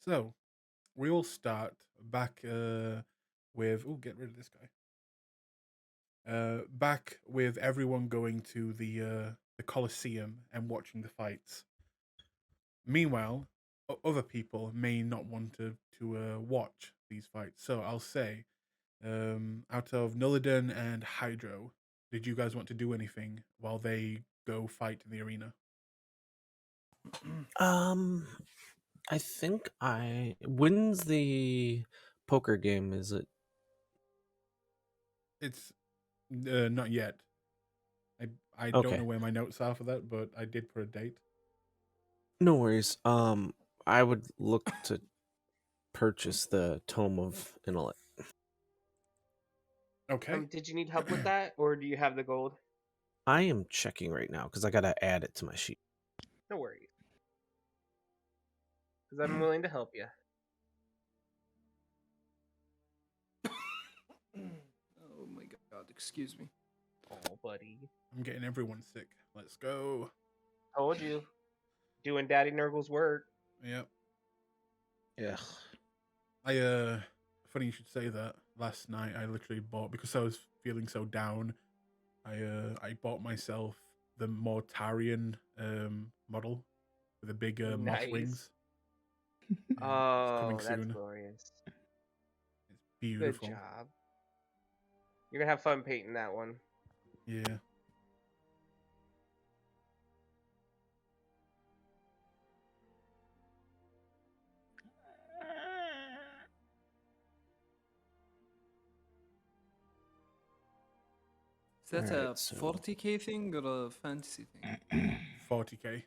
So we all start back with. Oh, get rid of this guy. Back with everyone going to the Colosseum and watching the fights. Meanwhile, other people may not want to watch these fights. So I'll say, out of Nullidan and Hydro, did you guys want to do anything while they go fight in the arena? Um, I think when's the poker game? Is it? It's not yet. I don't Okay, know where my notes are for that, but I did put a date. no worries. I would look to purchase the Tome of Intellect. Okay. Did you need help with that, or do you have the gold? I am checking right now because I gotta add it to my sheet. No worries, because I'm willing to help you. Oh my god, excuse me. Oh, buddy. I'm getting everyone sick. Let's go. Told you. Doing Daddy Nurgle's work. Yep. Yeah. Funny you should say that. Last night I literally bought, because I was feeling so down, I bought myself the Mortarian model with the big moth Nice. wings. It's Oh, coming that's soon. glorious. It's beautiful. Good job. You're gonna have fun painting that one. Yeah. Is that Alright, a so- 40k thing or a fantasy thing? 40k.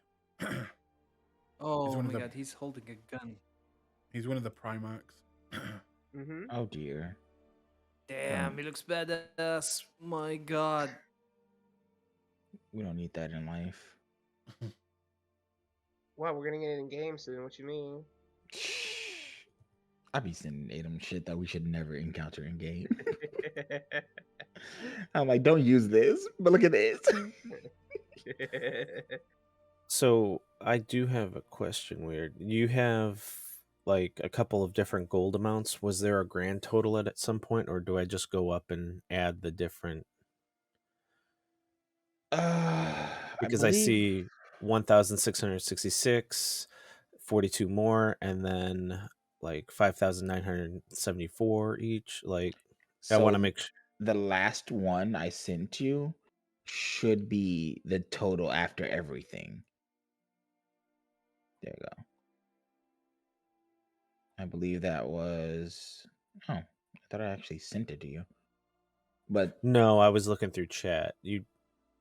Oh one my of the- god, he's holding a gun. He's one of the Primarchs. Mm-hmm. Oh dear. Damn, he looks badass. My god. We don't need that in life. Wow, we're gonna get it in game soon. What you mean? I be sending Adam shit that we should never encounter in game. I'm like, don't use this, but look at this. So I do have a question. Weird. You have like a couple of different gold amounts. Was there a grand total at some point, or do I just go up and add the different? Because I see 1,666, 42 more, and then like 5,974 each. Like, I want to make sure. The last one I sent you should be the total after everything. There you go. I believe that was. Oh, I thought I actually sent it to you. But No, I was looking through chat. You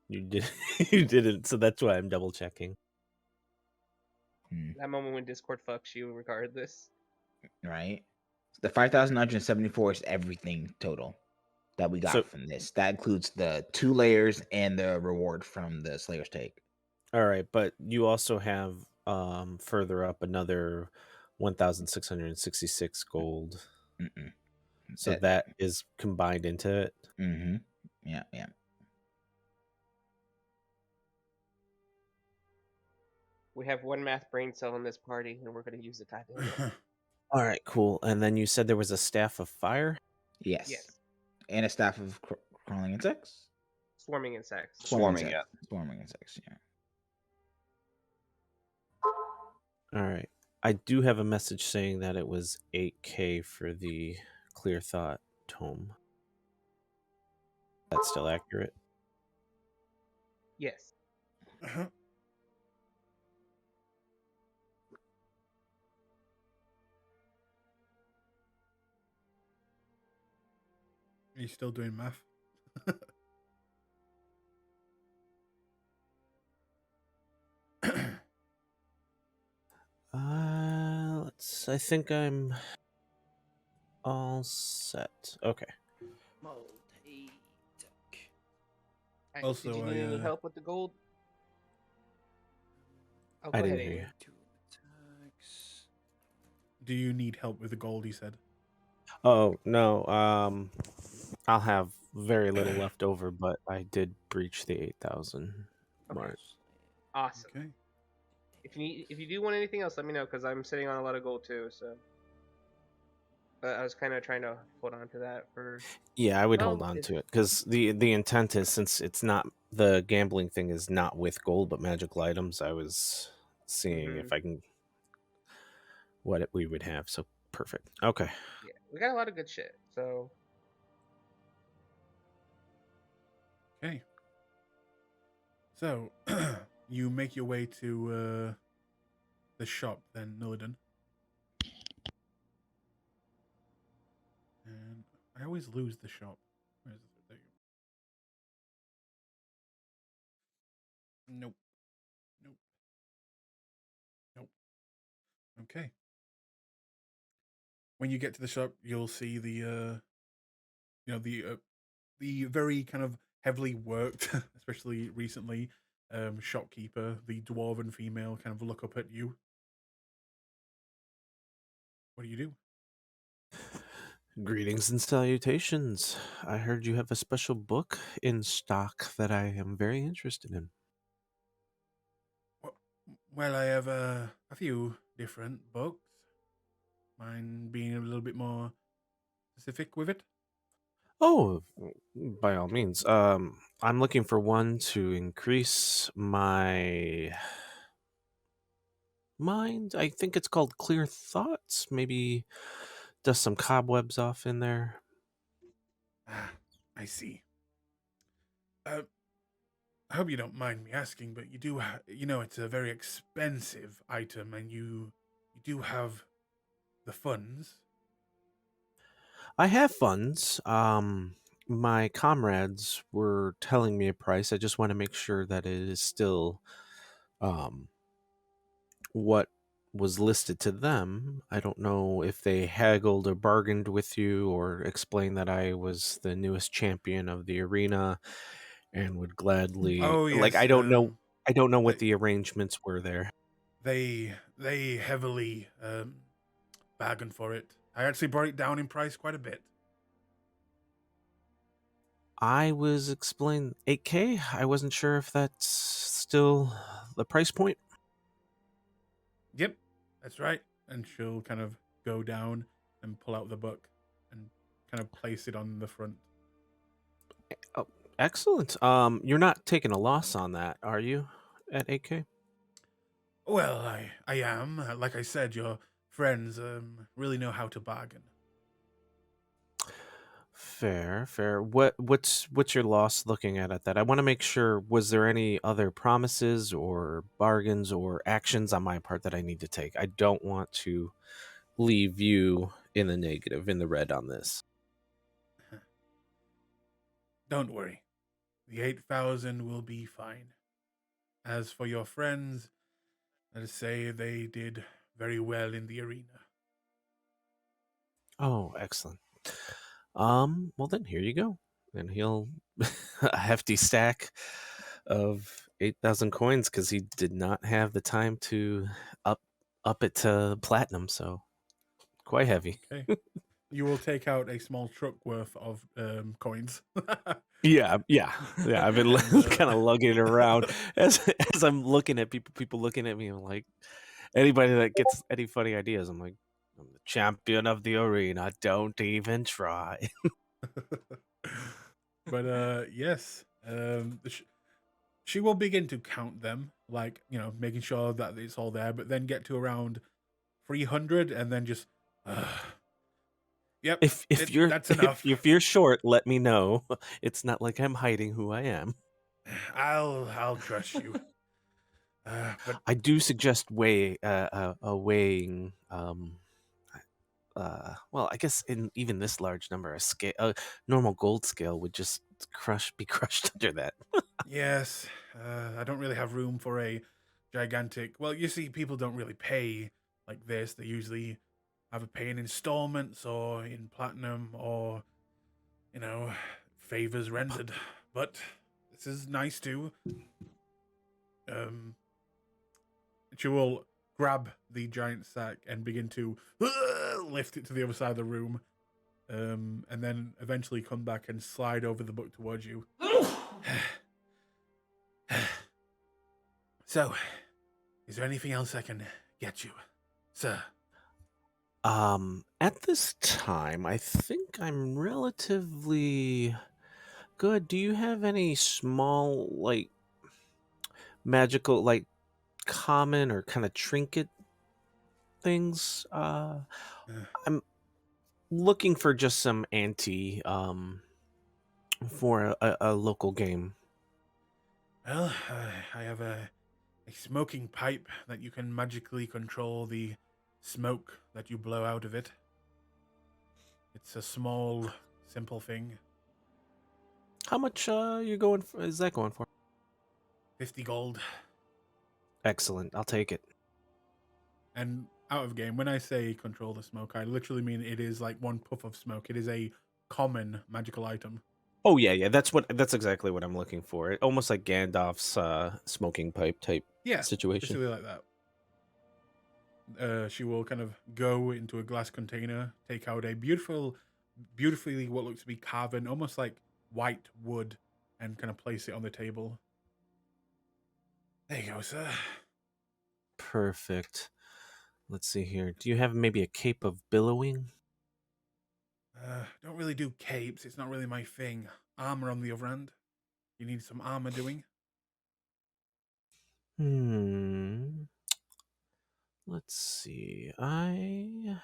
did you didn't, so that's why I'm double checking. That moment when Discord fucks you, regardless. Right, the 5,974 is everything total that we got from this. That includes the 2 layers and the reward from the Slayer's Take. All right, but you also have further up another 1,666 gold. So that is combined into it. Mm-hmm. Yeah. We have one math brain cell in this party, and we're gonna use it. All right, cool. And then you said there was a staff of fire? Yes. And a staff of crawling insects? Swarming insects. Swarming insects, yeah. All right. I do have a message saying that it was 8K for the Clear Thought tome. That's still accurate? Yes. Are you still doing math? I think I'm all set. Okay. Also, did you need any help with the gold? Oh, I go didn't ahead, hear Amy. do you need help with the gold? He said. Oh no. I'll have very little left over, but I did breach the 8,000 mark. Awesome. Okay. if you do want anything else, let me know because I'm sitting on a lot of gold too. So I was kind of trying to hold on to that for. Yeah, I would hold Well, on it, to it because the intent is, since it's not, the gambling thing is not with gold but magical items. I was seeing mm-hmm. if I can we would have. So perfect. Okay. Yeah, we got a lot of good shit. So Okay. So you make your way to the shop then, Nillidan. And I always lose the shop. Where is it? There you go. Nope. Nope. Nope. Okay. When you get to the shop, you'll see the the very kind of heavily worked, especially recently, shopkeeper, the dwarven female, kind of look up at you. What do you do? Greetings and salutations. I heard you have a special book in stock that I am very interested in. Well, I have a few different books. Mind being a little bit more specific with it? Oh, by all means. I'm looking for one to increase my mind. I think it's called Clear Thoughts. Maybe dust some cobwebs off in there. Ah, I see. Uh, I hope you don't mind me asking, but you do, it's a very expensive item, and you do have the funds. I have funds. My comrades were telling me a price. I just want to make sure that it is still um what was listed to them. I don't know if they haggled or bargained with you or explained that I was the newest champion of the arena and would gladly, Oh like, yes, I don't know what they the arrangements were there. they heavily bargained for it. I actually brought it down in price quite a bit. I was explained 8K. I wasn't sure if that's still the price point. Yep, that's right. And she'll kind of go down and pull out the book and kind of place it on the front. Oh, excellent. You're not taking a loss on that, are you? At 8K? Well, I am. Like I said, your friends really know how to bargain. Fair, fair. What's your loss looking at that? I want to make sure, was there any other promises or bargains or actions on my part that I need to take? I don't want to leave you in the negative, in the red on this. Don't worry. The 8,000 will be fine. As for your friends, let us say they did very well in the arena. Oh, excellent. Well then here you go. And he'll a hefty stack of 8,000 coins because he did not have the time to up it to platinum, so quite heavy. Okay. You will take out a small truck worth of coins. Yeah. I've been And, kind of lugging it around as I'm looking at people looking at me. I'm like, anybody that gets any funny ideas, I'm like, I'm the champion of the arena. Don't even try. but yes, she will begin to count them, like, making sure that it's all there, but then get to around 300 and then just yep, that's enough. if you're short, let me know. It's not like I'm hiding who I am. I'll trust you. But I do suggest weighing. Well, I guess in even this large number, a normal gold scale would just be crushed under that. yes, I don't really have room for a gigantic. Well, you see, people don't really pay like this. They usually either pay in installments or in platinum or, favors rendered. But this is nice too. She will grab the giant sack and begin to lift it to the other side of the room, and then eventually come back and slide over the book towards you. So, Is there anything else I can get you, sir? At this time, I think I'm relatively good. Do you have any small, like, magical, like, common or kind of trinket things? Uh, I'm looking for just some for a local game. well, I have a smoking pipe that you can magically control the smoke that you blow out of it. It's a small, simple thing. How much you going for? Is that going for? 50 gold. Excellent. I'll take it. And out of game, when I say control the smoke, I literally mean it is like one puff of smoke. It is a common magical item. Oh yeah. That's exactly what I'm looking for. Almost like Gandalf's smoking pipe type Yeah, situation. basically like that. She will kind of go into a glass container, take out a beautifully what looks to be carven, almost like white wood, and kind of place it on the table. There you go, sir. Perfect. Let's see here. Do you have maybe a cape of billowing? Don't really do capes. It's not really my thing. Armor, on the other hand. You need some armor doing? Let's see. I'm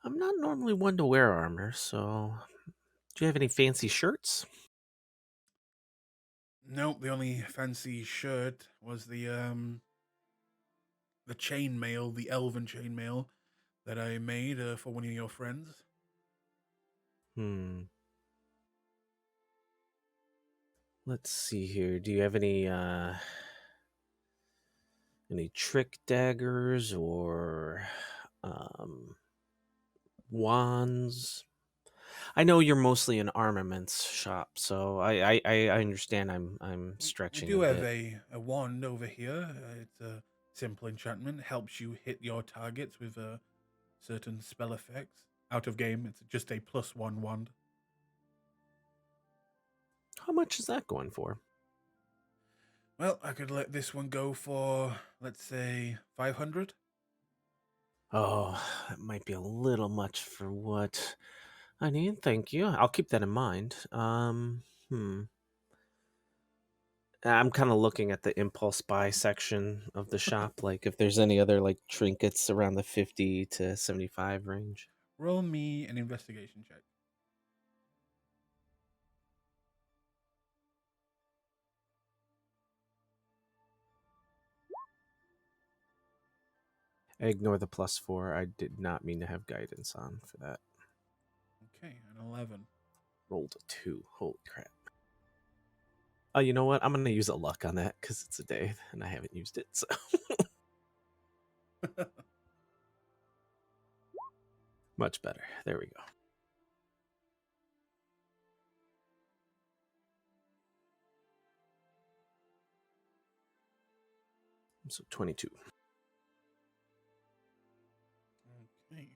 not normally one to wear armor, so do you have any fancy shirts? Nope. The only fancy shirt was the chainmail, the elven chainmail that I made for one of your friends. Let's see here. Do you have any trick daggers or wands? I know you're mostly an armaments shop, so I understand I'm I stretching do a have bit. a wand over here. It's a simple enchantment. Helps you hit your targets with certain spell effects. Out of game, it's just a +1 wand. How much is that going for? Well, I could let this one go for, let's say, 500. Oh, that might be a little much for what I need. Thank you. I'll keep that in mind. I'm kind of looking at the impulse buy section of the shop, like if there's any other like trinkets around the 50 to 75 range. Roll me an investigation check. I ignore the +4. I did not mean to have guidance on for that. Okay, an 11. Rolled a 2. Holy crap. Oh, you know what? I'm going to use a luck on that because it's a day and I haven't used it. So much better. There we go. So 22. Okay.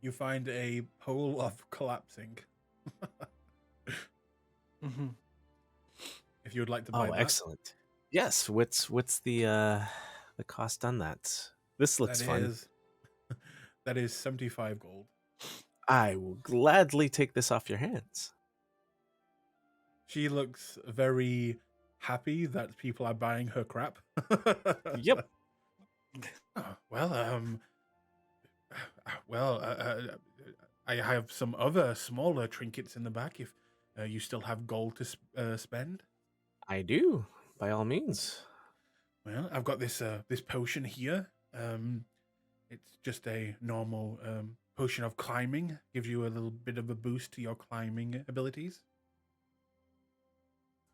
You find a pole of collapsing. If you would like to buy Oh, that. excellent. Yes. What's the cost on that? This looks fun. That is 75 gold. I will gladly take this off your hands. She looks very happy that people are buying her crap. Yep. Oh, I have some other smaller trinkets in the back if you still have gold to spend. I do, by all means. Well, I've got this potion here. It's just a normal potion of climbing. Gives you a little bit of a boost to your climbing abilities.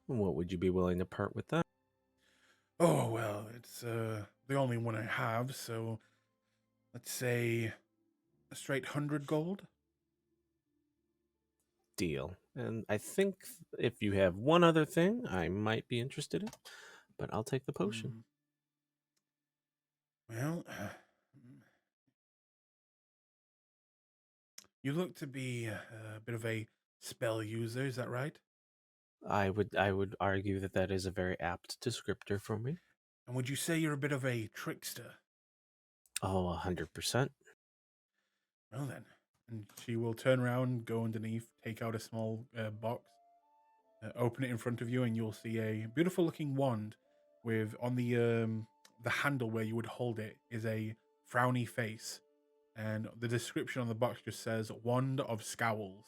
What would you be willing to part with that? Oh, well, it's the only one I have, so let's say a straight 100 gold. Deal. And I think if you have one other thing, I might be interested in, but I'll take the potion. Well, you look to be a bit of a spell user, is that right? I would argue that that is a very apt descriptor for me. And would you say you're a bit of a trickster? Oh, 100%. Well then. And she will turn around, go underneath, take out a small box, open it in front of you, and you'll see a beautiful looking wand with on the handle where you would hold it is a frowny face. And the description on the box just says Wand of Scowls.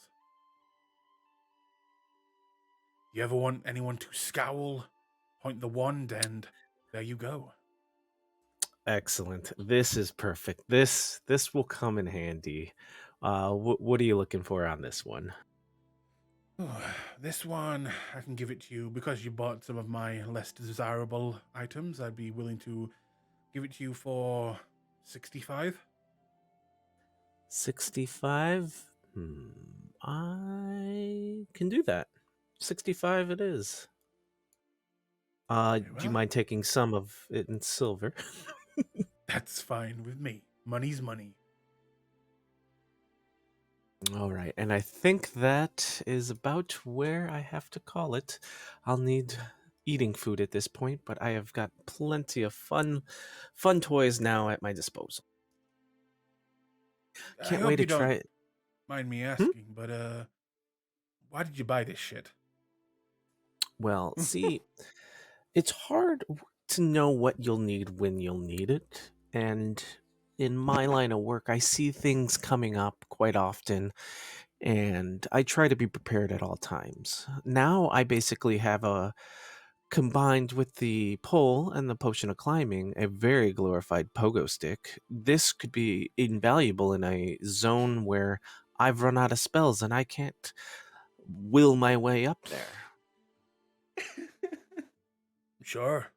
You ever want anyone to scowl? Point the wand and there you go. Excellent. This is perfect. This will come in handy. What are you looking for on this one? This one, I can give it to you because you bought some of my less desirable items. I'd be willing to give it to you for 65. 65? I can do that. 65 it is. Very Do you well. mind taking some of it in silver? That's fine with me. Money's money. All right, and I think that is about where I have to call it. I'll need eating food at this point, but I have got plenty of fun toys now at my disposal. I Can't hope wait to you don't try it. mind me Hmm? asking, but why did you buy this shit? Well, see, it's hard to know what you'll need when you'll need it. And in my line of work, I see things coming up quite often, and I try to be prepared at all times. Now I basically have a combined with the pole and the potion of climbing, a very glorified pogo stick. This could be invaluable in a zone where I've run out of spells and I can't will my way up there. Sure.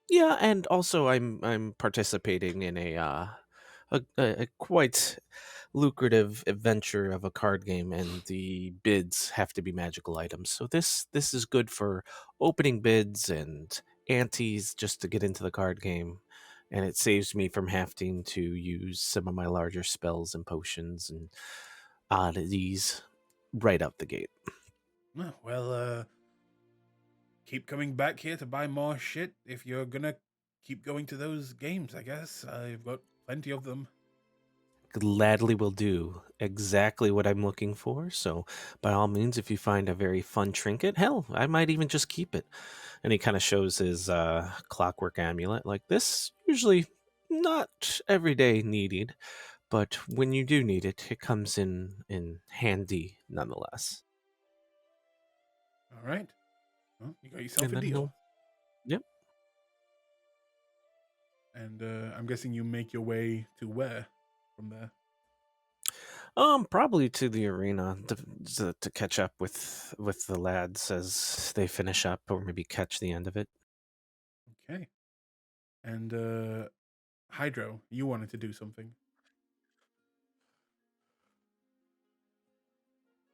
Yeah, and also I'm participating in a quite lucrative adventure of a card game, and the bids have to be magical items. So this is good for opening bids and antes just to get into the card game, and it saves me from having to use some of my larger spells and potions and oddities right out the gate. Well, keep coming back here to buy more shit if you're gonna keep going to those games, I guess. I've got plenty of them. Gladly will do exactly what I'm looking for. So, by all means, if you find a very fun trinket, hell, I might even just keep it. And he kind of shows his clockwork amulet. Like this, usually not every day needed, but when you do need it, it comes in handy nonetheless. All right. Well, you got yourself And a then deal. yep. And I'm guessing you make your way to where from there? Probably to the arena to catch up with the lads as they finish up, or maybe catch the end of it. Okay. And Hydro, you wanted to do something.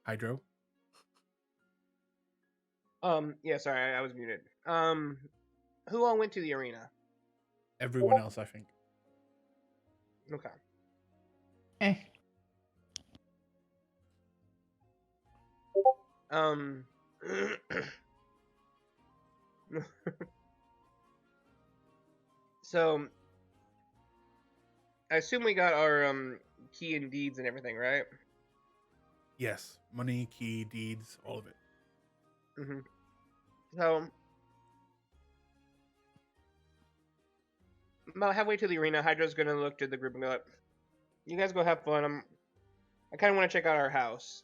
Hydro? Yeah, sorry, I was muted. Who all went to the arena? Everyone else, I think. Okay. Eh. So I assume we got our key and deeds and everything, right? Yes. Money, key, deeds, all of it. Mm-hmm. So about halfway to the arena, Hydra's gonna look to the group and go like, "You guys go have fun. I kind of want to check out our house."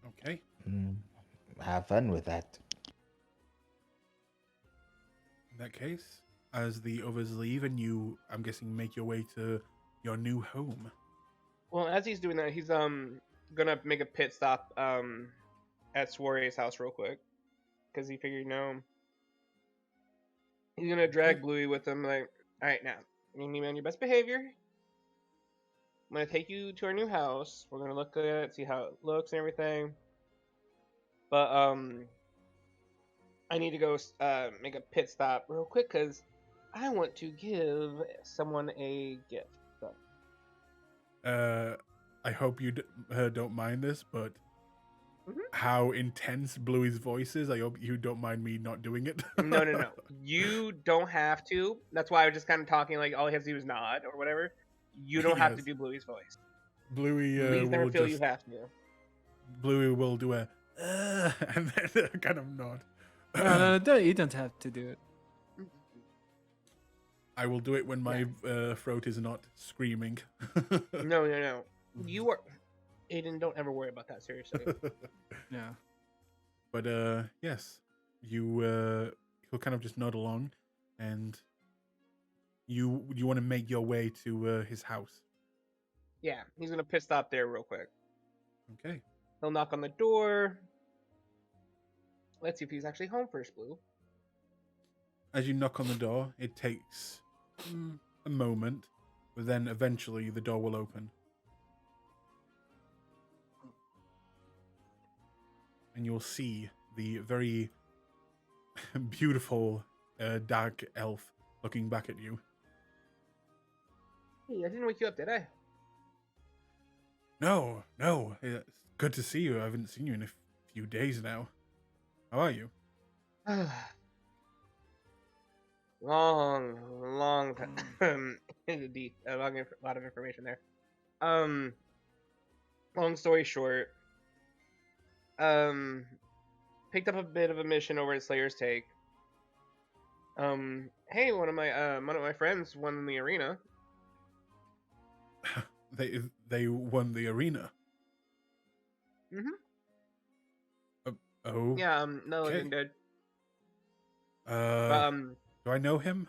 Okay. Have fun with that. In that case, as the others leave and you, I'm guessing, make your way to your new home. Well, as he's doing that, he's gonna make a pit stop at Soiree's house real quick, because he figured, he's gonna drag Bluey with him. Like, all right, now you need to be on your best behavior. I'm gonna take you to our new house. We're gonna look at it, see how it looks and everything. But I need to go make a pit stop real quick because I want to give someone a gift. So. I hope you don't mind this, but Mhm. how intense Bluey's voice is, I hope you don't mind me not doing it. No. You don't have to. That's why I was just kind of talking like all he has to do is nod or whatever. You don't have to Yes. do Bluey's voice. Bluey Please never will feel just you have to. Bluey will do a and then kind of nod. No, you don't have to do it. I will do it when my throat is not screaming. No. You are Aiden, don't ever worry about that, seriously. Yeah. But yes, he'll kind of just nod along, and you want to make your way to his house. Yeah, he's gonna pit stop there real quick. Okay. He'll knock on the door. Let's see if he's actually home first, Blue. As you knock on the door, it takes a moment, but then eventually the door will open. And you'll see the very beautiful dark elf looking back at you. Hey, I didn't wake you up, did I? No, it's good to see you. I haven't seen you in a few days now. How are you? long time. A lot of information there. Long story short, picked up a bit of a mission over at Slayer's Take. Hey, one of my friends won the arena. They won the arena. Oh. Yeah, no, okay. looking good. Do I know him?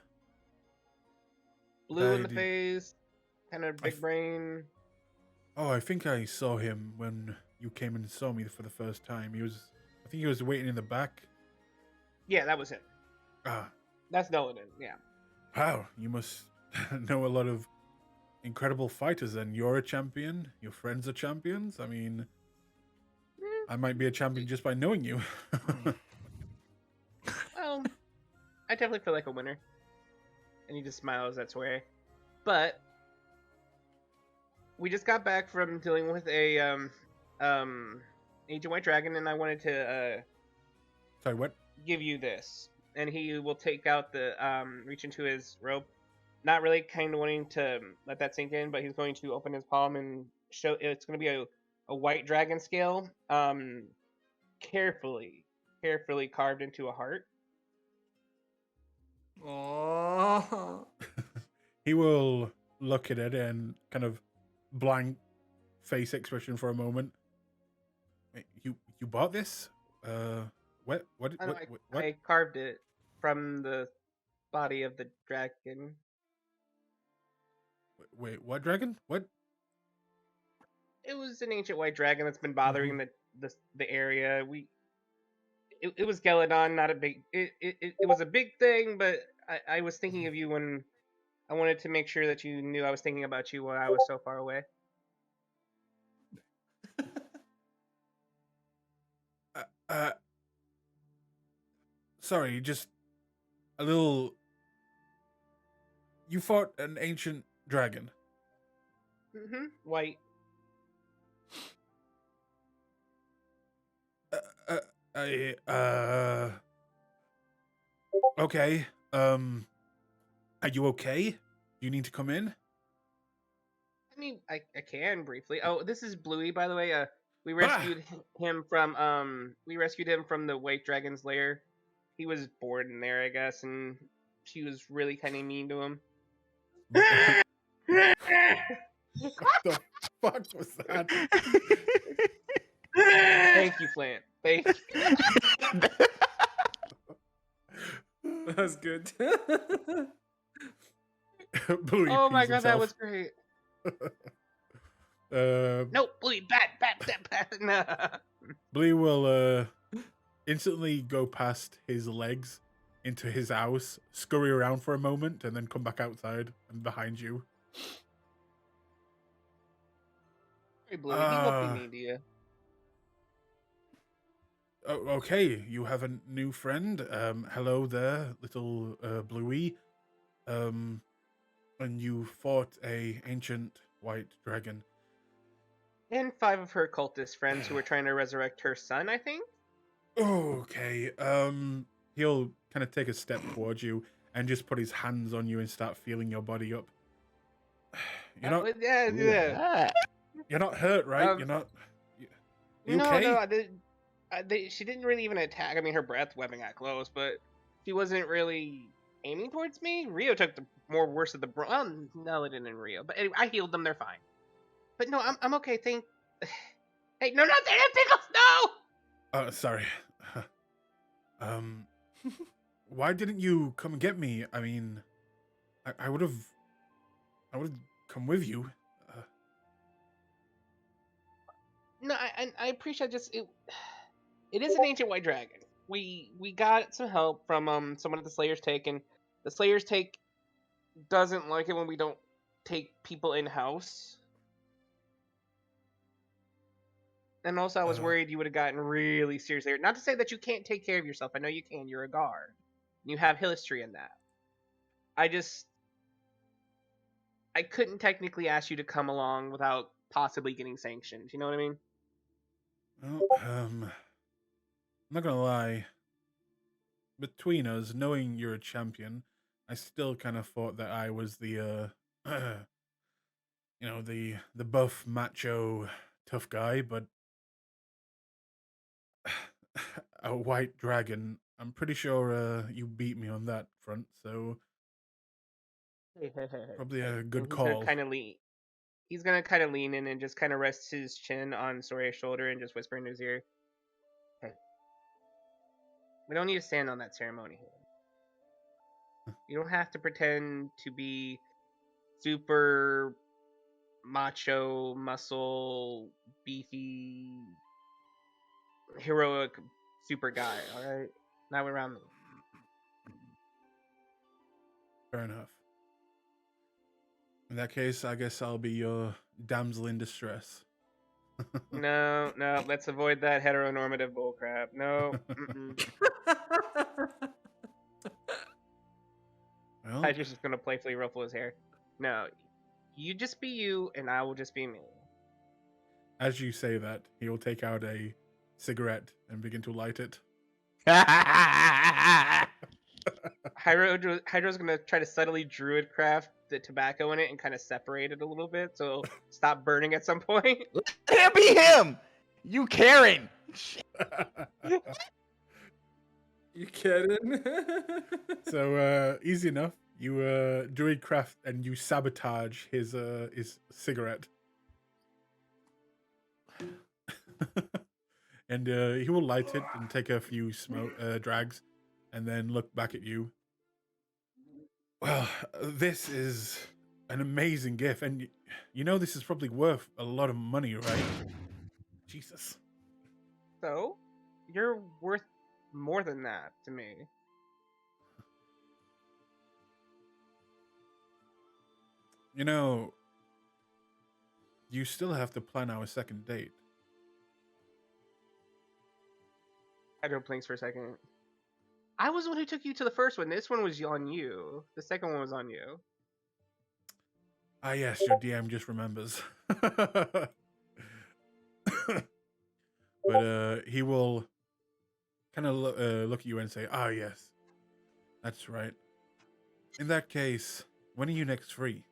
Blue in the face, kind of big brain. Oh, I think I saw him when you came and saw me for the first time. I think he was waiting in the back. Yeah, that was him. Ah. That's Nolan, yeah. Wow, you must know a lot of incredible fighters then. You're a champion, your friends are champions. I mean, I might be a champion just by knowing you. Well, I definitely feel like a winner. And he just smiles that way. But we just got back from dealing with a Ancient White Dragon, and I wanted to Sorry, what? give you this. And he will take out the reach into his robe. Not really kind of wanting to let that sink in, but he's going to open his palm and show it's going to be a white dragon scale, carefully carved into a heart. Oh. He will look at it and kind of blank face expression for a moment. Wait, you bought this? What? I carved it from the body of the dragon. Wait, what dragon? What? It was an ancient white dragon that's been bothering the area. It was Geladon, not a big. It was a big thing, but I was thinking of you when I wanted to make sure that you knew I was thinking about you while I was so far away. Sorry, just a little. You fought an ancient dragon. White. Okay. Are you okay? Do you need to come in? I mean, I can briefly. Oh, this is Bluey, by the way. We rescued him from the White Dragon's lair. He was bored in there, I guess, and she was really kind of mean to him. What the fuck was that? Thank you, Flant. Thank you. That's good. Bluey Oh my pees god, that himself. was great. Uh, No, Bluey, bat. Nah. Bluey will instantly go past his legs into his house, scurry around for a moment, and then come back outside and behind you. Hey, Bluey, he won't be mean to you. Okay, you have a new friend. Hello there, little Bluey. And you fought a ancient white dragon. And 5 of her cultist friends who were trying to resurrect her son, I think. Okay. He'll kind of take a step towards you and just put his hands on you and start feeling your body up. You're not. Yeah. You're not hurt, right? You're not. You No, okay? she didn't really even attack. I mean, her breath weapon got close, but she wasn't really aiming towards me. Rio took the more worse of the no, it didn't in Rio. But anyway, I healed them. They're fine. But no, I'm okay. Hey, no, not there, pickles. No. Sorry. Why didn't you come and get me? I mean, I would have come with you. No, I appreciate it is an ancient white dragon. We got some help from someone at the Slayer's Take, and the Slayer's Take doesn't like it when we don't take people in house. And also, I was worried you would have gotten really serious there. Not to say that you can't take care of yourself. I know you can. You're a guard. You have history in that. I couldn't technically ask you to come along without possibly getting sanctioned. You know what I mean? Well, I'm not gonna lie. Between us, knowing you're a champion, I still kind of thought that I was the the buff macho tough guy, but a white dragon. I'm pretty sure you beat me on that front, so probably a good call. He's gonna kind of lean in and just kind of rest his chin on Sora's shoulder and just whisper in his ear, "Hey, we don't need to stand on that ceremony here. You don't have to pretend to be super macho, muscle, beefy, heroic, super guy. All right, now we're around me." Fair enough. In that case, I guess I'll be your damsel in distress. No, let's avoid that heteronormative bullcrap. No. Well, Tiger's just gonna playfully ruffle his hair. No, you just be you, and I will just be me. as you say that, he will take out a cigarette and begin to light it. Hydro's gonna try to subtly druidcraft the tobacco in it and kind of separate it a little bit so it'll stop burning at some point. Can't be him. You Karen. You kidding? So easy enough. You druidcraft and you sabotage his cigarette. And he will light it and take a few drags, and then look back at you. Well, this is an amazing gift, and you know this is probably worth a lot of money, right? Jesus. So, you're worth more than that to me. You know, you still have to plan our second date. Hydro blinks for a second. I was the one who took you to the first one. This one was on you. The second one was on you. Ah, yes, your DM just remembers. But he will kind of look at you and say, "Ah, yes, that's right. In that case, when are you next free?"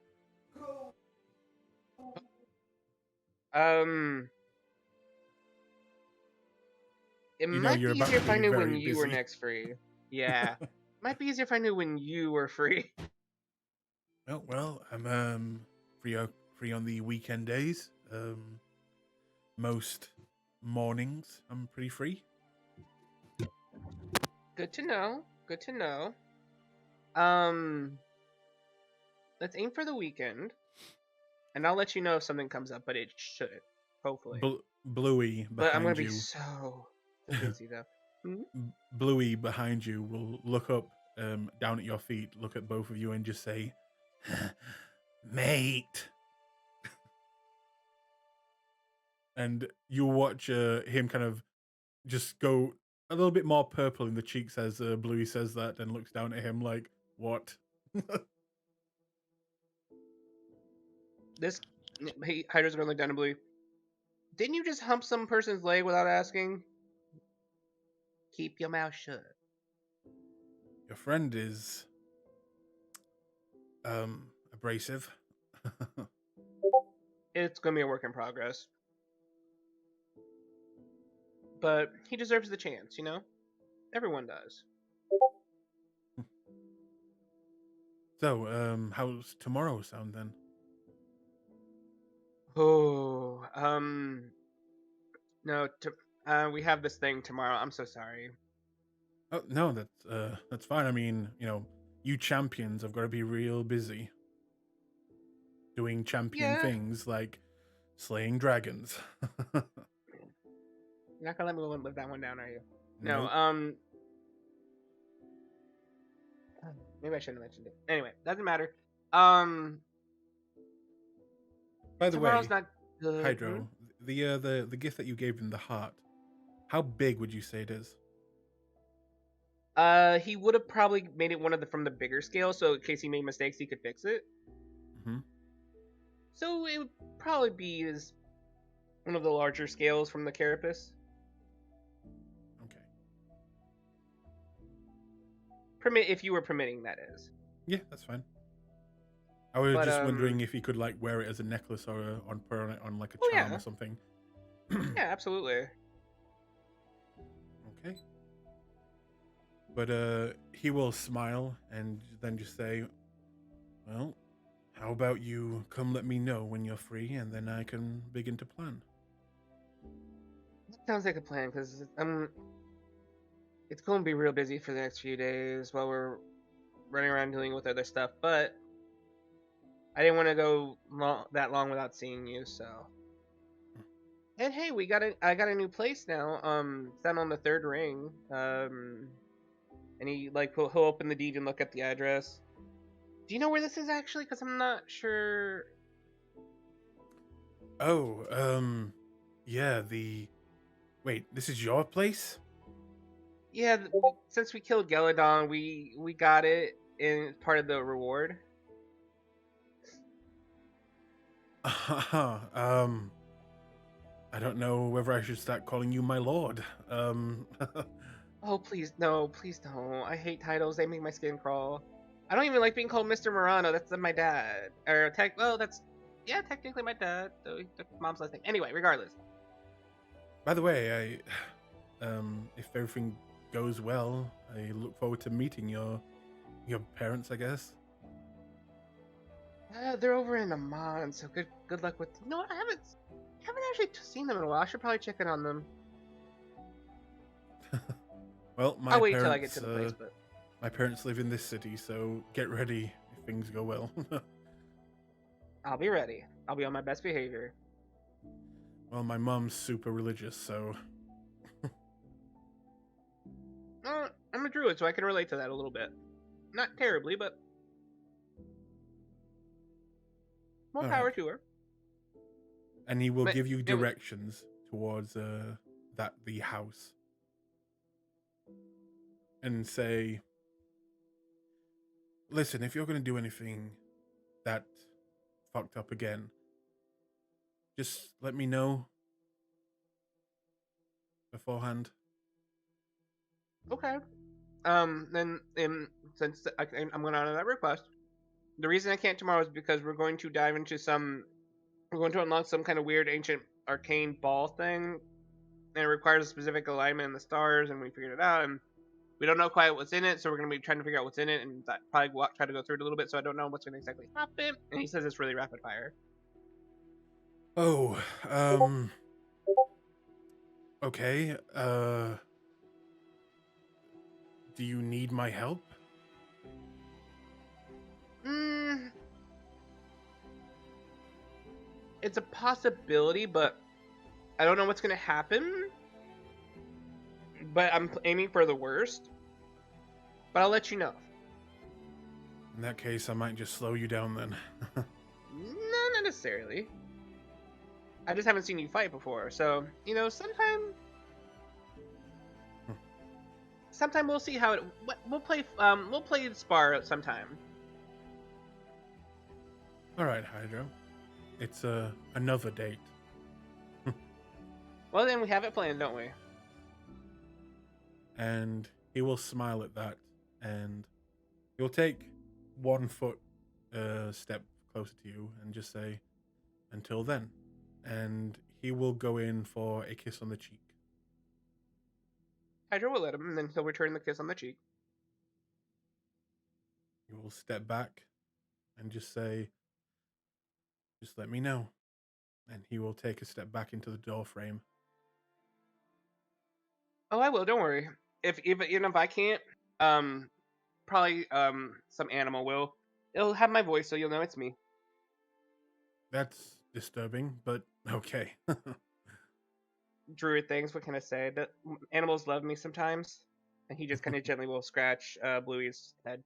It might be easier if I knew when you were next free. Yeah. Might be easier if I knew when you were free. Well, I'm free on the weekend days. Most mornings I'm pretty free. Good to know. Let's aim for the weekend, and I'll let you know if something comes up, but it should, hopefully. Bluey behind you. But I'm gonna be so busy though. Bluey behind you will look up, down at your feet, look at both of you, and just say, "Mate." And you watch him kind of just go a little bit more purple in the cheeks as Bluey says that and looks down at him like, what? This Hydra's gonna look down at Bluey. Didn't you just hump some person's leg without asking? Keep your mouth shut. Your friend is abrasive. It's gonna be a work in progress. But he deserves the chance, you know? Everyone does. So, how's tomorrow sound then? Oh, no, we have this thing tomorrow. I'm so sorry. Oh no, that's fine. I mean, you champions have got to be real busy doing champion Yeah. things like slaying dragons. You're not gonna let me live that one down, are you? No, Nope. maybe I shouldn't have mentioned it. Anyway, doesn't matter. By the way, Tomorrow's not good. Hydro, the gift that you gave him, the heart, how big would you say it is? He would have probably made it from the bigger scale, so in case he made mistakes, he could fix it. Mm-hmm. So it would probably be one of the larger scales from the carapace. Okay. If you were permitting, that is. Yeah, that's fine. I was just wondering if he could like wear it as a necklace or put on like a charm or something. Yeah, absolutely. Okay. But he will smile and then just say, well, how about you come let me know when you're free and then I can begin to plan. That sounds like a plan, because it's going to be real busy for the next few days while we're running around dealing with other stuff, but I didn't want to go that long without seeing you, so. And hey, I got a new place now. It's down on the third ring. And he'll open the deed and look at the address. Do you know where this is actually? Because I'm not sure. Oh, yeah. Wait, this is your place? Yeah, since we killed Geladon, we got it in part of the reward. I don't know whether I should start calling you my lord. Oh, please, no, please don't. I hate titles. They make my skin crawl. I don't even like being called Mr. Morano. That's my dad. That's technically my dad. Though mom's last name. Anyway, regardless. By the way, if everything goes well, I look forward to meeting your parents, I guess. They're over in Amman, so good luck with. No, I haven't actually seen them in a while. I should probably check in on them. Well, I'll wait till I get to the place, but my parents live in this city, so get ready if things go well. I'll be ready. I'll be on my best behavior. Well, my mom's super religious, so. I'm a druid, so I can relate to that a little bit. Not terribly, but more power to her. And he will give you directions towards the house. And say, listen, if you're going to do anything that fucked up again, just let me know beforehand. Okay. Then since I'm going to honor that request, the reason I can't tomorrow is because we're going to unlock some kind of weird ancient arcane ball thing, and it requires a specific alignment in the stars, and we figured it out, and we don't know quite what's in it, so we're going to be trying to figure out what's in it, and probably try to go through it a little bit, so I don't know what's going to exactly happen. And he says it's really rapid fire. Oh, okay. Do you need my help? It's a possibility, but I don't know what's going to happen. But I'm aiming for the worst. But I'll let you know. In that case, I might just slow you down then. No, not necessarily. I just haven't seen you fight before, so, sometime sometime we'll see how it. We'll play. We'll play Spar sometime. All right, Hydro. It's another date. Well, then we have it planned, don't we? And he will smile at that, and he'll take 1 foot step closer to you and just say, "Until then," and he will go in for a kiss on the cheek. Hydra will let him, and then he'll return the kiss on the cheek. He will step back and just say, "Just let me know," and he will take a step back into the door frame. Oh, I will. Don't worry. Even if I can't, probably some animal will. It'll have my voice, so you'll know it's me. That's disturbing, but okay. Druid things. What can I say? The animals love me sometimes, and he just kind of gently will scratch Bluey's head.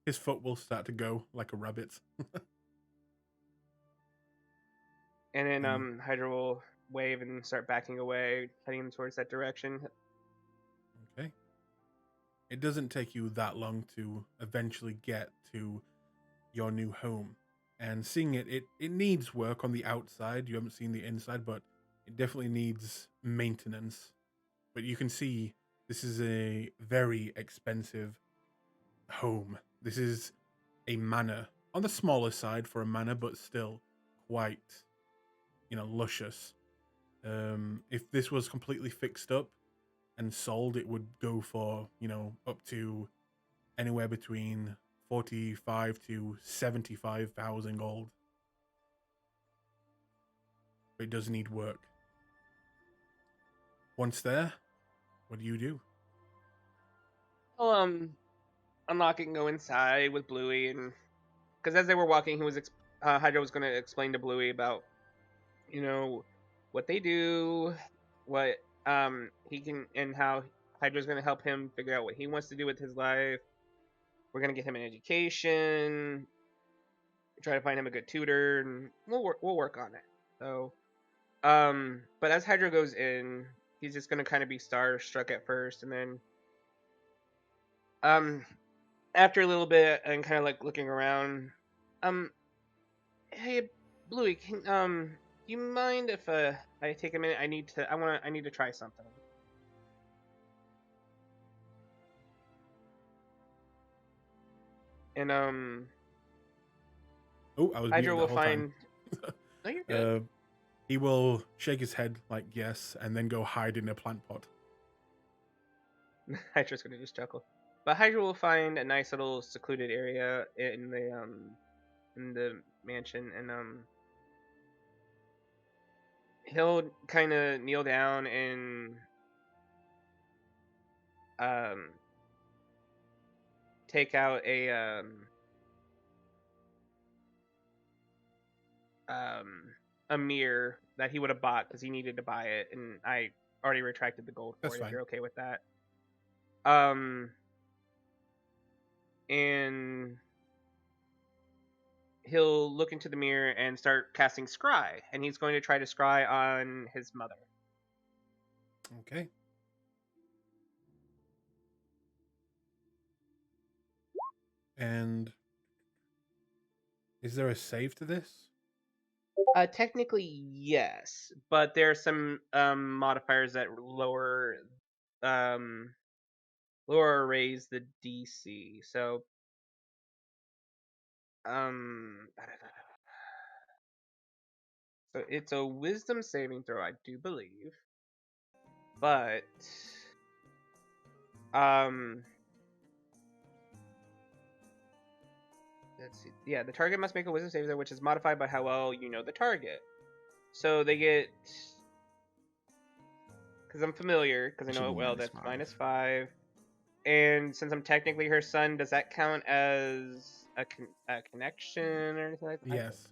His foot will start to go like a rabbit's. And then Hydra will wave and start backing away, heading towards that direction. Okay. It doesn't take you that long to eventually get to your new home. And seeing it needs work on the outside. You haven't seen the inside, but it definitely needs maintenance. But you can see this is a very expensive home. This is a manor. On the smaller side for a manor, but still quite, luscious. If this was completely fixed up and sold, it would go for, up to anywhere between 45 to 75,000 gold. But it does need work. Once there, what do you do? I'll unlock it and go inside with Bluey, and because as they were walking, Hydra was going to explain to Bluey about, what they do, what he can, and how Hydra's going to help him figure out what he wants to do with his life. We're going to get him an education, try to find him a good tutor, and we'll work on it. So, but as Hydra goes in, he's just going to kind of be starstruck at first, and then after a little bit and kind of like looking around, hey Bluey, do you mind if I take a minute? I need to try something. And Oh, I was Hydra muted will the whole time. find. No, you're good. He will shake his head like yes, and then go hide in a plant pot. Hydra's gonna just chuckle. But Hydra will find a nice little secluded area in the mansion, and he'll kind of kneel down and take out a mirror that he would have bought because he needed to buy it, and I already retracted the gold for That's it. fine. If you're okay with that. And he'll look into the mirror and start casting scry, and he's going to try to scry on his mother. Okay. And is there a save to this? Technically, yes, but there are some modifiers that lower or raise the DC. So, so it's a Wisdom saving throw, I do believe, but let's see. Yeah, the target must make a Wisdom saving throw, which is modified by how well you know the target. So they get, because I'm familiar, because I know it well, that's -5. And since I'm technically her son, does that count as a connection or anything like that? Yes.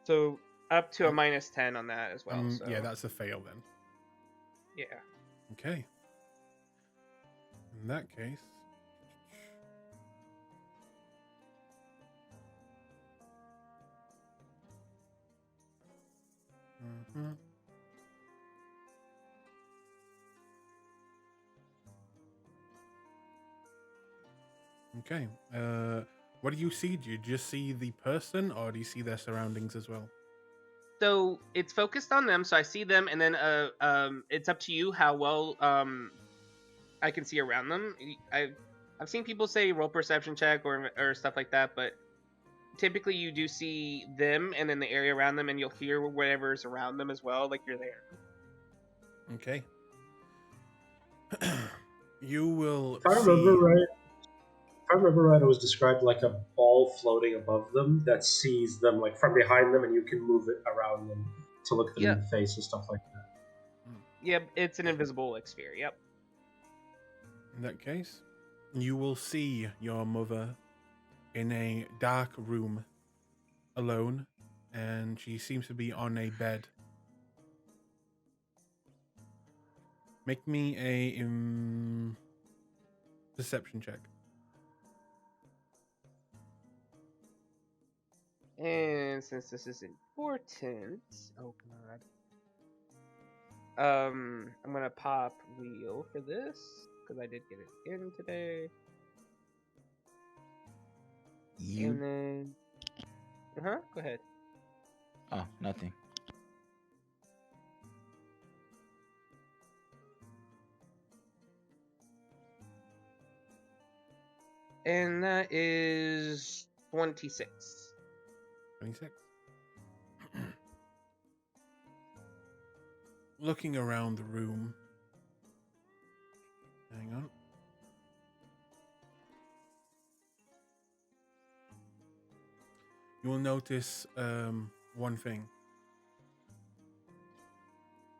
So up to a -10 on that as well. So. Yeah, that's a fail then. Yeah. Okay. In that case. Okay. What do you see? Do you just see the person, or do you see their surroundings as well? So it's focused on them, so I see them, and then it's up to you how well I can see around them. I've seen people say roll perception check or stuff like that, but typically you do see them and then the area around them, and you'll hear whatever's around them as well, like you're there. Okay. You will If I see. remember right, it was described like a ball floating above them that sees them like from behind them, and you can move it around them to look them in the face and stuff like that. Yep, it's an invisible sphere. Yep. In that case, you will see your mother in a dark room, alone, and she seems to be on a bed. Make me a perception check. And since this is important, oh god, I'm gonna pop wheel for this because I did get it in today. And then, go ahead. Oh, nothing. And that is 26. 26. Looking around the room. Hang on. You will notice one thing.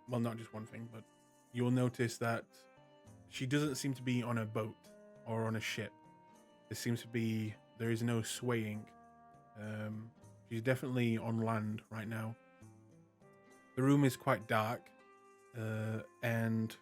Well, not just one thing, but you will notice that she doesn't seem to be on a boat or on a ship. There is no swaying. She's definitely on land right now. The room is quite dark, and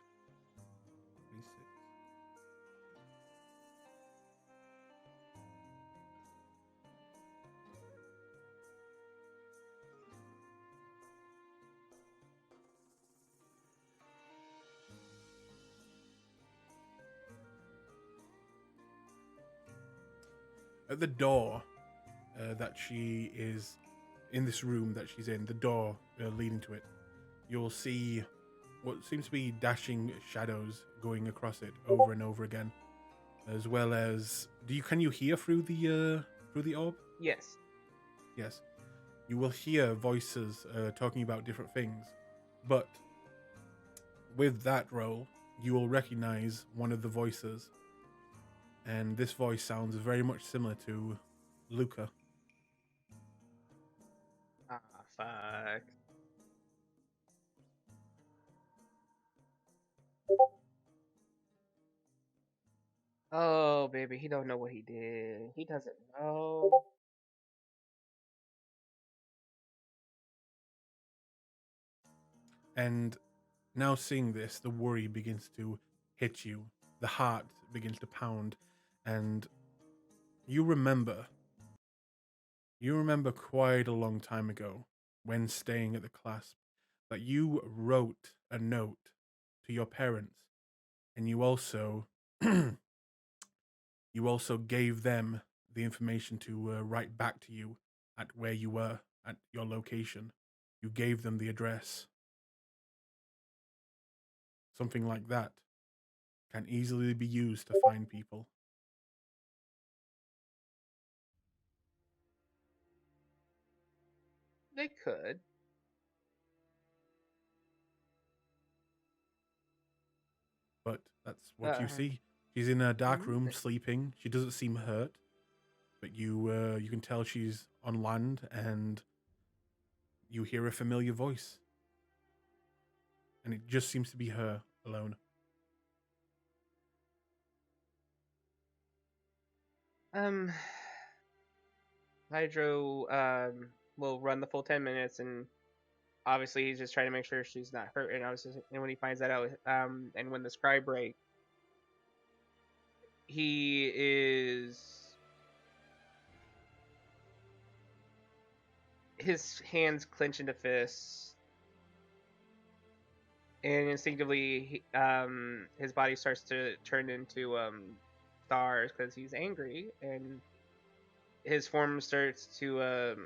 at the door that she is in this room that she's in, the door leading to it, you'll see what seems to be dashing shadows going across it over and over again, as well as can you hear through the orb? Yes. Yes. You will hear voices talking about different things, but with that roll, you will recognize one of the voices, and this voice sounds very much similar to Luca. Ah, fuck. Oh, baby, he don't know what he did. He doesn't know. And now seeing this, the worry begins to hit you. The heart begins to pound, and you remember quite a long time ago, when staying at the Clasp, that you wrote a note to your parents, and you also gave them the information to write back to you at where you were, at your location. You gave them the address. Something like that can easily be used to find people. They could. But that's what you see. She's in a dark room sleeping. She doesn't seem hurt, but you can tell she's on land, and you hear a familiar voice, and it just seems to be her alone. Hydro will run the full 10 minutes, and obviously he's just trying to make sure she's not hurt. And obviously, and when he finds that out, and when the scribe break, he is, his hands clench into fists, and instinctively, his body starts to turn into stars because he's angry, and his form starts to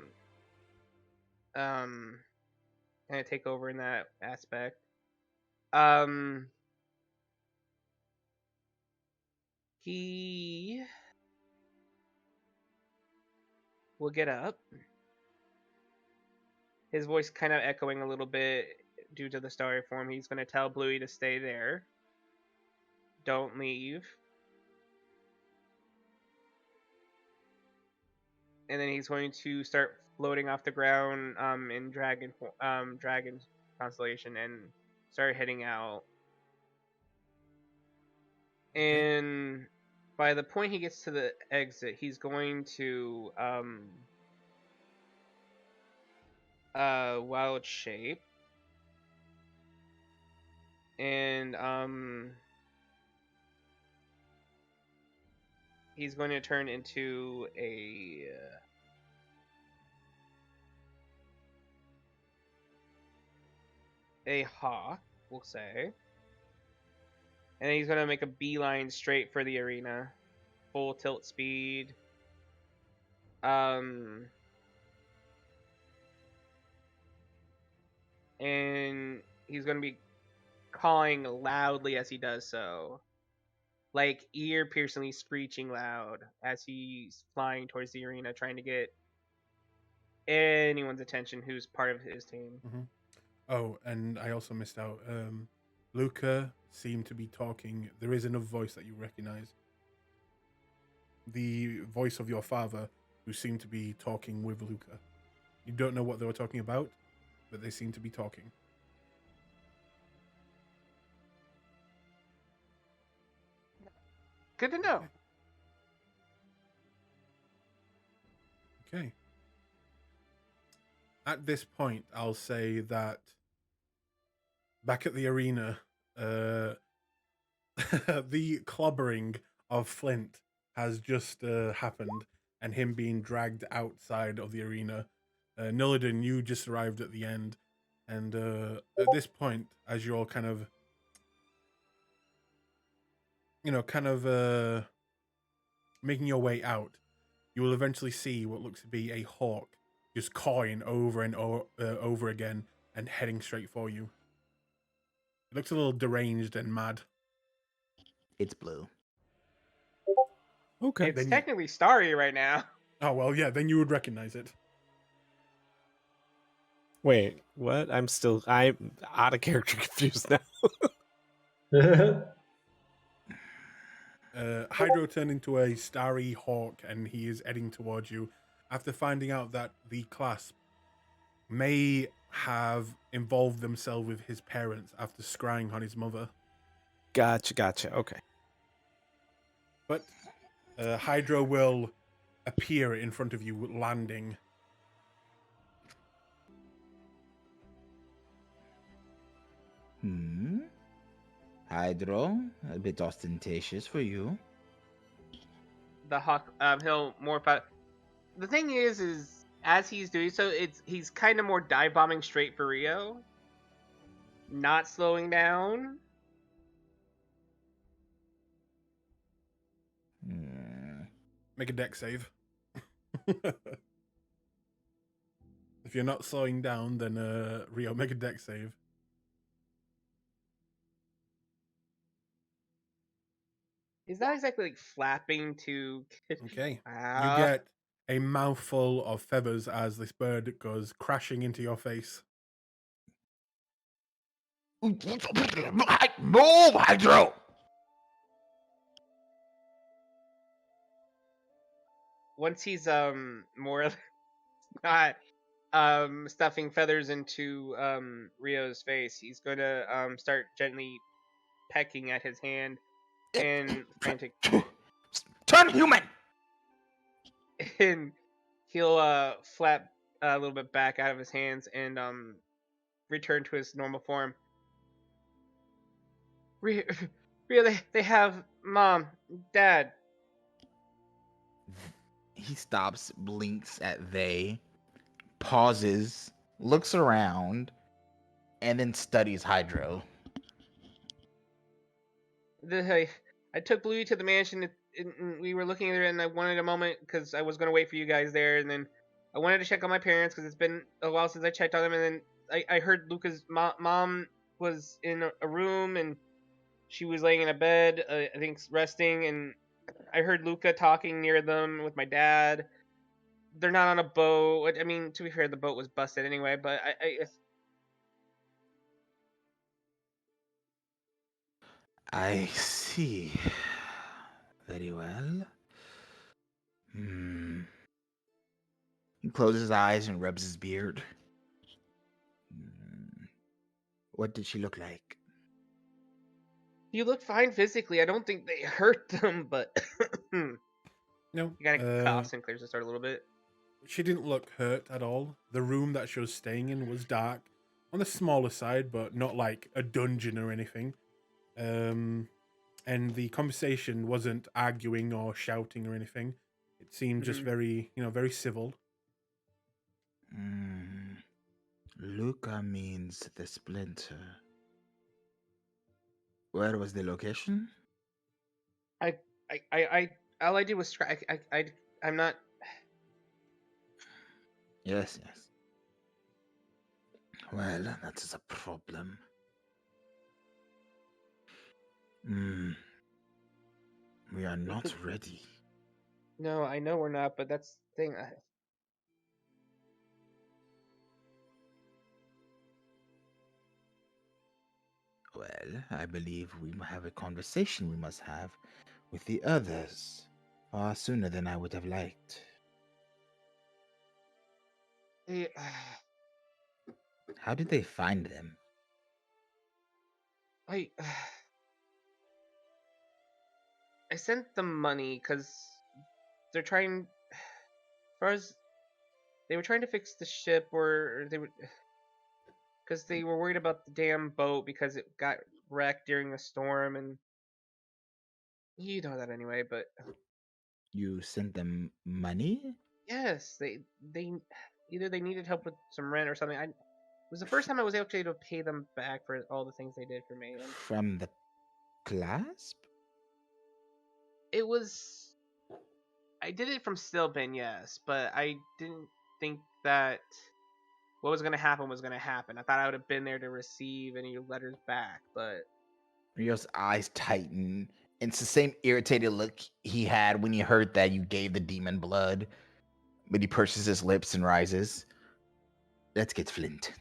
kind of take over in that aspect. He will get up. His voice kind of echoing a little bit due to the starry form. He's going to tell Bluey to stay there. Don't leave. And then he's going to start floating off the ground in dragon constellation and start heading out. And by the point he gets to the exit, he's going to wild shape. And he's going to turn into a hawk, we'll say. And he's going to make a beeline straight for the arena. Full tilt speed. And he's going to be calling loudly as he does so. Like ear-piercingly screeching loud as he's flying towards the arena, trying to get anyone's attention who's part of his team. Mm-hmm. Oh, and I also missed out. Luca seemed to be talking. There is another voice that you recognize. The voice of your father, who seemed to be talking with Luca. You don't know what they were talking about, but they seem to be talking. Good to know. Okay. At this point, I'll say that back at the arena, the clobbering of Flint has just happened, and him being dragged outside of the arena. Nillidan, you just arrived at the end, and at this point, as you're kind of making your way out, you will eventually see what looks to be a hawk just cawing over and over again and heading straight for you. It looks a little deranged and mad. It's blue. Okay. It's technically starry right now. Oh, well, yeah, then you would recognize it. Wait, what? I'm out of character confused now. Hydro turned into a starry hawk, and he is heading towards you after finding out that the Clasp may have involved themselves with his parents after scrying on his mother. Gotcha. Okay. But Hydro will appear in front of you, landing. Hydro, a bit ostentatious for you. The hawk, he'll morph out. The thing is as he's doing so, he's kind of more dive bombing straight for Rio, not slowing down. Make a deck save. If you're not slowing down, then Rio, make a deck save. He's not exactly like flapping to. Okay. Wow. You get a mouthful of feathers as this bird goes crashing into your face. Move, Hydro! Once he's more not stuffing feathers into Rio's face, he's going to start gently pecking at his hand and frantic. Turn human! And he'll flap a little bit back out of his hands and return to his normal form. Rio, they have mom, dad. He stops, blinks at they, pauses, looks around, and then studies Hydro. I took Bluey to the mansion and we were looking at it, and I wanted a moment because I was gonna wait for you guys there, and then I wanted to check on my parents because it's been a while since I checked on them, and then I heard Luca's mom was in a room and she was laying in a bed, I think resting, and I heard Luca talking near them with my dad. They're not on a boat. I mean, to be fair, the boat was busted anyway, but I see. Very well. He closes his eyes and rubs his beard. What did she look like? you look fine physically. I don't think they hurt them, but No, he kind of coughs and clears his throat a little bit. she didn't look hurt at all. The room that she was staying in was dark, on the smaller side, but not like a dungeon or anything. And the conversation wasn't arguing or shouting or anything. It seemed just very, very civil. Luca means the splinter. Where was the location? All I did was I'm not. Yes. Well, that is a problem. We are not ready. No, I know we're not, but that's the thing. Well, I believe we have a conversation we must have with the others far sooner than I would have liked. How did they find them? I sent them money because they're trying. As far as they were trying to fix the ship, or they were because they were worried about the damn boat because it got wrecked during the storm, and you know that anyway. But You sent them money? yes, they either they needed help with some rent or something. It was the first time I was actually able to pay them back for all the things they did for me. And From the Clasp? it was I did it from Stillbin, yes, but I didn't think that what was going to happen was going to happen. I thought I would have been there to receive any letters back, but Rio's eyes tighten. It's the same irritated look he had when he heard that you gave the demon blood. But he purses his lips and rises. Let's get Flint.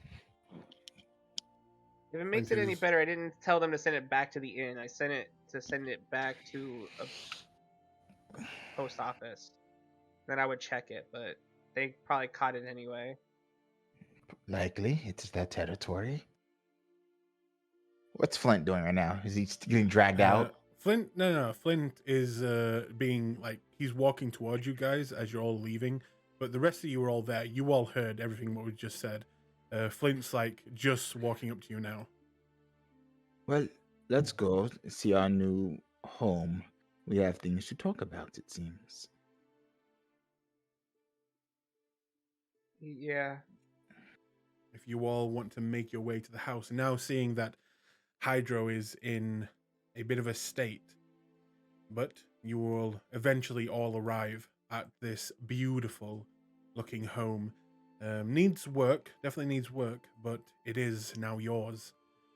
if it makes it any better, I didn't tell them to send it back to the inn. I sent it back to a post office. Then I would check it, but they probably caught it anyway. Likely, it's their territory. What's Flint doing right now? Is he getting dragged out? Flint, no. Flint is being like he's walking towards you guys as you're all leaving, but the rest of you were all there. You all heard everything what we just said. Flint's like just walking up to you now. Well, let's go see our new home. We have things to talk about, it seems. Yeah. If you all want to make your way to the house, now seeing that Hydro is in a bit of a state, but you will eventually all arrive at this beautiful looking home. Needs work, definitely needs work, but it is now yours.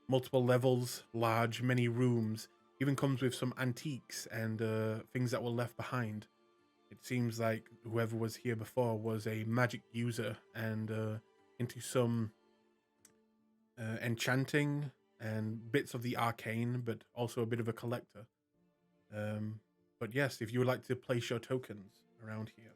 Multiple levels, large, many rooms, even comes with some antiques and things that were left behind. It seems like whoever was here before was a magic user and into some enchanting and bits of the arcane, but also a bit of a collector. But yes, if you would like to place your tokens around here.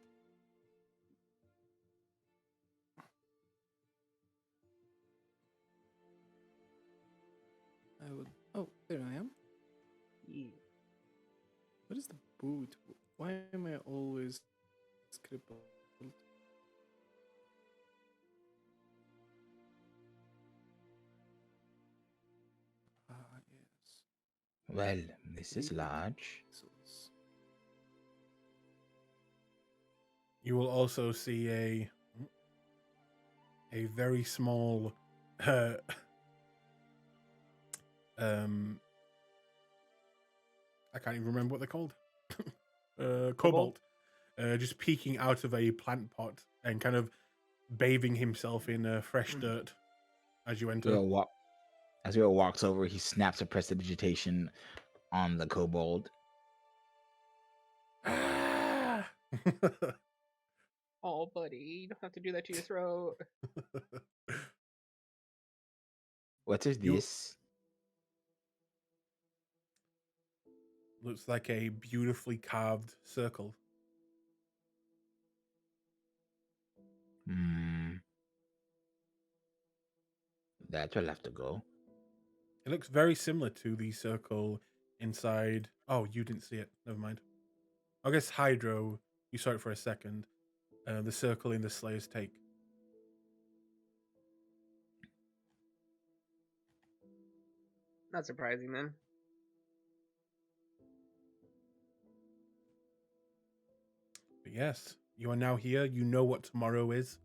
I would. Oh, there I am. Yeah. What is the boot? Why am I always crippled? Ah, yes. Well, this is large. Pixels. You will also see a very small I can't even remember what they're called. Cobalt, just peeking out of a plant pot and kind of bathing himself in fresh dirt as you enter. As Will walks over, he snaps a prestidigitation on the kobold. Ah! Oh, buddy, you don't have to do that to your throat. What is this? Looks like a beautifully carved circle. That will have to go. It looks very similar to the circle inside. Oh, you didn't see it. Never mind. I guess Hydro, you saw it for a second. The circle in the Slayer's Take. Not surprising then. But yes, you are now here. You know what tomorrow is.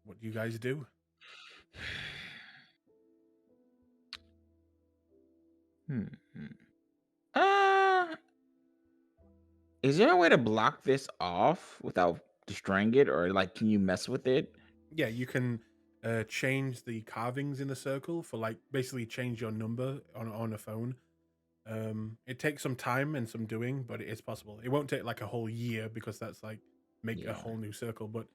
What do you guys do? Is there a way to block this off without destroying it, or like, can you mess with it? Yeah, you can change the carvings in the circle for like basically change your number on a phone. It takes some time and some doing, but it is possible. It won't take like a whole year because that's like make a whole new circle, but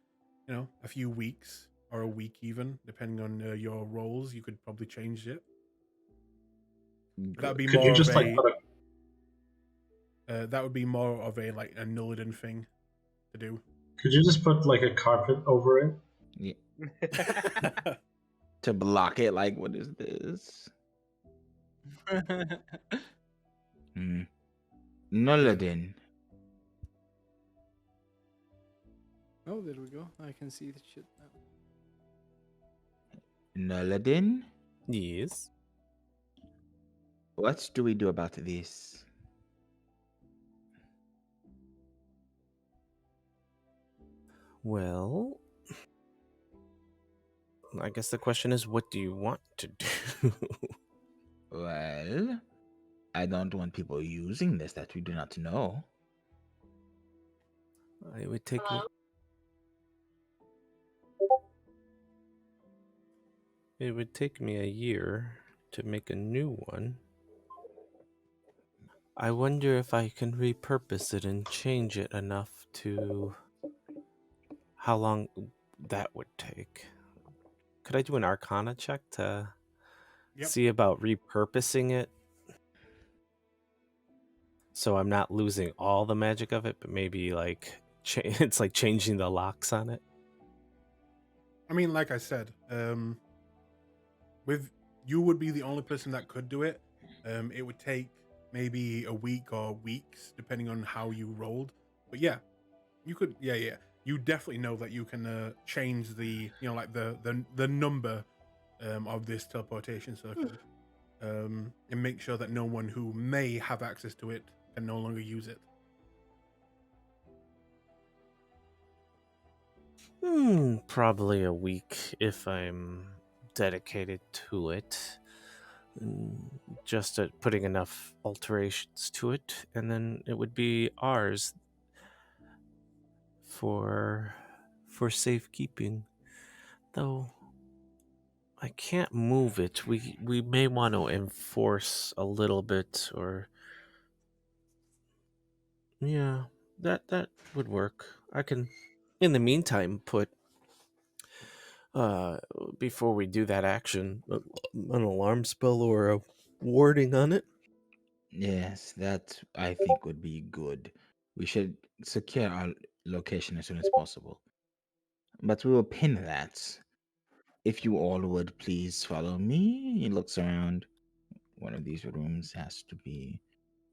you know, a few weeks or a week even, depending on your roles, you could probably change it. That would be Could more you just of like a put that would be more of a like a Nullidan thing to do. Could you just put like a carpet over it? Yeah. To block it, like, what is this? Nullidan. Oh, there we go. I can see the shit now. Nullidan? Yes. What do we do about this? Well, I guess the question is, what do you want to do? Well, I don't want people using this that we do not know. It would take me. It would take me a year to make a new one. I wonder if I can repurpose it and change it enough to how long that would take. Could I do an Arcana check to see about repurposing it? So I'm not losing all the magic of it, but maybe like it's like changing the locks on it. I mean, like I said, with you would be the only person that could do it. It would take maybe a week or weeks, depending on how you rolled. But yeah, you could. Yeah. You definitely know that you can change the, you know, like the number of this teleportation circle, and make sure that no one who may have access to it can no longer use it. Probably a week if I'm dedicated to it. Just at putting enough alterations to it, and then it would be ours for safekeeping. Though I can't move it. We may want to enforce a little bit, or yeah, that would work. I can, in the meantime, put before we do that action, an alarm spell or a warding on it. Yes, that I think would be good. We should secure our location as soon as possible. But we will pin that. If you all would please follow me. He looks around. One of these rooms has to be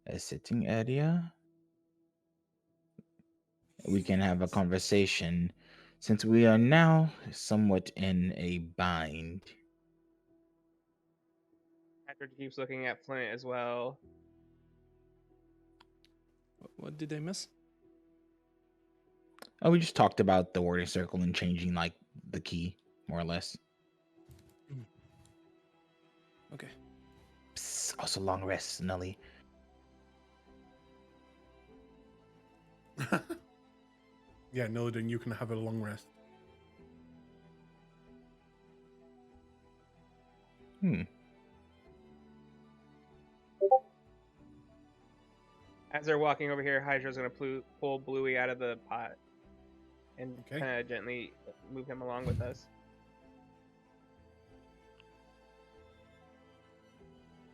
a sitting area. We can have a conversation since we are now somewhat in a bind. Patrick keeps looking at Flint as well. What did I miss? Oh, we just talked about the wording circle and changing like the key, more or less. Okay. Psst, also long rest, Nelly. Yeah, Nillidan, you can have a long rest. As they're walking over here, Hydra's gonna pull Bluey out of the pot and Okay. kind of gently move him along with us.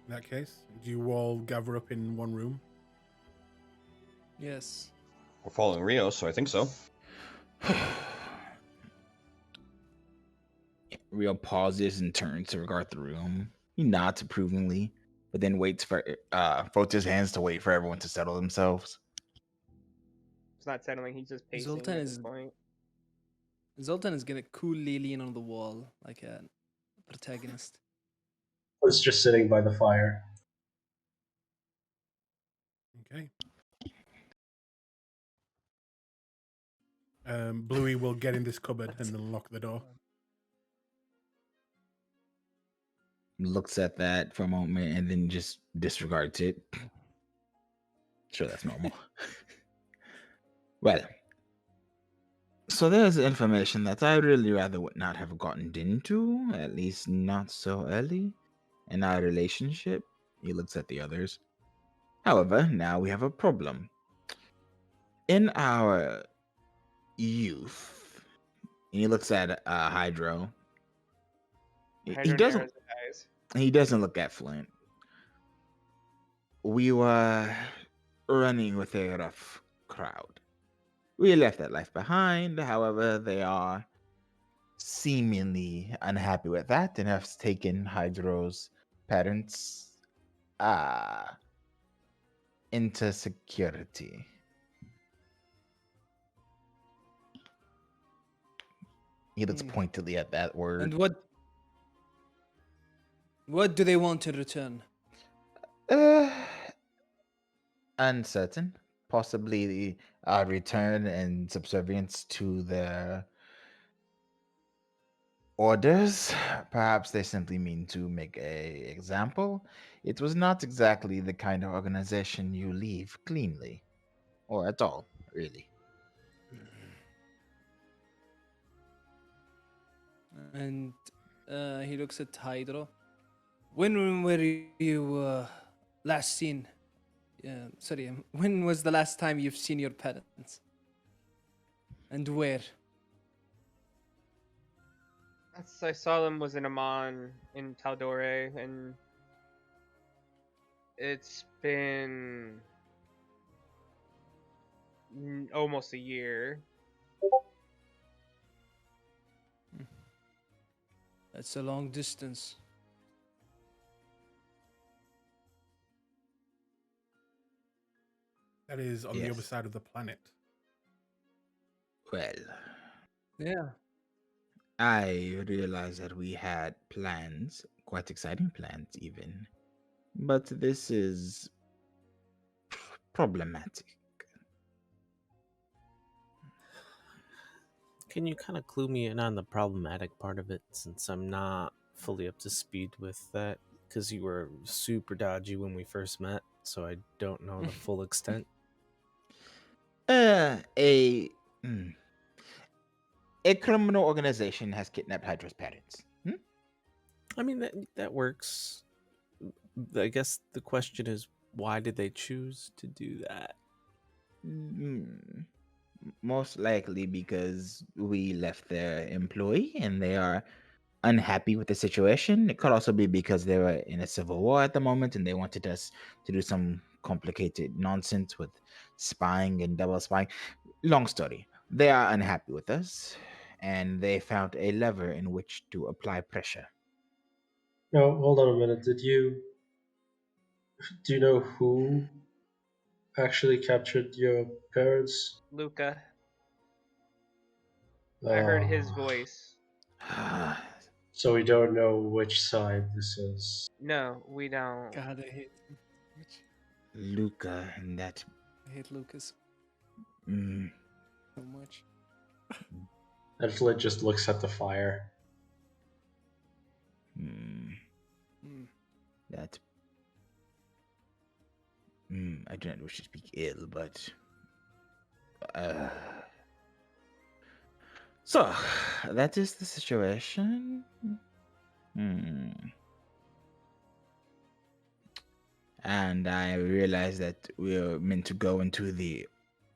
In that case, do you all gather up in one room? Yes. We're following Rio, so I think so. Rio pauses and turns to regard the room. He nods approvingly, but then waits for folds his hands to wait for everyone to settle themselves. It's not settling. He's just pacing Zoltan at this is- point. Zoltan is gonna coolly lean on the wall like a protagonist. Was just sitting by the fire. Okay. Bluey will get in this cupboard and then lock the door. Looks at that for a moment and then just disregards it. Sure, that's normal. Well, so there's information that I really rather would not have gotten into, at least not so early in our relationship. He looks at the others. However, now we have a problem. In our youth, and he looks at Hydro. He Hydra doesn't. narrows his eyes. He doesn't look affluent. We were running with a rough crowd. We left that life behind. However, they are seemingly unhappy with that and have taken Hydro's parents into security. He looks pointedly at that word. And what do they want in return? Uncertain. Possibly return and subservience to their orders. Perhaps they simply mean to make a example. It was not exactly the kind of organization you leave cleanly. Or at all, really. And he looks at Hydro. When were you last seen? When was the last time you've seen your parents? And where? Last I saw them was in Amon in tal'dorei, and it's been almost a year. That's a long distance. That is on the other Yes. side of the planet. Well, Yeah. I realize that we had plans, quite exciting plans even. But this is problematic. Can you kind of clue me in on the problematic part of it, since I'm not fully up to speed with that? Because you were super dodgy when we first met, so I don't know the full extent. A criminal organization has kidnapped Hydra's parents. I mean, that works. I guess the question is, why did they choose to do that? Most likely because we left their employee and they are unhappy with the situation. It could also be because they were in a civil war at the moment and they wanted us to do some complicated nonsense with spying and double spying. Long story. They are unhappy with us and they found a lever in which to apply pressure. No, hold on a minute. Do you know who actually captured your parents? Luca. I heard his Oh, voice. So we don't know which side this is. No, we don't. God, I hate him. Luca and that. I hate Lucas Mm, so much. And Flint just looks at the fire. mm, Mm. that. I do not wish to speak ill, but So, that is the situation. And I realize that we're meant to go into the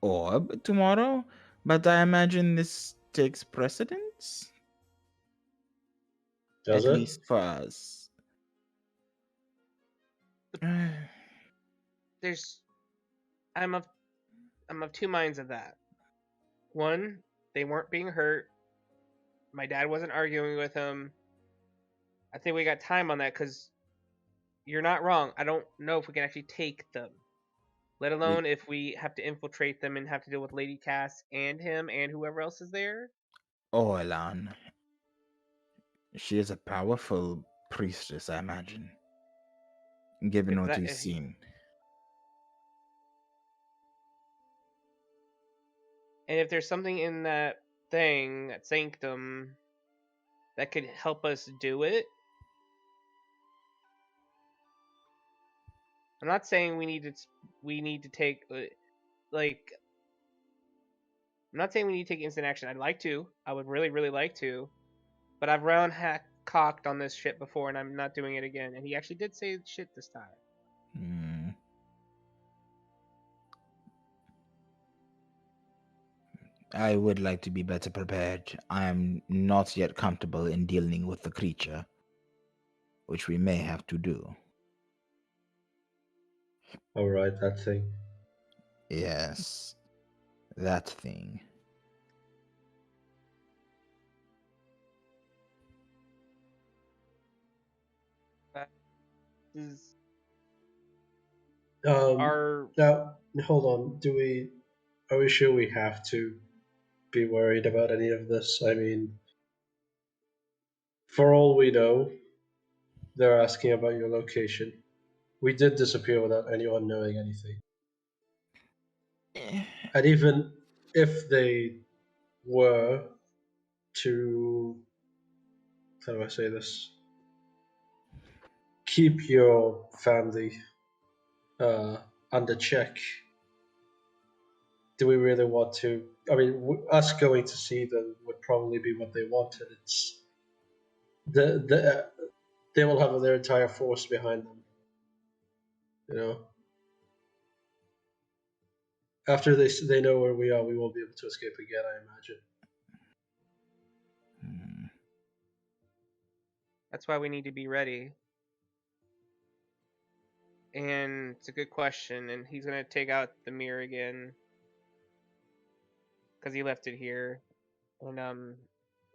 orb tomorrow, but I imagine this takes precedence, Does at it? least for us. There's, I'm of two minds of that. One, they weren't being hurt. My dad wasn't arguing with him. I think we got time on that because you're not wrong. I don't know if we can actually take them, let alone if we have to infiltrate them and have to deal with Lady Cass and him and whoever else is there. Orlan. She is a powerful priestess, I imagine, given what we've seen. And if there's something in that thing, that Sanctum, that could help us do it, I'm not saying we need to take like. I'm not saying we need to take instant action. I'd like to. I would really, really like to. But I've round cocked on this shit before, and I'm not doing it again. And he actually did say shit this time. I would like to be better prepared. I am not yet comfortable in dealing with the creature, which we may have to do. All right, that thing. Yes, that thing. That is Now, hold on. Are we sure we have to be worried about any of this? I mean, for all we know, they're asking about your location. We did disappear without anyone knowing anything. And even if they were to, how do I say this? Keep your family under check. Do we really want to? I mean, us going to see them would probably be what they wanted. It's they will have their entire force behind them. You know, after they know where we are, we won't be able to escape again. I imagine. That's why we need to be ready. And it's a good question. And he's gonna take out the mirror again because he left it here, and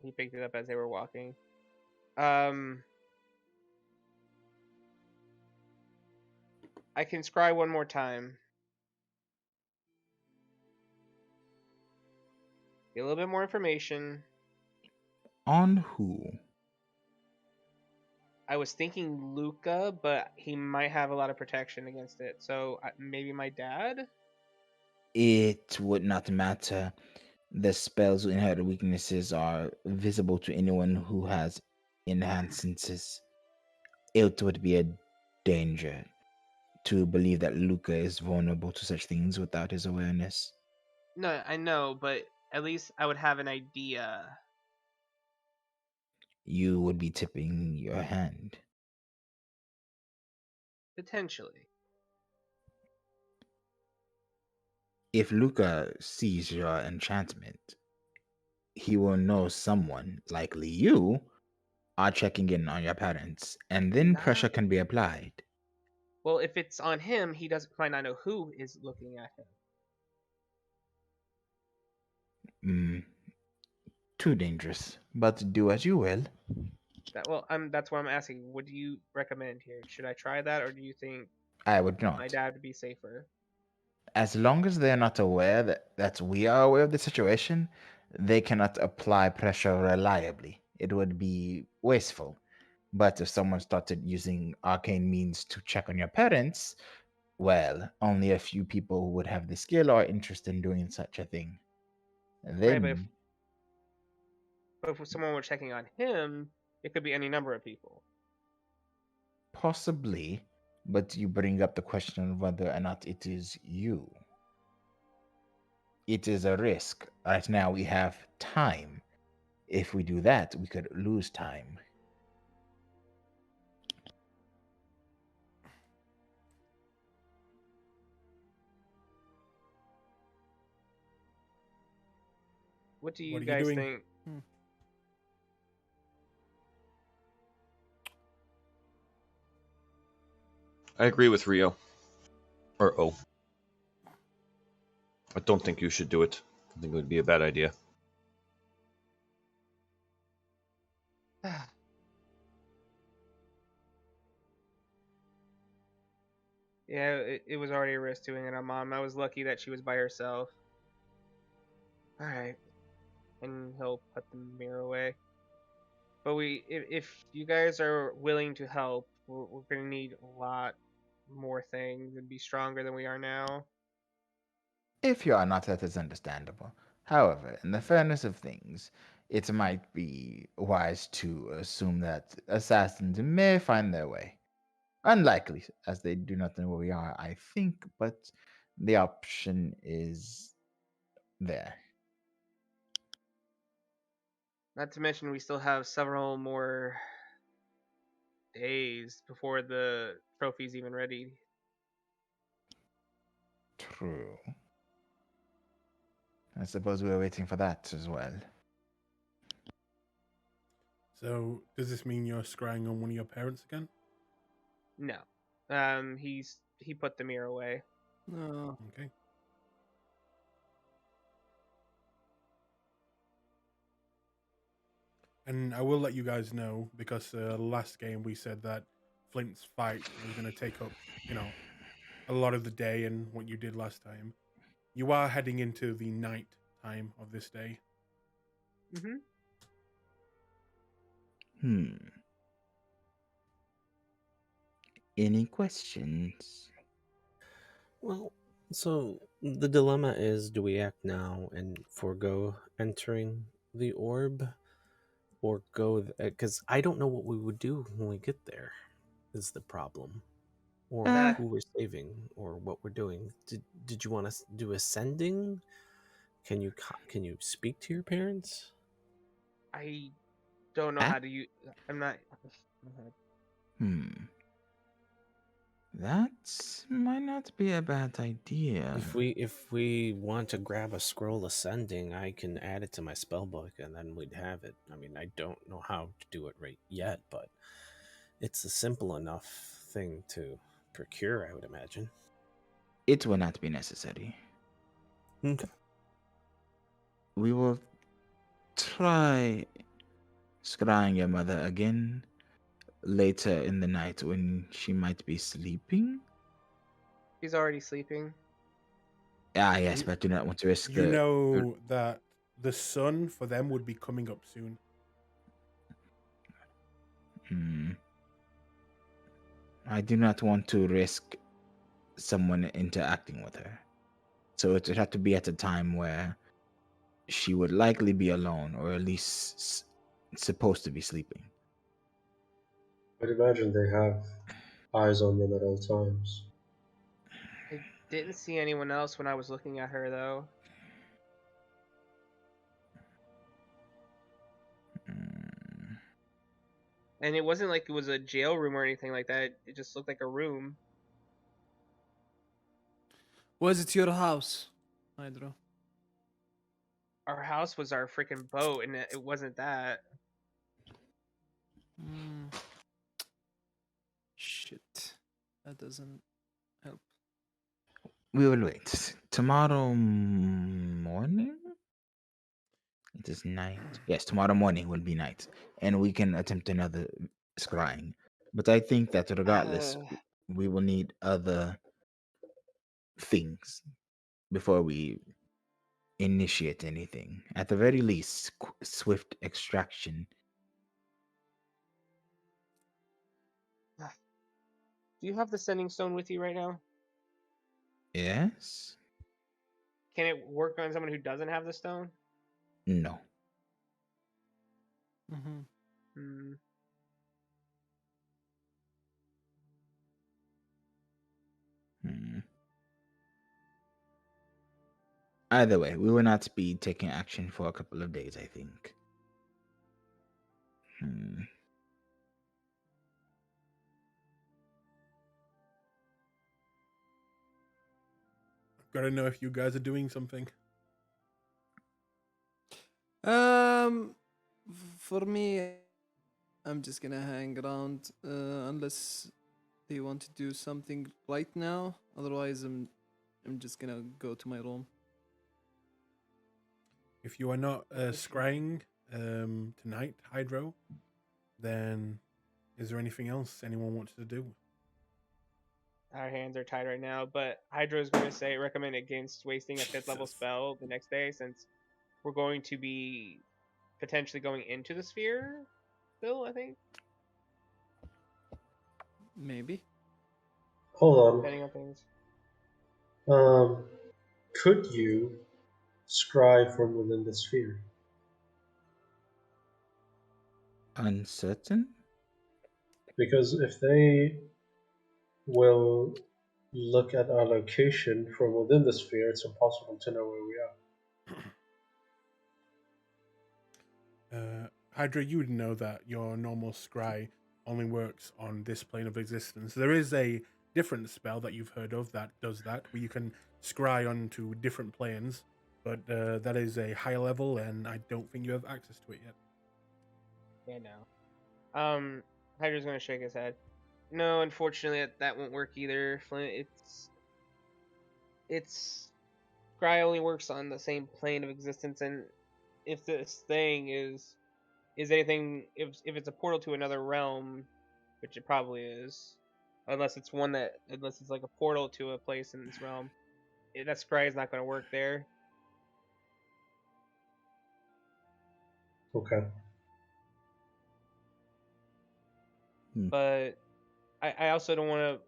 he picked it up as they were walking. I can scry one more time. Get a little bit more information. On who? I was thinking Luca, but he might have a lot of protection against it. So maybe my dad? It would not matter. The spells with inherent weaknesses are visible to anyone who has enhanced senses. It would be a danger to believe that Luca is vulnerable to such things without his awareness. No, I know, but at least I would have an idea. You would be tipping your hand. Potentially. If Luca sees your enchantment, he will know someone, likely you, are checking in on your parents, and then pressure can be applied. Well, if it's on him, he might not know who is looking at him. Too dangerous, but do as you will. That's why I'm asking. What do you recommend here? Should I try that, or do you think I would not. my dad would be safer? As long as they're not aware that we are aware of the situation, they cannot apply pressure reliably. It would be wasteful. But if someone started using arcane means to check on your parents, well, only a few people would have the skill or interest in doing such a thing. Then, right, but if someone were checking on him, it could be any number of people. possibly, but you bring up the question of whether or not it is you. It is a risk. Right now, we have time. If we do that, we could lose time. What do What you are you guys doing? think? I agree with Rio. Or O. I don't think you should do it. I think it would be a bad idea. Yeah, it was already a risk doing it on Mom. I was lucky that she was by herself. Alright. And he'll put the mirror away. But if you guys are willing to help, we're gonna need a lot more things and be stronger than we are now. If you are not, that is understandable. However, in the fairness of things, it might be wise to assume that assassins may find their way. Unlikely, as they do not know where we are, I think, but the option is there. Not to mention, we still have several more days before the trophy's even ready. True. I suppose we are waiting for that as well. So, does this mean you're scrying on one of your parents again? No. He put the mirror away. No. Okay. And I will let you guys know, because last game we said that Flint's fight was going to take up, a lot of the day and what you did last time. You are heading into the night time of this day. Any questions? Well, so the dilemma is, do we act now and forego entering the orb, or go? Because I don't know what we would do when we get there. Is the problem, or who we're saving, or what we're doing? Did you want to do ascending? Can you speak to your parents? I don't know how to use. I'm not. That might not be a bad idea. If we want to grab a scroll ascending, I can add it to my spell book, and then we'd have it. I mean, I don't know how to do it right yet, but it's a simple enough thing to procure, I would imagine. It will not be necessary. Okay. We will try scrying your mother again later in the night when she might be sleeping. He's already sleeping. Ah, yes, but I do not want to risk You know that the sun for them would be coming up soon. I do not want to risk someone interacting with her. So it would have to be at a time where she would likely be alone, or at least supposed to be sleeping. I'd imagine they have eyes on them at all times. I didn't see anyone else when I was looking at her, though. And it wasn't like it was a jail room or anything like that. It just looked like a room. Was it your house, Hydro? Our house was our freaking boat, and it wasn't that. Shit. That doesn't help. We will wait. Tomorrow morning? It is night. Yes, tomorrow morning will be night. And we can attempt another scrying. But I think that regardless, we will need other things before we initiate anything. At the very least, swift extraction. Do you have the sending stone with you right now? Yes? Can it work on someone who doesn't have the stone? No. Either way, we will not be taking action for a couple of days, I think. Hmm. Gotta know if you guys are doing something. For me, I'm just gonna hang around unless they want to do something right now. Otherwise, I'm just gonna go to my room. If you are not scrying tonight, Hydro, then is there anything else anyone wants to do? Our hands are tied right now, but Hydro's going to say recommend against wasting a 5th level Jesus. spell the next day, since we're going to be potentially going into the sphere. Still, I think, Maybe. Hold depending on things. on. Could you scry from within the sphere? Uncertain? Because if they will look at our location from within the sphere, it's impossible to know where we are. Hydra, you would know that your normal scry only works on this plane of existence. There is a different spell that you've heard of that does that, where you can scry onto different planes, but that is a high level, and I don't think you have access to it yet. Yeah, no. Hydra's going to shake his head. No, unfortunately, that won't work either. Flint, it's Scry only works on the same plane of existence, and if this thing is anything, if it's a portal to another realm, which it probably is, unless it's like a portal to a place in this realm, that Scry is not going to work there. Okay. But I also don't want to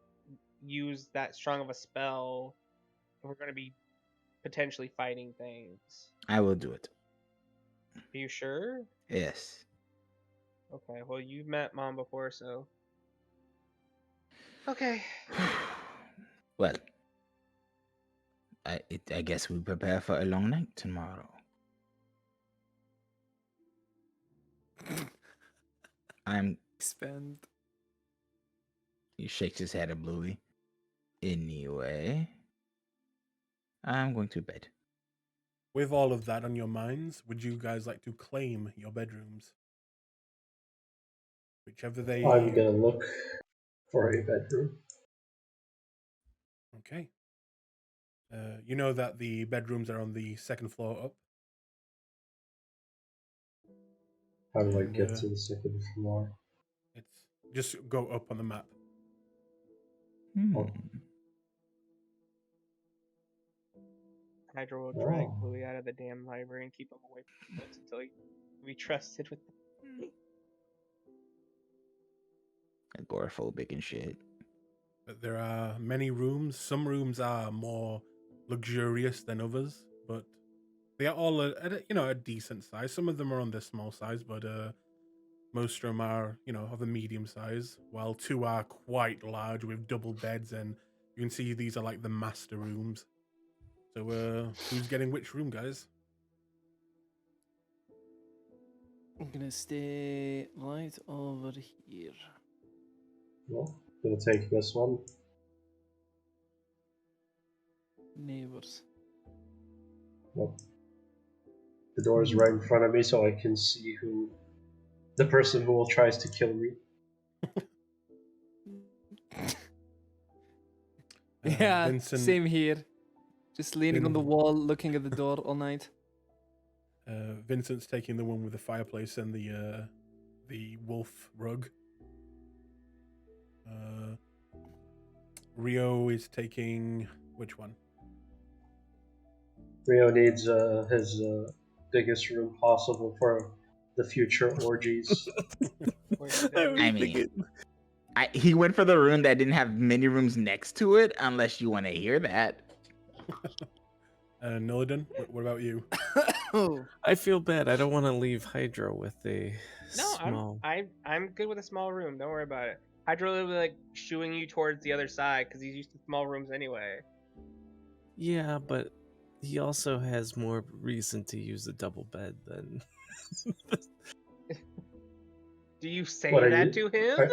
use that strong of a spell if we're going to be potentially fighting things. I will do it. Are you sure? Yes. Okay, well, you've met Mom before, so. Okay. Well, I guess we prepare for a long night tomorrow. I'm. Expand. He shakes his head at Bluey. Anyway, I'm going to bed. With all of that on your minds, would you guys like to claim your bedrooms? Whichever they... I'm gonna look for a bedroom. Okay. You know that the bedrooms are on the second floor up. How do I And, get to the second floor? It's just go up on the map. Oh. Hydra will drag Oh. Bluey out of the damn library and keep him away from books until he can be trusted with them. Agoraphobic and shit. But there are many rooms. Some rooms are more luxurious than others, but they are all at a decent size. Some of them are on the small size, but most of them are of the medium size. While 2 are quite large with double beds, and you can see these are like the master rooms. So who's getting which room, guys? I'm gonna stay right over here. Well, gonna take this one. Neighbors. Well, the door is right in front of me, so I can see who the person who will tries to kill me. Yeah, Vincent, same here. Just leaning on the wall, looking at the door all night. Vincent's taking the one with the fireplace and the wolf rug. Rio is taking which one? Rio needs his biggest room possible for the future orgies. I mean, he went for the room that didn't have many rooms next to it, unless you want to hear that. Nillidan, what about you? Oh, I feel bad. I don't want to leave Hydra with a No, small. I'm good with a small room. Don't worry about it. Hydra will be like shooing you towards the other side because he's used to small rooms anyway. Yeah, but he also has more reason to use a double bed than. Do you say What are that you- to him?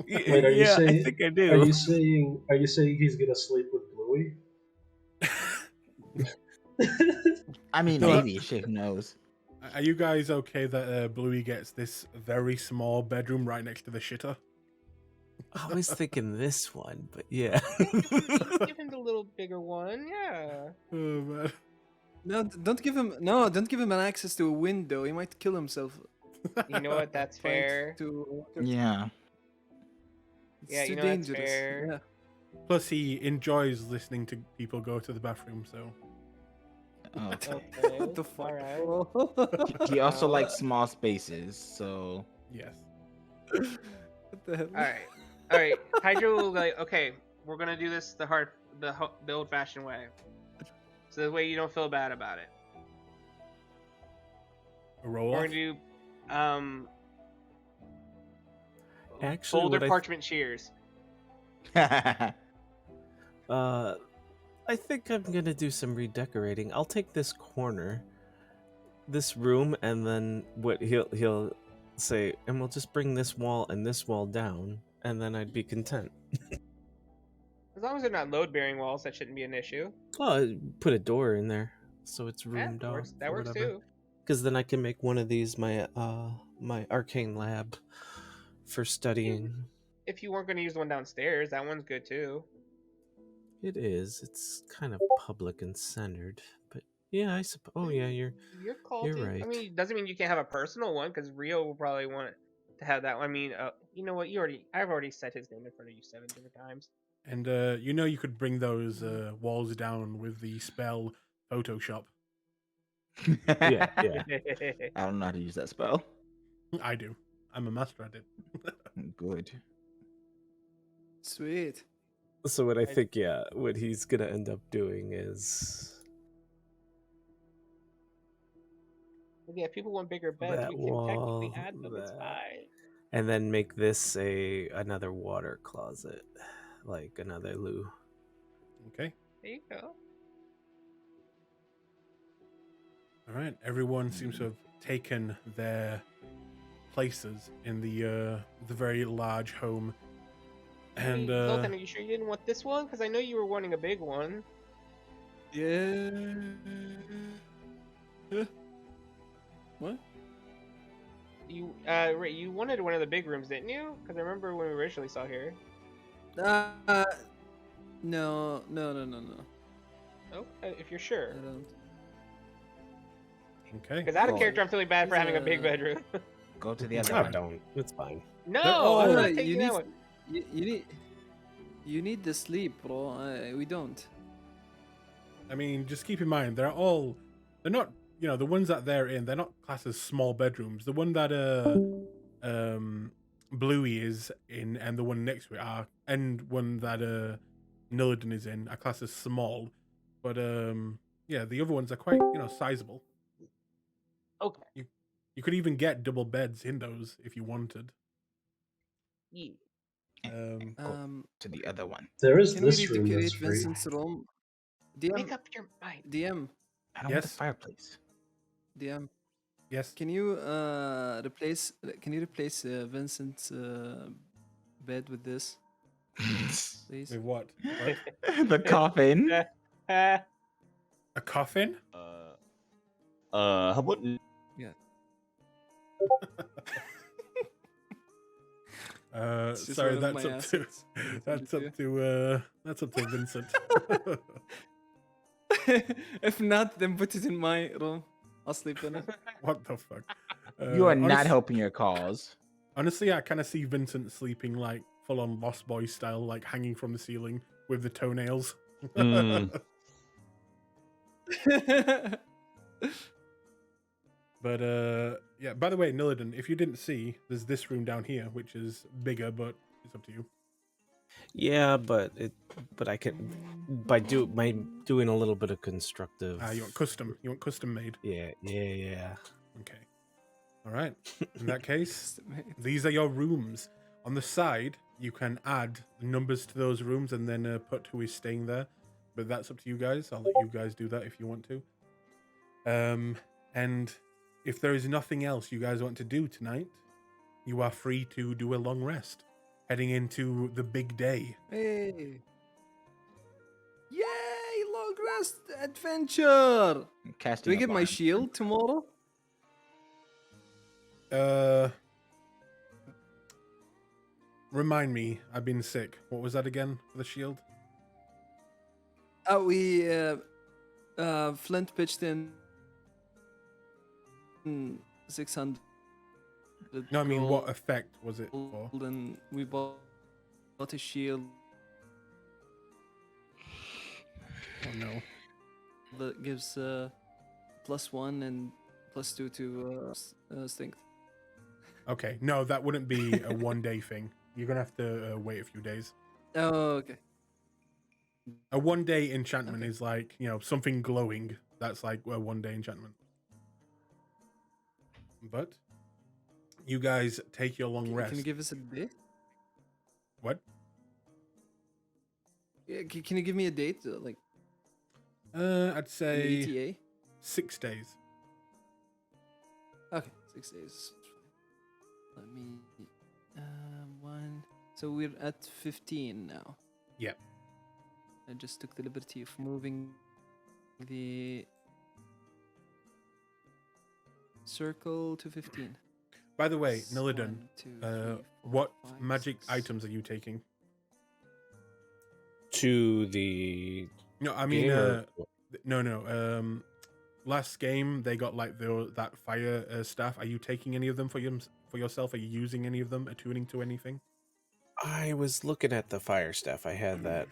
Wait, are you yeah, I saying? think I Are do. you saying he's gonna sleep with Bluey? I mean, No, maybe. Shit, who knows? Are you guys okay that Bluey gets this very small bedroom right next to the shitter? I was thinking this one, but yeah. Give him the little bigger one, yeah. Oh man. No, don't give him. No, don't give him an access to a window. He might kill himself. You know what? That's trying fair. Yeah. It's Yeah, too you know, that's dangerous. fair. Yeah. Plus, he enjoys listening to people go to the bathroom, so. Okay. Okay. What the fuck? Alright. He also Wow. likes small spaces, so Yes. What the hell? Alright. Hydro will be like, okay, we're gonna do this the old-fashioned way. So that way you don't feel bad about it. A roll We're off. gonna do Actually, folder what I parchment shears. I think I'm gonna do some redecorating. I'll take this corner, this room, and then what he'll say, and we'll just bring this wall and this wall down, and then I'd be content. As long as they're not load-bearing walls, that shouldn't be an issue. Oh, put a door in there so it's Yeah, roomed off. that works too. Because then I can make one of these my arcane lab for studying. If you weren't gonna use the one downstairs, that one's good too. It is. It's kind of public and centered, but yeah, I suppose. Oh yeah, you're Right. I mean, doesn't mean you can't have a personal one, because Rio will probably want to have that one. I mean, you know what? I've already said his name in front of you 7 different times. And you could bring those walls down with the spell Photoshop. yeah. I don't know how to use that spell. I do. I'm a master at it. Good. Sweet. So what I think, yeah, what he's gonna end up doing is Yeah, if people want bigger beds, that we can wall, technically add them. It's fine. and then make this another water closet, like another loo. Okay. There you go. All right. Everyone seems to have taken their places in the very large home. And Hey, Zoltan, are you sure you didn't want this one? Because I know you were wanting a big one. Yeah. What? You you wanted one of the big rooms, didn't you? Because I remember when we originally saw here. No. Oh, if you're sure. I don't. okay. Because out of Oh. character, I'm feeling bad for having a big bedroom. Go to the other I one. don't. It's fine. No, all- I'm No, not you taking need- that one. You need the sleep, bro. We don't. I mean, just keep in mind they're not, the ones that they're in, they're not classed as small bedrooms. The one that Bluey is in and the one next to it are, and one that Nillidan is in are classed as small. But yeah, the other ones are quite, sizable. Okay. You could even get double beds in those if you wanted. Yeah. To the other one. There is Can we this room redecorate that's free. Vincent's room? Make DM, up your mind. DM, I don't want the Yes. fireplace. DM. Yes. Can you replace? Can you replace Vincent's bed with this, please? With what? The coffin. A coffin? How about It's just Sorry, one of that's my up to assets. that's up to Vincent. If not, then put it in my room. I'll sleep in it. What the fuck? You are not honest- helping your cause. Honestly, I kind of see Vincent sleeping like full on Lost Boy style, like hanging from the ceiling with the toenails. Mm. But yeah. By the way, Nillidan, if you didn't see, there's this room down here, which is bigger, but it's up to you. Yeah, but I can by doing a little bit of constructive. You want custom? You want custom made? Yeah. Okay. All right. In that case, these are your rooms. On the side, you can add the numbers to those rooms and then put who is staying there. But that's up to you guys. I'll let you guys do that if you want to. And if there is nothing else you guys want to do tonight, you are free to do a long rest, heading into the big day. Hey. Yay! Long rest adventure! I'm Do casting I a get my barn. shield tomorrow? Remind me, I've been sick. What was that again for the shield? We Flint pitched in 600. No, I mean, what effect was it for? gold, and we bought a shield Oh no. that gives +1 and +2 to strength. Okay, no, that wouldn't be a 1-day thing. You're gonna have to wait a few days. Oh, okay. A 1-day enchantment Okay. is like, something glowing. That's like a 1-day enchantment. But you guys take your long rest. Can you give us a date? What? Yeah, can you give me a date? Like I'd an say ETA? 6 days. Okay, 6 days. Let me. 1. So we're at 15 now. Yep. I just took the liberty of moving the circle to 15. By the way, Nillidan, 1, 2, 3, 4, what 5, magic 6. items are you taking? To the No, I mean, game or- no. Last game they got like that fire staff. Are you taking any of them for yourself? Are you using any of them? Attuning to anything? I was looking at the fire staff. I had that.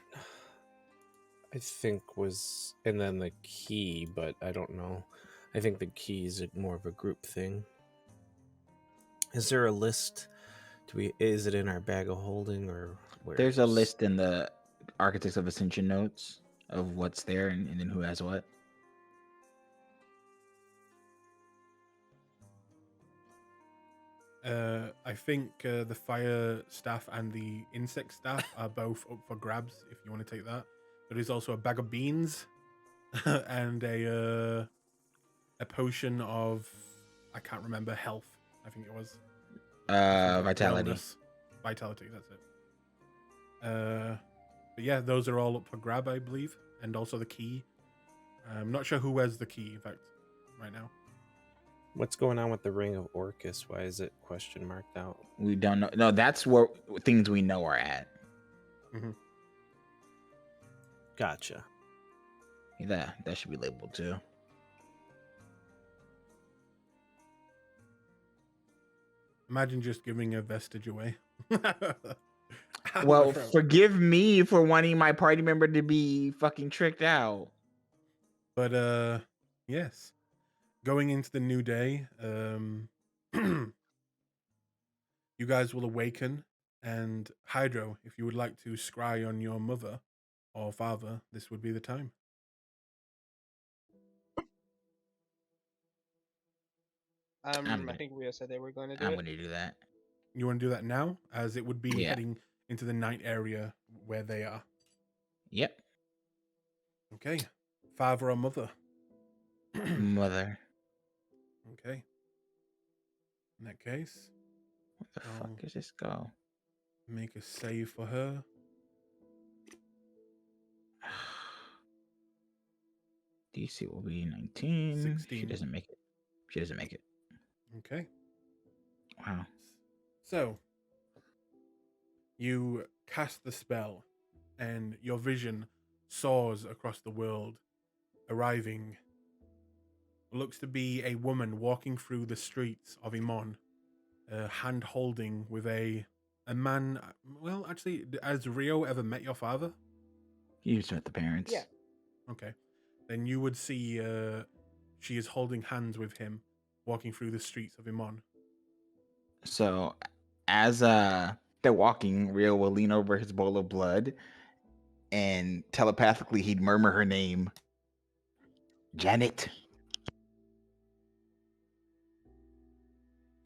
I think was, and then the key, but I don't know. I think the key is more of a group thing. Is there a list? Is it in our bag of holding or where? There's a list in the Architects of Ascension notes of what's there and then who has what. I think the fire staff and the insect staff are both up for grabs if you want to take that. There is also a bag of beans and a potion of, I can't remember, health. I think it was Vitality. wellness. Vitality, that's it. But yeah, those are all up for grab, I believe, and also the key. I'm not sure who has the key, in fact, right now. What's going on with the Ring of Orcus? Why is it question marked out? We don't know. No, that's where things we know are at. Gotcha. Yeah, that should be labeled too. Imagine just giving a vestige away. Well, forgive me for wanting my party member to be fucking tricked out. But yes, going into the new day, you guys will awaken, and Hydro, if you would like to scry on your mother or father, this would be the time. I think Rio said they were going to do I'm it. going to do that. You want to do that now, as it would be Yeah. heading into the night area where they are. Yep. Okay, father or mother? Mother. Okay. In that case, Where the Oh. fuck does this go? make a save for her. DC will be 19. 16. She doesn't make it. She doesn't make it. Okay. Wow. So, you cast the spell, and your vision soars across the world, arriving. Looks to be a woman walking through the streets of Imon, hand holding with a man. Well, actually, has Rio ever met your father? You just met the parents. Yeah. Okay. Then you would see she is holding hands with him, walking through the streets of Imon. So as they're walking, Rio will lean over his bowl of blood and telepathically he'd murmur her name. Janet.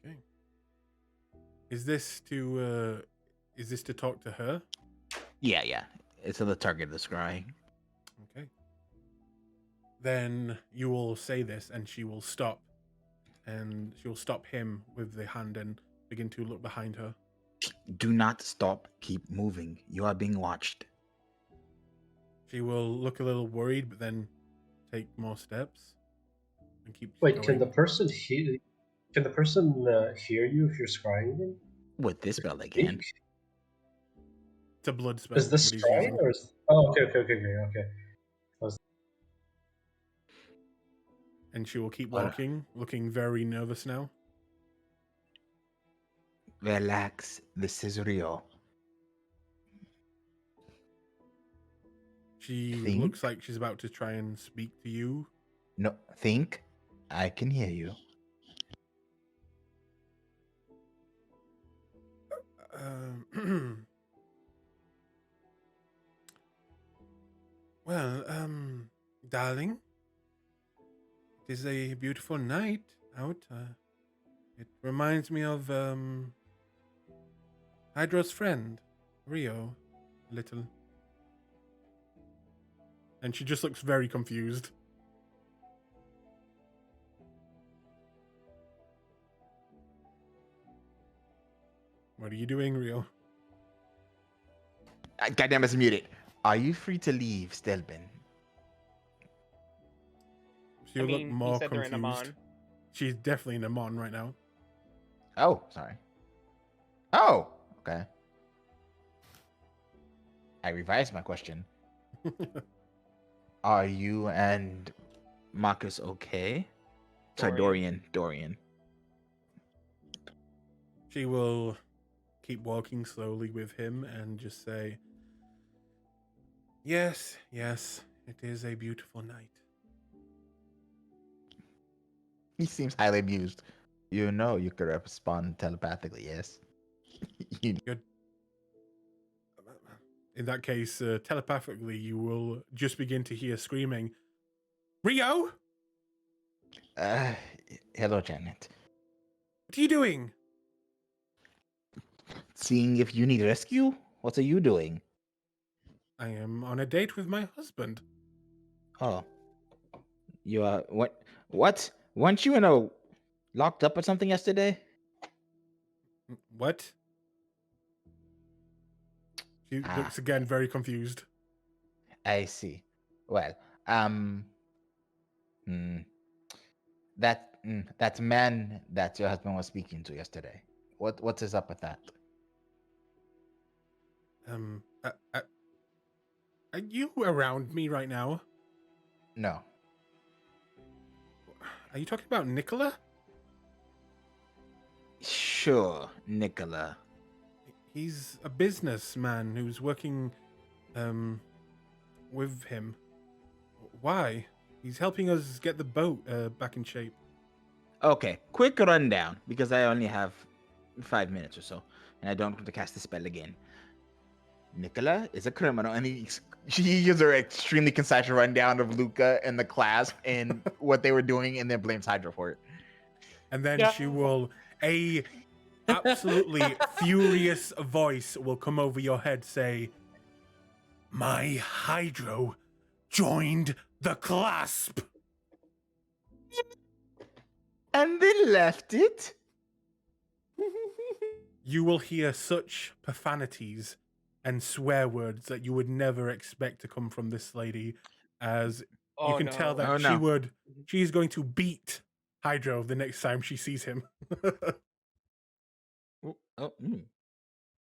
Okay. Is this to talk to her? Yeah. It's the target of the scry. Okay. Then you will say this, and she will stop, and she will stop him with the hand and begin to look behind her. Do not stop. Keep moving. You are being watched. She will look a little worried, but then take more steps and keep Wait, going. can the person hear? Can the person hear you if you're scrying them? With this spell, they Speak? can. It's a blood spell. Is this what he's scrying using. or is? Oh, okay. And she will keep What? walking, looking very nervous now. Relax. This is real. She Think? looks like she's about to try and speak to you. No, think. I can hear you. Well, darling, it is a beautiful night out. It reminds me of Hydra's friend, Rio, a little. And she just looks very confused. What are you doing, Rio? Goddamn, it's muted. Are you free to leave, Stelben? She'll look he more said they're in confused. Amon. She's definitely in Amon right now. Oh, sorry. Oh, okay. I revised my question. Are you and Marcus okay? Sorry, Dorian. She will keep walking slowly with him and just say, yes, it is a beautiful night. He seems highly amused. You know you could respond telepathically, yes? Good. In that case, telepathically, you will just begin to hear screaming, Rio? Hello, Janet. What are you doing? Seeing if you need rescue? What are you doing? I am on a date with my husband. Oh. You are... What? Weren't you in a... locked up or something yesterday? What? She looks again very confused. I see. Well, that man that your husband was speaking to yesterday. What is up with that? Are you around me right now? No. Are you talking about Nicola? Sure, Nicola. He's a businessman who's working with him. Why? He's helping us get the boat back in shape. Okay, quick rundown, because I only have 5 minutes or so, and I don't want to cast the spell again. Nicola is a criminal, and she gives her extremely concise rundown of Luca and the Clasp and what they were doing, and then blames Hydra for it. And then she will, a absolutely furious voice will come over your head, say, my Hydro joined the Clasp. And they left it? You will hear such profanities and swear words that you would never expect to come from this lady, as you can tell that she's going to beat Hydro the next time she sees him.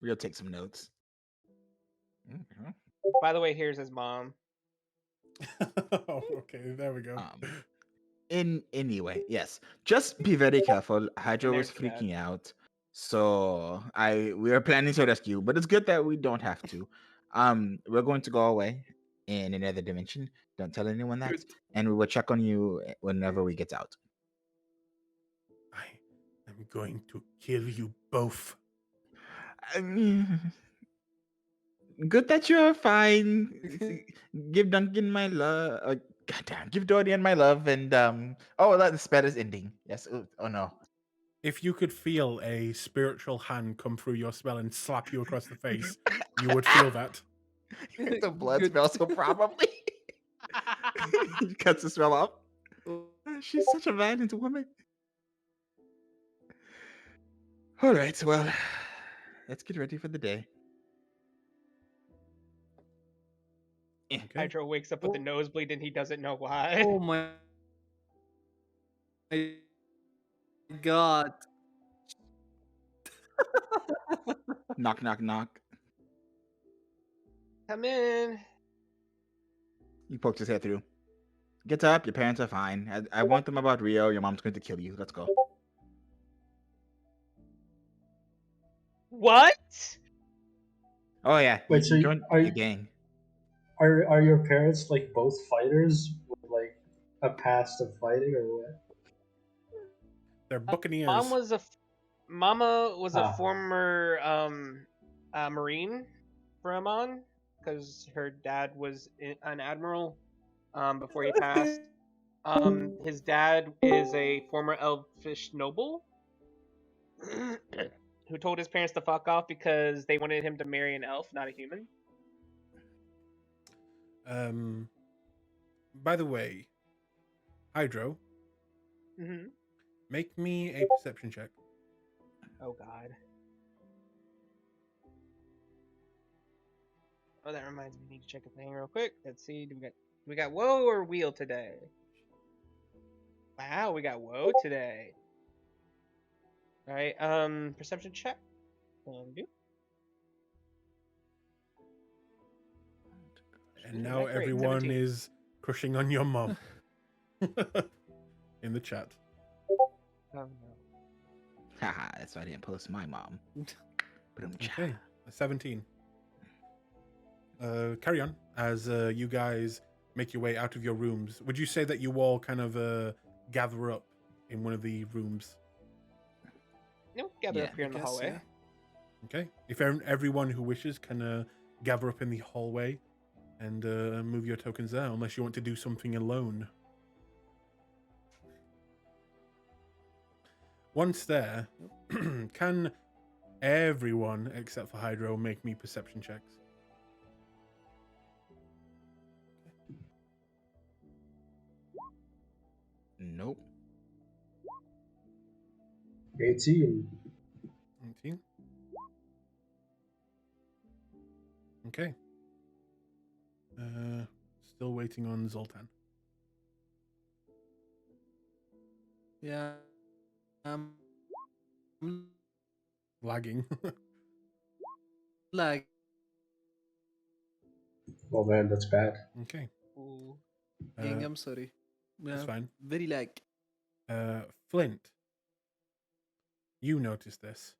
We'll take some notes. By the way, here's his mom. Oh, okay, there we go. Anyway, yes. Just be very careful. Hydra was freaking out. So we are planning to rescue, but it's good that we don't have to. We're going to go away in another dimension. Don't tell anyone that. And we will check on you whenever we get out. I am going to kill you both. Good that you're fine. Give Duncan my love. Goddamn, give Dorian my love, and the spell is ending. Yes. Oh no. If you could feel a spiritual hand come through your spell and slap you across the face, you would feel that. The blood spell, so probably. He cuts the spell off. She's such a violent woman. All right, well, let's get ready for the day. Okay. Hydro wakes up with a Oh. nosebleed and he doesn't know why. Oh my god. Knock, knock, knock. Come in. He pokes his head through. Get up. Your parents are fine. I want them about Rio. Your mom's going to kill you. Let's go. What? Oh yeah. Wait, you so joined are the you- gang. Are your parents like both fighters with like a past of fighting or what? They're buccaneers. Mama was a Ah. former Marine for Amon because her dad was an admiral before he passed. His dad is a former elfish noble who told his parents to fuck off because they wanted him to marry an elf, not a human. By the way, Hydro, Mm-hmm. make me a perception check. Oh god. Oh, that reminds me. I need to check a thing real quick. Let's see. Do we got woe or wheel today? Wow, we got woe today. All right. Perception check. Do. And now Great, everyone 17. is crushing on your mom. In the chat. Oh no. Haha, that's why I didn't post my mom. Okay, a 17. Carry on as you guys make your way out of your rooms. Would you say that you all kind of gather up in one of the rooms? No, gather Yeah, up here in the Guess, hallway. yeah. Okay. If everyone who wishes can gather up in the hallway and move your tokens there, unless you want to do something alone. Once there, can everyone except for Hydro make me perception checks? Nope. 18. 19. Okay. Still waiting on Zoltan. Yeah. Lagging. Like. Oh man, that's bad. Okay. Ooh. I'm sorry. That's Yeah, fine. very lag. Flint, you notice this.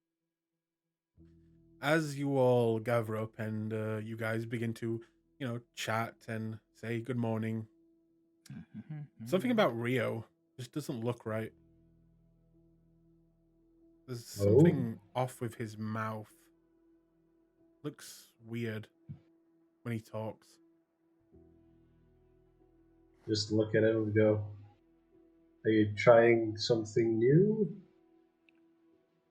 As you all gather up and you guys begin to, chat and say good morning, something about Rio just doesn't look right. There's something off with his mouth. Looks weird when he talks. Just look at him and go, are you trying something new?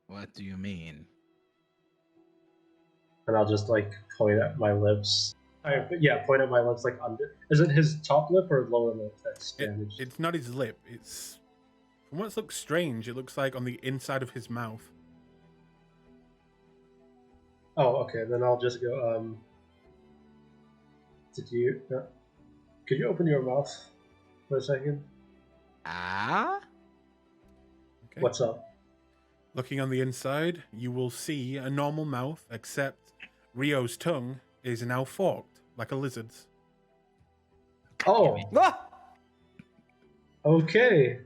What do you mean? And I'll just like point at my lips. Point at my lips like under. Is it his top lip or lower lip that's damaged? It's not his lip. It's, from what looks strange, it looks like on the inside of his mouth. Oh, okay. Then I'll just go. Could you open your mouth for a second? Ah? Okay. What's up? Looking on the inside, you will see a normal mouth, except Rio's tongue is now forked like a lizard's. Oh, Ah! okay.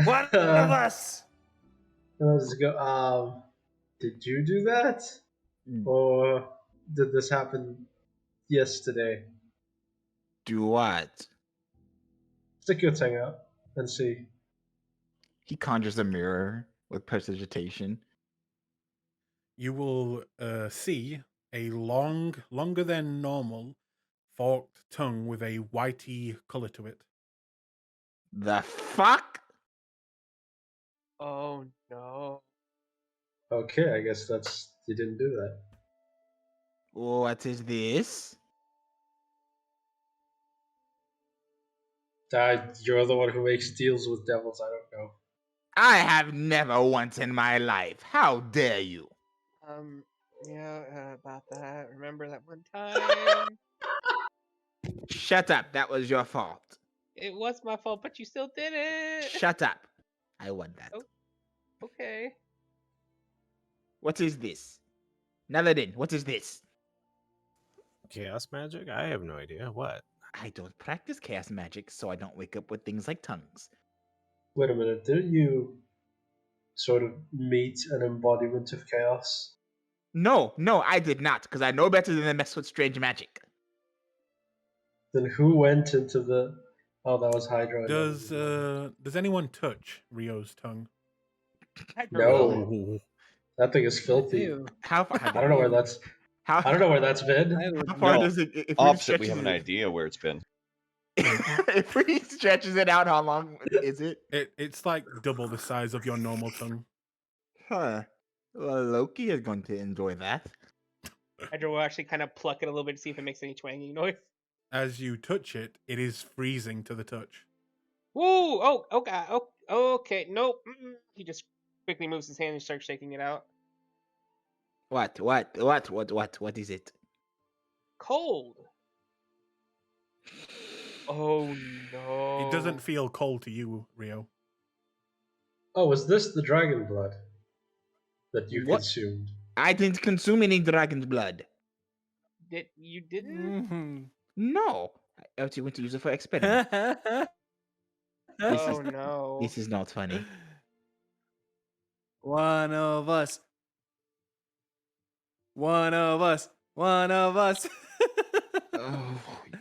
One of us! I'll just go. Did you do that, or did this happen yesterday? Do what? Stick your tongue out and see. He conjures a mirror with prestidigitation. You will see a longer than normal, forked tongue with a whitey color to it. The fuck? Oh no. Okay, I guess you didn't do that. What is this? You're the one who makes deals with devils. I don't know. I have never once in my life. How dare you? Yeah, about that. Remember that one time? Shut up. That was your fault. It was my fault, but you still did it. Shut up. I want that. Oh. Okay. What is this? Naladin, what is this? Chaos magic? I have no idea. What? I don't practice chaos magic, so I don't wake up with things like tongues. Wait a minute, didn't you sort of meet an embodiment of chaos? No, I did not, because I know better than to mess with strange magic. Then who went into the... Oh, that was Hydra. Does anyone touch Rio's tongue? No. That thing is filthy. Ew. How far? I don't know where that's... How, I don't know where that's been. I would how far No, does it? If Opposite, we stretches have an idea where it's been. if he stretches it out, how long is it? It's like double the size of your normal tongue. Huh. Well, Loki is going to enjoy that. Hydra will actually kind of pluck it a little bit to see if it makes any twanging noise. As you touch it, it is freezing to the touch. Woo! Oh god! Oh, okay. Nope. He just quickly moves his hand and starts shaking it out. What is it? Cold. Oh no! It doesn't feel cold to you, Rio. Oh, was this the dragon blood that you What? consumed? I didn't consume any dragon's blood. You didn't? Mhm. No. I actually went to use it for experiment. Oh no! This is not funny. One of us. One of us. One of us. Oh,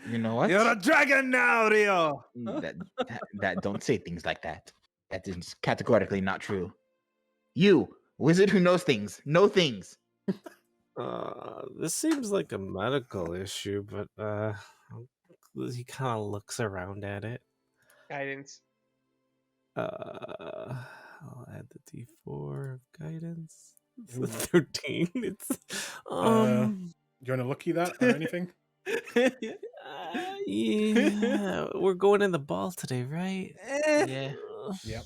you know what? You're a dragon now, Rio. That don't say things like that. That is categorically not true. You, wizard who knows things, know things. This seems like a medical issue, but he kind of looks around at it. Guidance. I'll add the D4 of guidance. It's Ooh. a 13. It's Do you want to lucky that or anything? yeah, we're going in the ball today, right? Yeah. Yep.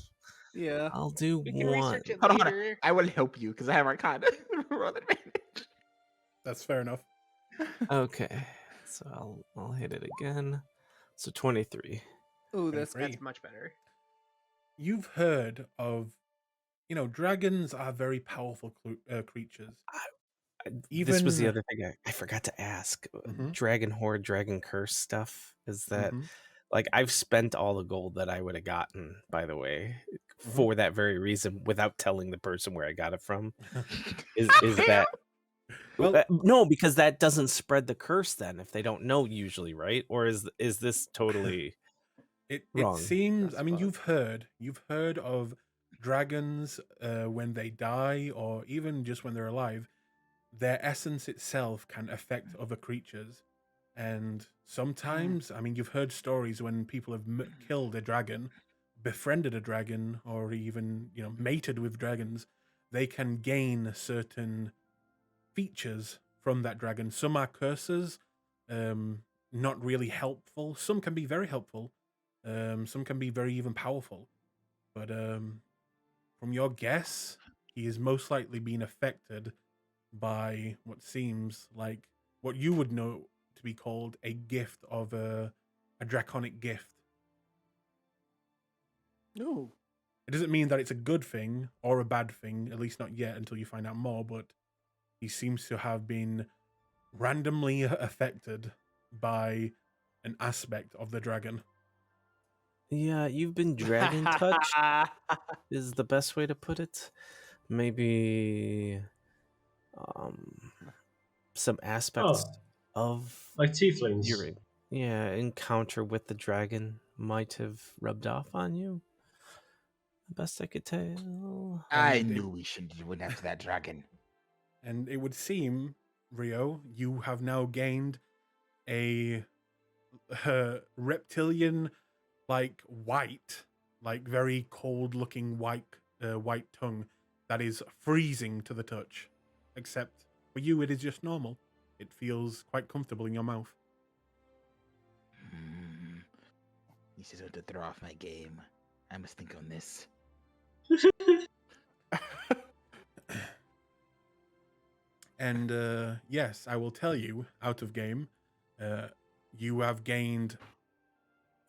Yeah. I'll do We can one. research it Hold on. later. I will help you because I have Arcana. Roll advantage. That's fair enough. Okay, so I'll hit it again. So 23. Ooh, that's Free. That's much better. You've heard of, dragons are very powerful creatures. This was the other thing I forgot to ask. Mhm. Dragon Horde, Dragon Curse stuff. Is that Mhm. like I've spent all the gold that I would have gotten, by the way, for that very reason, without telling the person where I got it from. Is that Well, no? Because that doesn't spread the curse then if they don't know usually, right? Or is this totally it wrong? seems. I mean, That's you've heard of dragons when they die, or even just when they're alive. Their essence itself can affect other creatures, and sometimes, I mean, you've heard stories when people have killed a dragon, befriended a dragon, or even mated with dragons. They can gain certain features from that dragon. Some are curses, not really helpful. Some can be very helpful. Some can be very even powerful. But from your guess, he is most likely being affected by what seems like what you would know to be called a gift of a draconic gift. Ooh. It doesn't mean that it's a good thing or a bad thing, at least not yet until you find out more, but he seems to have been randomly affected by an aspect of the dragon. Yeah, you've been dragon touched is the best way to put it. Maybe some aspects of Like tieflings. your encounter with the dragon might have rubbed off on you. The best I could tell. I And knew we shouldn't went after that dragon. And it would seem, Rio, you have now gained a reptilian, like white, like very cold-looking white tongue that is freezing to the touch. Except for you, it is just normal. It feels quite comfortable in your mouth. This is going to throw off my game. I must think on this. And yes, I will tell you, out of game, you have gained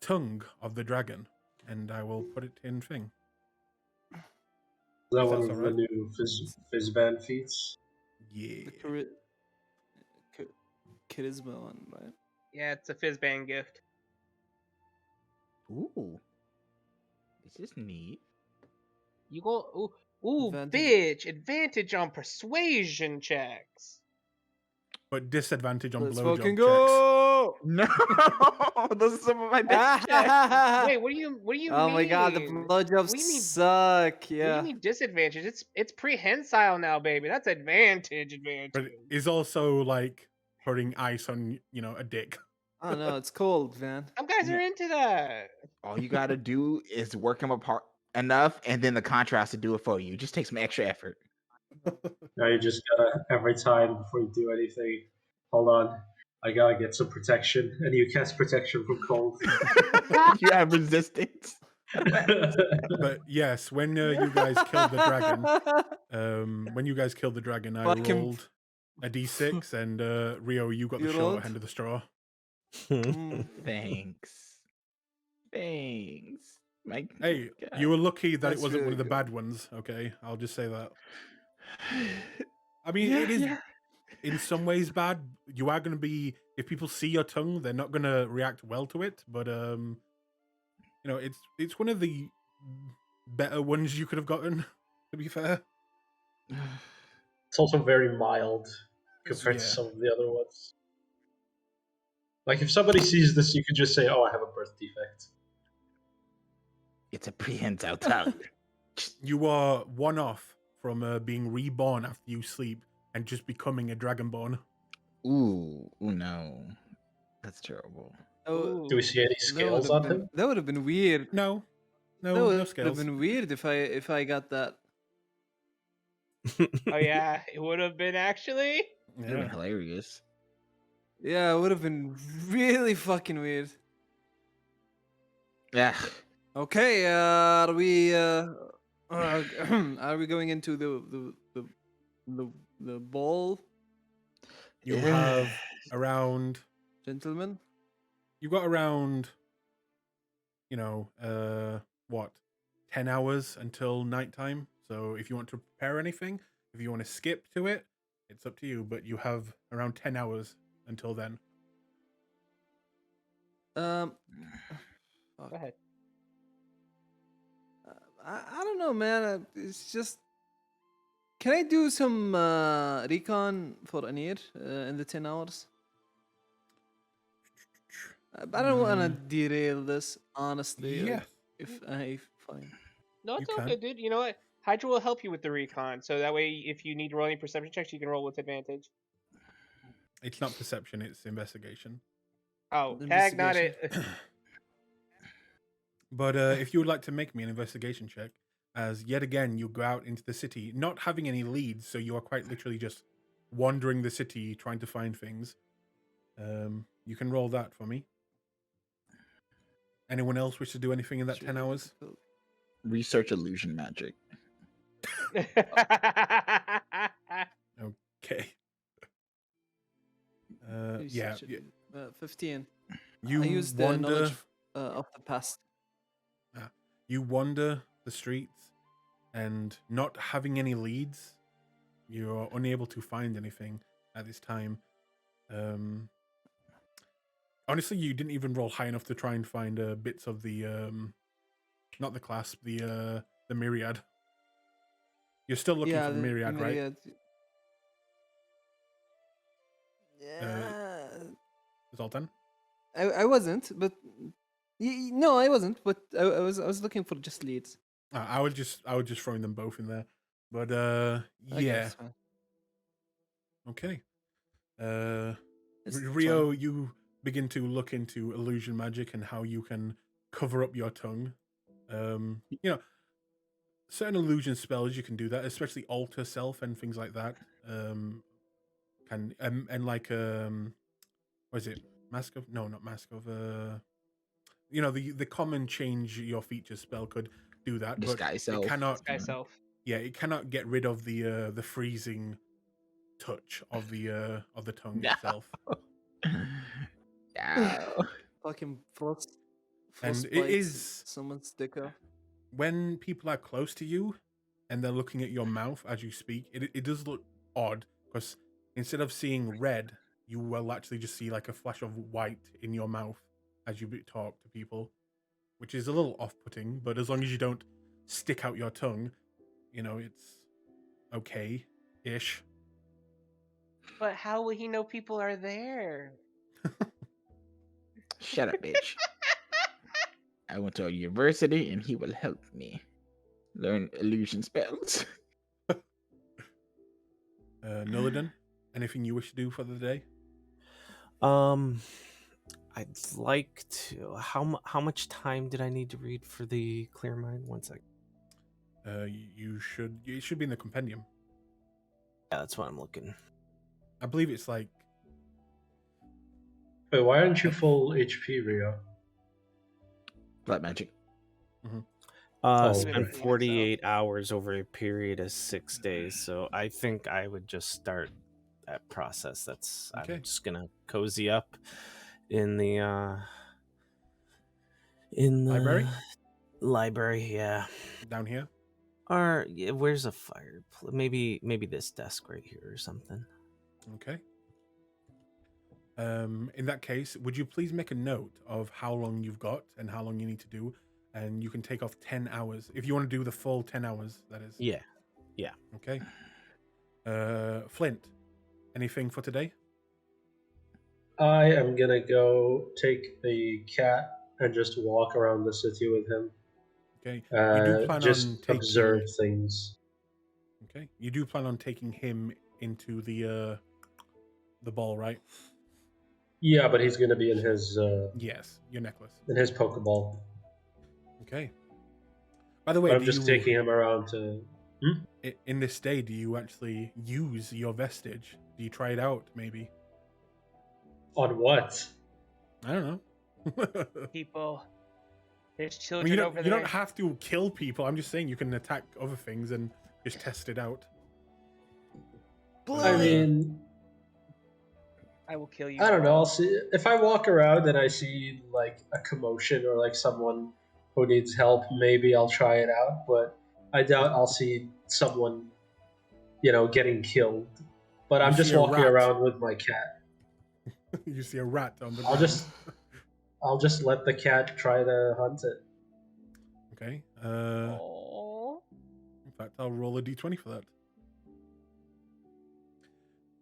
Tongue of the Dragon, and I will put it in thing. Is that If one that's of all the right. new Fizzban feats? Yeah. The charisma one, right? Yeah, it's a Fizzbang gift. Ooh. This is neat. You go, ooh, Advantage. bitch! Advantage on persuasion checks. But disadvantage on Let's blowjob fucking checks. go! No, those are some of my best checks. Wait, what do you mean? Oh my god, the blowjobs What do you mean? suck. What do you Yeah. mean disadvantage? It's prehensile now, baby. That's advantage. But it's also like putting ice on, a dick. Oh no, it's cold, man. Some guys are into that. All you gotta do is work them apart enough, and then the contrast to do it for you. Just take some extra effort. Now you just gotta, every time before you do anything, hold on, I gotta get some protection, and you cast protection from cold. You have resistance. But yes, when you guys killed the dragon, I Fuck him. rolled a d6, and Rio, you got the You short rolled? end of the straw. Mm. Thanks. My Hey, God. you were lucky that That's it wasn't one really of the good. bad ones. Okay, I'll just say that. I mean, Yeah, it is yeah. in some ways bad. You are going to be, if people see your tongue, they're not going to react well to it. But it's one of the better ones you could have gotten. To be fair, It's also very mild compared to Yeah. some of the other ones. Like, if somebody sees this, you could just say, oh, I have a birth defect. It's a prehensile tongue. You are one off from being reborn after you sleep and just becoming a dragonborn. Ooh, no. That's terrible. Oh, Do we see any that scales would on have him? been that would have been weird. No, That no would have scales. been weird if I got that. Oh yeah, it would have been actually. It would have Yeah. been hilarious. Yeah, it would have been really fucking weird. Yeah. Okay, are we are we going into the ball, You have around. gentlemen? You got around. What? 10 hours until nighttime. So if you want to prepare anything, if you want to skip to it, it's up to you. But you have around 10 hours until then. Go Fuck. ahead. I don't know, man. It's just. Can I do some recon for Anir in the 10 hours? I don't want to derail this, honestly. Yeah. If I find. No, it's You all can. good, dude. You know what? Hydra will help you with the recon, so that way, if you need to roll any perception checks, you can roll with advantage. It's not perception, it's investigation. Oh, tag, not it. But if you would like to make me an investigation check, as yet again you go out into the city, not having any leads, so you are quite literally just wandering the city trying to find things. You can roll that for me. Anyone else wish to do anything in that 10 hours? Research illusion magic. Okay. Yeah. 15. You I used the wander. knowledge of the past. You wander the streets, and not having any leads, you are unable to find anything at this time. Honestly, you didn't even roll high enough to try and find bits of the not the clasp, the myriad. You're still looking for the myriad, right? Yeah. Zoltan? I wasn't, but no, I wasn't. But I was looking for just leads. I would just throwing them both in there, but Okay, yeah. it's fine. Okay. It's Rio, fine. you begin to look into illusion magic and how you can cover up your tongue. Certain illusion spells you can do that, especially alter self and things like that. What is it? Mask of? No, not mask of. The common change your features spell could do that, but Disguise self. it cannot. This guy self. Yeah, it cannot get rid of the freezing touch of the tongue No. itself. No. Fucking frost. And Frostbite. it is Someone's dick out. when people are close to you and they're looking at your mouth as you speak. It does look odd because instead of seeing red, you will actually just see like a flash of white in your mouth as you talk to people, which is a little off-putting. But as long as you don't stick out your tongue, you know, it's okay-ish. But how will he know people are there? Shut up, bitch. I went to a university and he will help me learn illusion spells. Nillidan, anything you wish to do for the day? I'd like to. How much time did I need to read for the clear mind? 1 second. It should be in the compendium. Yeah, that's what I'm looking. I believe it's like Wait, why aren't you full HP, Rio? Black magic. Oh, Spent right. 48 hours over a period of 6 days, so I think I would just start that process. Okay. I'm just gonna cozy up in the Library? Library, yeah. Down here. Or yeah, where's a fire? Maybe this desk right here or something. Okay. In that case, would you please make a note of how long you've got and how long you need to do, and you can take off 10 hours if you want to do the full 10 hours. That is. Yeah. Okay. Flint, anything for today? I am gonna go take the cat and just walk around the city with him. Okay. You do plan just on taking observe things. Okay. You do plan on taking him into the ball, right? Yeah, but he's gonna be in his Yes, your necklace. Pokeball. Okay. By the way, But I'm just taking him around to. In this day, do you actually use your vestige? Do you try it out, maybe? On what? I don't know. People. There's I children mean, over you there. don't have to kill people. I'm just saying you can attack other things and just test it out. I mean, I will kill you. I don't know. I'll see if I walk around and I see like a commotion or like someone who needs help. Maybe I'll try it out, but I doubt I'll see someone, getting killed. But I'm You just see a walking rat. around with my cat. You see a rat on the I'll ground. I'll just let the cat try to hunt it. Okay. Aww. In fact, I'll roll a d20 for that.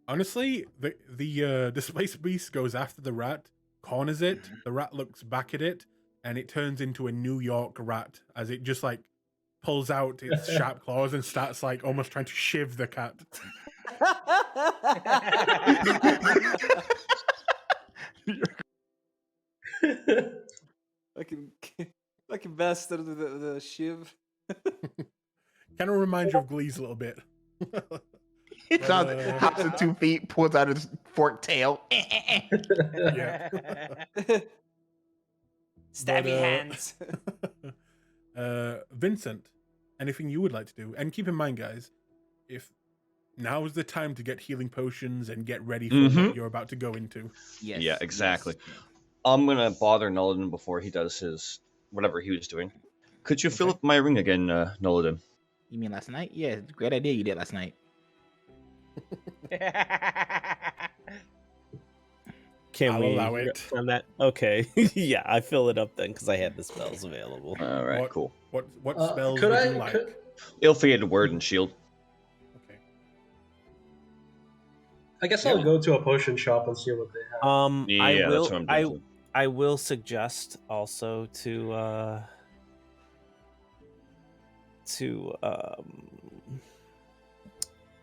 Honestly, the displaced beast goes after the rat, corners it. The rat looks back at it, and it turns into a New York rat as it just like pulls out its sharp claws and starts like almost trying to shiv the cat. Fucking bastard with the shiv. Kind of reminds you of Glee's a little bit. Hops in 2 feet, pulls out his forked tail. Yeah. Stabby hands. Vincent, anything you would like to do? And keep in mind, guys, if now is the time to get healing potions and get ready for what you're about to go into. Yes. Yeah, exactly. I'm gonna bother Nullidan before he does his whatever he was doing. Could you fill up my ring again, Nullidan? You mean last night? Yeah, great idea you did last night. Can I'll we allow it. on that? Okay. Yeah, I fill it up then because I had the spells available. All right, What- cool. What spells could would I- you like? could- Ill-fated word and shield. Okay. I guess I'll go to a potion shop and see what they have. Yeah, I will. that's what I'm doing. I will suggest also to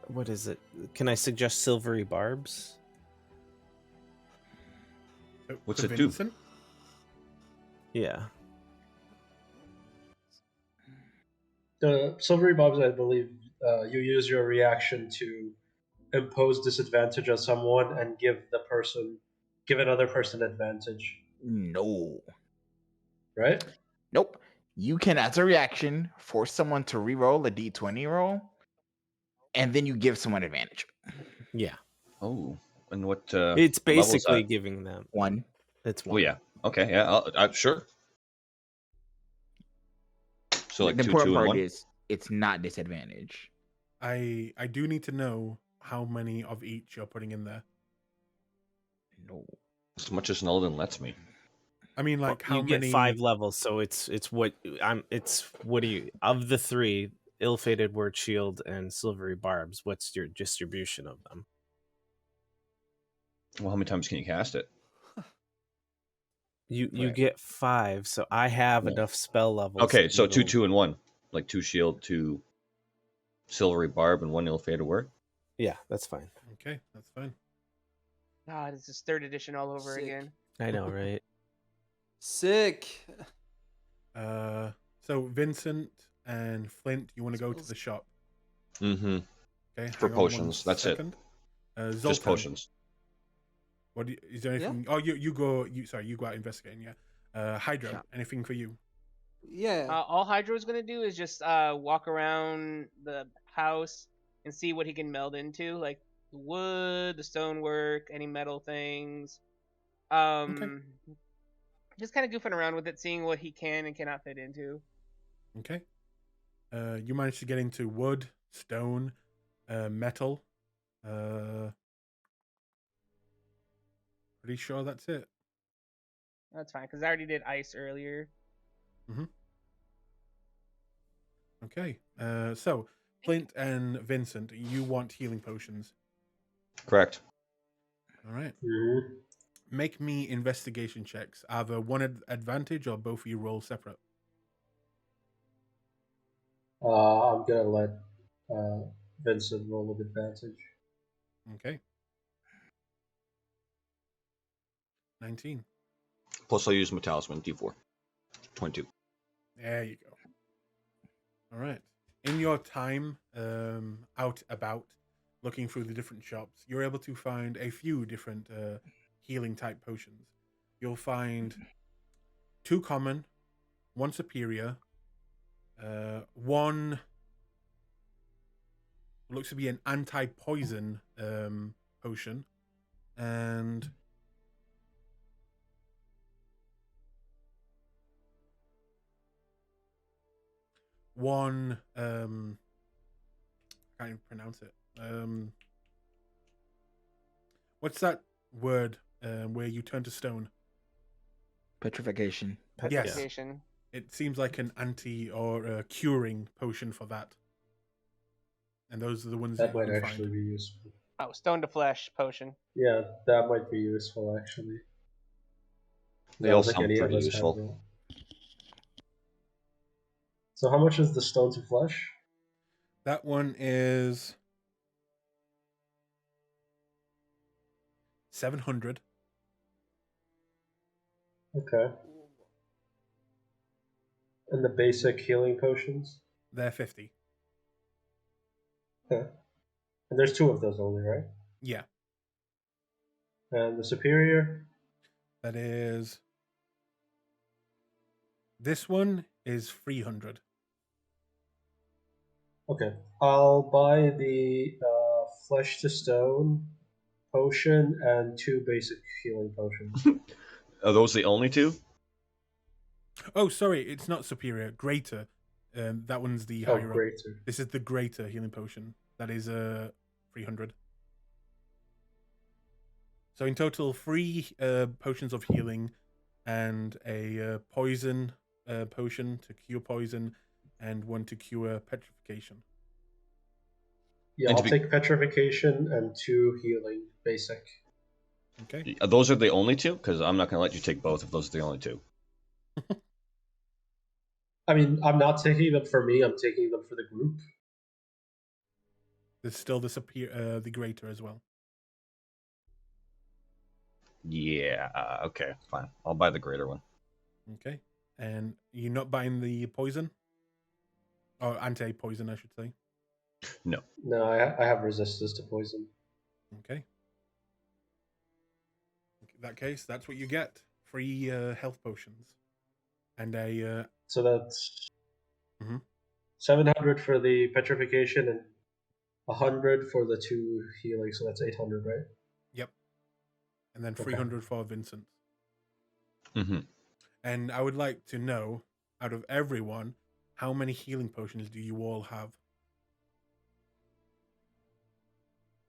what is it? Can I suggest silvery barbs? What's To it do? Vincent? Yeah. The silvery bobs, I believe, you use your reaction to impose disadvantage on someone and give another person advantage, No. right? Nope. You can, as a reaction, force someone to re-roll a d20 roll, and then you give someone advantage. Yeah. Oh, and what? It's what level is basically that? giving them 1. It's Oh one. yeah. Okay. Yeah. Sure. So like The 2, important 2, and part 1. is it's not disadvantage. I do need to know how many of each you're putting in there. No. As much as Nolden lets me. I mean, like how you many? get 5 levels, so it's what do you of the 3, ill-fated word shield and silvery barbs, what's your distribution of them? Well, how many times can you cast it? You Right. get 5, so I have Yeah. enough spell levels. Okay, to so 2, go- 2, and 1. Like 2 shield, 2 silvery barb, and 1 ill-fated word. Yeah, that's fine. Okay, that's fine. God, this is 3rd edition all over Sick. again. I know, right? Sick. So Vincent and Flint, you want to go to Smells- the shop? Mm-hmm. Okay, For hang on one potions, that's it. second. Zoltan, Just potions. is there anything? Yeah. Oh, you go. You go out investigating. Yeah. Hydro, Shop. anything for you? Yeah. All Hydro's gonna do is just walk around the house and see what he can meld into, like the wood, the stonework, any metal things. Just kind of goofing around with it, seeing what he can and cannot fit into. Okay. You managed to get into wood, stone, metal. Pretty sure that's it. That's fine, because I already did ice earlier. Okay. So Flint and Vincent, you want healing potions. Correct. All right. Mhm. Make me investigation checks. Either one advantage or both of you roll separate. I'm gonna let Vincent roll with advantage. Okay. 19. Plus, I'll use my talisman, D4. 22. There you go. All right. In your time out about looking through the different shops, you're able to find a few different healing type potions. You'll find 2 common, 1 superior, 1 looks to be an anti-poison potion, and one I can't even pronounce it. What's that word where you turn to stone? Petrification. Yes. Petrification. It seems like an anti or a curing potion for that. And those are the ones That that you might can actually find. be useful. Oh, stone to flesh potion. Yeah, that might be useful actually. They I all don't think sound any of pretty us have useful. that. So how much is the stone to flesh? That one is 700. Okay. And the basic healing potions? They're 50. Okay. And there's 2 of those only, right? Yeah. And the superior? That is. This one is 300. Okay. I'll buy the flesh to stone potion and 2 basic healing potions. Are those the only 2? Oh, sorry, it's not superior. Greater. That one's the higher up. Greater. This is the greater healing potion. That is 300. So in total, 3 potions of healing and a poison potion to cure poison and 1 to cure petrification. Yeah, And I'll to be- take petrification and 2 healing basic. Okay. Those are the only 2? Because I'm not going to let you take both if those are the only 2. I mean, I'm not taking them for me, I'm taking them for the group. There's still the greater as well. Yeah, okay, fine. I'll buy the greater one. Okay. And you're not buying the poison? Or anti-poison, I should say. No. No, I have resistance to poison. Okay. In that case, that's what you get. 3 health potions. And a So that's Mhm. 700 for the petrification and 100 for the 2 healing. So that's 800, right? Yep. And then Okay. 300 for Vincent. Mm-hmm. And I would like to know, out of everyone, how many healing potions do you all have?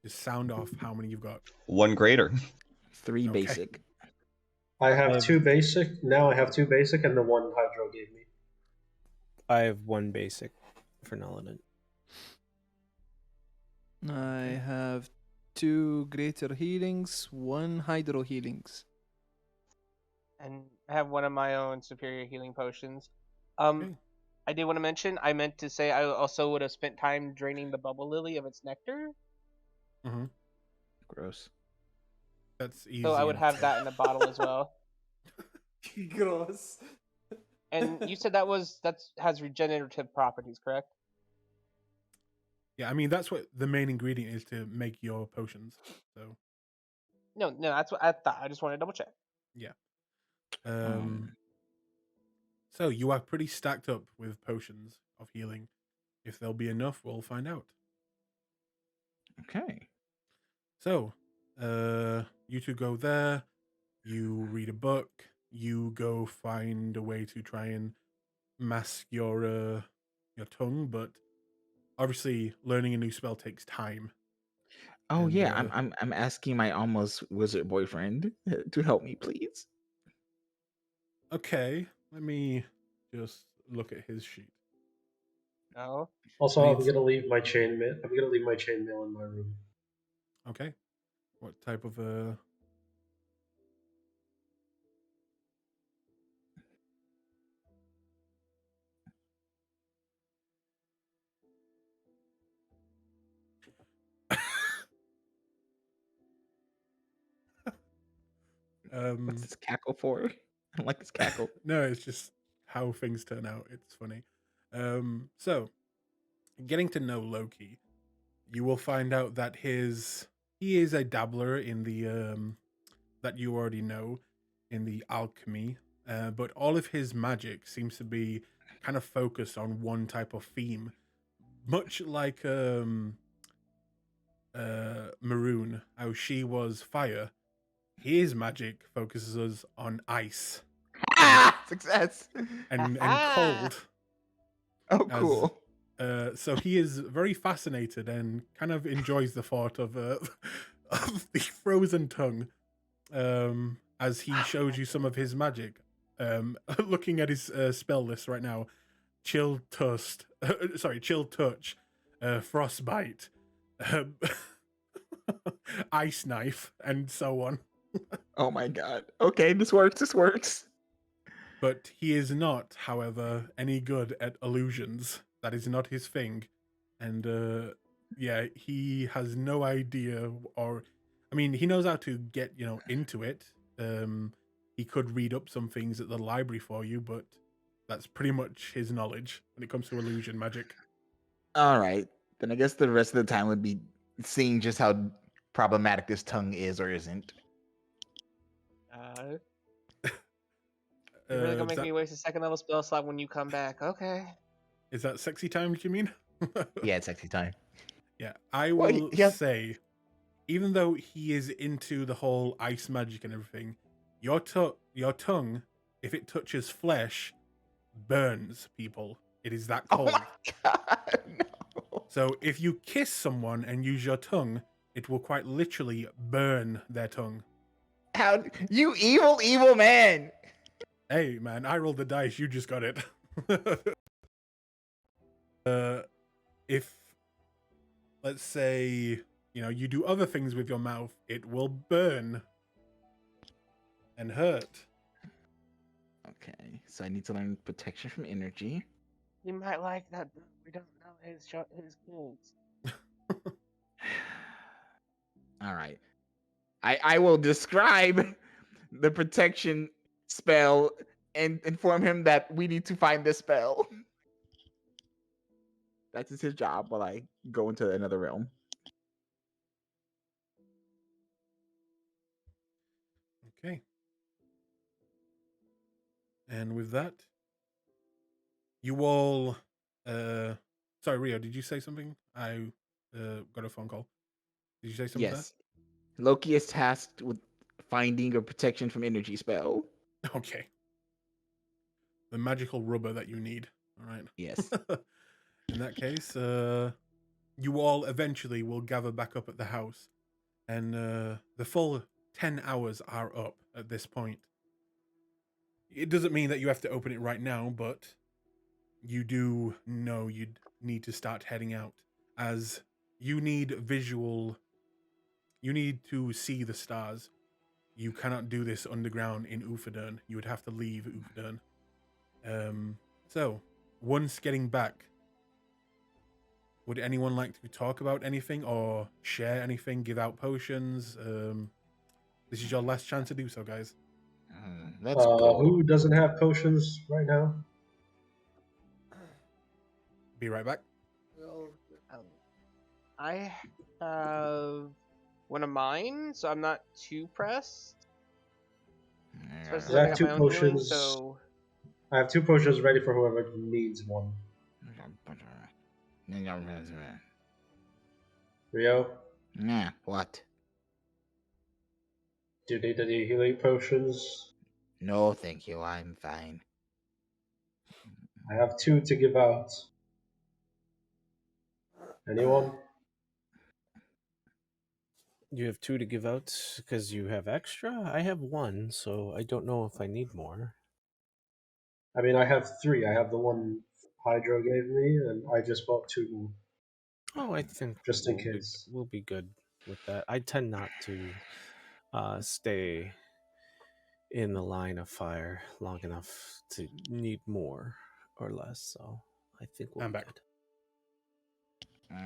Just sound off how many you've got. One greater. 3 Okay. basic. I have have- 2 basic. Now I have 2 basic and the 1 Hydro gave me. I have 1 basic for Noladin. I have 2 greater healings, 1 hydro healings. And I have one of my own superior healing potions. Okay. I did want to mention. I meant to say I also would have spent time draining the bubble lily of its nectar, Mm-hmm. Gross. That's easy. so I would enough. have that in a bottle as well. Gross. And you said that has regenerative properties, correct? Yeah, I mean, that's what the main ingredient is to make your potions. So, No, that's what I thought. I just wanted to double check. yeah. So you are pretty stacked up with potions of healing. If there'll be enough, we'll find out. Okay. So, you two go there. You read a book. You go find a way to try and mask your tongue, but obviously, learning a new spell takes time. Oh And, yeah, I'm asking my almost wizard boyfriend to help me, please. Okay, let me just look at his sheet. No. Also, I I'm mean, gonna leave my chainmail. I'm gonna leave my chainmail in my room. Okay. What type of What's this cackle for? I don't like this cackle. No, it's just how things turn out. It's funny. So getting to know Loki, you will find out that he is a dabbler in the that you already know in the alchemy, but all of his magic seems to be kind of focused on one type of theme, much like Maroon, how she was fire. His magic focuses on ice Success. and cold. Oh, As cool. so he is very fascinated and kind of enjoys the thought of of the frozen tongue. As he shows you some of his magic. Looking at his spell list right now, chill touch, frostbite, um, ice knife, and so on. Oh my god. Okay, this works. This works. But he is not, however, any good at illusions. That is not his thing. And yeah, he has no idea, or I mean, he knows how to get, into it. He could read up some things at the library for you, but that's pretty much his knowledge when it comes to illusion magic. All right. Then I guess the rest of the time would be seeing just how problematic this tongue is or isn't. You're really gonna make That- me waste a second level spell slot when you come back. Okay. Is that sexy time, do you mean? Yeah, it's sexy time. Yeah, I Well, will yeah. say, even though he is into the whole ice magic and everything, your tongue, if it touches flesh, burns people. It is that Oh cold. my god. No. So if you kiss someone and use your tongue, it will quite literally burn their tongue. How you evil man. Hey, man, I rolled the dice. You just got it. If, let's say, you do other things with your mouth, it will burn and hurt. Okay, so I need to learn protection from energy. You might like that, but we don't know his skills. All right. I will describe the protection spell and inform him that we need to find this spell. That is his job while I go into another realm. Okay. And with that, You all. Sorry, Rio. Did you say something? I got a phone call. Did you say something Yes. Loki is tasked with finding a protection from energy spell. there? Okay. The magical rubber that you need. All right. Yes. In that case, you all eventually will gather back up at the house, and the full 10 hours are up at this point. It doesn't mean that you have to open it right now, but you do know you'd need to start heading out, as you need visual. You need to see the stars. You cannot do this underground in Ufadern. You would have to leave Ufadern. So, once getting back, would anyone like to talk about anything or share anything, give out potions? This is your last chance to do so, guys. Let's go. Who doesn't have potions right now? Be right back. Well, I have one of mine, so I'm not too pressed. Especially I since I have got two my own healing, potions. so I have 2 potions ready for whoever needs one. Rio, Nah, what? do you need any healing potions? No, thank you. I'm fine. I have 2 to give out. Anyone? You have 2 to give out because you have extra? I have 1, so I don't know if I need more. I mean, I have 3. I have the one Hydro gave me, and I just bought 2 more. Oh, I think Just in case. we'll be good with that. I tend not to stay in the line of fire long enough to need more or less, so I think we'll I'm be back. good.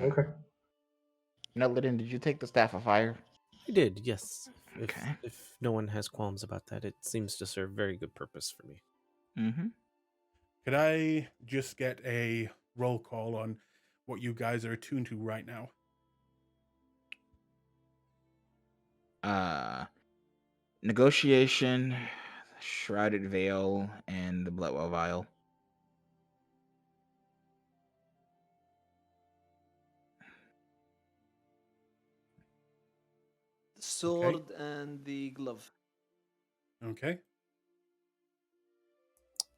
Okay. Neldrin, did you take the Staff of Fire? I did, yes. Okay. If no one has qualms about that, it seems to serve very good purpose for me. Mm-hmm. Could I just get a roll call on what you guys are attuned to right now? Negotiation, Shrouded Veil, and the Bloodwell Vial. The sword and the glove. Okay.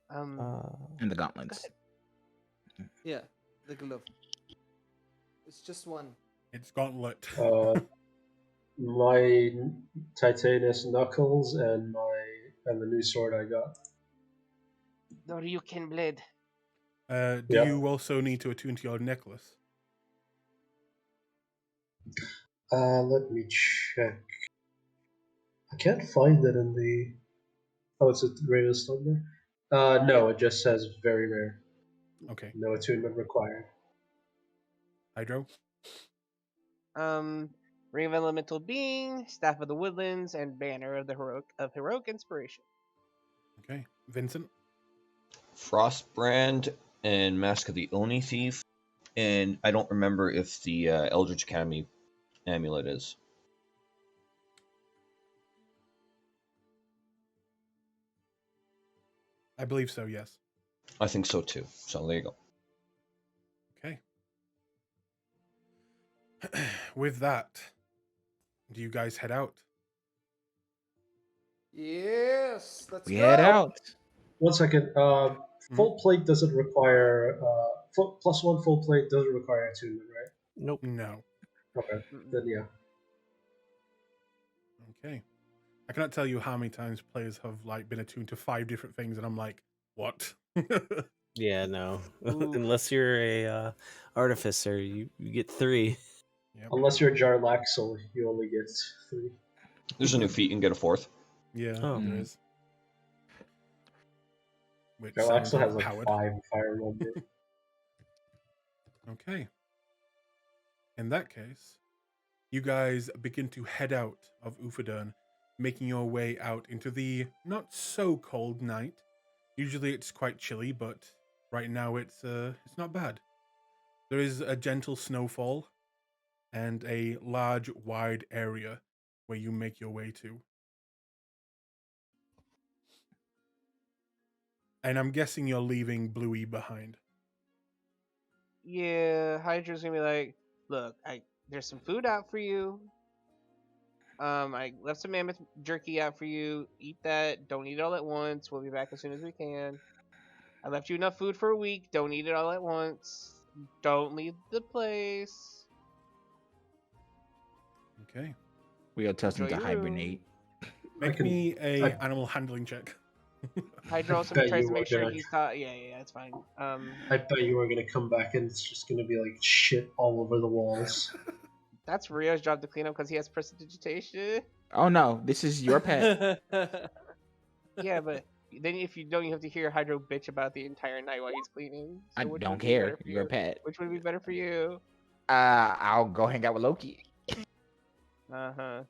And the gauntlets. Yeah, the glove. It's just one. It's Gauntlet. My Titanus Knuckles and the new sword I got. the Ryukin blade. Do Yep. you also need to attune to your necklace? Let me check. I can't find it in the. Oh, it's a Greatest Thunder? No, it just says very rare. Okay. No attunement required. Hydro? Ring of Elemental Being, Staff of the Woodlands, and Banner of the Heroic Inspiration. Okay. Vincent? Frostbrand and Mask of the Oni Thief, and I don't remember if the Eldritch Academy amulet is. I believe so, yes. I think so too. So there you go. Okay. With that, do you guys head out? Yes, let's We go. head out. 1 second. Full plate doesn't require. +1 full plate doesn't require attunement, right? Nope. No. Okay. Then yeah. Okay. I cannot tell you how many times players have been attuned to 5 different things, and I'm like, what? Yeah, no. Ooh. Unless you're a artificer, you get 3. Yep. Unless you're Jarlaxle, you only get 3. There's a new feat, you can get a 4th. Yeah, Oh. there is. Which sounds Jarlaxle has overpowered. 5 fire number. Okay. In that case, you guys begin to head out of Ufadern, making your way out into the not so cold night. Usually it's quite chilly, but right now it's not bad. There is a gentle snowfall and a large, wide area where you make your way to. And I'm guessing you're leaving Bluey behind. Yeah, Hydra's gonna be like, look, there's some food out for you. I left some mammoth jerky out for you. Eat that. Don't eat it all at once. We'll be back as soon as we can. I left you enough food for a week. Don't eat it all at once. Don't leave the place. Okay. We'll tell him Enjoy to your hibernate. Make can- me a I- animal handling check. Hydra also bet tries you to make were sure gonna- he's taught. Yeah, it's fine. I bet you were gonna come back and it's just gonna be like shit all over the walls. That's Rio's job to clean up because he has prestidigitation. Oh no, this is your pet. Yeah, but then if you don't, you have to hear Hydro bitch about the entire night while he's cleaning. So I which don't would be better care. for You're a you? pet. Which would be better for you? I'll go hang out with Loki. So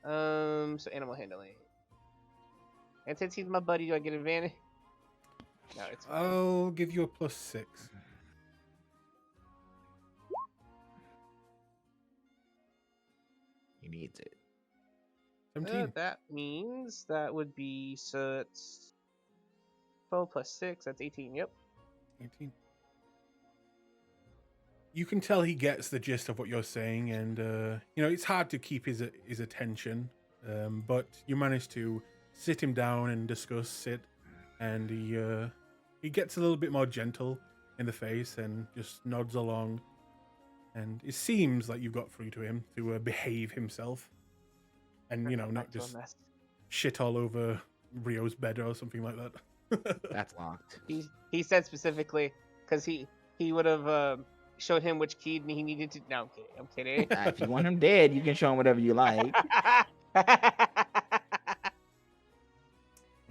animal handling. And since he's my buddy, do I get advantage? No, it's fine. I'll give you a +6. He needs it. 17. That means that would be so it's 12 plus 6. That's 18. Yep. 18. You can tell he gets the gist of what you're saying, and it's hard to keep his attention, but you manage to sit him down and discuss it, and he gets a little bit more gentle in the face and just nods along, and it seems like you've got through to him to behave himself, and not just shit all over Rio's bed or something like that. That's locked. He said specifically because he would have showed him which key he needed to. No, I'm kidding. If you want him dead, you can show him whatever you like.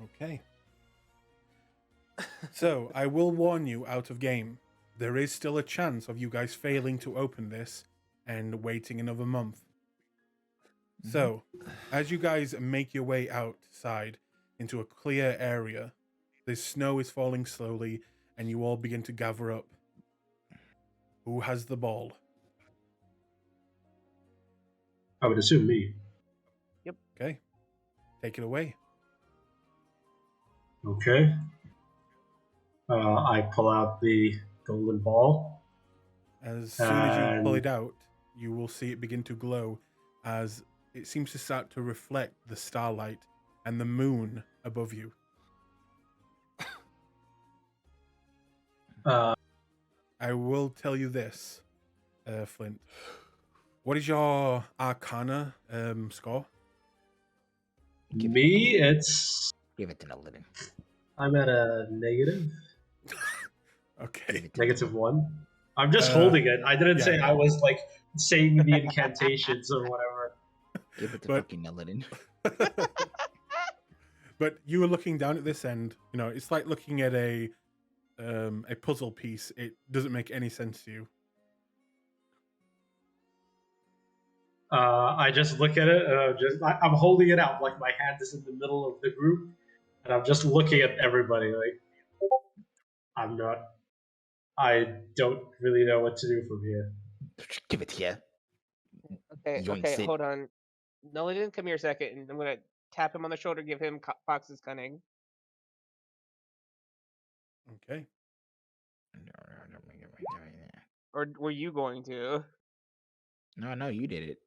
Okay. So, I will warn you out of game. There is still a chance of you guys failing to open this and waiting another month. So, as you guys make your way outside into a clear area, the snow is falling slowly and you all begin to gather up. Who has the ball? I would assume me. Okay. Take it away. Okay. I pull out the golden ball. As soon as you pull it out, you will see it begin to glow as it seems to start to reflect the starlight and the moon above you. I will tell you this, Flint. What is your Arcana score? Me, it's Give it to Nolan. I'm at a negative. Okay. -1. I'm just holding it. I didn't say yeah. I was like saying the incantations or whatever. Give it to But- fucking Nolan. But you were looking down at this end. It's like looking at a puzzle piece. It doesn't make any sense to you. I just look at it and I'm holding it out like my hand is in the middle of the group, and I'm just looking at everybody like I don't really know what to do from here. Give it here. Okay, Yoinks it. hold on. Nolan, come here a second, and I'm gonna tap him on the shoulder, give him Fox's cunning. Okay. Or were you going to? No, you did it.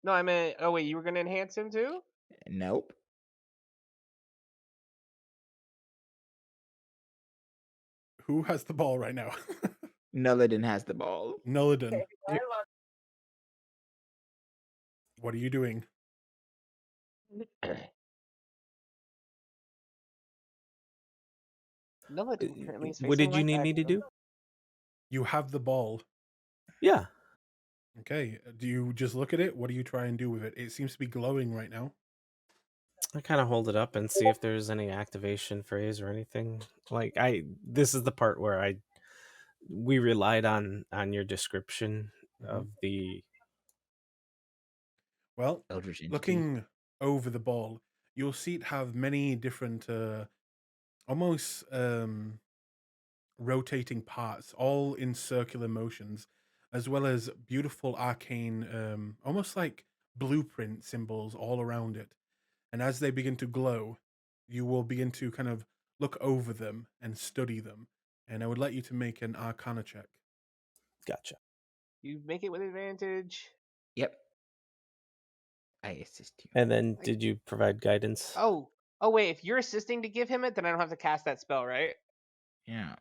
No, I meant. Oh wait, you were gonna enhance him too? Nope. Who has the ball right now? Nolan has the ball. Noladin. What are you doing? Nolan apparently is What facing did you right need back me to at do? him. You have the ball. Yeah. Okay. Do you just look at it? What do you try and do with it? It seems to be glowing right now. I kind of hold it up and see if there's any activation phrase or anything. This is the part where we relied on your description of the. Well, Eldritch entity. looking over the ball, you'll see it have many different, almost rotating parts, all in circular motions, as well as beautiful arcane, almost like blueprint symbols all around it. And as they begin to glow, you will begin to kind of look over them and study them. And I would like you to make an Arcana check. Gotcha. You make it with advantage. Yep. I assist you. And then did you provide guidance? Oh wait, if you're assisting to give him it, then I don't have to cast that spell, right? Yeah.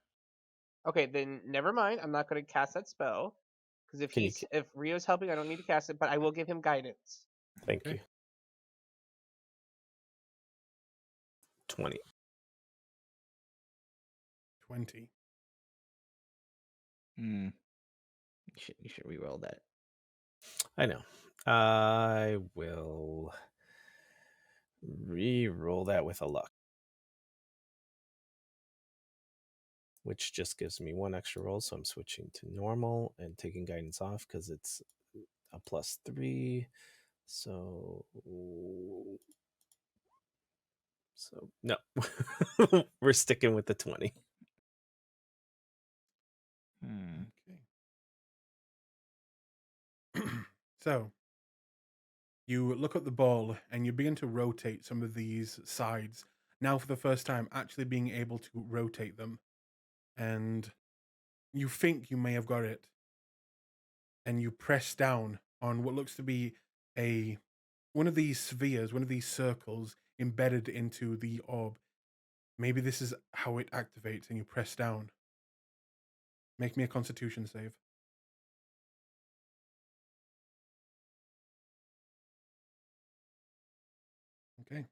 Okay, then never mind. I'm not going to cast that spell because Can you if Rio's helping, I don't need to cast it, but I will give him guidance. Thank Okay. you. 20. 20. Hmm. You should re-roll that. I know. I will re-roll that with a luck, which just gives me one extra roll. So I'm switching to normal and taking guidance off because it's a +3. So no, we're sticking with the 20. Hmm. Okay. So you look at the ball and you begin to rotate some of these sides. Now, for the first time, actually being able to rotate them. And you think you may have got it. And you press down on what looks to be one of these spheres, one of these circles embedded into the orb. Maybe this is how it activates, and you press down. Make me a Constitution save. Okay.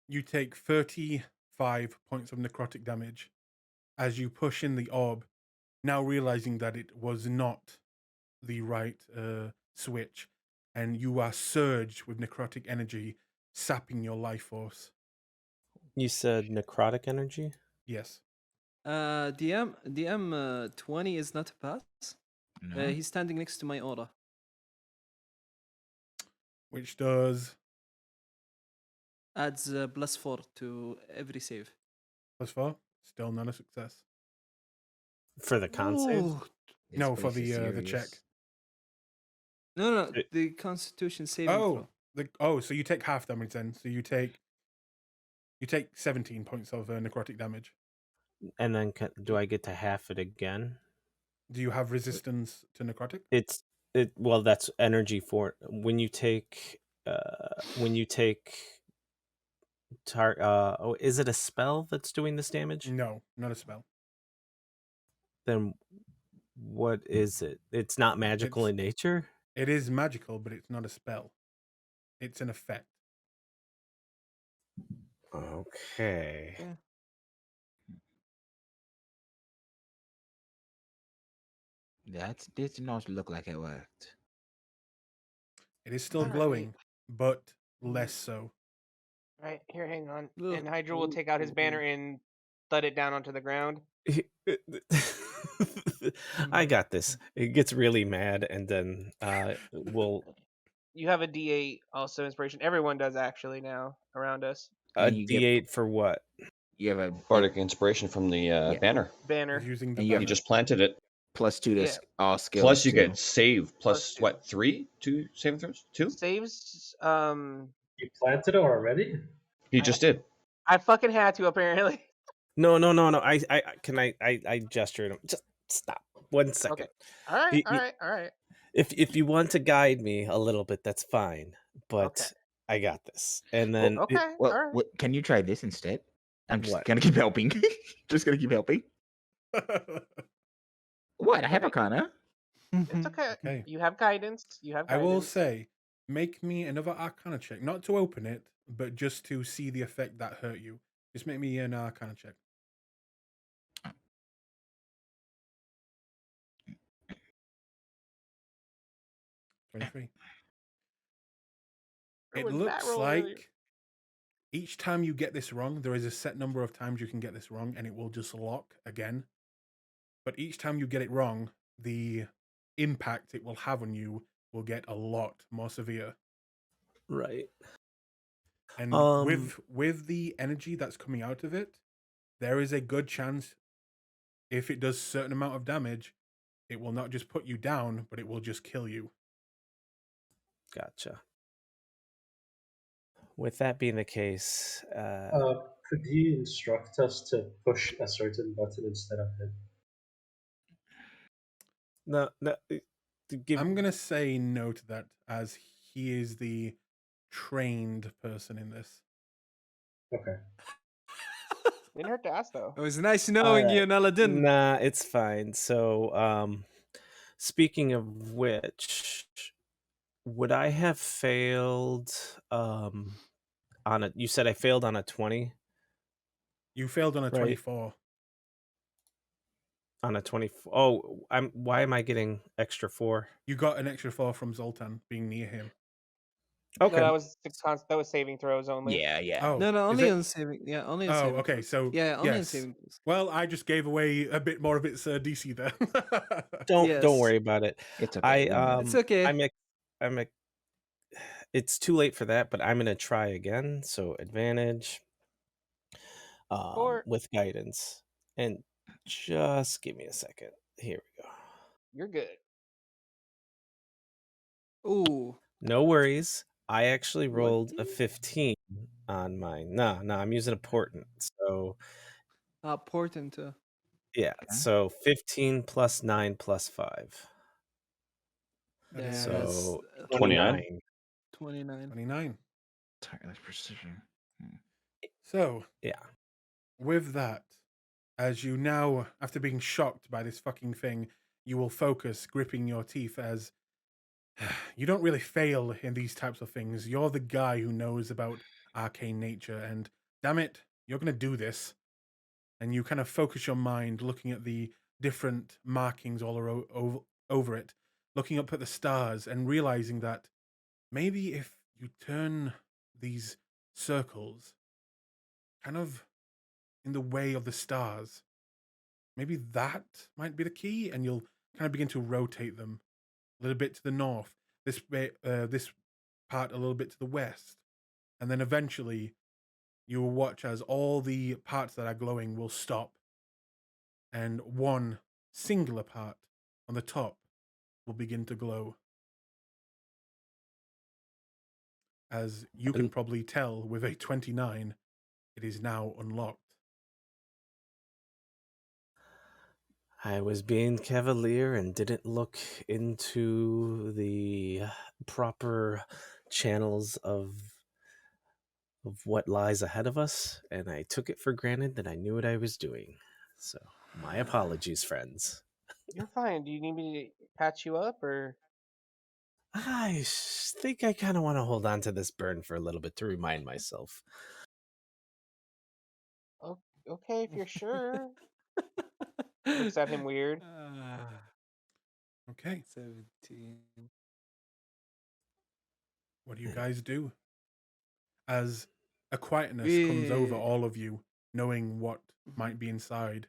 You take 35 points of necrotic damage as you push in the orb, now realizing that it was not the right switch, and you are surged with necrotic energy, sapping your life force. You said necrotic energy? Yes. DM 20 is not a pass. No. He's standing next to my aura. Which does Adds +4 to every save. +4. Still not a success. For the con save? Ooh. No, for the check. No, the Constitution saving throw. So you take half damage then. So you take 17 points of necrotic damage. And then do I get to half it again? Do you have resistance to necrotic? Well, that's energy for when you take is it a spell that's doing this damage? No, not a spell. Then what is it? It's not magical in nature? It is magical, but it's not a spell. It's an effect. Okay. Yeah. That did not look like it worked. It is still Alright. glowing, but less so. Right, here, hang on. Ugh. And Hydra will take out his banner and thud it down onto the ground. I got this. It gets really mad, and then we'll You have a D8 also inspiration. Everyone does actually now around us. a And you get- D8 for what? You have a Bardic inspiration from the banner. Banner. He's using the And you banner. You just planted it. +2 to Yeah. all skills. Plus you too. get save plus +2. what, 3 to saving throws? 2? Saves. You planted it already? He just did. I fucking had to apparently. No. I gestured him. Just stop. 1 second. Okay. All He- right. If you want to guide me a little bit, that's fine. But Okay. I got this. And then Okay. Well, all right. what, can you try this instead? I'm just What? gonna keep helping. Just gonna keep helping. What? I have Arcana. It's okay. Okay. You have guidance. You have I guidance. will say, make me another Arcana check, not to open it, but just to see the effect that hurt you. Just make me an Arcana check. $23. Where It was that looks roll like earlier? each time you get this wrong, there is a set number of times you can get this wrong, and it will just lock again. But each time you get it wrong, the impact it will have on you will get a lot more severe. right. And Um, with the energy that's coming out of it, there is a good chance if it does a certain amount of damage, it will not just put you down, but it will just kill you. Gotcha. With that being the case, Could he instruct us to push a certain button instead of him? no, give. I'm gonna say no to that, as he is the trained person in this. Okay. Didn't hurt to ask though. It was nice All knowing you, right. Naladin. Nah, it's fine. So, speaking of which, would I have failed on a? You said I failed on a 20, You failed on a right? 24. On a 24. Oh, why am I getting extra 4? You got an extra 4 from Zoltan being near him. No, that Okay. was saving throws only. Yeah. Oh, No, is only it? on saving. Yeah, only on Oh, saving. okay. throws. So yeah, only on yes. saving. throws. Well, I just gave away a bit more of its DC there. Don't Yes. worry about it. It's okay. we know. It's okay. I'm a, it's too late for that, but I'm gonna try again. So advantage Or with guidance. And just give me a second. Here we go. you're good. Ooh. No worries. I actually What? rolled a 15 on mine. No, I'm using a portent. So Portent. yeah, Okay. so 15 plus 9 plus 5. That Yeah, is So 29. 29. 29. Tireless precision. So Yeah. with that, as you now, after being shocked by this fucking thing, you will focus, gripping your teeth, as you don't really fail in these types of things. You're the guy who knows about arcane nature, and damn it, you're going to do this. And you kind of focus your mind looking at the different markings all over it, looking up at the stars, and realizing that maybe if you turn these circles kind of in the way of the stars, maybe that might be the key, and you'll kind of begin to rotate them a little bit to the north, this part a little bit to the west, and then eventually you will watch as all the parts that are glowing will stop, and one singular part on the top will begin to glow. As you can probably tell, with a 29, it is now unlocked. I was being cavalier and didn't look into the proper channels of what lies ahead of us, and I took it for granted that I knew what I was doing. So, my apologies, friends. You're fine. Do you need me to patch you up or? I think I kind of want to hold on to this burn for a little bit to remind myself. Oh, okay, if you're sure. Looks at him weird. Okay, 17. what do you guys do? As a quietness comes over all of you, knowing what might be inside,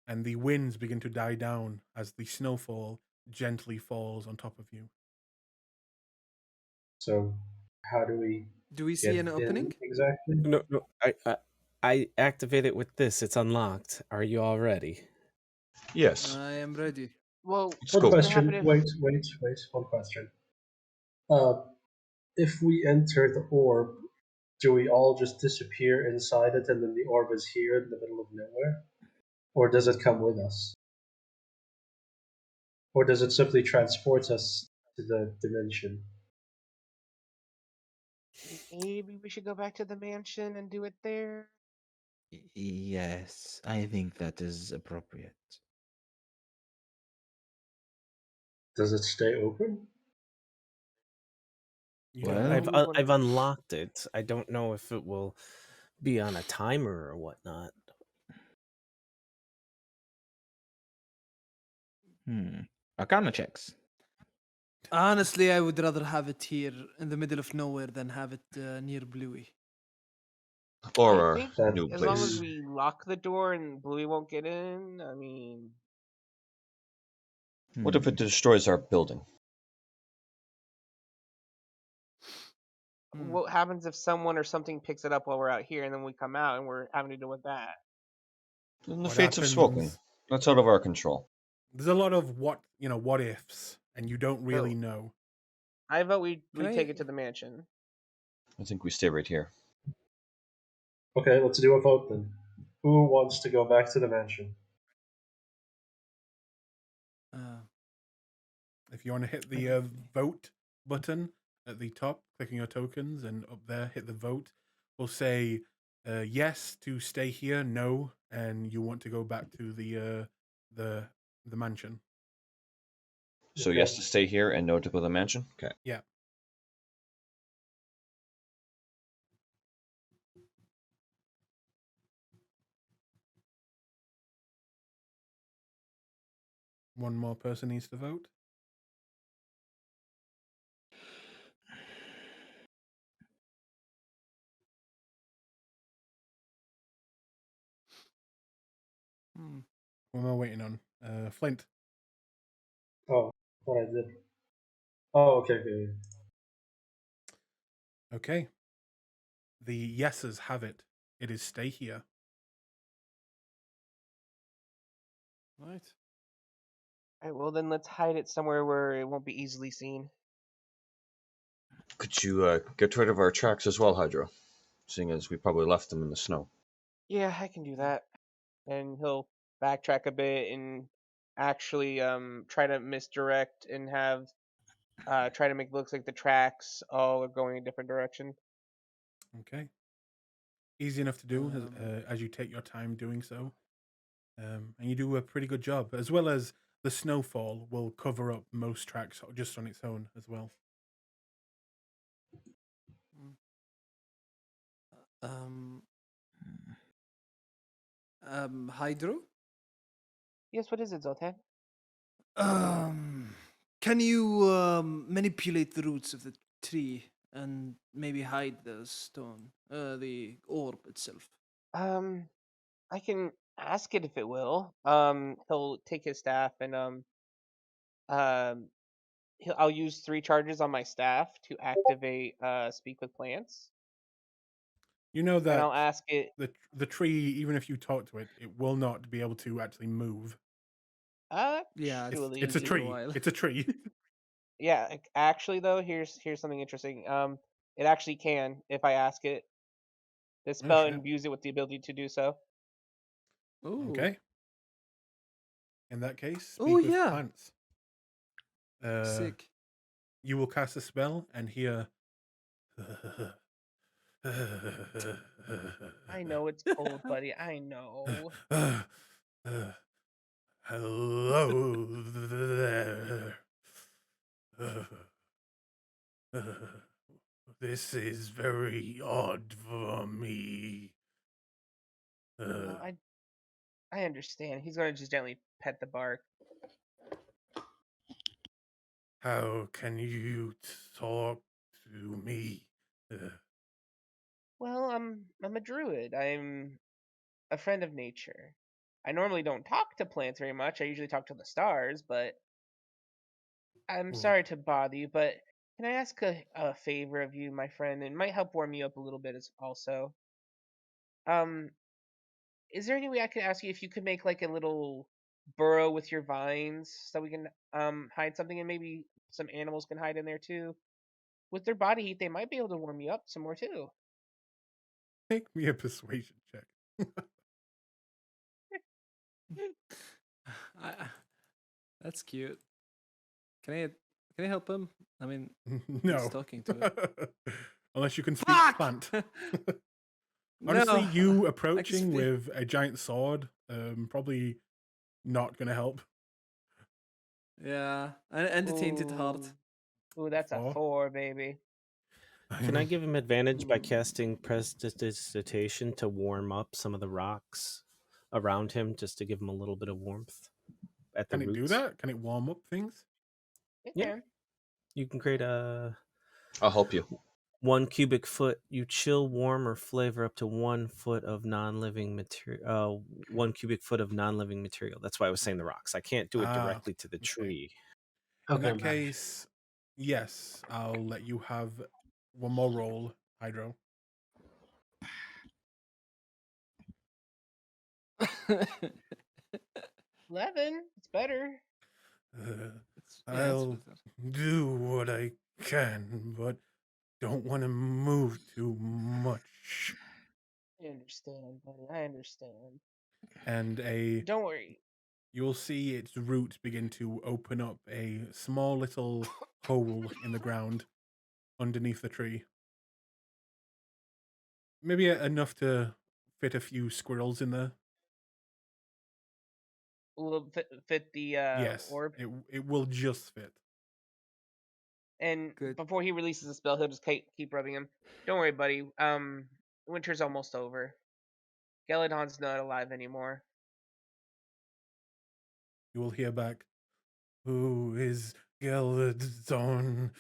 and the winds begin to die down as the snowfall gently falls on top of you. So, how do we Do we get see an in opening? exactly? No, I activate it with this. It's unlocked. Are you all ready? Yes. I am ready. Well, Let's One go. what's gonna happen question. if? Wait. One question. If we enter the orb, do we all just disappear inside it, and then the orb is here in the middle of nowhere, or does it come with us, or does it simply transport us to the dimension? Maybe we should go back to the mansion and do it there. Yes, I think that is appropriate. Does it stay open? You Well, don't know. I've unlocked it. I don't know if it will be on a timer or whatnot. Arcana checks. Honestly, I would rather have it here in the middle of nowhere than have it near Bluey. Or I our think That new as long as place. we lock the door and Bluey won't get in, I mean, What if it destroys our building? what happens if someone or something picks it up while we're out here, and then we come out and we're having to deal with that? And the What fates have spoken. happens? That's out of our control. There's a lot of what ifs, and you don't really So- know. I vote we Can take I- it to the mansion. I think we stay right here. Okay, let's do a vote then. Who wants to go back to the mansion? If you want to hit the vote button at the top, clicking your tokens, and up there, hit the vote. We'll say yes to stay here, no, and you want to go back to the mansion. So Okay. yes to stay here and no to go to the mansion? Okay. Yeah. One more person needs to vote. What am I waiting on? Flint. Oh, what I did. Oh, okay. Okay. The yeses have it. It is stay here. Right. All right, well then let's hide it somewhere where it won't be easily seen. Could you get rid of our tracks as well, Hydro? Seeing as we probably left them in the snow. Yeah, I can do that. And he'll backtrack a bit and actually try to misdirect and have try to make it look like the tracks all are going a different direction. Okay. Easy enough to do as you take your time doing so. And you do a pretty good job, as well as the snowfall will cover up most tracks just on its own as well. Hydro? Yes, what is it, Zoltan? Can you manipulate the roots of the tree and maybe hide the stone, the orb itself? I can ask it if it will. He'll take his staff and I'll use 3 charges on my staff to activate speak with plants. You know And that I'll ask it. the tree, even if you talk to it, it will not be able to actually move. Yeah, Actually, It's a take a tree. while. It's a tree. yeah. Actually, though, here's something interesting. It actually can if I ask it. This spell shit. imbues it with the ability to do so. Ooh. Okay. In that case, speak Oh, with yeah. plants. Sick. You will cast a spell and hear. I know it's cold, buddy. I know. Hello there. This is very odd for me. No, I understand. He's gonna just gently pet the bark. How can you talk to me? Well, I'm a druid. I'm a friend of nature. I normally don't talk to plants very much. I usually talk to the stars, but I'm sorry to bother you, but can I ask a favor of you, my friend? It might help warm you up a little bit also. Is there any way I could ask you if you could make like a little burrow with your vines so we can hide something, and maybe some animals can hide in there too? With their body heat, they might be able to warm you up some more too. Make me a persuasion check. That's cute. Can I help him? I mean, No. he's talking to it. Unless you can speak Fuck! plant. Honestly, No, you I approaching can speak. with a giant sword, probably not gonna help. Yeah, and the tainted heart. Ooh, that's a 4. 4, baby. Can I give him advantage by Hmm. casting prestidigitation to warm up some of the rocks around him, just to give him a little bit of warmth at the Can it roots? do that? Can it warm up things? It Yeah. can. You can create a I'll help you. 1 cubic foot. You chill, warm, or flavor up to 1 foot of non-living material. 1 cubic foot of non-living material. That's why I was saying the rocks. I can't do it directly to the okay. tree. In that case, yes, I'll let you have one more roll, Hydro. 11. It's better. It's I'll better. do what I can, but don't want to move too much. I understand, buddy. I understand. And Don't worry. you'll see its roots begin to open up a small little hole in the ground underneath the tree. Maybe enough to fit a few squirrels in there. Will fit the Yes, orb. it will just fit. And Good. before he releases the spell, he'll just keep rubbing him. Don't worry, buddy. Winter's almost over. Geladon's not alive anymore. You will hear back, "Who is Geladon?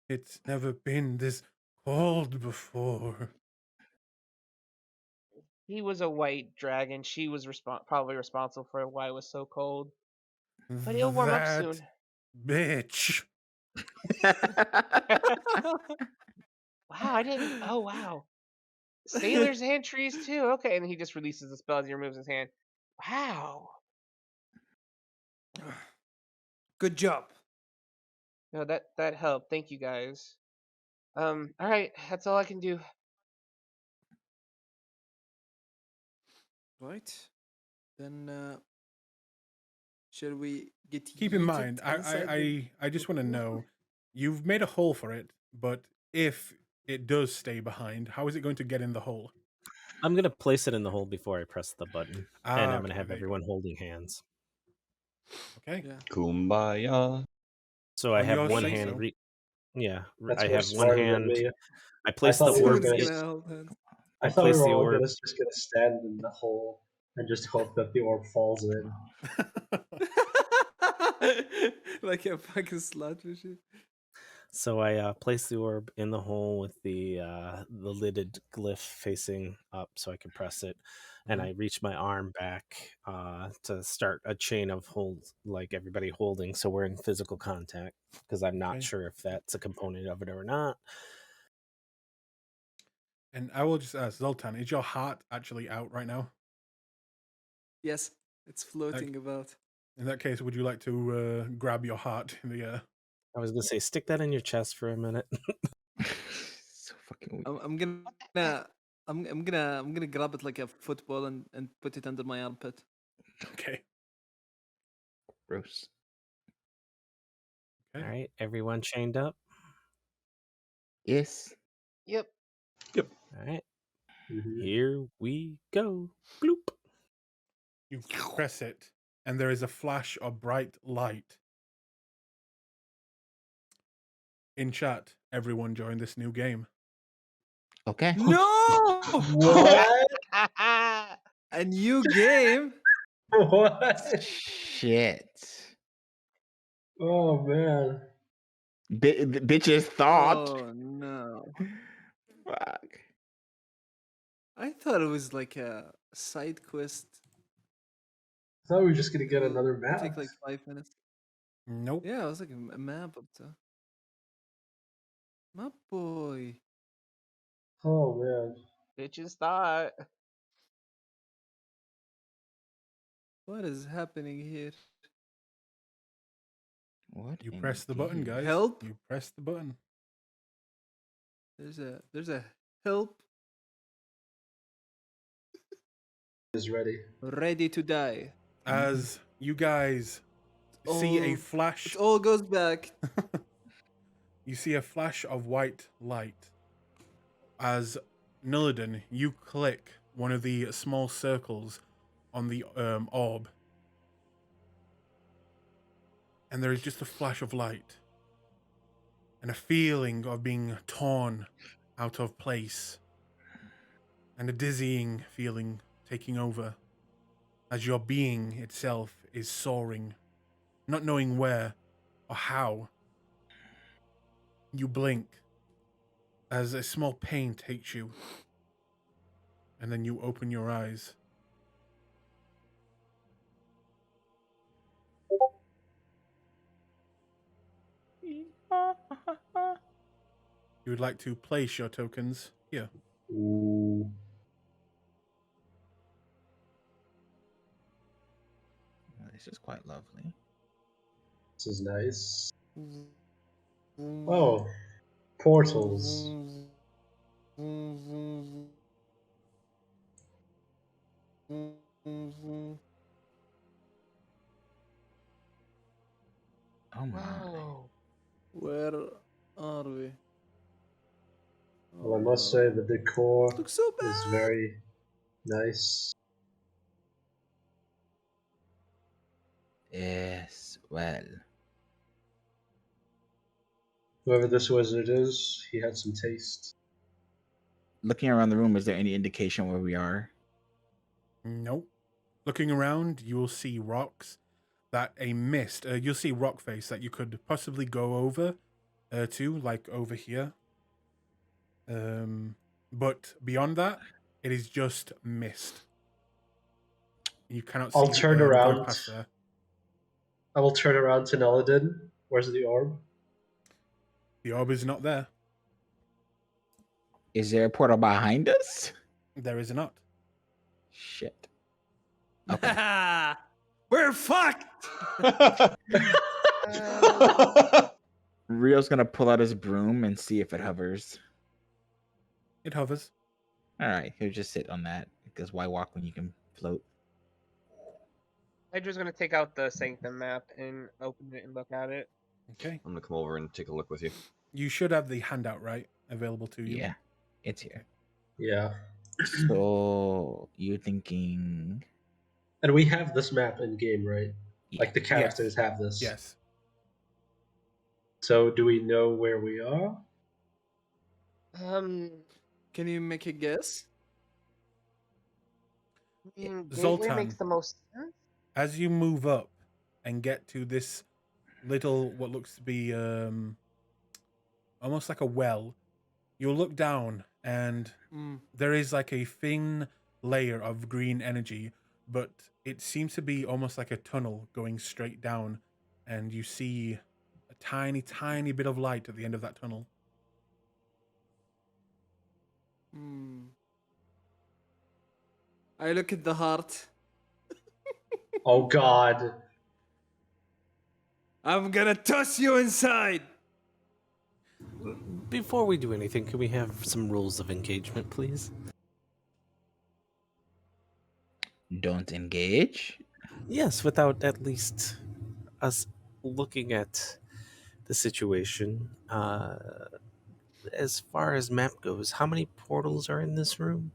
It's never been this cold before." He was a white dragon. She was probably responsible for why it was so cold. But he'll warm up That soon. bitch. Wow, I didn't. Oh, wow. Sailors and trees too. Okay, and he just releases the spell as he removes his hand. Wow. Good job. No, that helped. Thank you guys. All right, that's all I can do. Right. Then shall we get Keep in yeeted mind, inside the I just want to hole? know, you've made a hole for it, but if it does stay behind, how is it going to get in the hole? I'm gonna place it in the hole before I press the button, and I'm gonna Okay, have there you go. everyone holding hands. Okay. Yeah. Kumbaya. So I On have your one say hand. so. That's I more have one smart than hand. me. I I place thought the we were orb. Someone's gonna. gonna hold hands. I I thought we place were the all orb. just gonna stand in the hole and just hope that the orb falls in. Like a fucking slot machine. So I place the orb in the hole with the lidded glyph facing up, so I can press it, and Mhm. I reach my arm back to start a chain of holds, like everybody holding, so we're in physical contact. Because I'm not Okay. sure if that's a component of it or not. And I will just ask, Zoltan, is your heart actually out right now? Yes, it's floating about. In that case, would you like to grab your heart in the air? I was gonna say, stick that in your chest for a minute. So fucking weird. I'm gonna I'm gonna grab it like a football and put it under my armpit. Okay. Gross. All Okay. right, everyone chained up. Yes. Yep. All right, here we go. Bloop. You press it, and there is a flash of bright light. In chat, everyone join this new game. Okay. No! What? A new game? What? Shit. Oh man. The bitches thought. Oh no. Fuck. I thought it was like a side quest. I thought we were just gonna get It'll another map. take like 5 minutes. Nope. Yeah, it was like a map up to. My boy. Oh man. Bitches thought. What is happening here? What? You press the button, indeed? guys. Help? You press the button. There's a help Is ready. ready to die. As you guys see a Oh, flash, it all goes back. you see a flash of white light. As Nillidan, you click one of the small circles on the orb, and there is just a flash of light and a feeling of being torn out of place, and a dizzying feeling taking over as your being itself is soaring, not knowing where or how. You blink as a small pain takes you, and then you open your eyes. You would like to place your tokens here. Ooh. This is quite lovely. This is nice. Oh, portals. Oh my. Whoa. Where are we? Well, I must say the decor Looks so bad. is very nice. Yes, well. Whoever this wizard is, he had some taste. Looking around the room, is there any indication where we are? Nope. Looking around, you will see rocks that a mist. You'll see rock face that you could possibly go over to, like over here. But beyond that, it is just mist. You cannot see. I'll turn going around. past there. I will turn around to Neladin. Where's the orb? The orb is not there. Is there a portal behind us? There is not. Shit. Okay. We're fucked. Rio's gonna pull out his broom and see if it hovers. It hovers. Alright, he'll just sit on that, because why walk when you can float? Hydra's gonna take out the Sanctum map and open it and look at it. Okay. I'm gonna come over and take a look with you. You should have the handout, right? Available to you. Yeah, it's here. Yeah. So you're thinking And we have this map in game, right? yeah. Like the characters have this. Yes. So do we know where we are? Can you make a guess? Gateway Zoltan. makes the most sense. As you move up and get to this little, what looks to be almost like a well, you'll look down and there is like a thin layer of green energy, but it seems to be almost like a tunnel going straight down, and you see a tiny, tiny bit of light at the end of that tunnel. I look at the heart. Oh god. I'm gonna toss you inside. Before we do anything, can we have some rules of engagement, please? Don't engage. Yes, without at least us looking at the situation. As far as map goes, how many portals are in this room?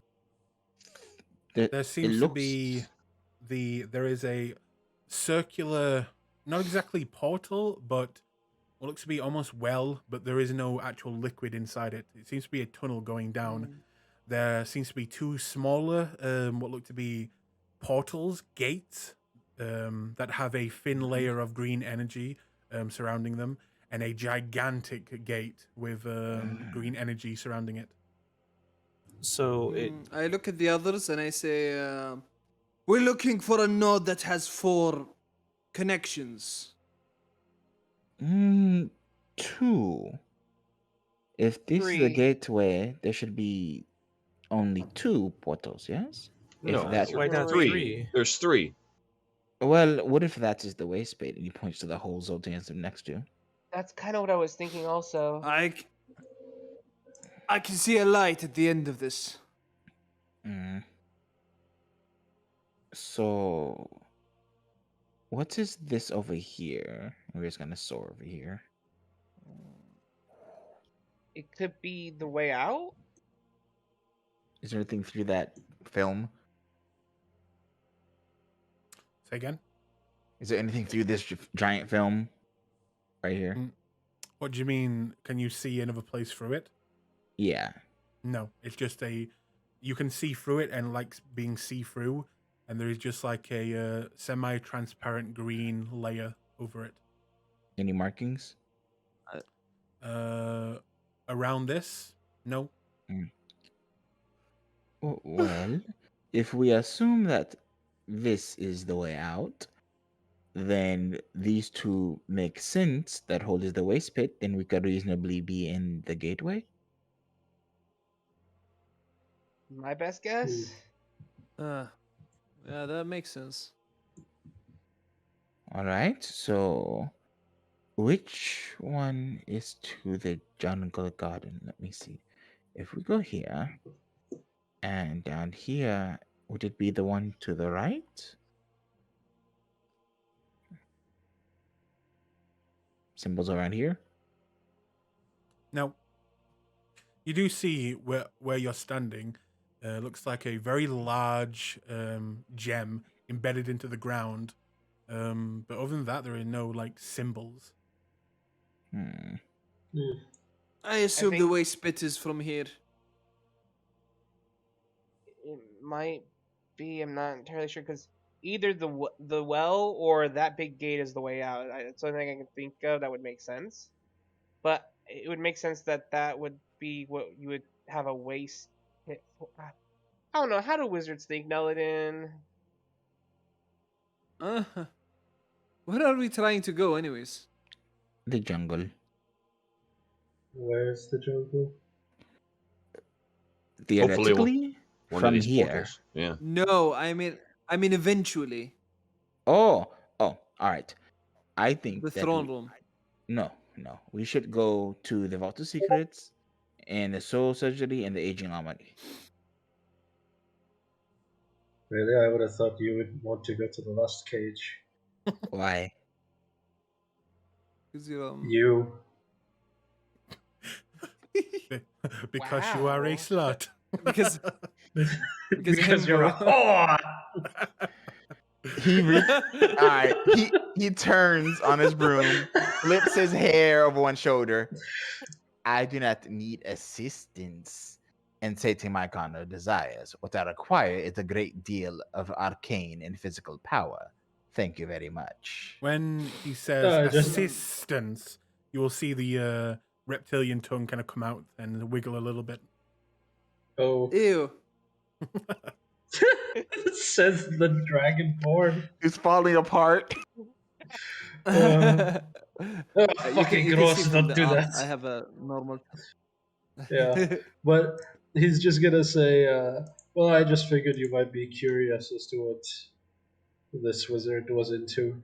There seems to be there is a circular, not exactly portal, but what looks to be almost well, but there is no actual liquid inside it. It seems to be a tunnel going down. There seems to be two smaller, what look to be portals, gates, that have a thin layer of green energy surrounding them, and a gigantic gate with green energy surrounding it. So I look at the others and I say, we're looking for a node that has 4 connections. 2. If this is the 3. gateway, there should be only 2 portals, yes? No, If that, why not 3. 3? There's 3. well, what if that is the waste bait and he points to the hole Zoltan's next to? That's kind of what I was thinking also. I can see a light at the end of this. So, what is this over here? We're just gonna soar over here. It could be the way out. Is there anything through that film? Say again? Is there anything through this giant film right here? What do you mean? Can you see another place through it? Yeah. No, it's just you can see through it and like being see-through, and there is just like a semi-transparent green layer over it. Any markings? Around this? No. Well, if we assume that this is the way out, then these 2 make sense. That hole is the waste pit, then we could reasonably be in the gateway. My best guess. Yeah, that makes sense. All right. So, which one is to the jungle garden? Let me see. If we go here and down here, would it be the one to the right? Symbols around here. Now, you do see where you're standing. Looks like a very large gem embedded into the ground. But other than that, there are no like symbols. Hmm. I assume the think- waste bit is from here. It might be. I'm not entirely sure because either the well or that big gate is the way out. It's the only thing I can think of that would make sense. But it would make sense that that would be what you would have a waste hit for. I don't know. How do wizards think, Neladin? Where are we trying to go, anyways? The jungle. Where's the jungle? Theoretically, One of from these here. portals. Yeah. No, I mean eventually Oh, all right. I think the that throne room. No. We should go to the Vault of Secrets and the Soul Surgery and the Aging Armory. Really, I would have thought you would want to go to the last cage. Why? 'Cause you're, You. Because you are a Wow. slut. because Because him, you're a bro. whore! He all right. He turns on his broom, flips his hair over one shoulder. I do not need assistance in sating my carnal desires. What I require is a great deal of arcane and physical power. Thank you very much. When he says just- assistance, you will see the reptilian tongue kind of come out and wiggle a little bit. Oh. Ew. Says the dragonborn. It's falling apart. Oh, You fucking you gross, see from don't the do art, that. I have a normal. Yeah. But he's just gonna say, well, I just figured you might be curious as to what this wizard was into.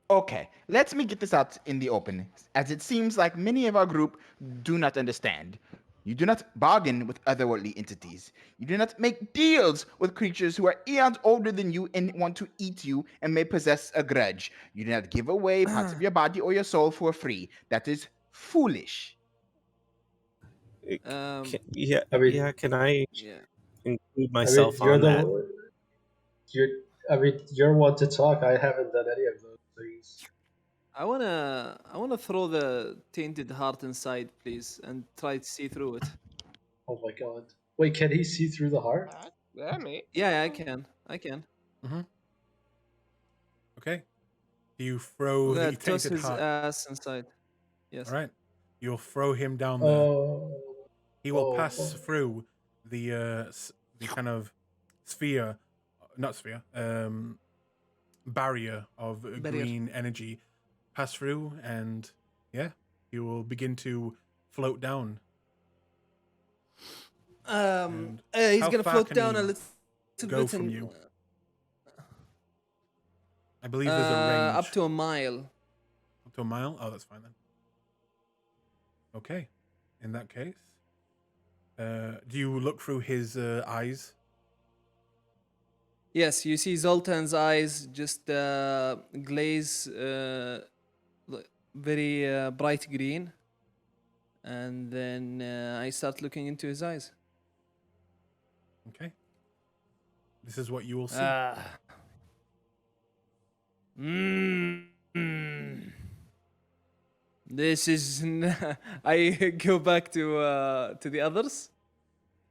Okay, let me get this out in the open, as it seems like many of our group do not understand. You do not bargain with otherworldly entities. You do not make deals with creatures who are eons older than you and want to eat you and may possess a grudge. You do not give away parts of your body or your soul for free. That is foolish. Yeah, I mean- yeah. Can I Yeah. include myself you're on that? you're one to talk. I haven't done any of those things. I wanna throw the tainted heart inside, please, and try to see through it. Oh my god. Wait, can he see through the heart? Yeah, mate. Yeah, I can. Okay. Do you throw the Toss tainted his heart? ass inside. Yes. All right. You'll throw him down there. Oh. He will Oh, pass oh. through the kind of sphere, not sphere, barrier of green energy. Pass through, and yeah, he will begin to float down. He's how gonna far float can down he a little go bit from and you? I believe there's a range up to a mile. Up to a mile. Oh, that's fine then. Okay, in that case, do you look through his eyes? Yes, you see Zoltan's eyes just glaze very bright green, and then I start looking into his eyes. Okay. This is what you will see. This is. I go back to the others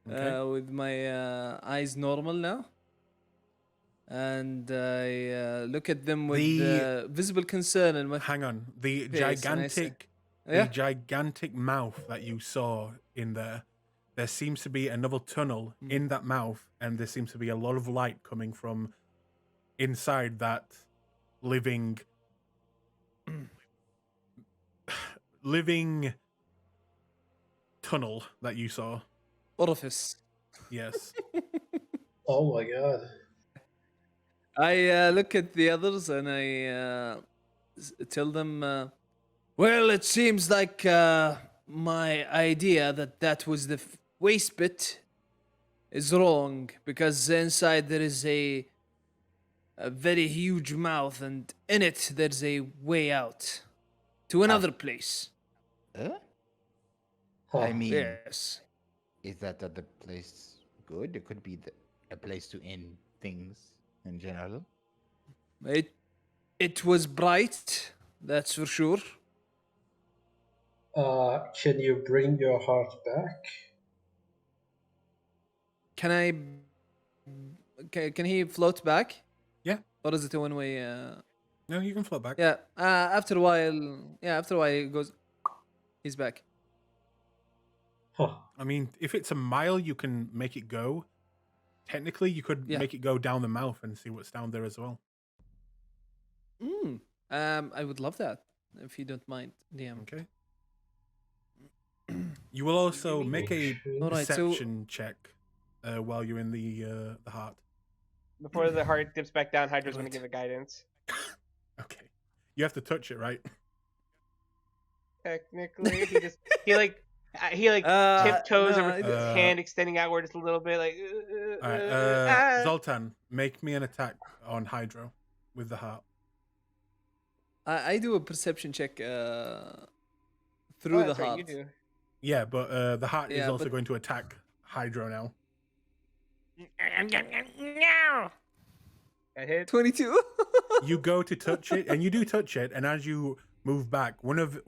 Okay. with my eyes normal now, and I look at them with visible concern in my. Hang on. The face, and I say- gigantic mouth that you saw in there. There seems to be another tunnel in that mouth, and there seems to be a lot of light coming from inside that living tunnel that you saw. Orifice. Yes. Oh my god. I look at the others and I tell them, well, it seems like my idea that was the waste bit is wrong because inside there is a very huge mouth and in it there's a way out to another place. Huh? Huh. I mean, Yes. is that other place good? It could be a place to end things in general. It was bright, that's for sure. Can you bring your heart back? Can I? Can he float back? Yeah. Or is it a one way? No, you can float back. Yeah. After a while, he goes. He's back. Huh. I mean, if it's a mile, you can make it go. Technically, you could Yeah. make it go down the mouth and see what's down there as well. I would love that if you don't mind, DM. Okay. You will also make a All right, so- perception check while you're in the heart. Before the heart dips back down, Hydra's going Right. to give a guidance. Okay. You have to touch it, right? Technically, he tiptoes no, over to his Uh, hand, extending outward just a little bit, like. All right. Ah. Zoltan, make me an attack on Hydro with the heart. I do a perception check through Oh, the that's right, heart. you do. Yeah, but the heart is Yeah, also but- going to attack Hydro now. That hit. 22. You go to touch it, and you do touch it, and as you move back, one of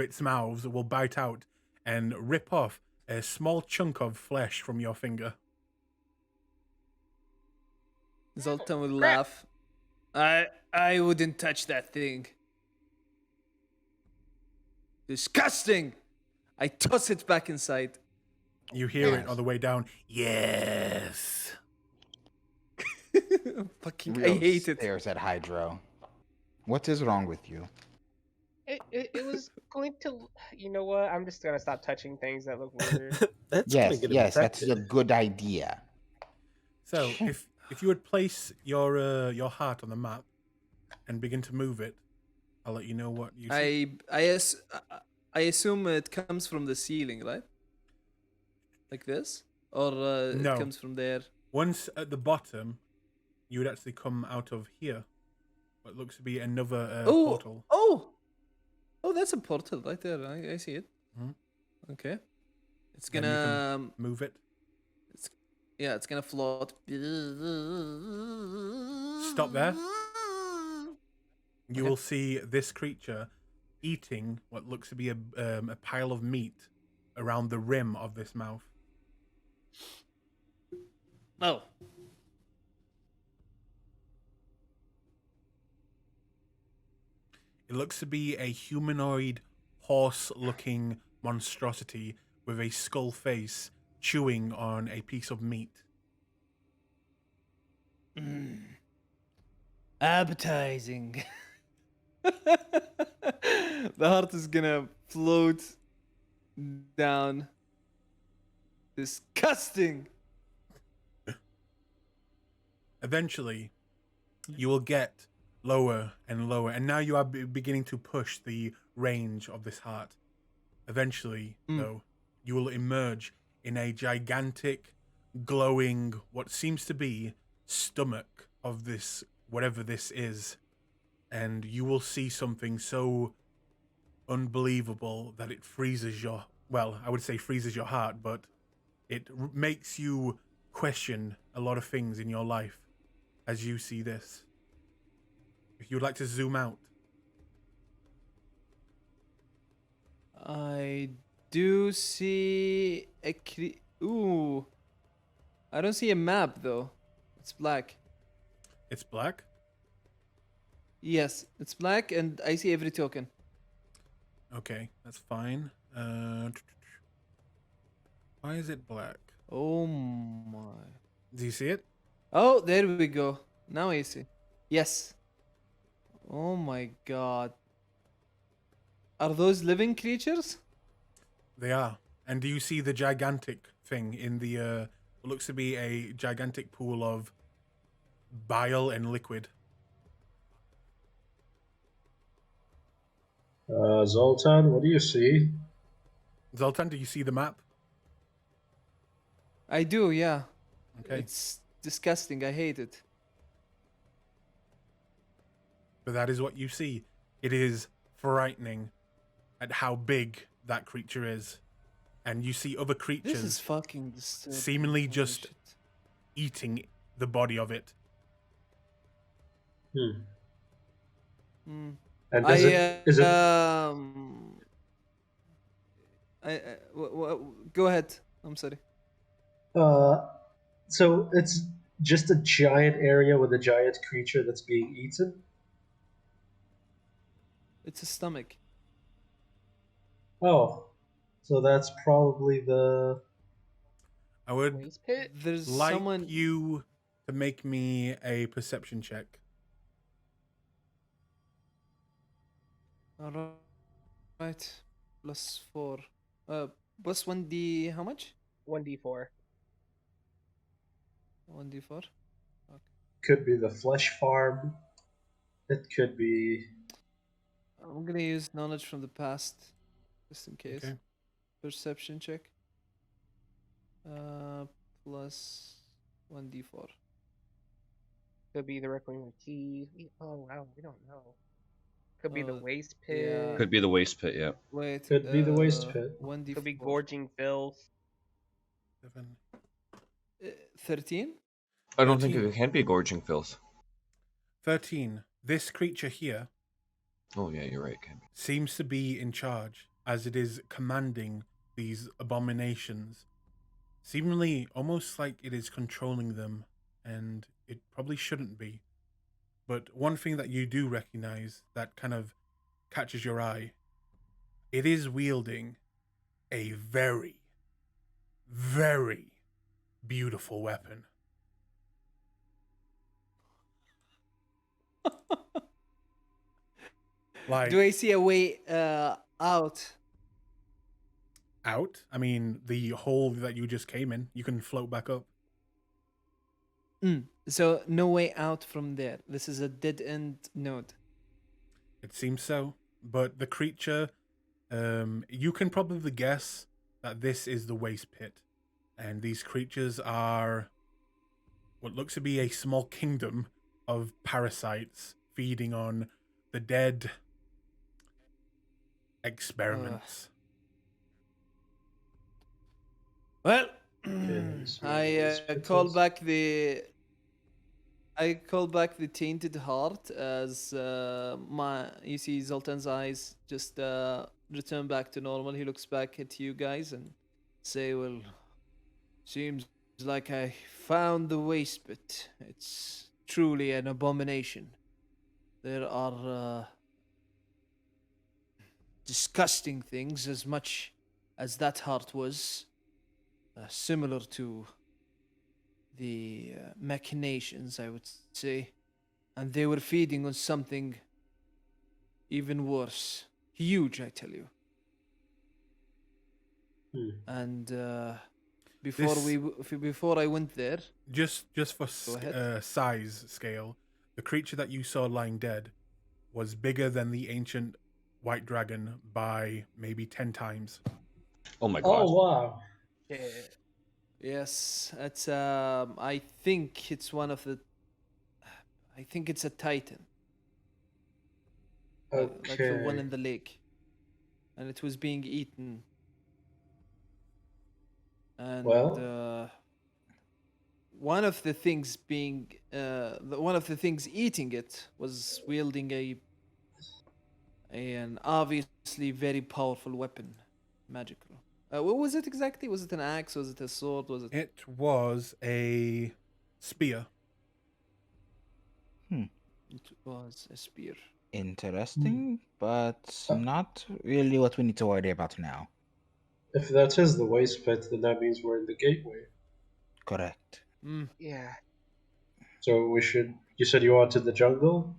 its mouths will bite out and rip off a small chunk of flesh from your finger. Zoltan will Crap. laugh. I wouldn't touch that thing. Disgusting. I toss it back inside. You hear it Yes. on the way down. Yes. Fucking, I Rio hate it. stares at Hydro. What is wrong with you? It was going to. You know what? I'm just gonna stop touching things that look weird. That's Yes, gonna get yes, that's a infected. good idea. So if you would place your heart on the map and begin to move it, I'll let you know what you see. I assume it comes from the ceiling, right? Like this, or No. it comes from there. Once at the bottom, you would actually come out of here. What looks to be another portal. Oh, that's a portal right there. I see it. Mhm. Okay, it's Then you can gonna move it. it's gonna float. Stop there. You will see this creature eating what looks to be a pile of meat around the rim of this mouth. Oh, It looks to be a humanoid, horse-looking monstrosity with a skull face chewing on a piece of meat. appetizing. The heart is gonna float down. Disgusting. Eventually, you will get lower and lower, and now you are beginning to push the range of this heart. Eventually, though, you will emerge in a gigantic, glowing, what seems to be stomach of this, whatever this is, and you will see something so unbelievable that it freezes your, well, I would say freezes your heart, but it makes you question a lot of things in your life as you see this. If you would like to zoom out. I do see a ooh. I don't see a map though. It's black. It's black. Yes, it's black and I see every token. Okay, that's fine. Why is it black? Oh my. Do you see it? Oh, there we go. Now I see. Yes. Oh my god. Are those living creatures? They are. And do you see the gigantic thing in the what looks to be a gigantic pool of bile and liquid. Zoltan, what do you see? Zoltan, do you see the map? I do, yeah. Okay. It's disgusting. I hate it. But that is what you see. It is frightening at how big that creature is. And you see other This creatures is fucking disturbing. seemingly Holy just shit. eating the body of it. Hmm. Mm. And does is it Go ahead. I'm sorry. so it's just a giant area with a giant creature that's being eaten? It's a stomach. Oh. So that's probably the I would Waste pit? There's like someone. you to make me a perception check. All right. +4. Plus 1d. How much? 1d4. 1d4. could be the flesh farm. It could be I'm gonna use knowledge from the past, just in case. Okay. Perception check. Plus 1d4. Could be the Reckoning Key. Oh wow, we don't know. Could be the waste pit. yeah. Could be the waste pit. Yeah. Wait. Could be the waste pit. 1d4. Could be gorging filth. 7. 13. I don't think 13. it can be gorging filth. 13. This creature here Oh yeah, you're right. It can be. seems to be in charge, as it is commanding these abominations. Seemingly almost like it is controlling them, and it probably shouldn't be. But one thing that you do recognize that kind of catches your eye, it is wielding a very, very beautiful weapon. Like, Do I see a way out? out? I mean, the hole that you just came in, you can float back up. So no way out from there. This is a dead end node. It seems so. But the creature, you can probably guess that this is the waste pit. And these creatures are what looks to be a small kingdom of parasites feeding on the dead experiments. Well, Yes, I call back the. I call back the tainted heart as you see Zoltan's eyes just return back to normal. He looks back at you guys and say, "Well, seems like I found the waste pit. It's truly an abomination. There are disgusting things as much as that heart was, similar to the machinations, I would say. And they were feeding on something even worse. Huge, I tell you. And before I went there, Just for Go ahead. size scale, the creature that you saw lying dead was bigger than the ancient white dragon by maybe 10 times. Oh my god. Oh wow. Yeah. yes, it's I think it's one of the. I think it's a titan. Like the one Okay. in the lake, and it was being eaten. And Well, one of the things one of the things eating it was wielding an obviously very powerful weapon, magical. What was it exactly? Was it an axe? Was it a sword? Was it? It was a spear. It was a spear. Interesting, but not really what we need to worry about now. if that is the waste pit, then that means we're in the gateway. Correct. Yeah. So we should. You said you wanted the jungle.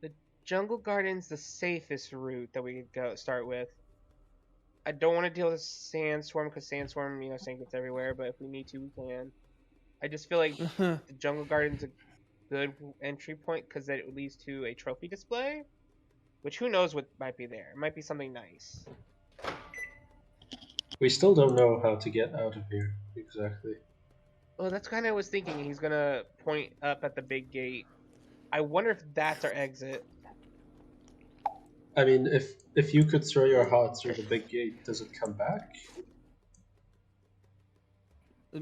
The jungle garden's the safest route that we could go start with. I don't want to deal with Sandstorm because Sandstorm, sand gets everywhere. But if we need to, we can. I just feel like the Jungle Garden's a good entry point because it leads to a trophy display, which who knows what might be there. It might be something nice. We still don't know how to get out of here exactly. Oh, that's kind of what I was thinking. He's gonna point up at the big gate. I wonder if that's our exit. I mean, if you could throw your heart through the big gate, does it come back?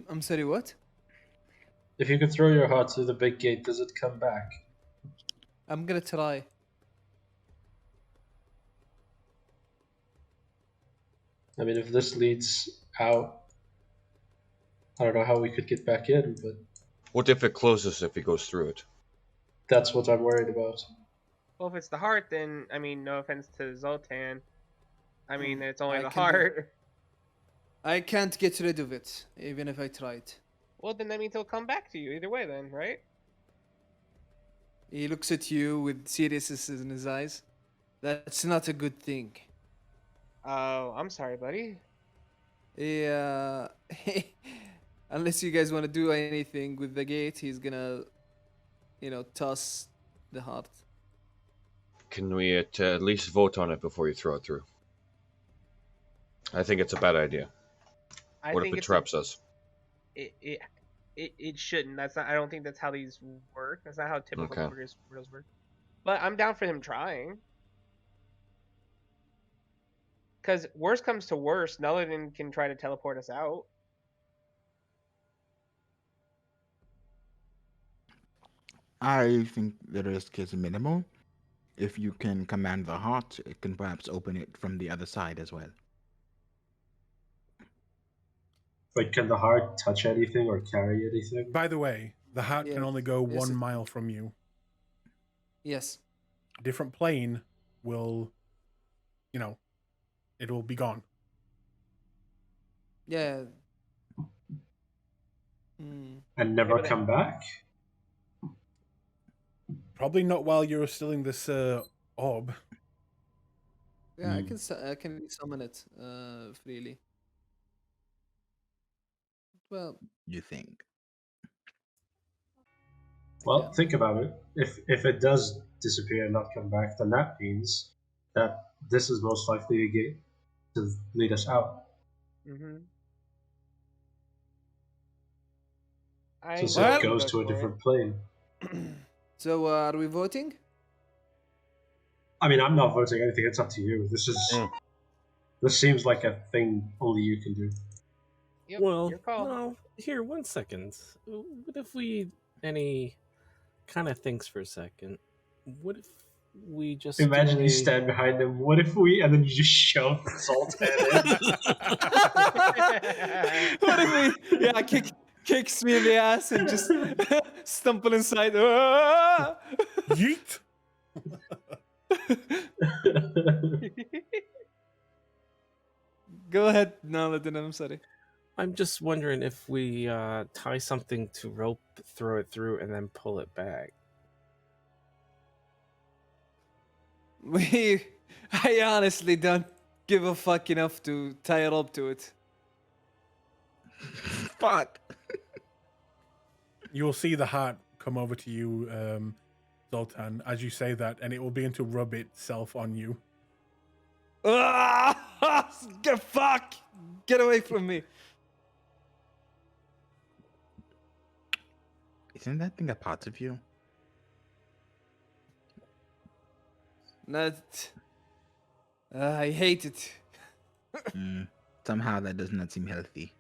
I'm sorry, what? If you could throw your heart through the big gate, does it come back? I'm gonna try. I mean, if this leads out, I don't know how we could get back in, but What if it closes if he goes through it? that's what I'm worried about. Well, if it's the heart, then I mean, no offense to Zoltan. I mean, it's only I the can do- heart. I can't get rid of it, even if I tried. Well, then that means he'll come back to you either way, then, right? He looks at you with seriousness in his eyes. That's not a good thing. Oh, I'm sorry, buddy. Yeah. Unless you guys want to do anything with the gate, he's gonna, toss the heart. Can we at least vote on it before you throw it through? I think it's a bad idea. I What think if it it's traps us? It shouldn't. That's not. I don't think that's how these work. That's not how typical Okay. riddles work. But I'm down for him trying. Because worst comes to worst, Nulliden can try to teleport us out. I think the risk is minimal. If you can command the heart, it can perhaps open it from the other side as well. Wait, can the heart touch anything or carry anything? By the way, the heart Yeah. can only go Yes, 1 it- mile from you. Yes. Different plane will, it will be gone. Yeah. Hmm. And never but- come back? Probably not while you're still in this orb. Yeah, Hmm. I can summon it freely. Well, You think? Well, Yeah. think about it. If it does disappear and not come back, then that means that this is most likely a gate to lead us out. Mm-hmm. So it goes to a different plane. so are we voting? I mean, I'm not voting anything. It's up to you. This seems like a thing only you can do. Yep, Well, your call. no. Here, 1 second. What if we any kind of thinks for a second? What if we just do Imagine you a- stand behind him. What if we? And then you just shove Zoltan in. What if he kicks me in the ass and just stumble inside? Ah! Yeet! Go ahead, Naladin, I'm sorry. I'm just wondering if we tie something to rope, throw it through, and then pull it back. I honestly don't give a fuck enough to tie a rope to it. Fuck. You'll see the heart come over to you, Zoltan, as you say that, and it will begin to rub itself on you. Ah! Fuck! Get away from me. Isn't that thing a part of you? I hate it. Somehow that does not seem healthy.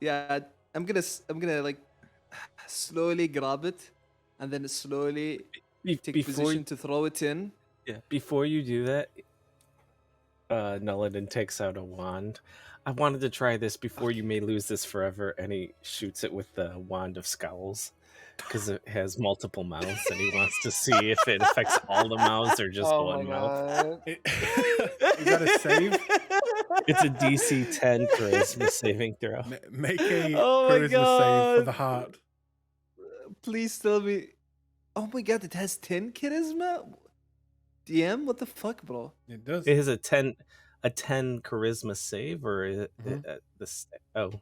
Yeah, I'm gonna like slowly grab it, and then slowly take position to throw it in. Yeah, before you do that, Nulliden takes out a wand. I wanted to try this before you may lose this forever, and he shoots it with the wand of scowls because it has multiple mouths, and he wants to see if it affects all the mouths or just Oh one my mouth. god. Is that a save? It's a DC 10 charisma saving throw. Make a Oh my charisma save for God. the heart. Please tell me. Oh my god, it has 10 charisma? DM? What the fuck, bro? It does. It has a 10 charisma save, or oh,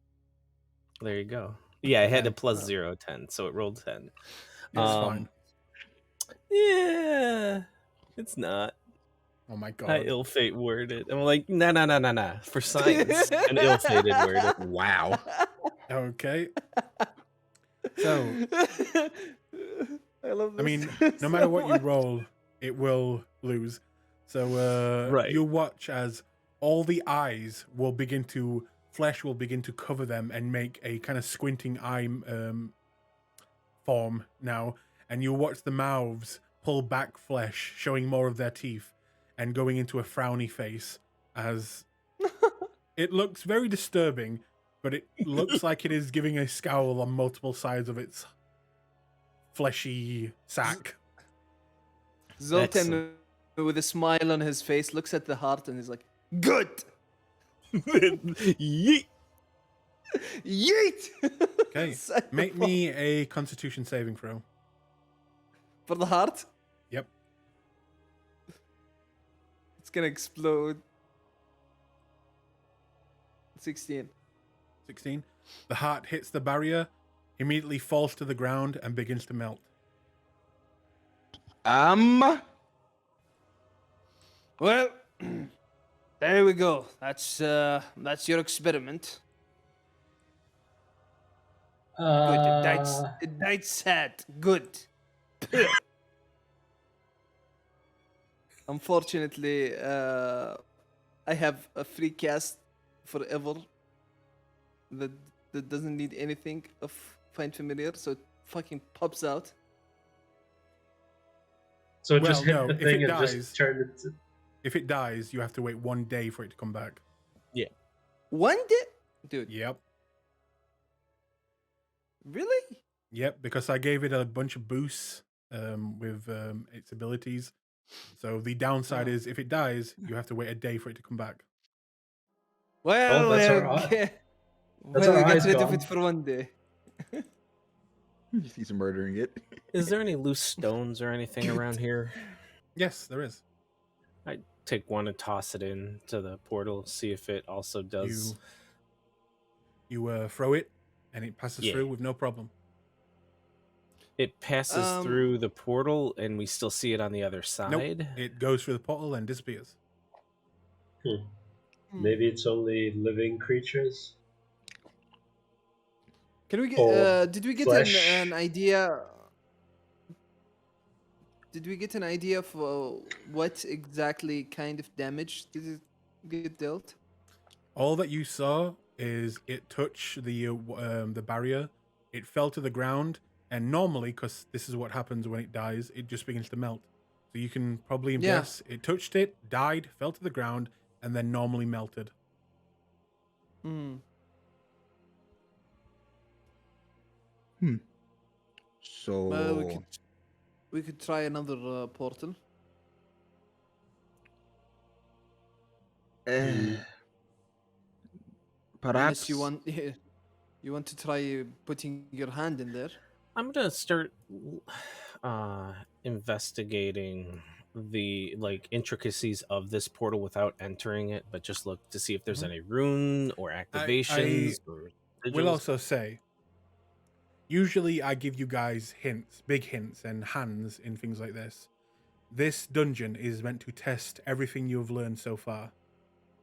there you go. Yeah, it had a plus 0 10, so it rolled 10. It's fine. Yeah, it's not. Oh my I god. ill fate worded. I'm like, nah. For science, an ill fated worded. Wow. Okay. So, I love this. I mean, no matter what you roll, it will lose. So, Right. you watch as all the eyes will begin to, flesh will begin to cover them and make a kind of squinting eye form now. And you watch the mouths pull back flesh, showing more of their teeth, and going into a frowny face as it looks very disturbing, but it looks like it is giving a scowl on multiple sides of its fleshy sack. Zoltan, with a smile on his face, looks at the heart and is like, "Good, Yeet. yeet." Okay, Son make of me a Constitution saving throw. for the heart. Yep. It's gonna explode. 16. 16. The heart hits the barrier, immediately falls to the ground, and begins to melt. Well, there we go. That's your experiment. Good. It died sad. Good. Unfortunately, I have a free cast forever that doesn't need anything of Find Familiar, so it fucking pops out. So it just hit no, the if thing it and dies- just turned it to... If it dies, you have to wait 1 day for it to come back. One day? Dude, Yep. really? Yep, because I gave it a bunch of boosts with its abilities. So the downside is if it dies, you have to wait a day for it to come back. Well, that's we'll our eye. get, That's we'll our get eyes rid of gone. it for 1 day. He's murdering it. Is there any loose stones or anything around here? Yes, there is. I take one and toss it in to the portal, see if it also does. You throw it, and it passes Yeah. through with no problem. It passes through the portal, and we still see it on the other Nope. side. It goes through the portal and disappears. Maybe it's only living creatures. Can we get? Or Did we get flesh. an idea? Did we get an idea of what exactly kind of damage did it get dealt? All that you saw is it touched the barrier. It fell to the ground, and normally, because this is what happens when it dies, it just begins to melt. So you can probably guess it touched it, died, fell to the ground, and then normally melted. So Well, we could try another portal. perhaps Unless you want, you want to try putting your hand in there. I'm gonna start investigating the intricacies of this portal without entering it, but just look to see if there's any rune or activations. Or Will sigils. also say, usually I give you guys hints, big hints, and hands in things like this. This dungeon is meant to test everything you have learned so far.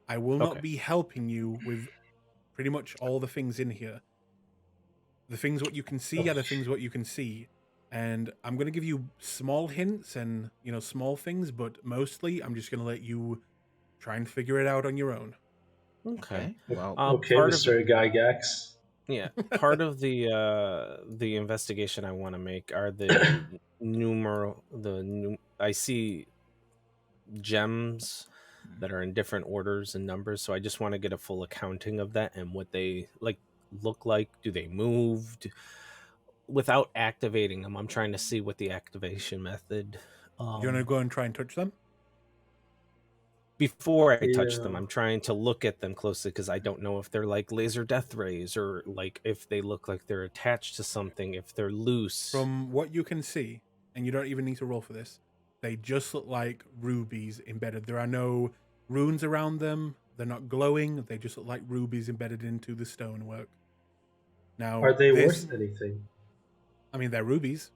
I will not Okay. be helping you with pretty much all the things in here. The things what you can see are the things what you can see. And I'm going to give you small hints and, small things, but mostly I'm just going to let you try and figure it out on your own. Okay. Well, Okay, part of Mr. Gygax. Yeah, part of the investigation I want to make are the I see gems that are in different orders and numbers, so I just want to get a full accounting of that and what they look like. Do they move? Without activating them, I'm trying to see what the activation method. Do you want to go and try and touch them? Before I touch them, Yeah. I'm trying to look at them closely because I don't know if they're like laser death rays or if they look like they're attached to something, if they're loose. From what you can see, and you don't even need to roll for this, They just look like rubies embedded. There are no runes around them. They're not glowing. They just look like rubies embedded into the stonework. Now, Are they this, worth anything? I mean, they're rubies.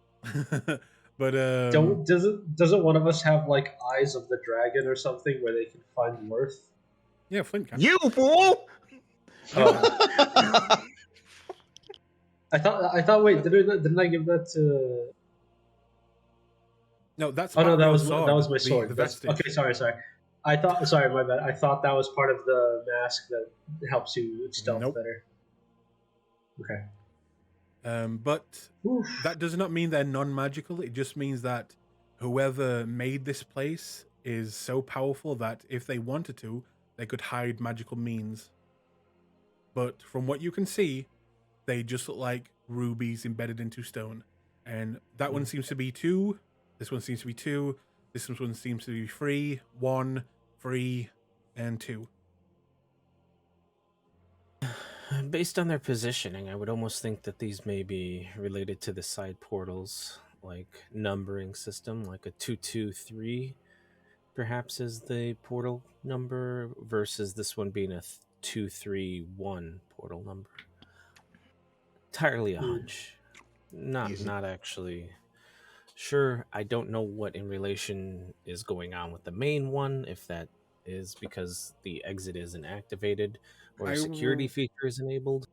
But Doesn't one of us have like eyes of the dragon or something where they can find worth? yeah, Flint can. You fool! Oh. I thought. Wait, didn't I give that to? No, that's Oh part no, of that your was sword. that was my sword. The That's- vestige. okay, sorry. I thought. Sorry, my bad. I thought that was part of the mask that helps you stealth Nope. better. Okay. But Oof. that does not mean they're non-magical. It just means that whoever made this place is so powerful that if they wanted to, they could hide magical means. But from what you can see, they just look like rubies embedded into stone. And that one seems to be 2. This one seems to be 2. This one seems to be 3, 1, 3, and 2. Based on their positioning, I would almost think that these may be related to the side portals, like numbering system, like a 223 perhaps is the portal number versus this one being a 231 portal number. Entirely a hunch. Not actually sure. I don't know what in relation is going on with the main one, if that is because the exit isn't activated or a security feature is enabled.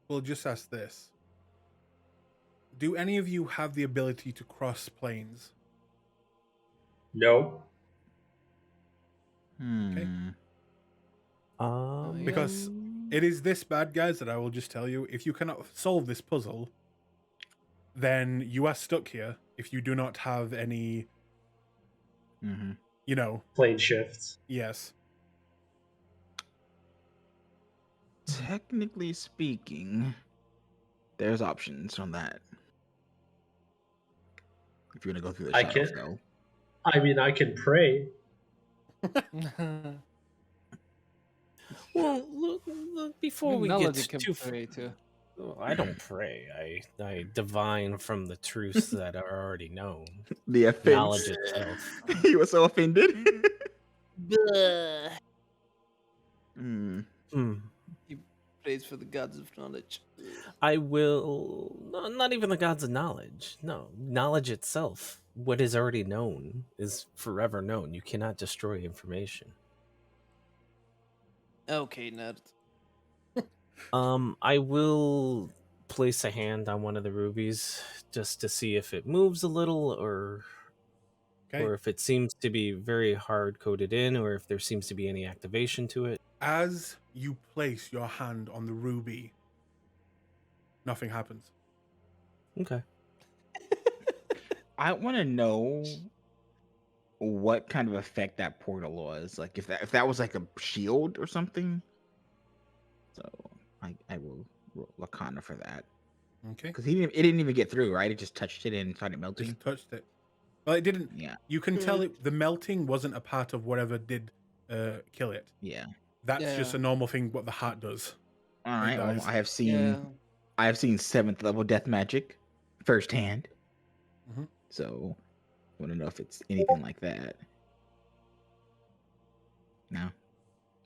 We'll just ask this. Do any of you have the ability to cross planes? No. Okay. Yeah. Because it is this bad, guys, that I will just tell you. If you cannot solve this puzzle, then you are stuck here if you do not have any, Plane shifts. Yes. Technically speaking, there's options on that. If you're gonna go through the shadows, though. I mean, I can pray. Well, look before we Melody get can too pray too. I don't pray. I divine from the truths that are already known. The offense. Knowledge itself. He was so offended. He prays for the gods of knowledge. I will not even the gods of knowledge. No, knowledge itself. What is already known is forever known. You cannot destroy information. Okay, nerd. I will place a hand on one of the rubies just to see if it moves a little or if it seems to be very hard coded in or if there seems to be any activation to it. As you place your hand on the ruby, nothing happens. Okay. I want to know what kind of effect that portal was. Like if that was like a shield or something. So I will roll Lacana for that. Okay. Because it didn't even get through, right? It just touched it and started melting. Just touched it. Well, it didn't. Yeah. You can tell the melting wasn't a part of whatever did kill it. Yeah. That's just a normal thing. What the heart does. All right. Well, dies. I have seen 7th level death magic firsthand. So I want to know if it's anything like that. No,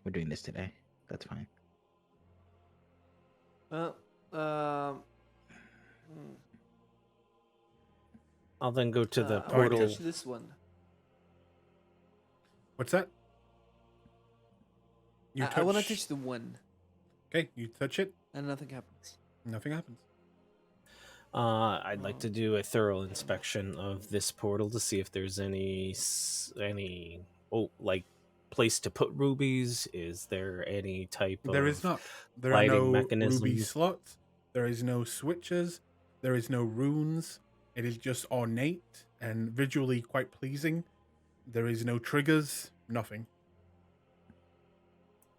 we're doing this today. That's fine. Well, I'll then go to the I wanna portal. touch this one. What's that? I want to touch the one. Okay, you touch it. And nothing happens. Nothing happens. I'd like to do a thorough inspection of this portal to see if there's any place to put rubies. Is there any type of There is not. There are lighting no mechanisms? ruby slots. There is no switches. There is no runes. It is just ornate and visually quite pleasing. There is no triggers. Nothing.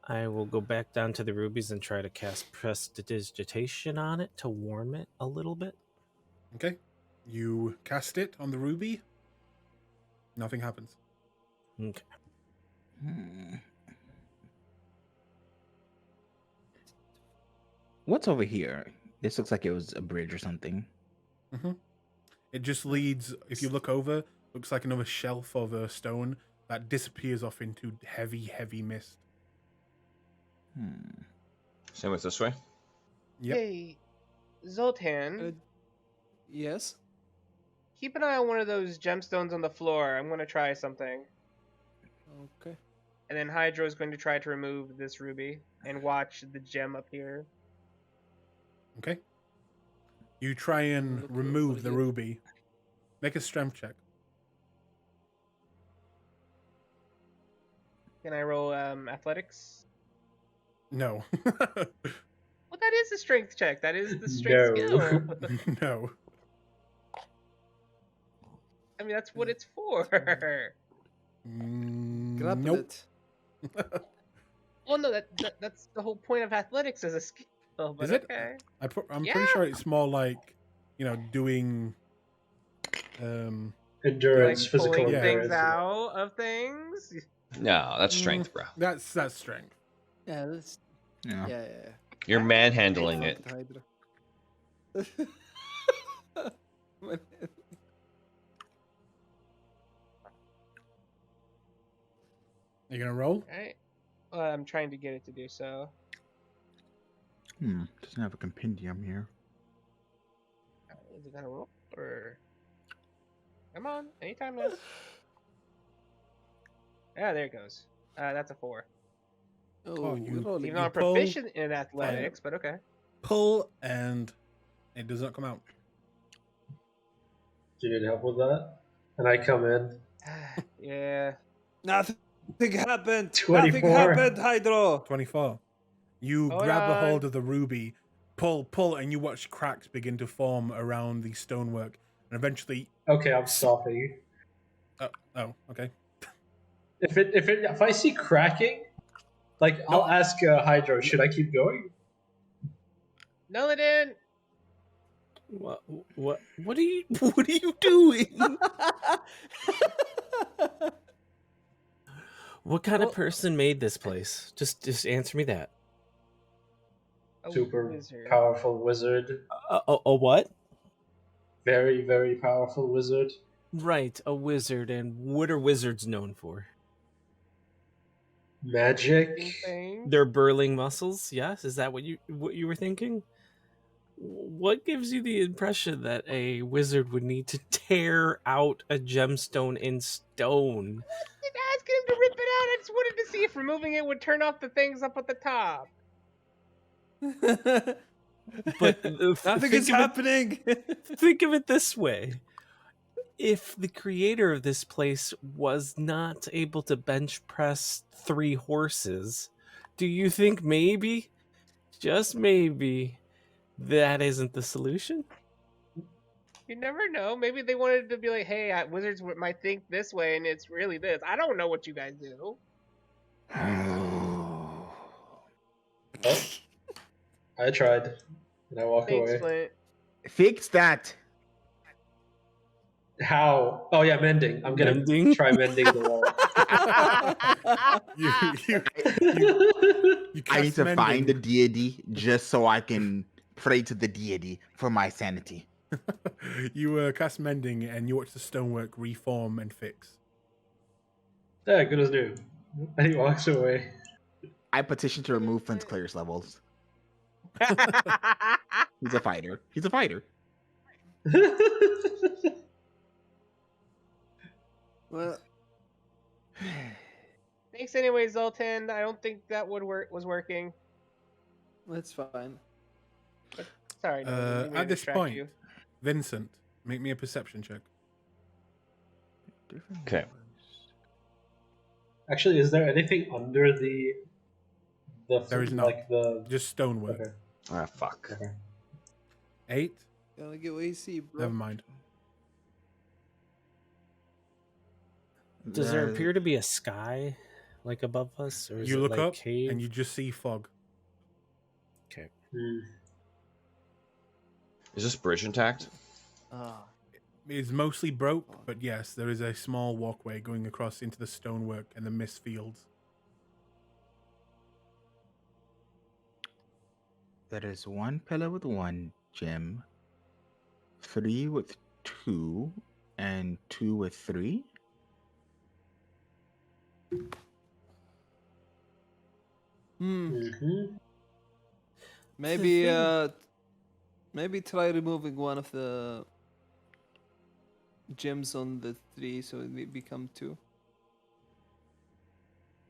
I will go back down to the rubies and try to cast prestidigitation on it to warm it a little bit. Okay. You cast it on the ruby. Nothing happens. Okay. What's over here? This looks like it was a bridge or something. It just leads, if you look over, Looks like another shelf of stone that disappears off into heavy, heavy mist. Same with this way. Yep. Hey, Zoltan, Yes. keep an eye on one of those gemstones on the floor. I'm gonna try something. Okay. And then Hydro is going to try to remove this ruby and watch the gem appear. Okay. You try and Look remove over the here. ruby. Make a strength check. Can I roll athletics? No. Well, that is a strength check. That is the strength No. skill. No. I mean, that's what it's for. Grab Nope. it. Well, no, that's the whole point of athletics as a skill. But Is it? okay. I'm Yeah. pretty sure it's more like, doing Endurance, Like physical pulling Yeah. things endurance. out of things. No, that's strength, bro. That's strength. Yeah, that's Yeah. yeah. You're manhandling Fuck it. Hydra. You gonna roll? Right. Well, I'm trying to get it to do so. Doesn't have a compendium here. Is it gonna roll or? Come on, anytime now. Yeah, there it goes. That's a 4. Oh, you- we're rolling. Even though I'm pull- proficient in athletics, but okay. Pull and it does not come out. Do you need help with that? And I come in. Yeah. Nothing happened. 24. Nothing happened, Hydro. 24. You Hold grab a hold on. of the ruby, pull, and you watch cracks begin to form around the stonework, and eventually. Okay, I'm stopping. Oh, okay. If I see cracking, like I'll ask Hydro, should I keep going? No, they didn't. What are you what are you doing? What kind Well- of person made this place? Just answer me that. A Super wizard. powerful wizard. A what? Very, very powerful wizard. Right, a wizard. And what are wizards known for? Magic. Thing. Their burling muscles. Yes, is that what you were thinking? What gives you the impression that a wizard would need to tear out a gemstone in stone? Just asking him to rip it out. I just wanted to see if removing it would turn off the things up at the top. But Nothing is happening. Think of it this way. If the creator of this place was not able to bench press 3 horses, do you think maybe, just maybe, that isn't the solution? You never know. Maybe they wanted to be like, hey, wizards might think this way, and it's really this. I don't know what you guys do. I tried. And I walk Thanks, away. Flint. Fix that. How? Oh yeah, mending. I'm gonna Mending? try mending the wall. You I cast need to mending. find the deity just so I can pray to the deity for my sanity. You cast mending and you watch the stonework reform and fix. Yeah, good as new. And he walks away. I petition to remove Flint's clearance levels. He's a fighter. He's a fighter. Well, Thanks anyway, Zoltan. I don't think that was working. that's fine. Sorry. No, didn't mean to At this distract point, you. Vincent, make me a perception check. Okay. Actually, is there anything under the There is not. like the Just stonework. okay. Ah, fuck. Okay. 8? Gotta get what you see, bro. Never mind. Does there appear to be a sky like above us, or is You it look like up cave? and you just see fog. Okay. Is this bridge intact? Ah, It's mostly broke, but yes, there is a small walkway going across into the stonework and the mist fields. There is 1 pillar with 1 gem, 3 with 2, and 2 with 3. Mm-hmm. Maybe try removing one of the gems on the 3 so it become 2.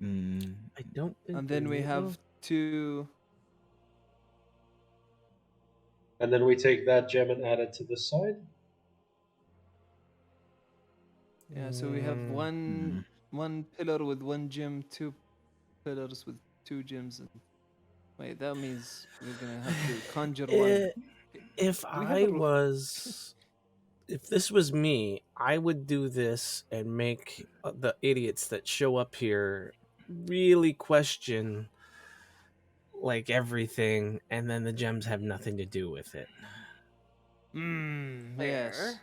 I don't think. And then we have 2. And then we take that gem and add it to this side. Yeah, so we have Mm. one pillar with 1 gem, 2 pillars with 2 gems. And wait, that means we're gonna have to conjure one. If Do we have a roof? if this was me, I would do this and make the idiots that show up here really question like everything, and then the gems have nothing to do with it. Yes. Fair.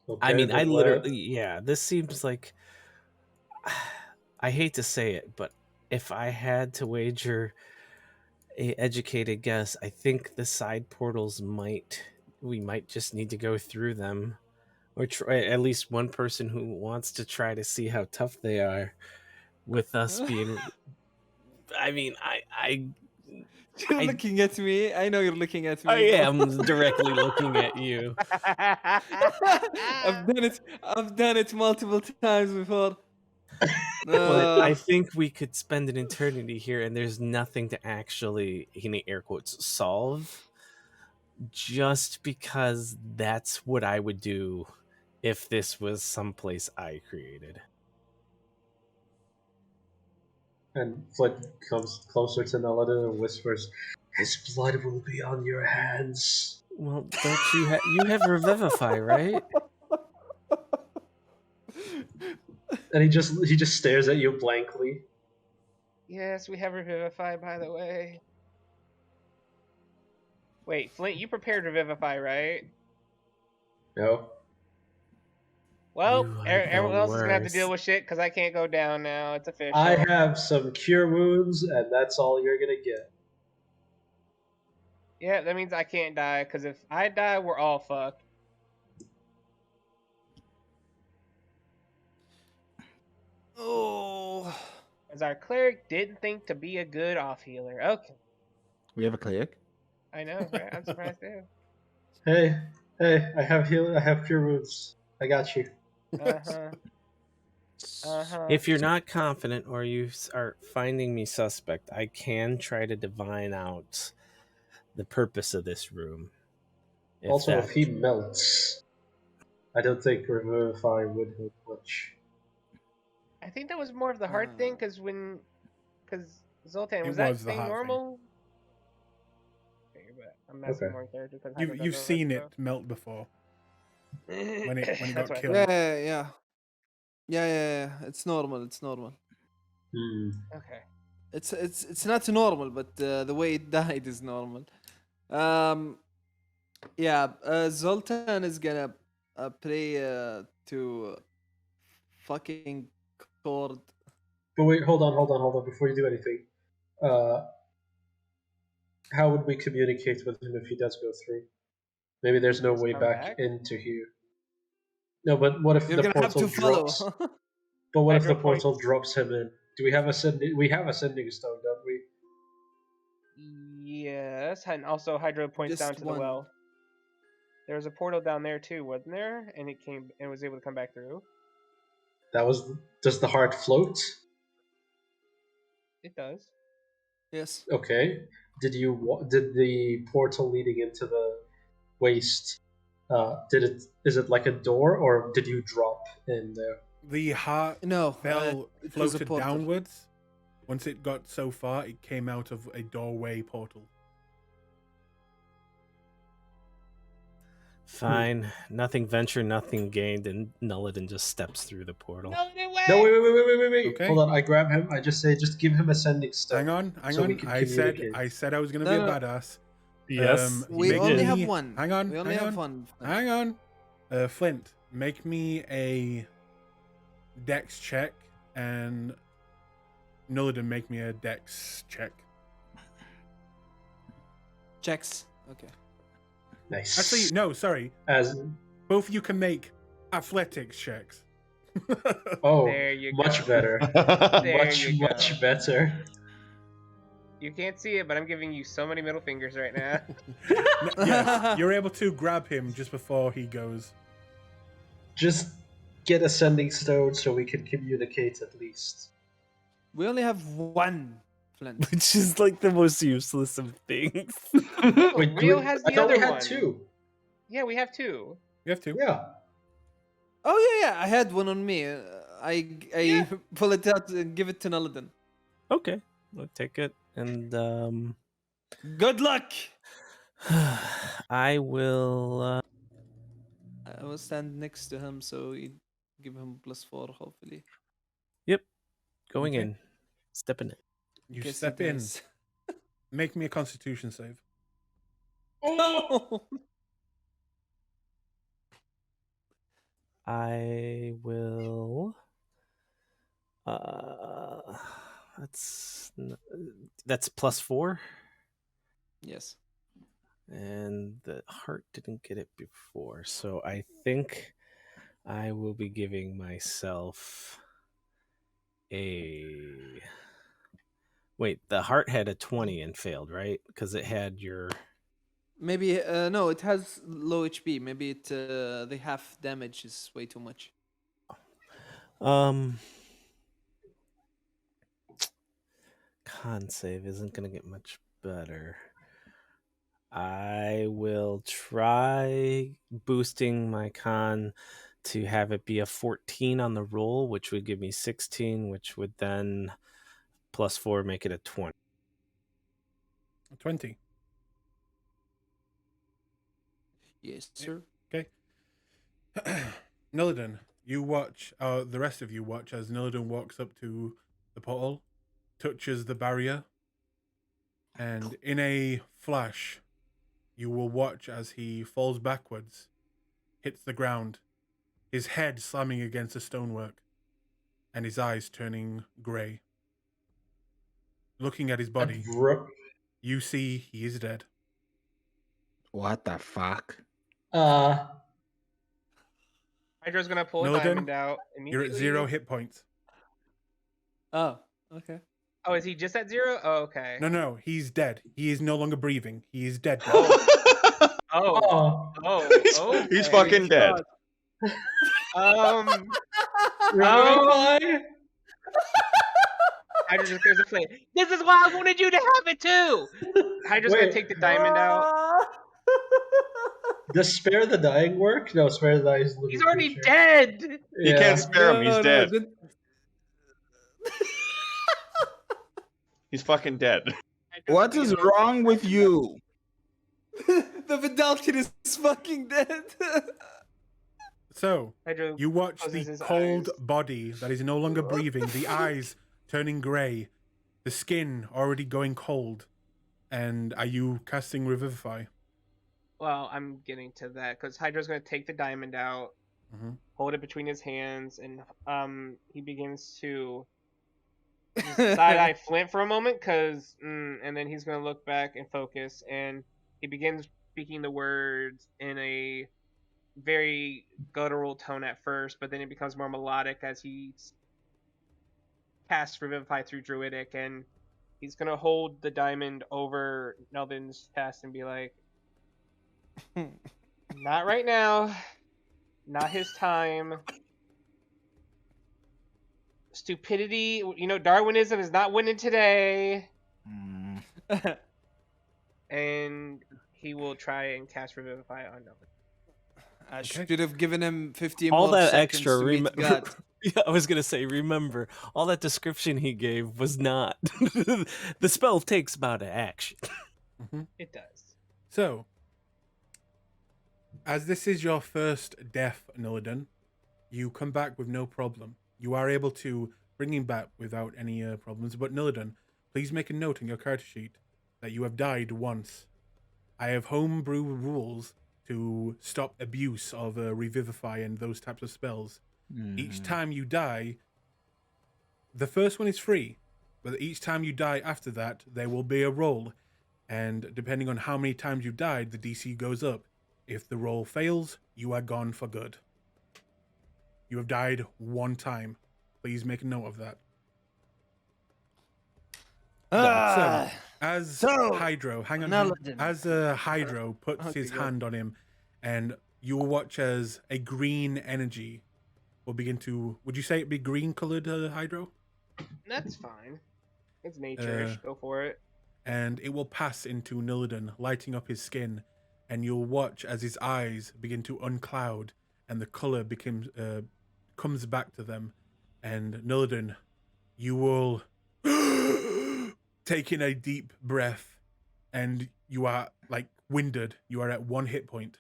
Okay, I mean, but I literally, yeah, this seems like, I hate to say it, but if I had to wager a educated guess, I think the side portals we might just need to go through them, or try at least one person who wants to try to see how tough they are with us being. I mean, You're I looking at me. I know you're looking at me. I bro. am directly looking at you. I've done it multiple times before. But I Uh, think we could spend an eternity here, and there's nothing to actually, in air quotes, solve. Just because that's what I would do if this was someplace I created. And Flint comes closer to Nelida and whispers, "His blood will be on your hands." Well, don't you have Revivify, right? And he just stares at you blankly. Yes, we have Revivify, by the way. Wait, Flint, you prepared Revivify, right? No. Well, You are the everyone else is gonna have to deal worst. with shit because I can't go down now. It's official. I have some cure wounds, and that's all you're gonna get. Yeah, that means I can't die because if I die, we're all fucked. oh, As our cleric didn't think to be a good off healer. Okay, We have a cleric. I know, right? I'm surprised too. Hey, I have cure wounds. I got you. If you're not confident or you are finding me suspect, I can try to divine out the purpose of this room. Also, if he melts, I don't think Revivify would help much. I think that was more of the heart thing because Zoltan, It was that was the thing heart thing. normal? Okay, but I'm messing Okay. more character because You've seen it melt before when it got That's killed. yeah. It's normal. It's normal. Okay. It's not normal, but the way it died is normal. Zoltan is gonna pray to fucking Cord. But wait, hold on. Before you do anything, how would we communicate with him if he does go through? Maybe there's no Just way come back back? into here. No, but what if You're the gonna have portal to follow. drops? But what if the Hydro points. portal drops him in? Do we have a sending? We have a sending stone, don't we? Yes, and also Hydro points Just down to one. the well. There was a portal down there too, wasn't there? And it was able to come back through. Does the heart float? It does. Yes. Okay. Did the portal leading into the waste? Is it like a door, or did you drop in there? The heart No, fell, it was a floated portal. downwards. Once it got so far, it came out of a doorway portal. Fine. Nothing ventured, nothing gained, and Nulliden just steps through the portal. No, No, wait. Okay. Hold on, I grab him. I just say, just give him a sending stone. Hang so we on. can I communicate. said I was gonna No, be a no. badass. Yes. We make only me- have one. Hang on. We only have one. Hang on. Flint, make me a dex check, and Nulliden, make me a dex check. Checks. Okay. Nice. Actually, no, sorry. As Both of you can make Athletics checks. Oh, There you much go. better. There much you go. better. You can't see it, but I'm giving you so many middle fingers right now. Yes, you're able to grab him just before he goes. Just get a sending stone so we can communicate at least. We only have one flint. Which is like the most useless of things. Oh, Wait, Rio has the I thought other we had one. 2. Yeah, we have 2. You have to. Yeah. Oh yeah, I had one on me. I Yeah. pull it out and give it to Nulliden. Okay, I'll take it, and Good luck. I will. I will stand next to him, so you give him +4, hopefully. Yep, going Okay. in, stepping in. You Guess he step in. dies. Make me a Constitution save. Oh! I will. That's +4, Yes. and the heart didn't get it before, so I think I will be giving myself a. Wait, the heart had a 20 and failed, right? Because it had your. Maybe no, it has low HP. Maybe it the half damage is way too much. Con save isn't gonna get much better. I will try boosting my con to have it be a 14 on the roll, which would give me 16, which would then +4 make it a 20. 20. Yes, sir. Okay. Nillidan, you watch, the rest of you watch as Nillidan walks up to the portal, touches the barrier, and in a flash, you will watch as he falls backwards, hits the ground, his head slamming against the stonework, and his eyes turning grey. Looking at his body, you see he is dead. What the fuck? Hydra's gonna pull a Nillidan, diamond out You're immediately. at 0 hit points. Oh, okay. Oh, is he just at 0? Oh, okay. No, he's dead. He is no longer breathing. He is dead. Oh. He's Okay. fucking dead. Revivify? Hydra just clears a flame. This is why I wanted you to have it too. Hydra's gonna Wait. take the diamond out. Does spare the dying work? No, spare the dying is a living He's already creature. dead. You can't spare him. He's dead. He's fucking dead. What is wrong with you? The Vidalkin is fucking dead. So, Hydra you watch closes the his cold eyes. body that is no longer breathing, the eyes turning grey, the skin already going cold. And are you casting Revivify? Well, I'm getting to that because Hydra's gonna take the diamond out, Mhm. hold it between his hands, and he begins to just side-eye Flint for a moment, and then he's gonna look back and focus, and he begins speaking the words in a very guttural tone at first, but then it becomes more melodic as he casts Revivify through Druidic, and he's gonna hold the diamond over Nelvin's chest and be like, "Not right now. Not his time. Stupidity, Darwinism is not winning today." And he will try and cast Revivify on Nelvin. I should have given him 15 All more that seconds extra. to meet God. Yeah, I was gonna say. Remember, all that description he gave was not. The spell takes about an action. It does. So, as this is your first death, Nillidan, you come back with no problem. You are able to bring him back without any problems. But Nillidan, please make a note in your character sheet that you have died once. I have homebrew rules to stop abuse of Revivify and those types of spells. Each time you die, the first one is free, but each time you die after that, there will be a roll. And depending on how many times you died, the DC goes up. If the roll fails, you are gone for good. You have died 1 time. Please make a note of that. So, as so, Hydro, hang on, Naladin. as Hydro puts Okay, his go. hand on him, and you will watch as a green energy will begin to. Would you say it'd be green colored, Hydro? That's fine. It's nature-ish. Go for it. And it will pass into Nillidan, lighting up his skin, and you'll watch as his eyes begin to uncloud, and the color becomes comes back to them, and Nillidan, you will take in a deep breath, and you are like winded. You are at 1 hit point.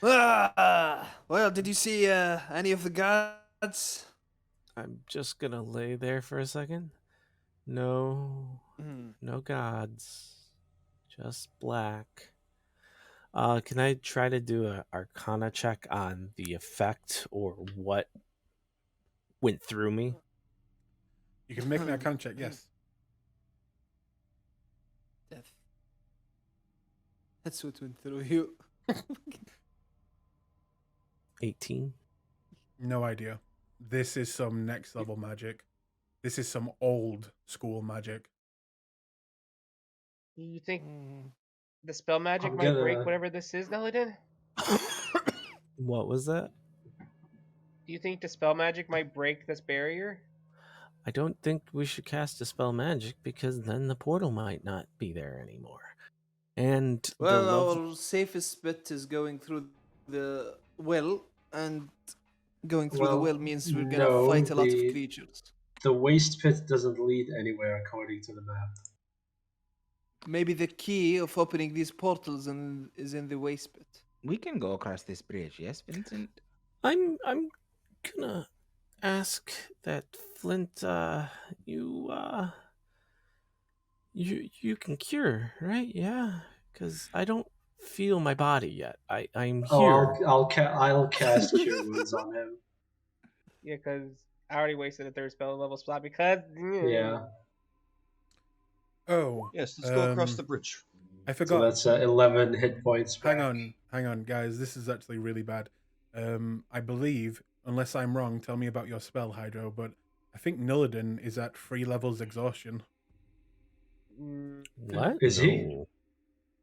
Well, did you see any of the gods? I'm just gonna lay there for a second. No, Hmm. no gods, just black. Can I try to do a Arcana check on the effect or what went through me? You can make an Arcana check, yes. Death. That's what went through you. 18. No idea. This is some next level magic. This is some old school magic. You think Mm. the spell magic I'm might break gonna- whatever this is, Naladin? What was that? Do you think the spell magic might break this barrier? I don't think we should cast Dispel Magic because then the portal might not be there anymore. And the Well, level... our safest bet is going through the well, and going through the Well, well means we're gonna no, fight a lot of the- creatures. The waste pit doesn't lead anywhere according to the map. Maybe the key of opening these portals is in the waste pit. We can go across this bridge, yes, Vincent? I'm gonna ask that Flint, you can cure, right? Yeah, because I don't feel my body yet. I'm here. Oh, I'll cast Cure Wounds on him. Yeah, because I already wasted a 3rd spell level slot because. Yeah. Oh, Yes, let's go across the bridge. I So forgot. that's 11 hit points back. Hang on, guys. This is actually really bad. I believe, unless I'm wrong, tell me about your spell, Hydro, but I think Nillidan is at 3 levels exhaustion. What? Is he? No.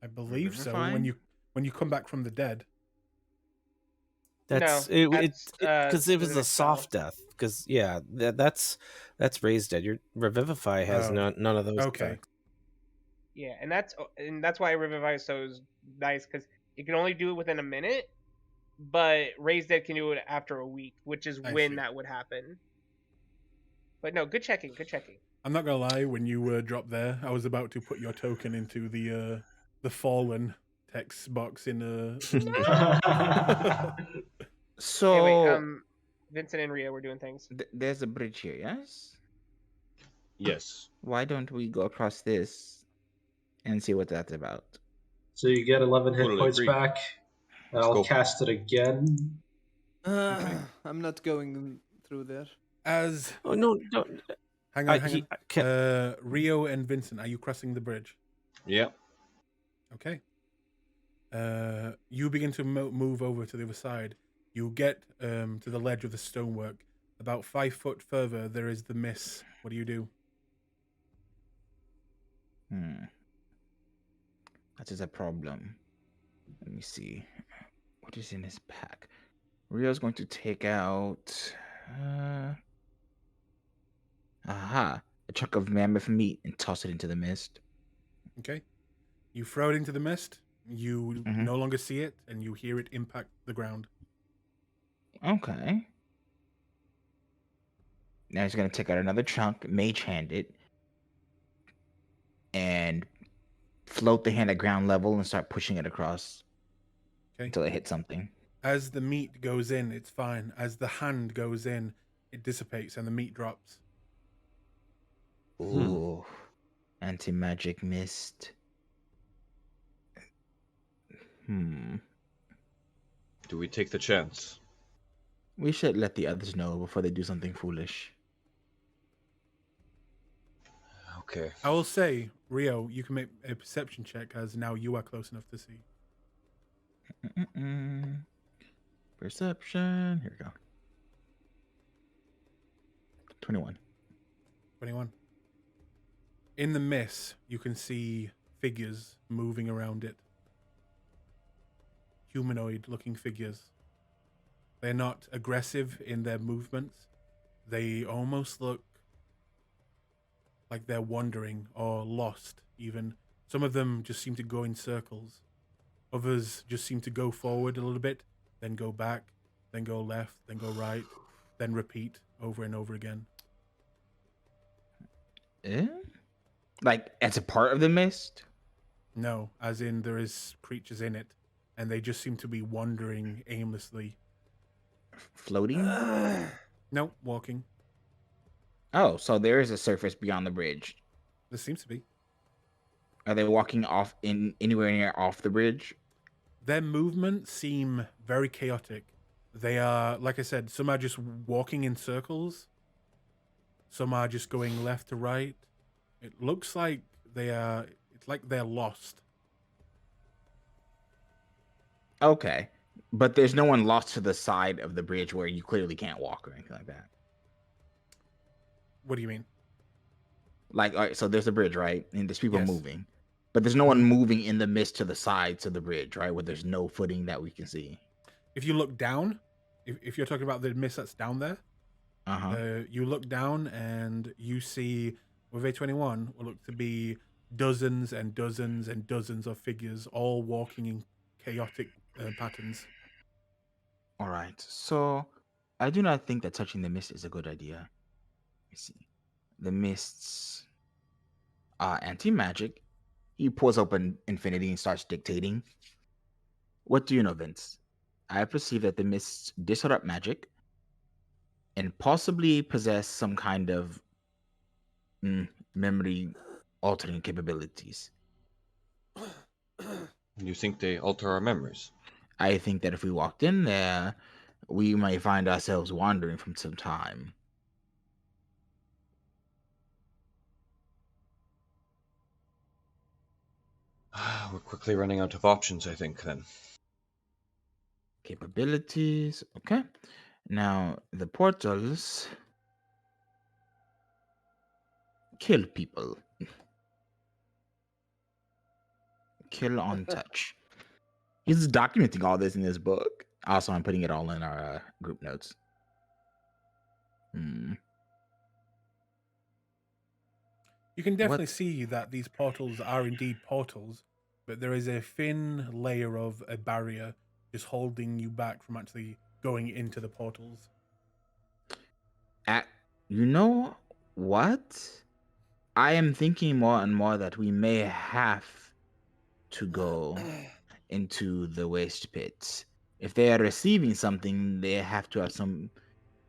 I believe so. Revivifying? When you come back from the dead. That's No, because that's it was the a spell. soft death. Because yeah, that's raised dead. Your revivify has Oh, none of those okay. effects. Yeah, and that's why Revivify is so nice because it can only do it within a minute, but Raised Dead can do it after a week, which is I when see. that would happen. But no, good checking, good checking. I'm not gonna lie. When you dropped there, I was about to put your token into the fallen text box in So, Hey, wait, Vincent and Ria were doing things. there's a bridge here, yes? Yes. Why don't we go across this and see what that's about? So you get 11 hit Totally points agree. back. And Let's I'll go. cast it again. I'm not going through there. as. Oh no! Hang I- on, hang he- on. I can't- Rio and Vincent, are you crossing the bridge? Yeah. Okay. You begin to move over to the other side. You get to the ledge of the stonework. About 5 foot further, there is the miss. What do you do? That is a problem. Let me see. What is in his pack? Rio's going to take out. A chunk of mammoth meat and toss it into the mist. Okay. You throw it into the mist. You Mhm. no longer see it, and you hear it impact the ground. Okay. Now he's going to take out another chunk, mage hand it, and float the hand at ground level and start pushing it across Okay. until it hits something. As the meat goes in, it's fine. As the hand goes in, it dissipates and the meat drops. Ooh. Anti-magic mist. Do we take the chance? We should let the others know before they do something foolish. Okay. I will say, Rio, you can make a perception check as now you are close enough to see. Perception. Here we go. 21. 21. In the mist, you can see figures moving around it. Humanoid-looking figures. They're not aggressive in their movements. They almost look like they're wandering or lost, even. Some of them just seem to go in circles. Others just seem to go forward a little bit, then go back, then go left, then go right, then repeat over and over again. Like, as a part of the mist? No, as in there is creatures in it, and they just seem to be wandering aimlessly. Floating? No, walking. Oh, so there is a surface beyond the bridge. There seems to be. Are they walking off in anywhere near off the bridge? Their movements seem very chaotic. They are, like I said, some are just walking in circles. Some are just going left to right. It looks like it's like they're lost. Okay. But there's no one lost to the side of the bridge where you clearly can't walk or anything like that. What do you mean? Like, all right, so there's a bridge, right? And there's people Yes. moving. But there's no one moving in the mist to the sides of the bridge, right? Where there's no footing that we can see. If you look down, if you're talking about the mist that's down there, you look down and you see, with A21, what look to be dozens and dozens and dozens of figures all walking in chaotic patterns. All right. So I do not think that touching the mist is a good idea. Let me see. The mist's anti-magic. He pulls open Infinity and starts dictating. What do you know, Vince? I perceive that the mists disrupt magic and possibly possess some kind of memory altering capabilities. You think they alter our memories? I think that if we walked in there, we might find ourselves wandering from some time. We're quickly running out of options, I think, then. Capabilities. Okay. Now, the portals kill people. Kill on touch. He's documenting all this in his book. Also, I'm putting it all in our group notes. You can definitely see that these portals are indeed portals, but there is a thin layer of a barrier just holding you back from actually going into the portals. You know what? I am thinking more and more that we may have to go into the waste pits. If they are receiving something, they have to have some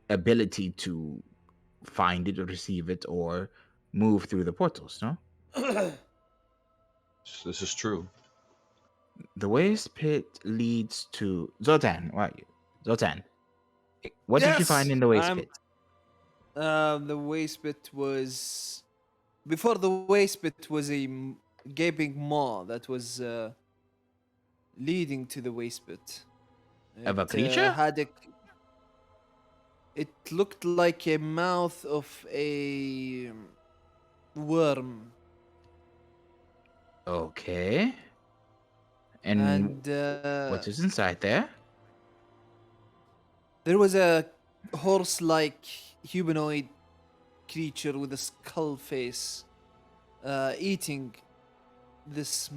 ability to find it or receive it or move through the portals, no? This is true. The waste pit leads to Zoltan. Zoltan, what did you find in the waste pit? The waste pit was before the waste pit was a gaping maw that was leading to the waste pit. Of a creature? It looked like a mouth of a worm. Okay. And what is inside there? There was a horse-like humanoid creature with a skull face eating this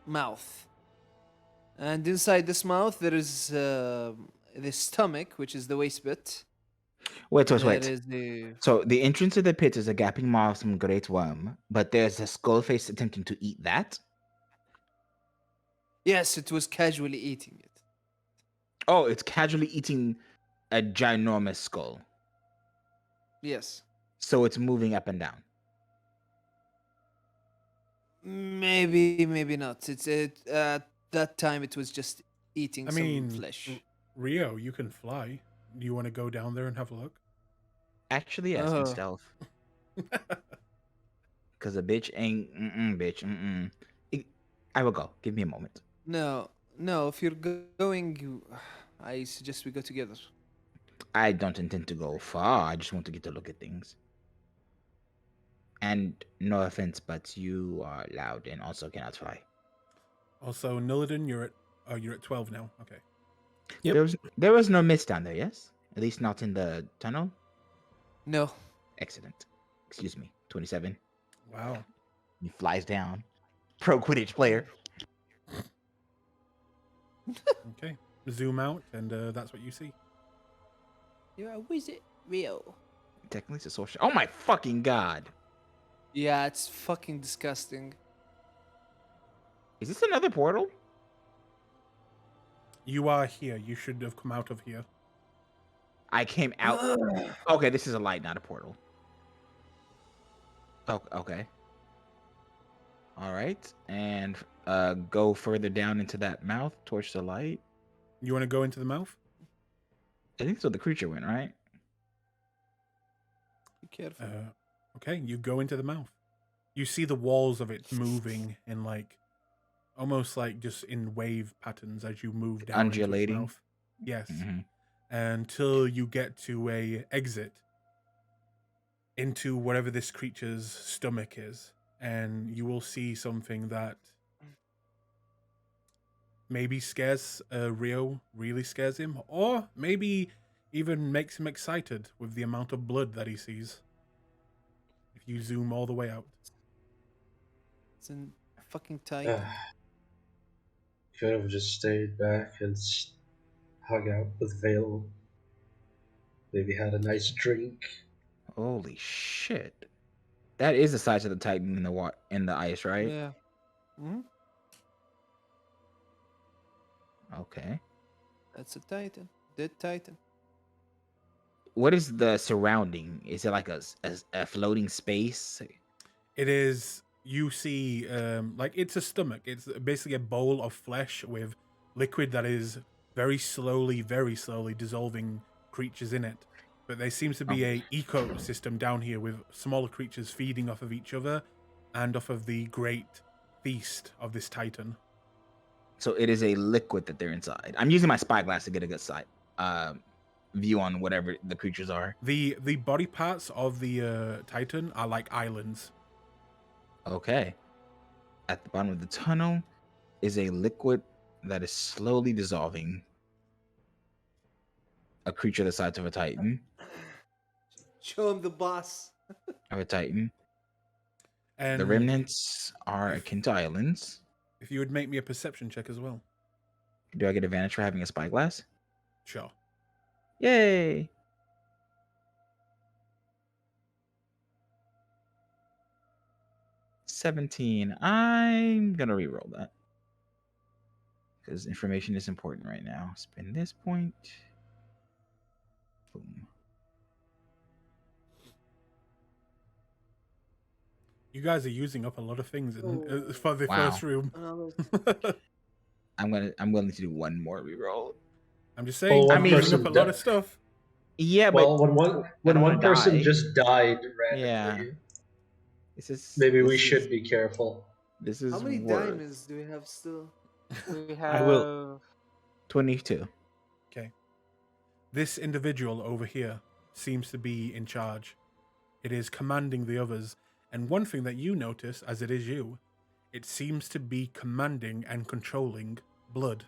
mouth. And inside this mouth, there is the stomach, which is the waste pit. Wait. So the entrance to the pit is a gaping maw of some great worm, but there's a skull face attempting to eat that? Yes, it was casually eating it. Oh, it's casually eating a ginormous skull. Yes. So it's moving up and down. Maybe not. It's at that time it was just eating some flesh. Rio, you can fly. Do you want to go down there and have a look? Actually, yes, in stealth. Because a bitch ain't bitch. I will go. Give me a moment. No, No, if you're going, I suggest we go together. I don't intend to go far. I just want to get to look at things. And no offense, but you are loud and also cannot fly. Also, Nillidan, you're at 12 now. Okay. Yep. There was no mist down there, yes? At least not in the tunnel. No. Excellent. Excuse me. 27. Wow. He flies down. Pro Quidditch player. Okay. Zoom out, and that's what you see. You're a wizard, real. Technically, it's a social. Oh my fucking god! Yeah, it's fucking disgusting. Is this another portal? You are here. You should have come out of here. I came out. Okay, this is a light, not a portal. Oh, okay. All right, and go further down into that mouth towards the light. You want to go into the mouth? I think so. The creature went right. Be careful. Okay, you go into the mouth. You see the walls of it moving in almost like just in wave patterns as you move down into its Undulating? mouth. Yes. Mhm. Until you get to a exit into whatever this creature's stomach is, and you will see something that maybe scares Rio, really scares him, or maybe even makes him excited with the amount of blood that he sees. If you zoom all the way out. It's in fucking tight. Could have just stayed back and hung out with Vale. Maybe had a nice drink. Holy shit! That is the size of the Titan in the ice, right? Yeah. Hmm? Okay. That's a titan. Dead titan. What is the surrounding? Is it like a floating space? It is, you see, it's a stomach. It's basically a bowl of flesh with liquid that is very slowly dissolving creatures in it. But there seems to be a ecosystem down here with smaller creatures feeding off of each other and off of the great feast of this titan. So it is a liquid that they're inside. I'm using my spyglass to get a good sight view on whatever the creatures are. The body parts of the titan are like islands. Okay. At the bottom of the tunnel is a liquid that is slowly dissolving. A creature the size of a titan. Show him the boss. Of a titan. And The remnants are akin to islands. if you would make me a perception check as well. Do I get advantage for having a spyglass? Sure. Yay! $17. I'm gonna reroll that. Because information is important right now. Spend this point. Boom. You guys are using up a lot of things for the Wow. first room. I'm willing to do one more reroll. I'm just saying, Well, I'm one using person up a lot of stuff. Yeah, Well, but when don't one wanna person die. just died randomly, Yeah. this maybe we is- should be careful. This is How many worth diamonds do we have still? We I will- have 22. Okay. This individual over here seems to be in charge. It is commanding the others. And one thing that you notice, as it is you, it seems to be commanding and controlling blood.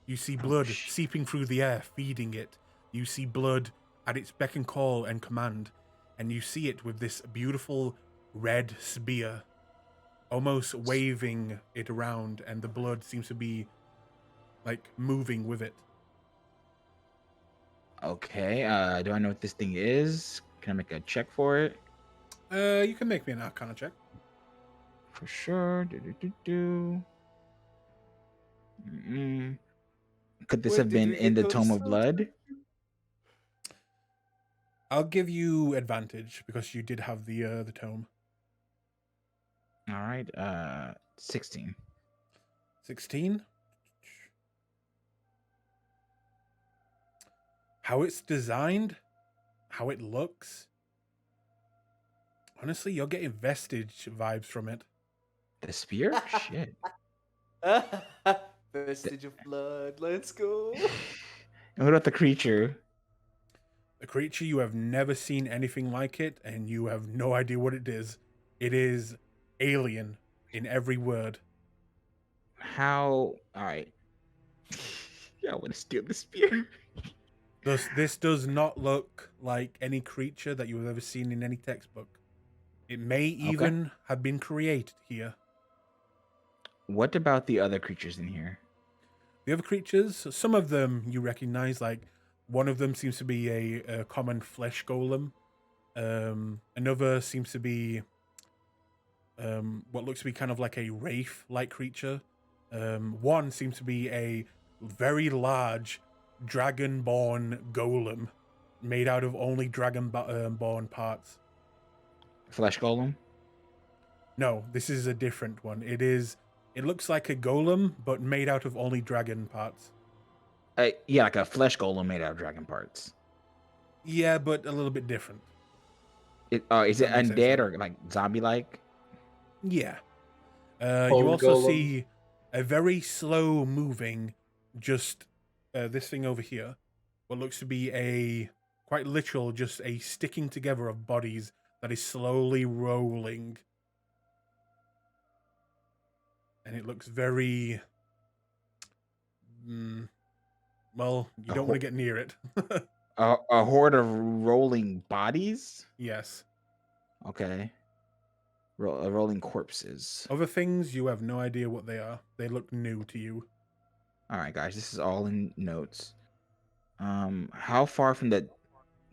You see blood seeping through the air, feeding it. You see blood at its beck and call and command. And you see it with this beautiful red spear, almost waving it around, and the blood seems to be moving with it. Okay, do I know what this thing is? Can I make a check for it? You can make me an Arcana check. For sure. Could this Wait, have did been we in get the Tome of Toadstool? Blood? I'll give you advantage because you did have the tome. All right, 16. 16. How it's designed, how it looks. Honestly, you're getting vestige vibes from it. The spear? Shit. vestige of blood. Let's go. And what about the creature? The creature, you have never seen anything like it, and you have no idea what it is. It is alien in every word. How? All right. Yeah, I want to steal the spear. This does not look like any creature that you have ever seen in any textbook. It may even have been created here. What about the other creatures in here? The other creatures, some of them you recognize, like one of them seems to be a common flesh golem. Another seems to be what looks to be kind of like a wraith-like creature. One seems to be a very large dragon-born golem made out of only dragon-born parts. Flesh golem? No, this is a different one. It looks like a golem, but made out of only dragon parts. Yeah, like a flesh golem made out of dragon parts. Yeah, but a little bit different. Is it That makes sense, undead though. or like zombie-like? Yeah. You Bone also golem. see a very slow moving, just this thing over here, what looks to be quite literal, just a sticking together of bodies that is slowly rolling. And it looks very... well, you don't want to get near it. A horde of rolling bodies? Yes. Okay. Rolling corpses. Other things, you have no idea what they are. They look new to you. All right, guys, this is all in notes. How far from the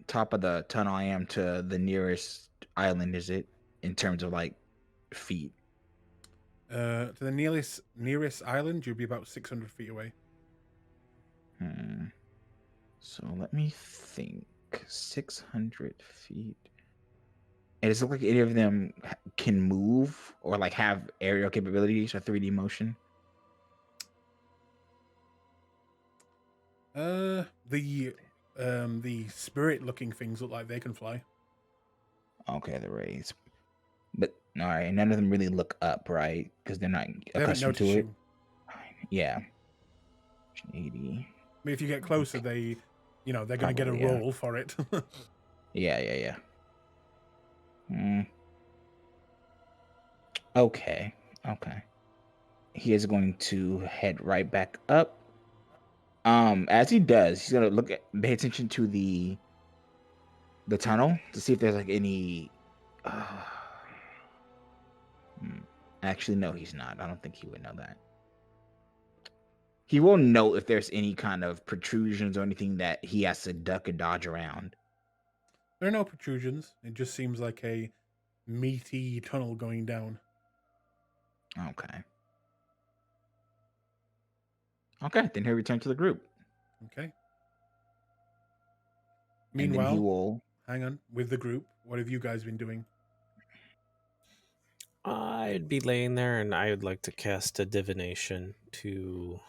top of the tunnel I am to the nearest island is it in terms of like feet? To the nearest island, you'll be about 600 feet away. So let me think. 600 feet. And does it look like any of them can move or like have aerial capabilities or 3D motion? The spirit-looking things look like they can fly. Okay, the rays. But all right, none of them really look up, right? Because they're not They haven't accustomed to noticed it. you. Yeah. 80. I mean, if you get closer, they're going to get a Probably, yeah. roll for it. Yeah. Okay. He is going to head right back up. As he does, he's gonna pay attention to the tunnel to see if there's like any. Actually, no, he's not. I don't think he would know that. He will know if there's any kind of protrusions or anything that he has to duck and dodge around. There are no protrusions. It just seems like a meaty tunnel going down. Okay, then he'll return to the group. Okay. And then Meanwhile, he will. hang on, with the group, what have you guys been doing? I'd be laying there, and I would like to cast a divination to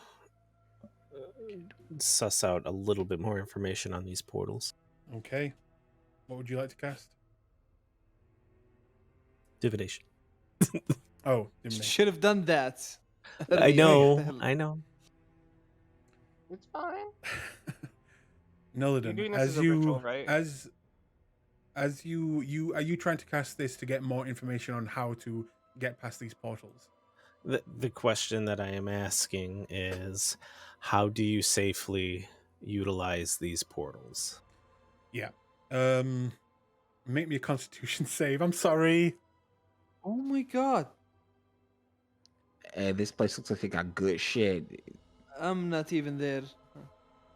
suss out a little bit more information on these portals. Okay. What would you like to cast? Divination. Oh, divination. Should have done that. I know. It's fine. Noladin, You're doing this as as a you ritual, right? as you are you trying to cast this to get more information on how to get past these portals? The question that I am asking is, how do you safely utilize these portals? Yeah. Make me a Constitution save. I'm sorry. Oh my god. This place looks like it got good shit. I'm not even there.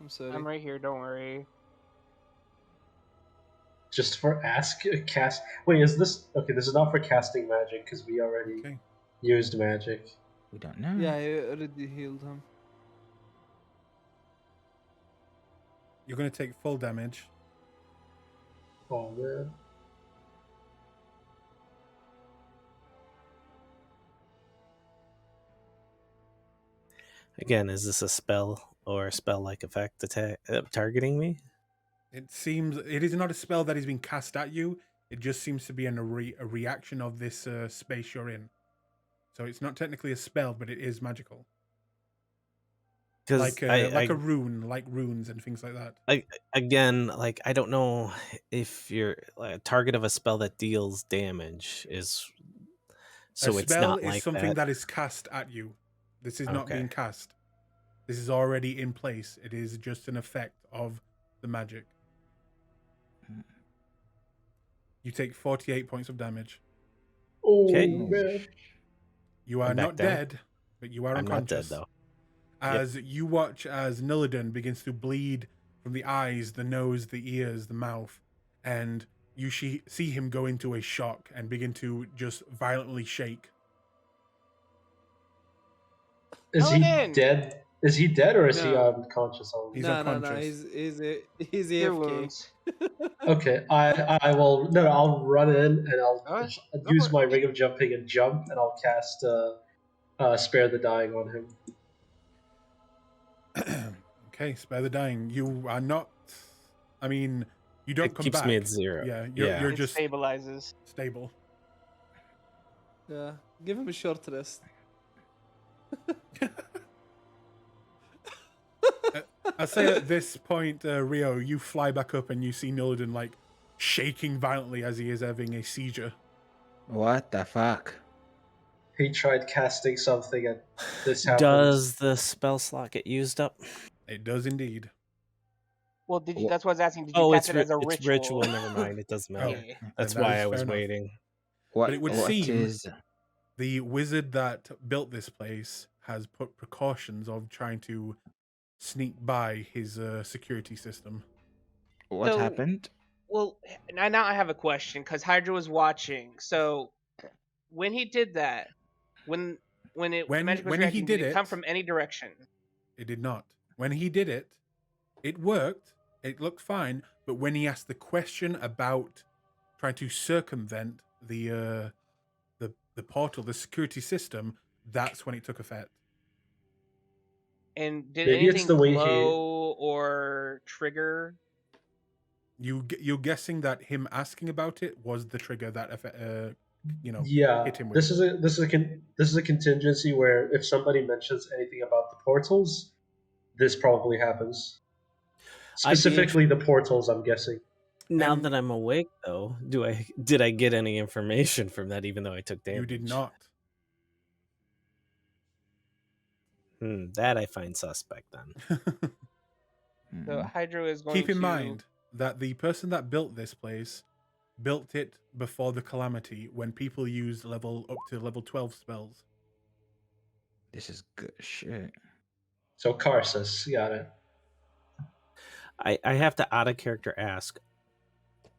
I'm sorry. I'm right here. Don't worry. Just for cast. Wait, is this okay? This is not for casting magic because we already Okay. used magic. We don't know. Yeah, I already healed him. You're going to take full damage. Oh man. Again, is this a spell or a spell-like effect targeting me? It seems it is not a spell that is being cast at you. It just seems to be a reaction of this space you're in. So it's not technically a spell, but it is magical. because like a rune, like runes and things like that. again, like I don't know if you're like, a target of a spell that deals damage is, so A it's spell not is like something that. that is cast at you. This is not Okay. being cast. This is already in place. It is just an effect of the magic. You take 48 points of damage. Oh Okay. man. You are I'm back not down. dead, but you are I'm not unconscious. dead though. As you watch as Nillidan begins to bleed from the eyes, the nose, the ears, the mouth, and you see him go into a shock and begin to just violently shake. Is he Nillidan! dead? Is he dead or is he No. unconscious only? He's No, unconscious. he's Cure AFK. wounds. Okay, I will. No, I'll run in and I'll Alright, go use for my it. ring of jumping and jump, and I'll cast Spare the Dying on him. Okay, spare the dying. You are not. I mean, you don't It come keeps back. me at 0. Yeah, Yeah. you're It just stabilizes. stable. Yeah, give him a short rest. I'll say at this point, Rio, you fly back up and you see Nillidan like shaking violently as he is having a seizure. What the fuck? He tried casting something and this happens. Does the spell slot get used up? It does indeed. Well, did you? Wha- That's what I was asking. Did you Oh, cast it's it as a it's ritual? Never mind. It doesn't Oh, matter. Yeah. That's then that why is I was fair enough. waiting. What? it would what seem- is- The wizard that built this place has put precautions of trying to sneak by his security system. what So- happened? Well, now I have a question because Hydra was watching. So, when he did that, when the magic was when he reacting, did did it it- come from any direction? It did not. When he did it, it worked. It looked fine. But when he asked the question about trying to circumvent the portal, the security system, that's when it took effect. And did Maybe it's anything the way he- glow or trigger? You're guessing that him asking about it was the trigger that Yeah, hit him with. this is a contingency where if somebody mentions anything about the portals, this probably happens. I'd be Specifically, the portals. I'm guessing. Now And- that I'm awake, though, did I get any information from that? Even though I took damage, You did not. That I find suspect. Then So Hydra is going Keep in to mind that the person that built this place built it before the calamity, when people used up to level 12 spells. This is good shit. So Karsus, got it. I have to out of character ask,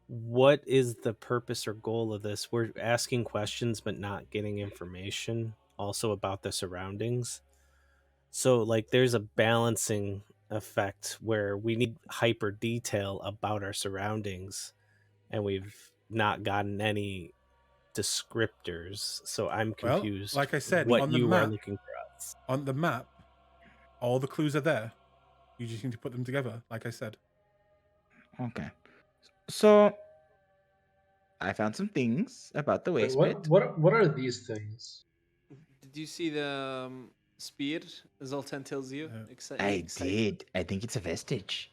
what is the purpose or goal of this? We're asking questions but not getting information also about the surroundings. So like there's a balancing effect where we need hyper detail about our surroundings and we've not gotten any descriptors. So I'm Well, confused. like I said, what on the you are map- looking for us. On the map, all the clues are there. You just need to put them together, like I said. Okay. So I found some things about the Wait, waste pit. what are these things? Did you see the spear? Zoltan tells you. I did. I think it's a vestige.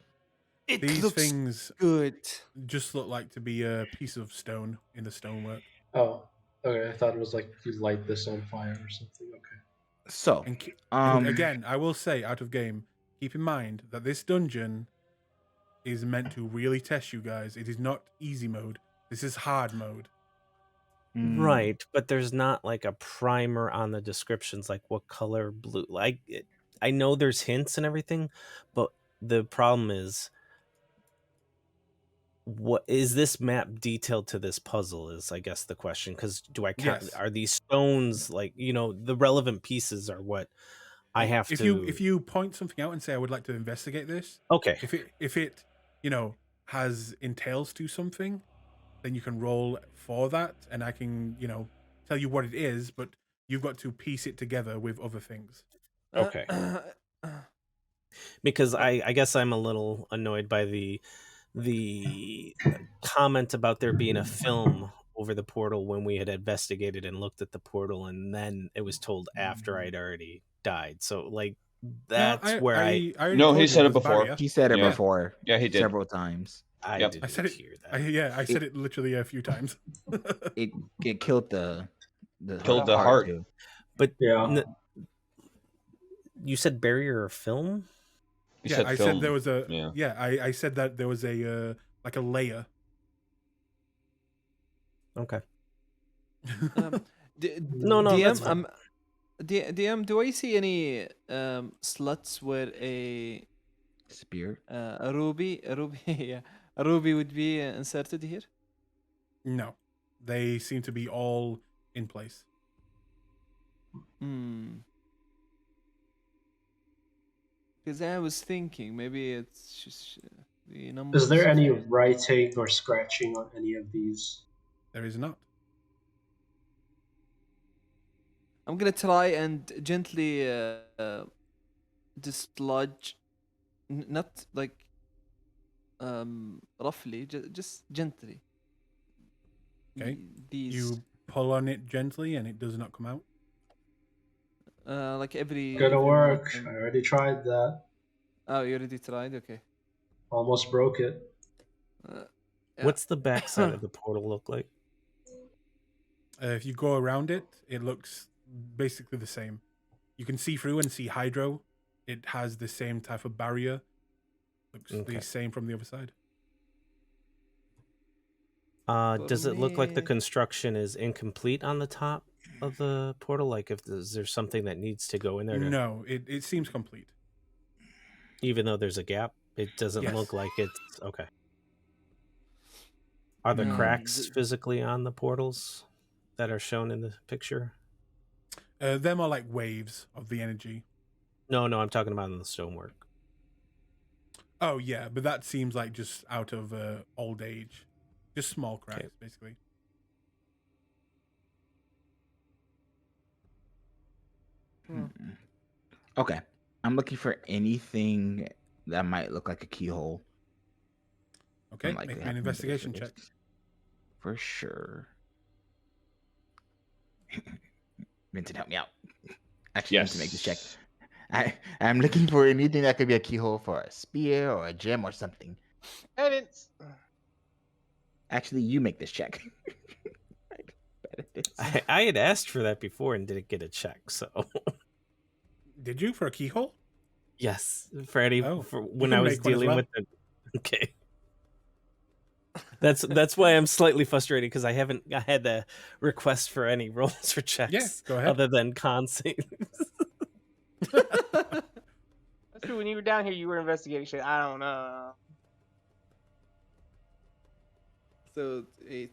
It These looks things good. just look like to be a piece of stone in the stonework. Oh, okay. I thought it was like you light this on fire or something. Okay. So, And again, I will say, out of game, keep in mind that this dungeon is meant to really test you guys. It is not easy mode. This is hard mode. Right, but there's not like a primer on the descriptions, like what color blue. Like I know there's hints and everything, but the problem is, what is this map detailed to this puzzle? Is I guess the question. Because do I count? Yes. Are these stones like the relevant pieces are what I have if to? If you point something out and say, I would like to investigate this, Okay, if it has entails to something, then you can roll for that, and I can tell you what it is, but you've got to piece it together with other things. Okay. Because I guess I'm a little annoyed by the comment about there being a film over the portal when we had investigated and looked at the portal, and then it was told after I'd already died. So like That's where I already No, told he you said it was before. barrier. He said it Yeah. before. Yeah, he did. Several times. Yep. didn't I said it. hear that. I said it literally a few times. It killed the Killed the heart heart. too. But Yeah. you said barrier or film? He yeah, said I film. said there was a. Yeah. Yeah, I said that there was a like a layer. Okay. No, that's DM, fine. DM, do I see any slots where a Spear. ruby, yeah, a ruby would be inserted here? No, they seem to be all in place. Because I was thinking maybe it's just the numbers. Is there any writing or scratching on any of these? There is not. I'm gonna try and gently dislodge, not like roughly, just gently. Okay. These You pull on it gently, and it does not come out. like every. Gonna every work. minute I already tried that. Oh, you already tried. Okay. Almost broke it. Yeah. What's the backside of the portal look like? If you go around it, it looks basically the same. You can see through and see hydro. It has the same type of barrier. Looks Okay. the same from the other side. Does it look like the me- construction is incomplete on the top of the portal? Like, if there's something that needs to go in there, No, it seems complete. even though there's a gap, it doesn't Yes. look like it's okay. Are the No, cracks the- physically on the portals that are shown in the picture? Them are like waves of the energy. No, I'm talking about in the stonework. Oh yeah, but that seems like just out of old age, just small cracks, Okay. basically. Okay. I'm looking for anything that might look like a keyhole. Okay, Unlikely make me have an to make this investigation for check. this. For sure. Vincent, help me out. Actually, I need to make this check. I'm looking for anything that could be a keyhole for a spear or a gem or something. Evidence. Actually, you make this check. I had asked for that before and didn't get a check, so Did you for a keyhole? yes, Freddie. Oh, For you when can I was make one as dealing well. with the okay, that's why I'm slightly frustrated because I haven't had the request for any rolls for checks go ahead. other than con saves. That's true. When you were down here, you were investigating shit. I don't know. So 8.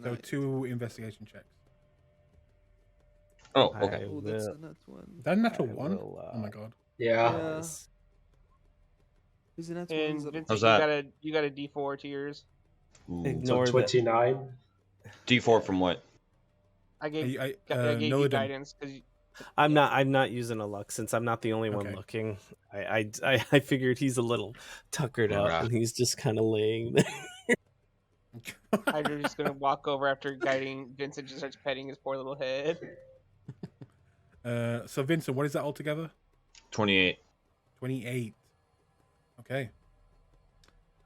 So 9. 2 investigation checks. Oh, okay. Oh, that's a nat one. Is that a natural I 1? will, Oh my god. Yeah. Yeah. Is it nat And ones or- Vincent, How's that? you got a D4 to yours. Ooh. So Ignore that. 29. D4 from what? I gave I you Nolan, guidance because I'm not using a luck since I'm not the only one Okay. looking. I figured he's a little tuckered out Right. and he's just kind of laying there. Hydra's just gonna walk over after guiding Vincent. Just starts petting his poor little head. So Vincent, what is that altogether? 28. 28. Okay.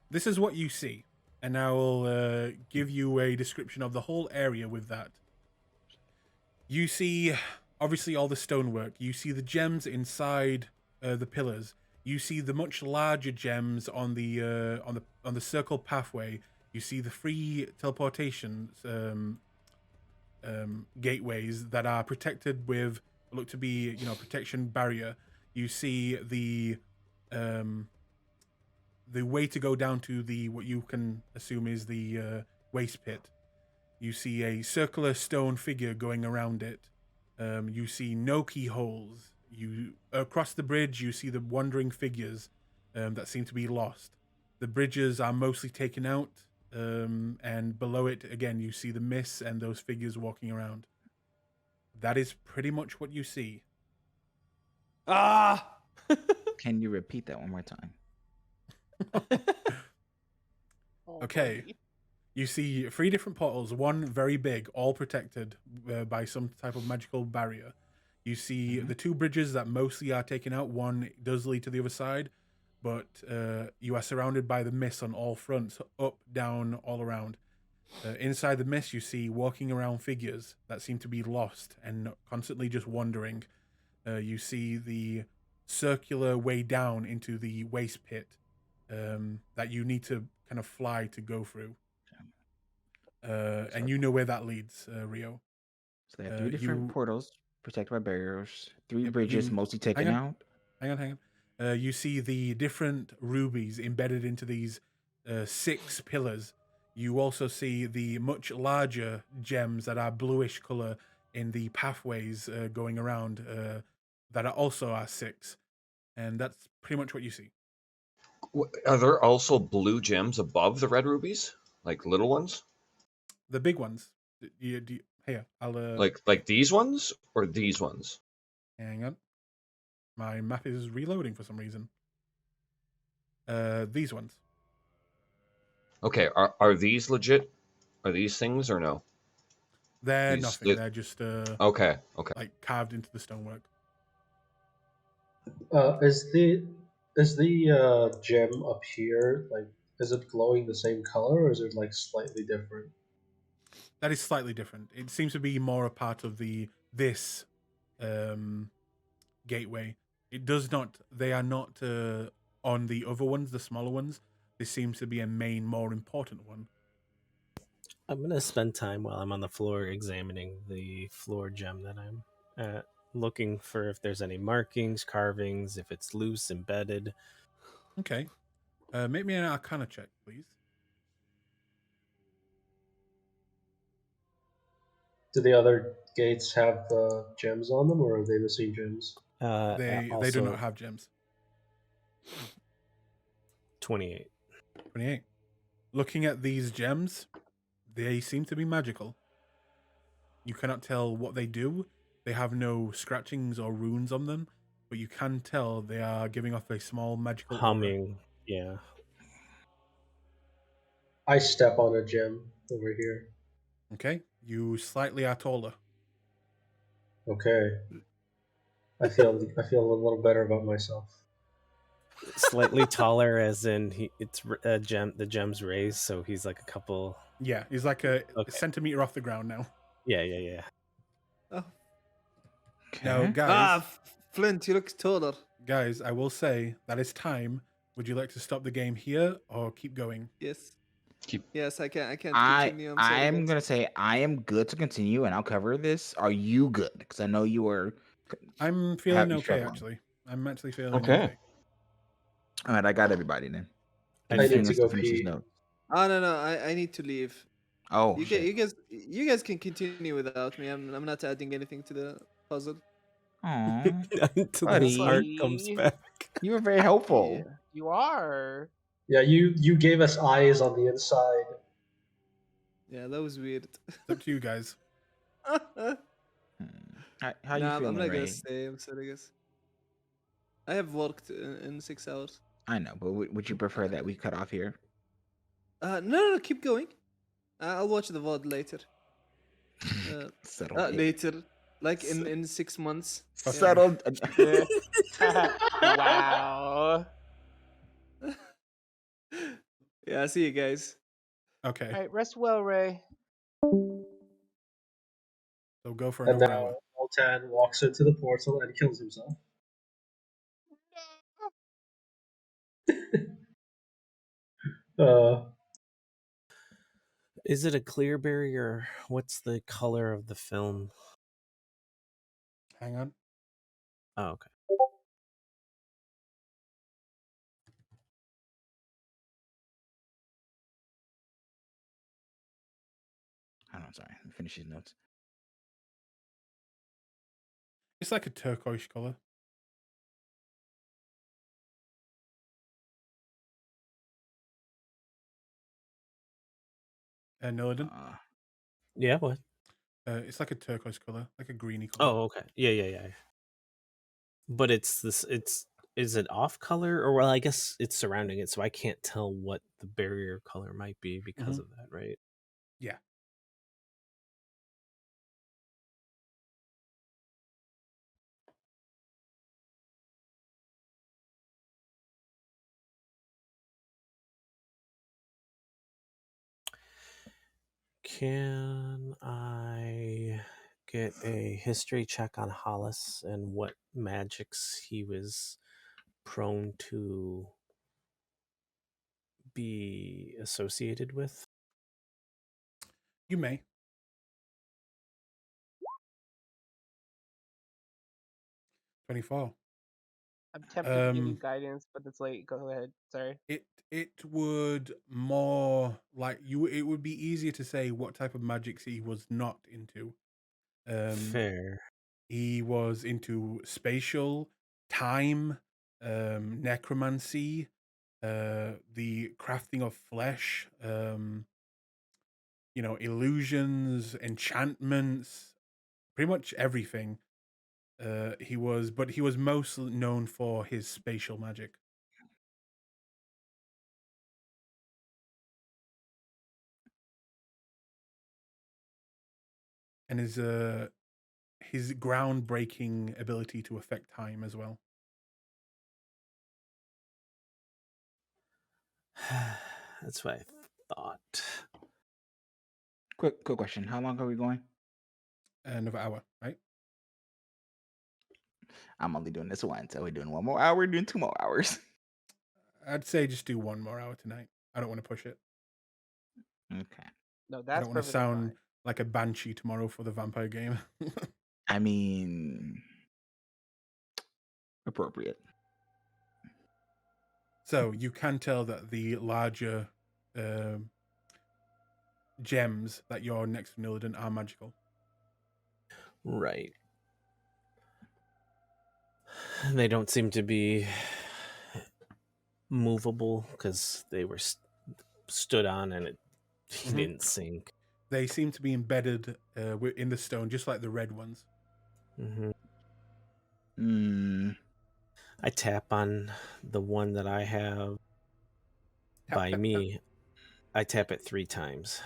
This is what you see, and I will give you a description of the whole area with that. You see, obviously, all the stonework. You see the gems inside the pillars. You see the much larger gems on the circle pathway. You see the free teleportation gateways that are protected with what look to be, protection barrier. You see the way to go down to what you can assume is the waste pit. You see a circular stone figure going around it. You see no keyholes. You across the bridge, you see the wandering figures that seem to be lost. The bridges are mostly taken out, and below it, again, you see the mist and those figures walking around. That is pretty much what you see. Ah! Can you repeat that one more time? Okay. buddy. You see 3 different portals, one very big, all protected by some type of magical barrier. You see the two bridges that mostly are taken out. One does lead to the other side, but you are surrounded by the mist on all fronts, up, down, all around. Inside the mist, you see walking around figures that seem to be lost and constantly just wandering. You see the circular way down into the waste pit that you need to kind of fly to go through. And you know where that leads, Rio. So they have three different portals protected by barriers. Three Yep, bridges mostly taken out. Hang on. You see the different rubies embedded into these 6 pillars. You also see the much larger gems that are bluish color in the pathways going around that are also 6. And that's pretty much what you see. Are there also blue gems above the red rubies, like little ones? The big ones. Here, I'll like these ones or these ones? hang on. My map is reloading for some reason. These ones. Okay, are these legit? Are these things or no? They're nothing. They're just okay. like carved into the stonework. Is the gem up here, like, is it glowing the same color, or is it like slightly different? That is slightly different. It seems to be more a part of this gateway. It does not. They are not on the other ones, the smaller ones. This seems to be a main, more important one. I'm gonna spend time while I'm on the floor examining the floor gem that I'm at, looking for if there's any markings, carvings, if it's loose, embedded. Okay. Make me an Arcana check, please. Do the other gates have gems on them, or are they missing gems? They do not have gems. 28. 28. Looking at these gems, they seem to be magical. You cannot tell what they do. They have no scratchings or runes on them, but you can tell they are giving off a small magical humming. aura. Yeah. I step on a gem over here. Okay. You slightly are taller. Okay. I feel a little better about myself. Slightly taller, as in it's a gem. The gem's raised, so he's like a couple. Yeah, he's like a centimeter off the ground now. Yeah. Oh. Okay. Now, guys. Flint, you look taller. Guys, I will say that it's time. Would you like to stop the game here or keep going? Yes. Keep. Yes, I can't continue. I'm gonna say I am good to continue, and I'll cover this. Are you good? Because I know you were. I'm feeling okay, struggling. actually. I'm actually feeling Okay. All right, I got everybody then. I need to go finish his pee. note. Oh no, I need to leave. Oh, You shit. you guys can continue without me. I'm not adding anything to the puzzle. Aw, Until buddy. his heart comes back. You were very helpful. Yeah, you are. Yeah, you gave us eyes on the inside. Yeah, that was weird. It's up to you guys. How you Nah, feeling, I'm not Ray? gonna stay. I'm sorry, guys. I have worked in 6 hours. I know, but would you prefer that we cut off here? No, keep going. I'll watch the VOD later. Settled. Later, like in 6 months. Settled. Wow. Yeah, I'll see you guys. Okay. All right, rest well, Ray. So go for And another now hour. Altan walks into the portal and kills himself. Is it a clear barrier? What's the color of the film? Hang on. Oh, okay. I don't know, sorry. Let me finish his notes. It's like a turquoise color. Nillidan? Yeah, what? It's like a turquoise color, like a greeny color. Oh, okay. Yeah. But it's is it off color, or well, I guess it's surrounding it, so I can't tell what the barrier color might be because of that, right? Yeah. Can I get a history check on Hollis and what magics he was prone to be associated with? You may. 24. I'm tempted to give you guidance, but it's late. Go ahead. Sorry. It would more like you. It would be easier to say what type of magics he was not into. Fair. He was into spatial, time, necromancy, the crafting of flesh, illusions, enchantments, pretty much everything. He was most known for his spatial magic. And his groundbreaking ability to affect time as well. That's what I thought. Quick question. How long are we going? Another hour, right? I'm only doing this once. Are we doing 1 more hour? We're doing 2 more hours. I'd say just do 1 more hour tonight. I don't want to push it. Okay. No, I that's don't want to perfectly sound fine. like a banshee tomorrow for the vampire game. I mean, appropriate. So you can tell that the larger gems that you're next to Nillidan are magical. Right. They don't seem to be movable because they were stood on and it didn't sink. They seem to be embedded in the stone, just like the red ones. I tap on the one that I have Tap, tap, me. I tap it 3 times.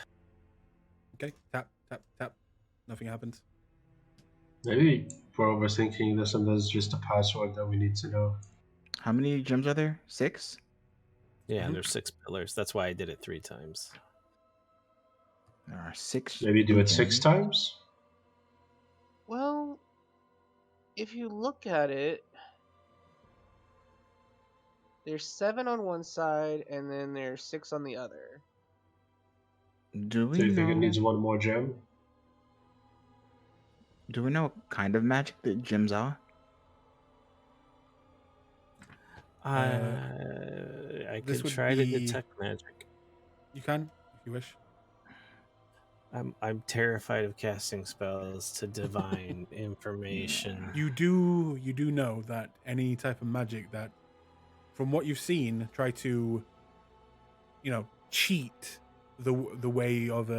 Okay, tap, tap, tap. Nothing happens. Maybe we're overthinking this and there's just a password that we need to know. How many gems are there? 6? Yeah, and there's 6 pillars. That's why I did it 3 times. There are 6. Maybe do it 6 gems. times? Well, if you look at it, there's 7 on one side and then there's 6 on the other. Do we Do you know? think it needs 1 more gem? Do we know what kind of magic the gems are? I this could would try to be- detect magic. You can, if you wish. I'm terrified of casting spells to divine information. You do know that any type of magic that, from what you've seen, try to, cheat the way of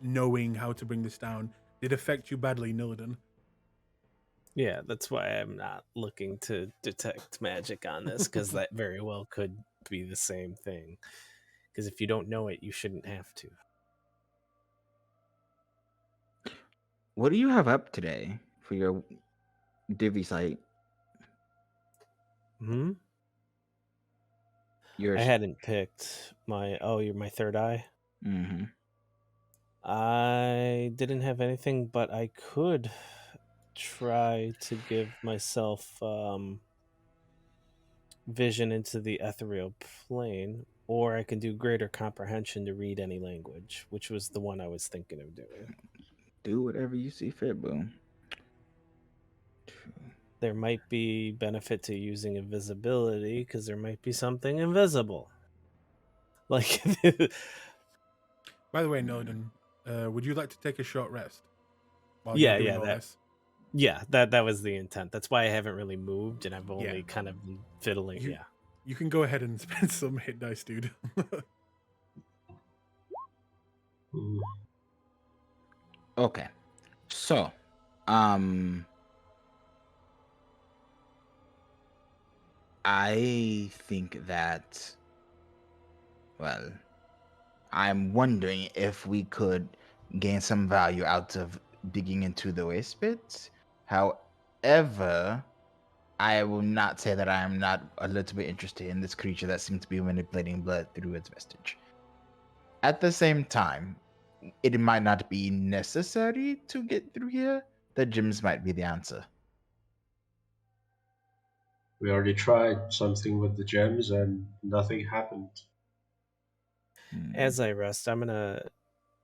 knowing how to bring this down did affect you badly, Nillidan. Yeah, that's why I'm not looking to detect magic on this, because that very well could be the same thing. Because if you don't know it, you shouldn't have to. What do you have up today for your Divi site? I hadn't picked my... Oh, you're my third eye? Mm-hmm. I didn't have anything, but I could try to give myself vision into the ethereal plane, or I can do greater comprehension to read any language, which was the one I was thinking of doing. Do whatever you see fit, boo. There might be benefit to using invisibility because there might be something invisible. Like, By the way, Nillidan, would you like to take a short rest while Yeah, you're doing yeah, all that- this? yeah, that was the intent. That's why I haven't really moved, and I've only Yeah. kind of been fiddling. You- Yeah. You can go ahead and spend some hit dice, dude. Okay. So, I think that, well, I'm wondering if we could gain some value out of digging into the waste pits. However, I will not say that I am not a little bit interested in this creature that seems to be manipulating blood through its vestige. At the same time, it might not be necessary to get through here. The gems might be the answer. We already tried something with the gems and nothing happened. As I rest, I'm gonna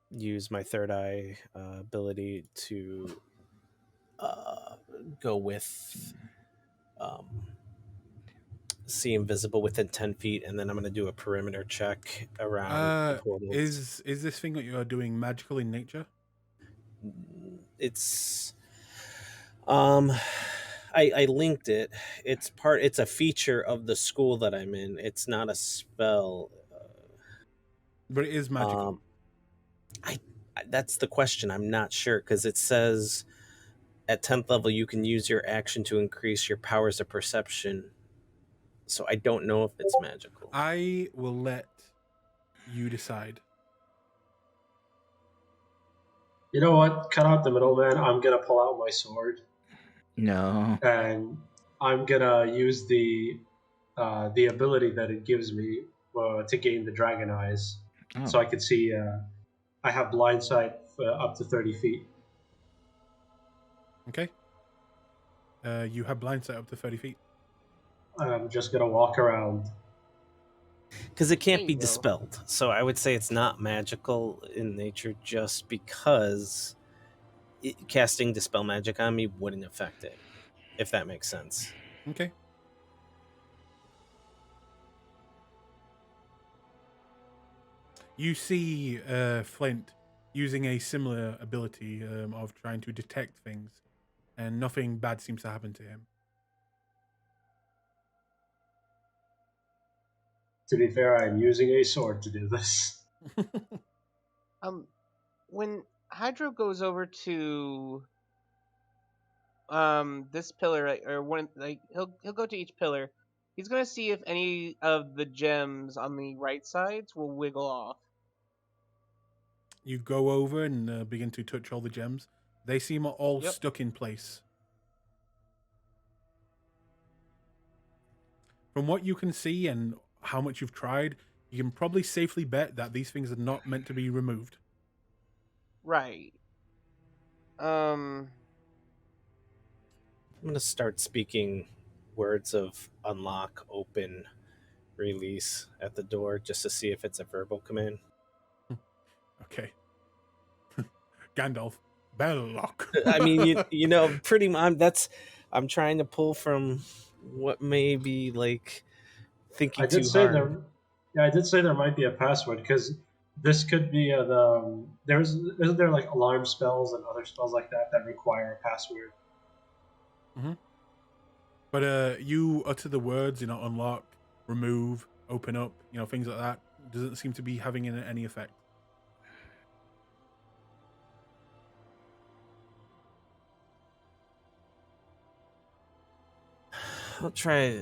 use my third eye ability to go with see invisible within 10 feet, and then I'm gonna do a perimeter check around the portals. Is this thing that you're doing magical in nature? It's I linked it. It's a feature of the school that I'm in. It's not a spell. But it is magical. That's the question. I'm not sure, because it says at 10th level you can use your action to increase your powers of perception. So I don't know if it's magical. I will let you decide. You know what? Cut out the middleman. I'm gonna pull out my sword No. and I'm gonna use the ability that it gives me to gain the dragon eyes, so I can see. I have blind sight up to 30 feet. Okay. You have blind sight up to 30 feet. I'm just gonna walk around. Because it can't There be you go. dispelled. So I would say it's not magical in nature, just because casting dispel magic on me wouldn't affect it, if that makes sense. Okay. You see Flint using a similar ability of trying to detect things, and nothing bad seems to happen to him. To be fair, I'm using a sword to do this. When Hydro goes over to this pillar, or one, like he'll go to each pillar. He's gonna see if any of the gems on the right sides will wiggle off. You go over and begin to touch all the gems. They seem all Yep. stuck in place. From what you can see and how much you've tried, you can probably safely bet that these things are not meant to be removed. Right. I'm going to start speaking words of unlock, open, release at the door, just to see if it's a verbal command. Okay. Gandalf, Belloc. I mean, you know, pretty much. I'm trying to pull from what may be like thinking I did too say hard. I did say there might be a password, because this could be isn't there like alarm spells and other spells like that that require a password? But you utter the words, unlock, remove, open up, things like that. Doesn't seem to be having any effect. I'll try.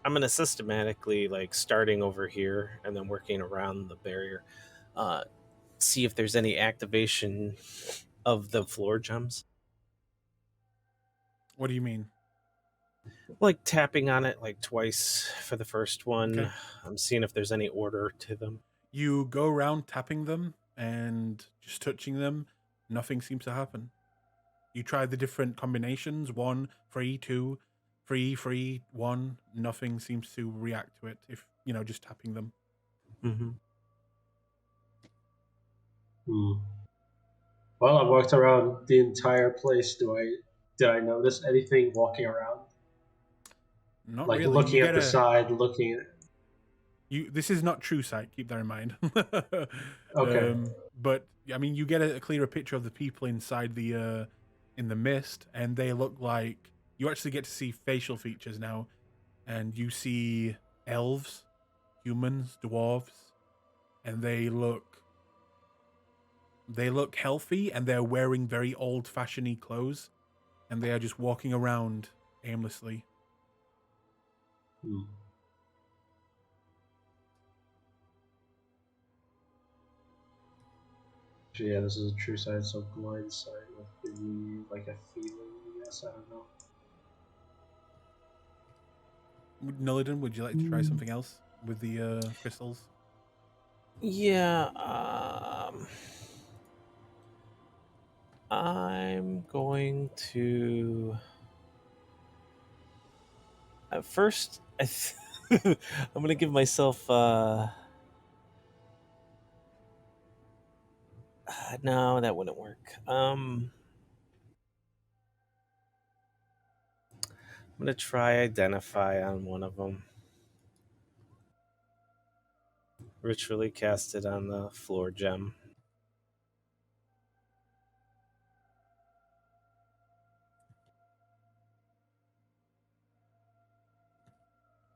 I'm gonna systematically, like, starting over here and then working around the barrier, see if there's any activation of the floor gems. What do you mean? Like tapping on it like twice for the first one. Okay. I'm seeing if there's any order to them. You go around tapping them and just touching them. Nothing seems to happen. You try the different combinations, 1, 3, 2, 3, 3, 1. Nothing seems to react to it if, just tapping them. Mm-hmm. Well, I walked around the entire place. Did I notice anything walking around? Not Like really. looking at the side, looking at... This is not true sight, keep that in mind. Okay. But I mean, you get a clearer picture of the people inside the in the mist, and they look like, you actually get to see facial features now, and you see elves, humans, dwarves, and they look healthy, and they're wearing very old-fashioned-y clothes, and they are just walking around aimlessly. Yeah, this is a true sight, so blind sight would give me like a feeling, I guess. I don't know. Nullidan, would you like to try something else with the crystals? Yeah, I'm going to at first. I'm gonna give myself. No, that wouldn't work. I'm gonna try identify on one of them. Ritually cast it on the floor gem.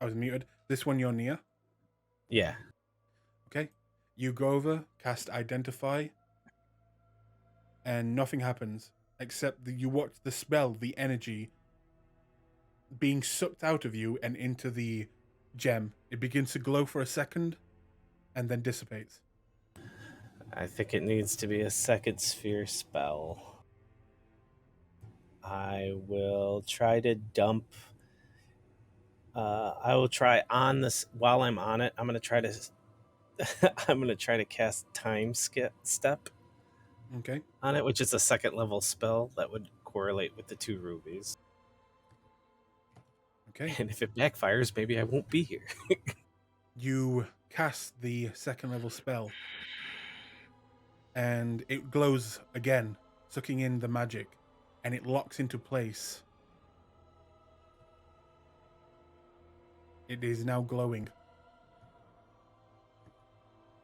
I was muted. This one you're near. Yeah. Okay. You go over, cast Identify, and nothing happens except that you watch the spell, the energy, being sucked out of you and into the gem. It begins to glow for a second and then dissipates. I think it needs to be a second sphere spell. I will try to dump. I will try on this while I'm on it. I'm gonna try to. I'm gonna try to cast Time Step Okay. on it, which is a second level spell that would correlate with the 2 rubies. Okay. And if it backfires, maybe I won't be here. You cast the second level spell and it glows again, sucking in the magic, and it locks into place. It is now glowing.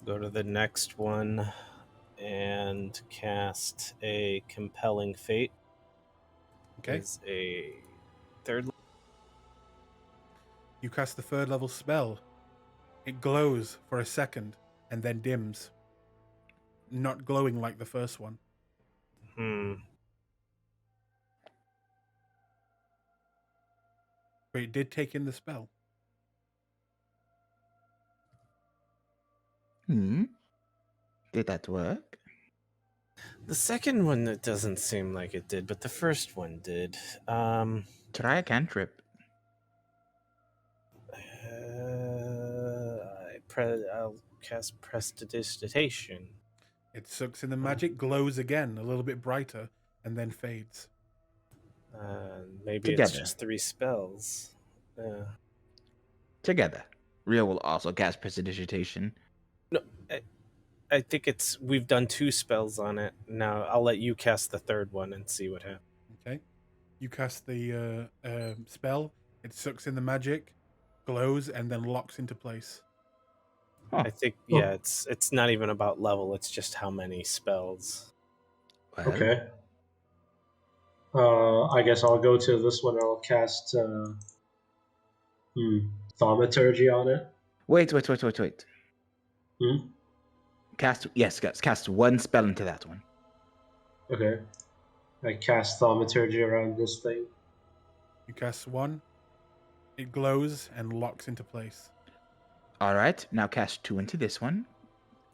Go to the next one and cast a Compelling Fate. Okay. Is a third. You cast the third level spell. It glows for a second and then dims. Not glowing like the first one. But it did take in the spell. Did that work? The second one, it doesn't seem like it did, but the first one did. Try a cantrip. I'll cast Prestidigitation. It sucks in the magic, glows again, a little bit brighter, and then fades. Maybe Together. it's just 3 spells. Together. Rio will also cast Prestidigitation. No, I think we've done 2 spells on it. Now I'll let you cast the third one and see what happens. Okay. You cast the spell. It sucks in the magic, glows, and then locks into place. Huh. I think it's not even about level. It's just how many spells. Well, Okay. I guess I'll go to this one. I'll cast Thaumaturgy on it. Wait. Hmm? Cast one spell into that one. Okay. I cast Thaumaturgy around this thing. You cast one. It glows and locks into place. All right. Now cast 2 into this one.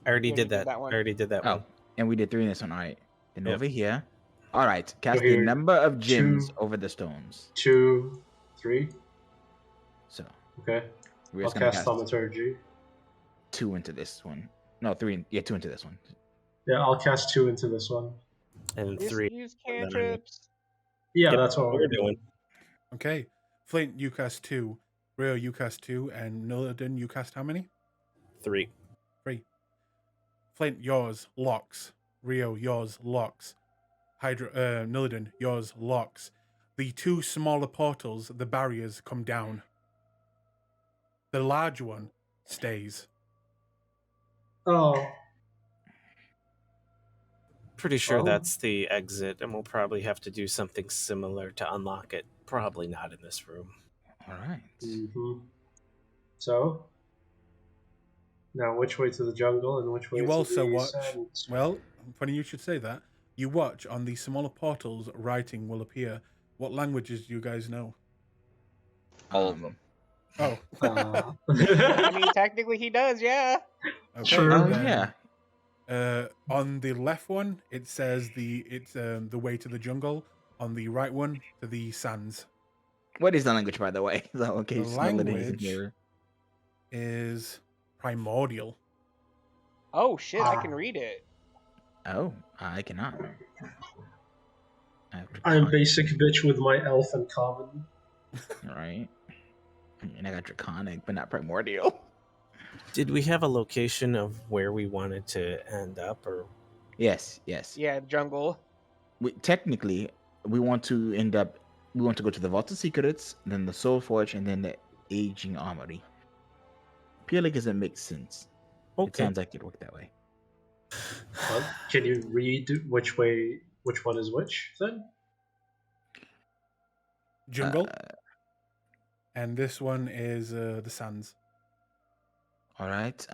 I already You did already did that. that one. I already did that Oh, one. and we did 3 in this one. All right. Then Yep. over here. All right. Cast here, the number of gems 2. over the stones. 2, 3. So Okay. we're I'll just gonna cast cast Thaumaturgy. 2 into this one. No, 3. Yeah, 2 into this one. Yeah, I'll cast 2 into this one. And Just 3. use then I- cantrips. Yeah, Yep, that's what we're doing. Okay. Flint, you cast 2. Rio, you cast 2. And Nillidan, you cast how many? 3. 3. Flint, yours locks. Rio, yours locks. Nillidan, yours locks. The 2 smaller portals, the barriers, come down. The large one stays. Oh. Pretty sure Oh. that's the exit, and we'll probably have to do something similar to unlock it. Probably not in this room. All right. Mm-hmm. So, now which way to the jungle and which way You to also the watch. sand? Well, funny you should say that. You watch on the smaller portals, writing will appear. What languages do you guys know? All of them. Oh. I mean, technically he does, yeah. Okay, Sure. Oh then, yeah. on the left one, it says it's the way to the jungle. On the right one, to the sands. What is the language, by the way? So, in case Nillidan isn't language- here. Is primordial. Oh shit! I can read it. Oh, I cannot. I have I'm draconic, basic bitch with my elf and common. right? I mean, I got draconic, but not primordial. Did we have a location of where we wanted to end up, or Yes. Yeah, jungle. Technically, we want to end up. We want to go to the Vault of Secrets, then the Soul Forge, and then the Aging Armory. Feel like doesn't make sense. It okay? sounds like it worked that way. Can you read which one is which then? Jungle, and this one is the sands. All right.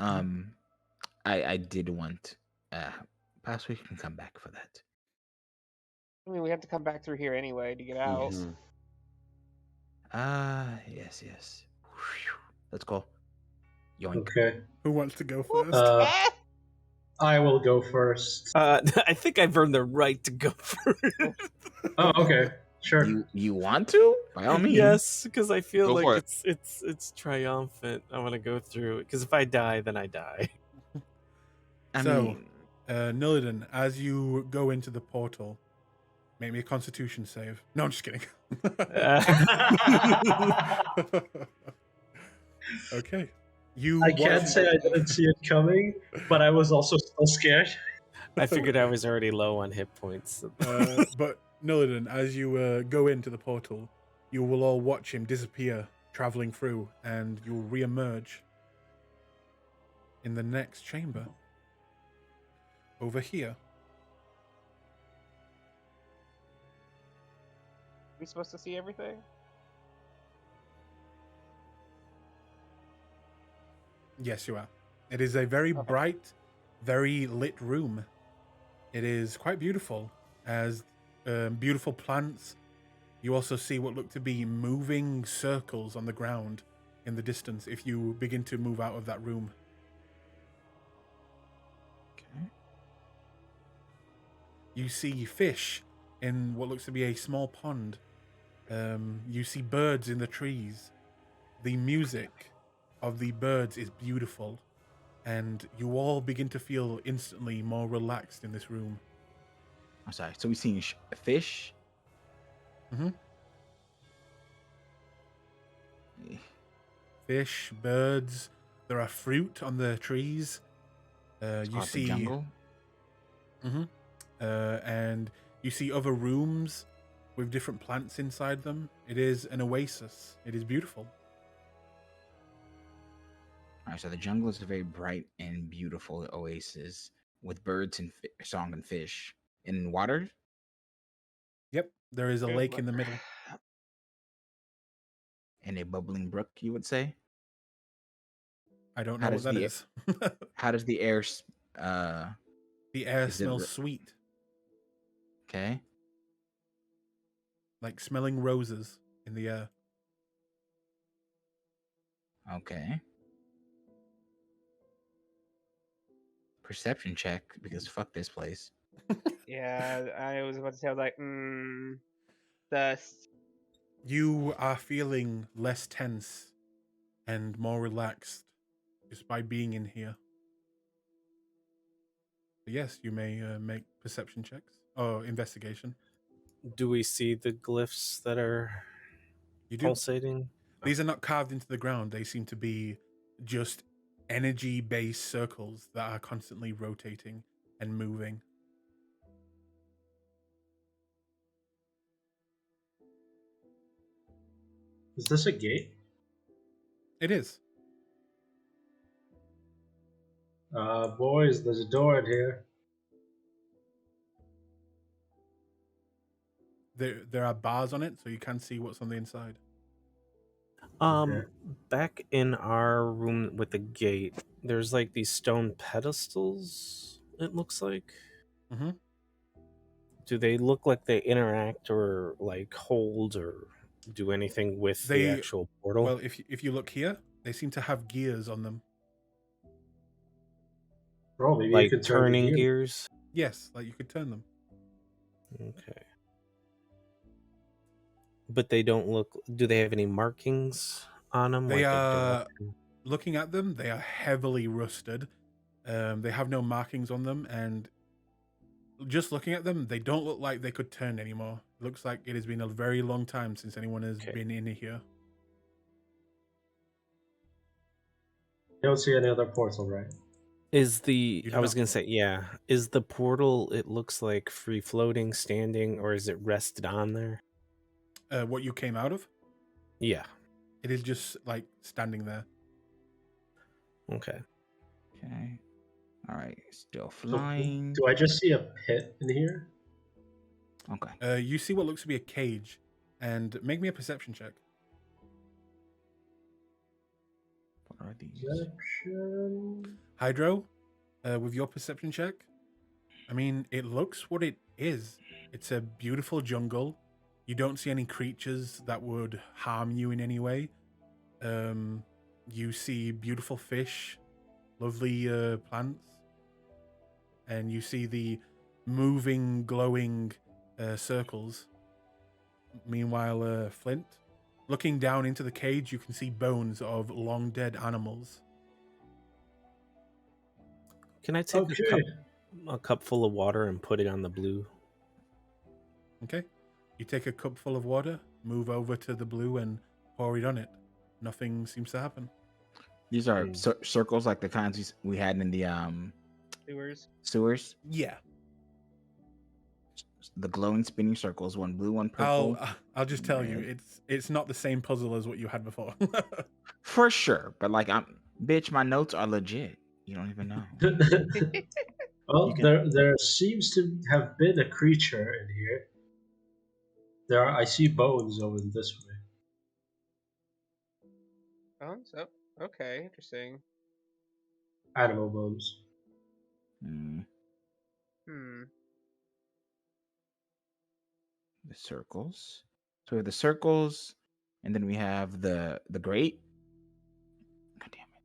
I did want. Perhaps we can come back for that. I mean, we have to come back through here anyway to get out. Yes. Yes. Whew. Let's go. Yoink. Okay. Who wants to go first? I will go first. I think I've earned the right to go first. Oh, okay. Sure. You want to? By all means. Yes, because I feel Go for like it. it's triumphant. I want to go through it because if I die, then I die. I So, mean, Nillidan, as you go into the portal, make me a Constitution save. No, I'm just kidding. Okay. I can't say I didn't see it coming, but I was also still scared. I figured I was already low on hit points. But Nillidan, as you go into the portal, you will all watch him disappear, traveling through, and you'll re-emerge in the next chamber. Over here. We supposed to see everything? Yes, you are. It is a very bright, very lit room. It is quite beautiful, as beautiful plants. You also see what look to be moving circles on the ground in the distance if you begin to move out of that room. okay. You see fish in what looks to be a small pond. You see birds in the trees. The music of the birds is beautiful, and you all begin to feel instantly more relaxed in this room. I'm sorry. So we've seen fish. Mm-hmm. Eh, Fish, birds. There are fruit on the trees. it's You called the see, jungle. and you see other rooms with different plants inside them. It is an oasis. It is beautiful. All right. So the jungle is a very bright and beautiful oasis with birds and song and fish in water. Yep, there is a Good lake luck. in the middle. And a bubbling brook, you would say. I don't How know what does that the- is. How does the air? The air Is it smells sweet, Okay. like smelling roses in the air. Okay. Perception check because fuck this place. Yeah, I was about to say, I was like, dust. You are feeling less tense and more relaxed just by being in here. But yes, you may make perception checks or investigation. Do we see the glyphs that are You do. pulsating? These are not carved into the ground. They seem to be just energy-based circles that are constantly rotating and moving. Is this a gate? It is. Boys, there's a door in here. There are bars on it, so you can see what's on the inside. Okay. Back in our room with the gate, there's like these stone pedestals. It looks like. Mhm. Do they look like they interact or like hold or do anything with the actual portal? Well, if you look here, they seem to have gears on them. Oh, maybe you like could turn the turning gear. gears. Yes, like you could turn them. Okay. But they don't look. Do they have any markings on them? They like a are direction? looking at them. They are heavily rusted. They have no markings on them, and just looking at them, they don't look like they could turn anymore. It looks like it has been a very long time since anyone has Okay. been in here. You don't see any other portal, right? Is the You do I was not. gonna say, yeah. Is the portal, it looks like free floating, standing, or is it rested on there? What you came out of, Yeah. it is just like standing there. Okay. Okay. All right. Still So flying. do I just see a pit in here? Okay. You see what looks to be a cage, and make me a perception check. What are these? Perception. Hydro, with your perception check, I mean, it looks what it is. It's a beautiful jungle. You don't see any creatures that would harm you in any way. You see beautiful fish, lovely plants, and you see the moving, glowing circles. Meanwhile, Flint, looking down into the cage, you can see bones of long dead animals. Can I take Okay. a cup full of water and put it on the blue? Okay. You take a cup full of water, move over to the blue, and pour it on it. Nothing seems to happen. These are Hmm. circles like the kinds we had in the Sewers. sewers. Yeah. The glowing spinning circles, one blue, one purple. I'll just tell you, red. it's not the same puzzle as what you had before. For sure. But like bitch, my notes are legit. You don't even know. Well, You can- there seems to have been a creature in here. I see bones over this way. Bones? Oh, okay, interesting. Animal bones. Hmm. Hmm. The circles. So we have the circles, and then we have the grate. God damn it.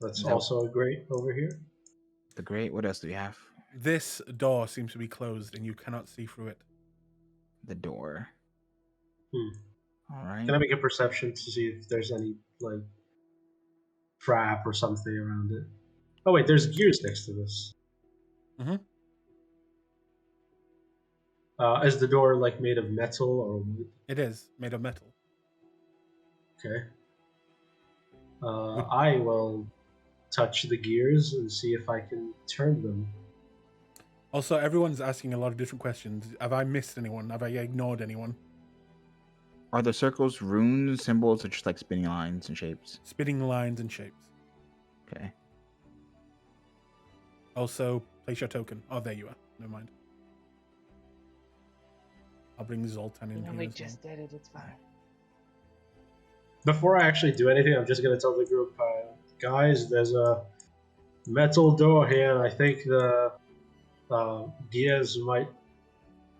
That's Is that- also a grate over here. The grate. What else do we have? This door seems to be closed and you cannot see through it. The door. Hmm. All right. Can I make a perception to see if there's any like trap or something around it? Oh wait, there's gears next to this. Mhm. Is the door like made of metal or wood? It is made of metal. Okay. Would- I will touch the gears and see if I can turn them. Also, everyone's asking a lot of different questions. Have I missed anyone? Have I ignored anyone? Are the circles runes, symbols, or just like spinning lines and shapes? Spinning lines and shapes. Okay. Also, place your token. Oh, there you are. Never mind. I'll bring Zoltan in No, here we as just did it. It's fine. Before I actually do anything, I'm just gonna tell the group, guys, there's a metal door here, and I think the gears might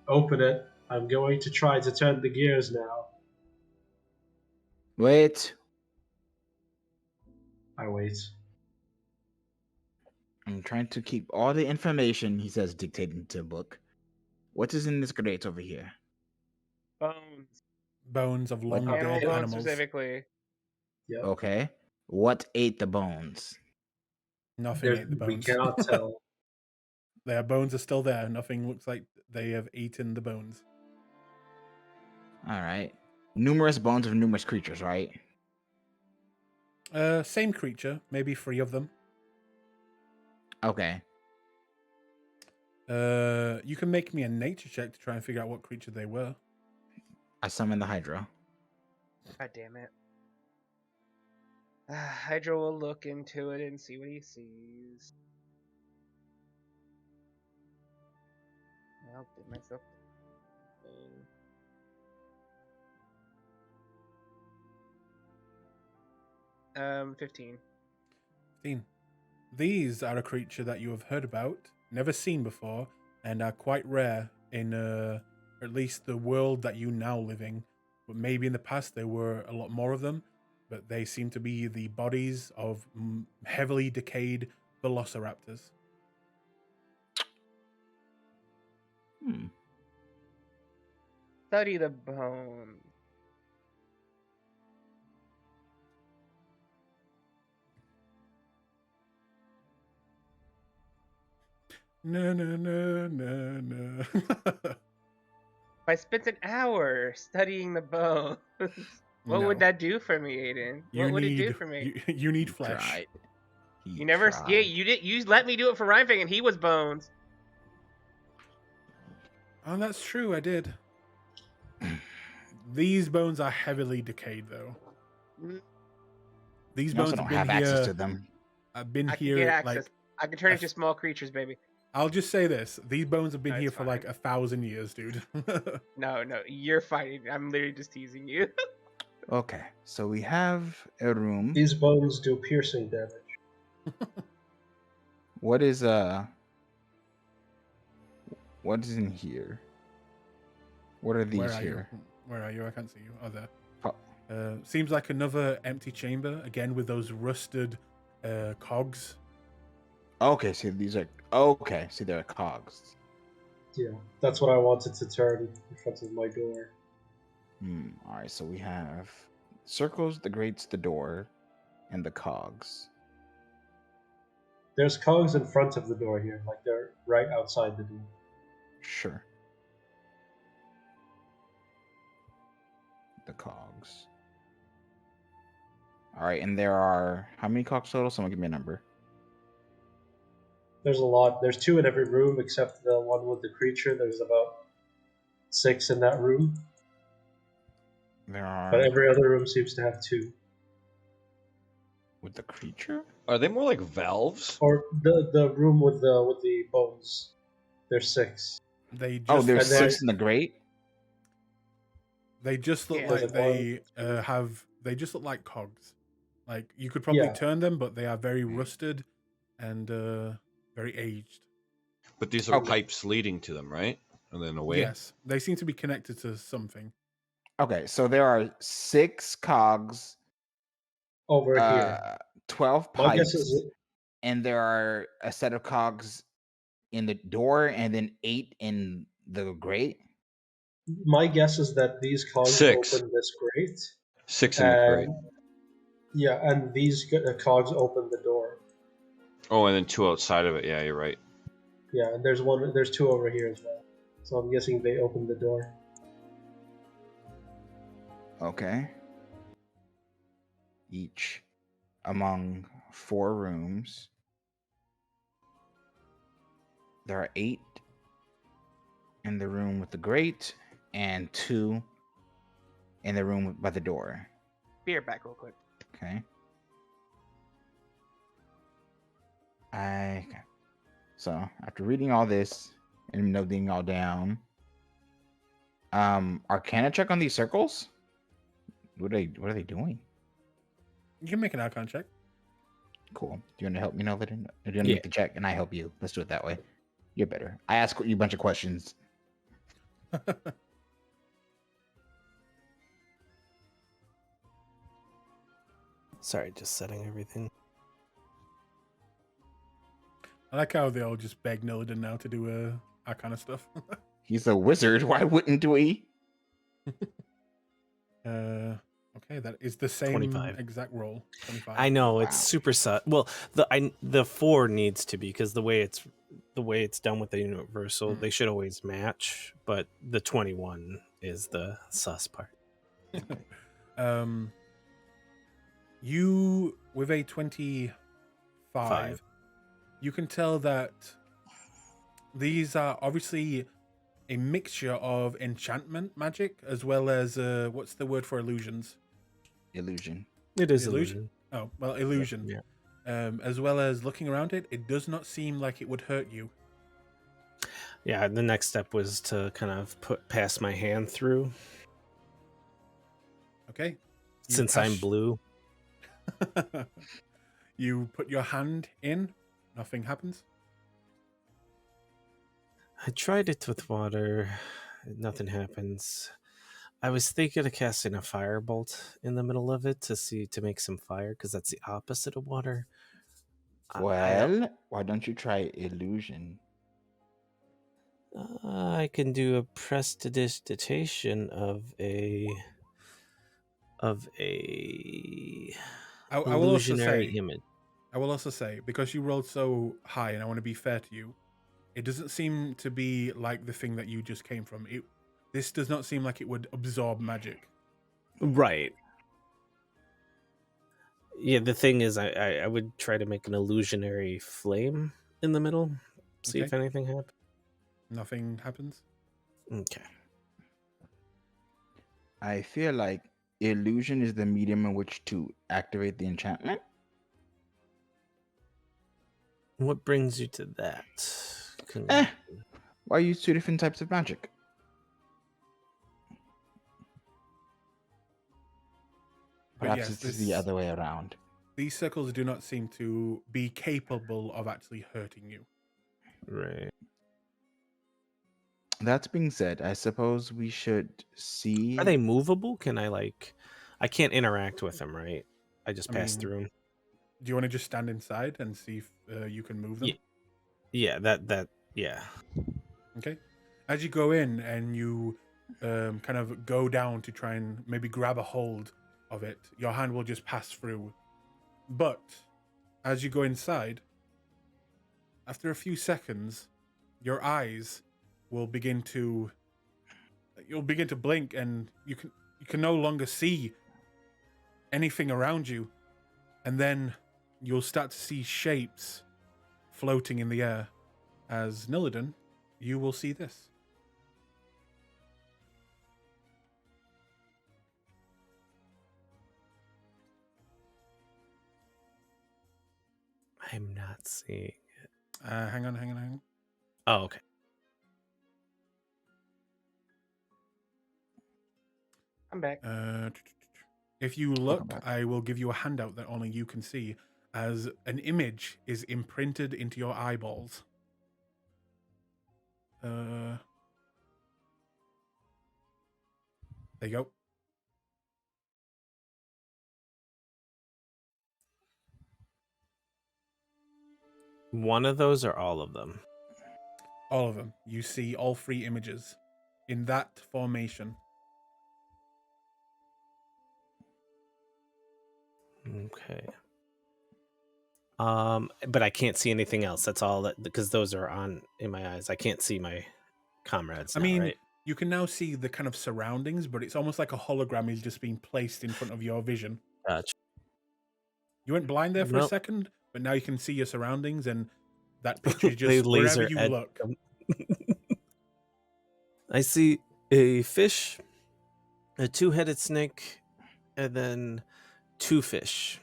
open it. I'm going to try to turn the gears now. Wait. I wait. I'm trying to keep all the information, he says, dictating to a book. What is in this grate over here? Bones. Bones of long What- Animal dead bones animals. specifically. Yeah. Okay. What ate the bones? Nothing ate the We bones. cannot tell. Their bones are still there. Nothing looks like they have eaten the bones. All right. Numerous bones of numerous creatures, right? Same creature, maybe 3 of them. Okay. You can make me a nature check to try and figure out what creature they were. I summon the Hydra. God damn it. Hydra will look into it and see what he sees. I'll give myself the thing. Um, 15. 15. These are a creature that you have heard about, never seen before, and are quite rare in at least the world that you now live in. But maybe in the past there were a lot more of them, but they seem to be the bodies of heavily decayed velociraptors. Study the bone. No, no, no, no, no. If I spent an hour studying the bones, what would No. that do for me, Aiden? You What would it do need for me? you need He flesh. tried. He You never, yeah, tried. you did. You let me do it for Rhymefang, and he was bones. Oh, that's true. I did. These bones are heavily decayed, though. Mm, These You also bones don't have been have access here. to them. I've been I can here get access. like. I can turn a into f- small creatures, baby. I'll just say this: these bones have been No, here it's for fine. like 1,000 years, dude. No, you're fighting. I'm literally just teasing you. Okay, so we have a room. These bones do piercing damage. What is in here? What are these Where are here? you? Where are you? I can't see you. Oh, there. Oh, Seems like another empty chamber again with those rusted cogs. okay, so these are okay. See, they're cogs. Yeah, that's what I wanted to turn in front of my door. All right, so we have circles, the grates, the door, and the cogs. There's cogs in front of the door here, like they're right outside the door. Sure. The cogs. All right, and there are how many cogs total? Someone give me a number. There's a lot. There's 2 in every room except the one with the creature. There's about 6 in that room, There are but every other room seems to have 2. with the creature. Are they more like valves? Or the room with the bones. There's 6. They just Oh, there's And there- 6 in the grate. They just look Yeah. like There's they one, have. They just look like cogs. Like you could probably Yeah. turn them, but they are very rusted and very aged. But these are Okay. pipes leading to them, right? And then away. Yes, they seem to be connected to something. Okay, so there are 6 cogs, over here. 12 My guess pipes, is and there are a set of cogs in the door, and then 8 in the grate. that these cogs 6. open this grate, 6 in the grate. and yeah, and these cogs open the door. Oh, and then 2 outside of it. Yeah, you're right. Yeah, and there's 2 over here as well. So I'm guessing they opened the door. Okay. Each among 4 rooms. There are 8 in the room with the grate, and 2 in the room by the door. Be right back real quick. Okay. So after reading all this and noting all down, Arcana check on these circles. What are they doing? You can make an Arcana check. Cool. Do you want to help me, Nolan? Or do you want to Yeah. make the check and I help you? Let's do it that way. You're better. I ask you a bunch of questions. Sorry, just setting everything. I like how they all just beg Nillidan now to do our kind of stuff. He's a wizard. Why wouldn't we? Okay, that is the same 25. exact roll. 25. I know it's Wow. super well, the 4 needs to be because the way it's done with the universal, they should always match, but the 21 is the sus part. You with a 25, Five. you can tell that these are obviously a mixture of enchantment magic as well as what's the word for illusions? Illusion. It is Illusion? illusion. Oh, well, illusion. Yeah. As well as looking around it, it does not seem like it would hurt you. Yeah, the next step was to kind of pass my hand through. Okay. You Since I'm pass- blue. You put your hand in, nothing happens. I tried it with water. Nothing happens. I was thinking of casting a firebolt in the middle of it to make some fire, because that's the opposite of water. Well, why don't you try illusion? I can do a prestidigitation of a I will also illusionary say, image. because you rolled so high, and I want to be fair to you, It doesn't seem to be like the thing that you just came from. This does not seem like it would absorb magic. Right. Yeah, the thing is, I would try to make an illusionary flame in the middle. See Okay. if anything happens. Nothing happens. Okay. I feel like illusion is the medium in which to activate the enchantment. What brings you to that? Why use two different types of magic? But Perhaps yes, this is the other way around. These circles do not seem to be capable of actually hurting you. Right. That being said, I suppose we should see. Are they movable? Can I I can't interact with them, right? I just pass mean, through them. Do you want to just stand inside and see if you can move them? Yeah, yeah. Okay. As you go in and you kind of go down to try and maybe grab a hold of it, your hand will just pass through. But as you go inside, after a few seconds, your eyes will begin to blink, and you can no longer see anything around you, and then you'll start to see shapes floating in the air. As Nillidan, you will see this. I'm not seeing it. Hang on. Oh, okay. I'm back. If you look, I will give you a handout that only you can see, as an image is imprinted into your eyeballs. There you go. One of those or all of them? All of them. You see all three images in that formation. Okay. But I can't see anything else. That's all because those are on in my eyes. I can't see my comrades. Right? You can now see the kind of surroundings, but it's almost like a hologram is just being placed in front of your vision. Gotcha. You went blind there for a second, but now you can see your surroundings, and that picture is just wherever you look. I see a fish, a two-headed snake, and then two fish.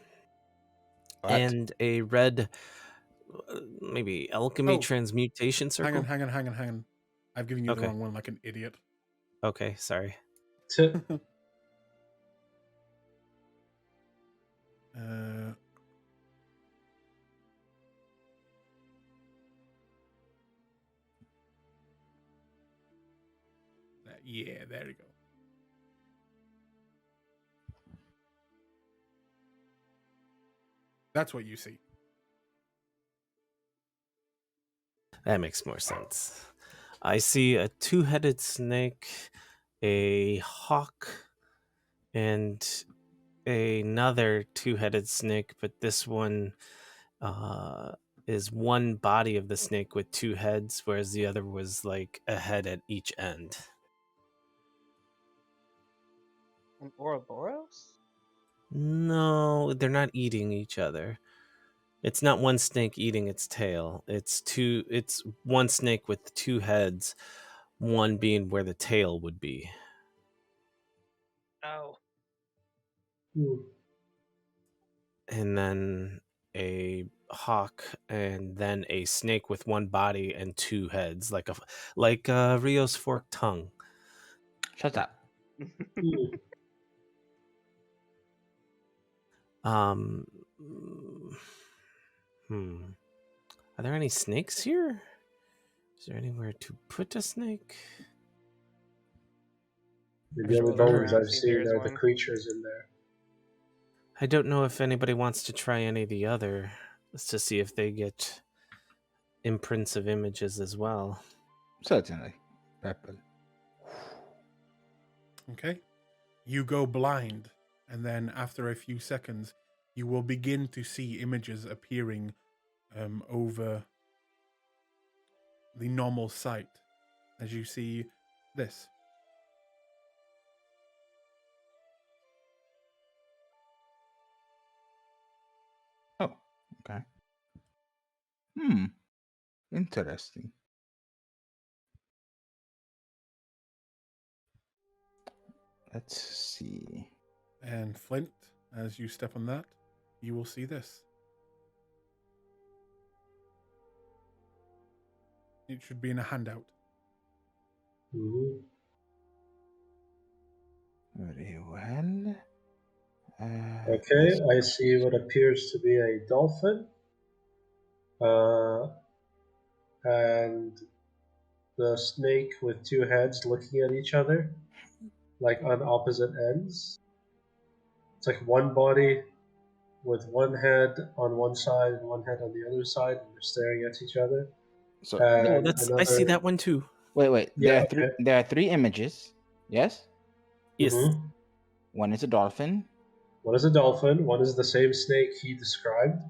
What? And a red, maybe alchemy transmutation circle. Hang on. I've given you the wrong one like an idiot. Okay, sorry. Yeah, there you go. That's what you see. That makes more sense. I see a two-headed snake, a hawk, and another two-headed snake, but this one is one body of the snake with two heads, whereas the other was like a head at each end. An Ouroboros? No, they're not eating each other. It's not one snake eating its tail. It's one snake with two heads, one being where the tail would be. Oh. And then a hawk, and then a snake with one body and two heads, like Rio's forked tongue. Shut up. Are there any snakes here? Is there anywhere to put a snake? The only bones I've seen are the creatures in there. I don't know if anybody wants to try any of the other, just to see if they get imprints of images as well. Certainly. Purple. Okay. You go blind, and then after a few seconds, you will begin to see images appearing over the normal sight as you see this. Oh, okay. Interesting. Let's see. And Flint, as you step on that, you will see this. It should be in a handout. Mhm. Very well. Okay, I see what appears to be a dolphin. And the snake with two heads looking at each other, like on opposite ends. It's like one body with one head on one side and one head on the other side, and they're staring at each other. So Oh, And I see another, that one too. wait. yeah, There are three images. Yes. Yes. Mhm. One is a dolphin. One is a dolphin, one is the same snake he described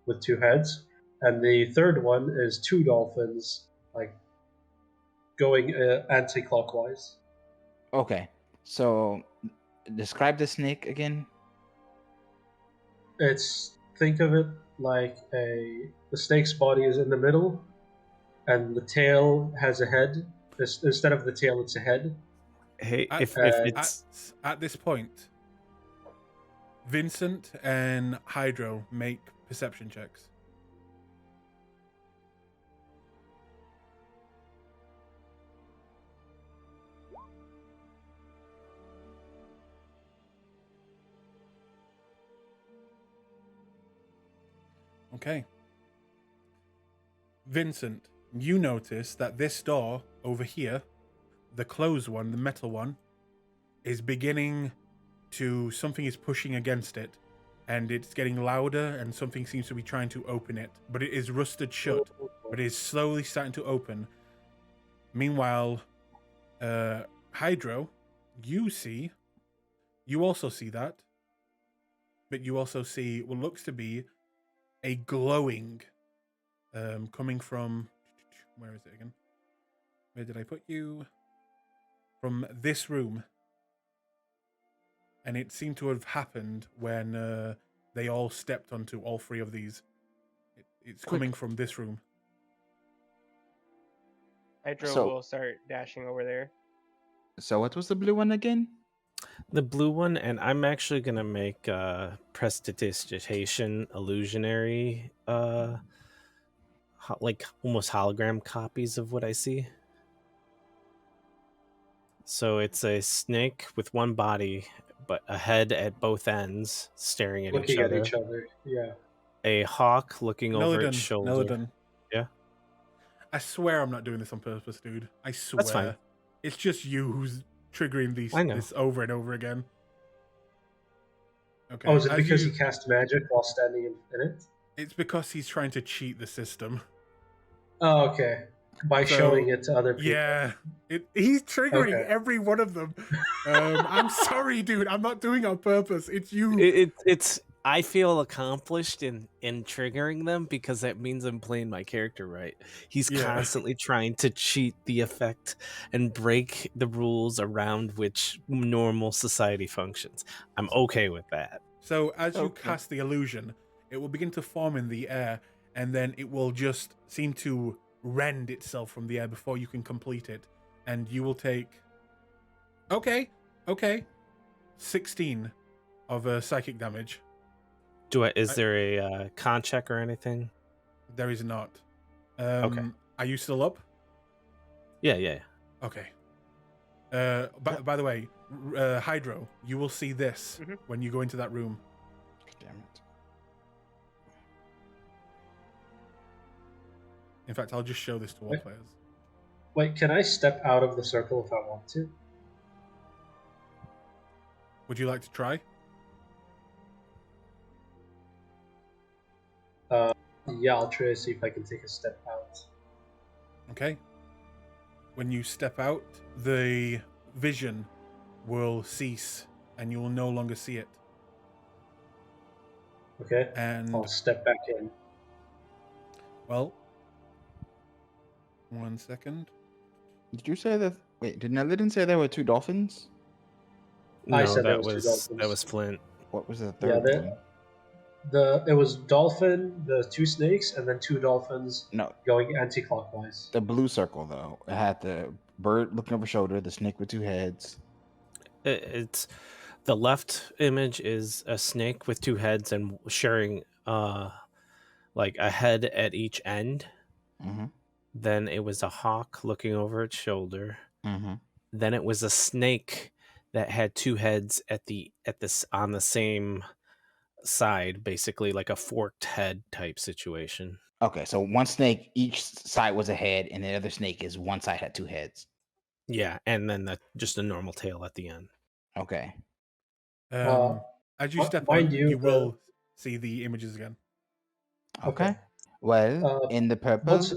with two heads, and the third one is two dolphins, like going anti-clockwise. Okay. So describe the snake again. Think of it like the snake's body is in the middle, and the tail has a head. Instead of the tail, it's a head. Hey, At, if Uh, it's at this point, Vincent and Hydro make perception checks. Okay. Vincent, you notice that this door over here, the closed one, the metal one, is beginning to, something is pushing against it, and it's getting louder, and something seems to be trying to open it, but it is rusted shut, but it is slowly starting to open. Meanwhile, Hydro, you also see that, but you also see what looks to be a glowing coming from, where is it again? Where did I put you? From this room. And it seemed to have happened when they all stepped onto all three of these. It's coming from this room. Hydro So- will start dashing over there. So what was the blue one again? the blue one, and I'm actually gonna make prestidigitation illusionary, like almost hologram copies of what I see. So it's a snake with one body, but a head at both ends, staring at looking each at other. each other. Yeah. A hawk looking over its Nelladon, shoulder. Nelladon. Yeah? I swear I'm not doing this on purpose, dude. I swear. That's fine. It's just you who's triggering I know. this over and over again. Okay. Oh, is it as because you- he cast magic while standing in it? It's because he's trying to cheat the system. Oh, okay. By So, showing it to other people. Yeah. He's triggering Okay. every one of them. I'm sorry, dude. I'm not doing it on purpose. It's you. It's I feel accomplished in triggering them because that means I'm playing my character right. He's Yeah. constantly trying to cheat the effect and break the rules around which normal society functions. I'm okay with that. So as you Okay. cast the illusion, it will begin to form in the air, and then it will just seem to rend itself from the air before you can complete it. And you will take... Okay. 16 of psychic damage. Is there a con check or anything? There is not. Okay. Are you still up? Yeah. Okay. By the way, Hydro, you will see this Mhm. when you go into that room. Damn it. In fact, I'll just show this to all Wait. players. Wait, can I step out of the circle if I want to? Would you like to try? Yeah, I'll try to see if I can take a step out. Okay. When you step out, the vision will cease and you will no longer see it. Okay? And, I'll step back in. well, 1 second. Did you say that? Wait, did Nelidin say there were 2 dolphins? I No, said there that was 2 was dolphins. Flint. What was the Yeah, third one? it was dolphin, the 2 snakes, and then 2 dolphins No, going anti-clockwise. the blue circle though. It had the bird looking over shoulder, the snake with 2 heads. It's the left image is a snake with 2 heads and sharing like a head at each end. Mm-hmm. Then it was a hawk looking over its shoulder. Mm-hmm. Then it was a snake that had 2 heads on the same side, basically like a forked head type situation. Okay, so one snake, each side was a head, and the other snake is one side had 2 heads. Yeah, and then just a normal tail at the end. Okay. As you step mind on, you, you will see the images again. Okay. Okay. Well, in the purple. Once,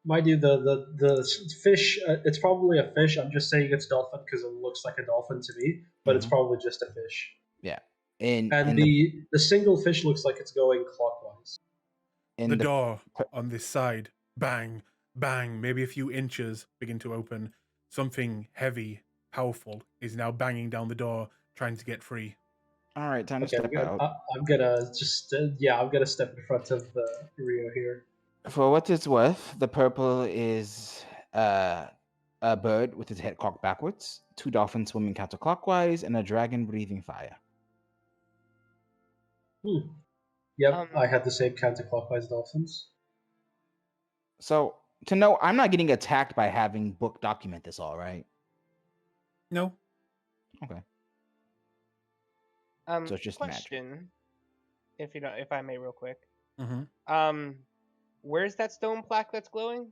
mind you, the fish, it's probably a fish. I'm just saying it's dolphin because it looks like a dolphin to me, but it's Mhm. probably just a fish. Yeah. And the single fish looks like it's going clockwise. The door on this side, bang, bang, maybe a few inches begin to open. Something heavy, powerful is now banging down the door, trying to get free. All right, time to step out. I'm gonna just I'm gonna step in front of Rio here. For what it's worth, the purple is a bird with its head cocked backwards, 2 dolphins swimming counterclockwise, and a dragon breathing fire. Yep, I had the same counterclockwise dolphins. So to know, I'm not getting attacked by having book document this all, right? No. Okay. So it's just question, if I may, real quick. Mm-hmm. Where's that stone plaque that's glowing?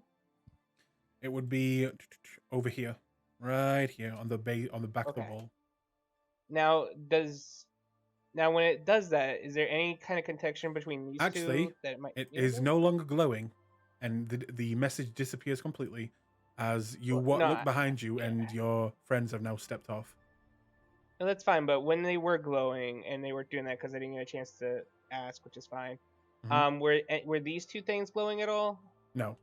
It would be over here, right here on the back of the wall. Now, when it does that, is there any kind of connection between these two that it is no longer glowing, and the message disappears completely as you look behind you, and your friends have now stepped off. No, that's fine. But when they were glowing, and they were doing that because I didn't get a chance to ask, which is fine. Mm-hmm. Were these 2 things glowing at all? No.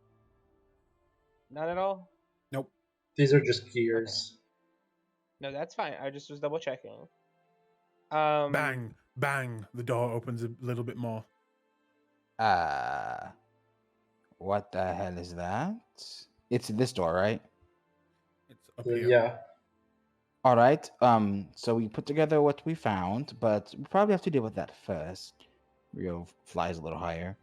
Not at all? Nope. These are just gears. Okay. No, that's fine. I just was double checking. Bang, bang. The door opens a little bit more. What the hell is that? It's this door, right? It's up here. Yeah. All right. So we put together what we found, but we probably have to deal with that first. Rio flies a little higher.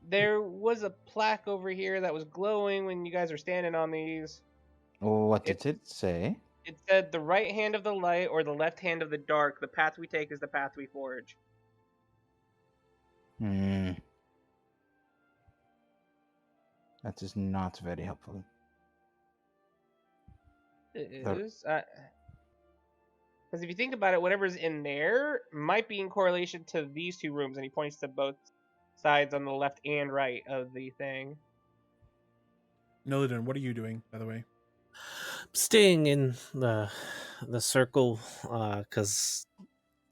There was a plaque over here that was glowing when you guys were standing on these. What did it say? It said, "The right hand of the light or the left hand of the dark. The path we take is the path we forge." That is not very helpful. It is. Because if you think about it, whatever's in there might be in correlation to these 2 rooms, and he points to both sides on the left and right of the thing. Nillidan, what are you doing, by the way? Staying in the circle because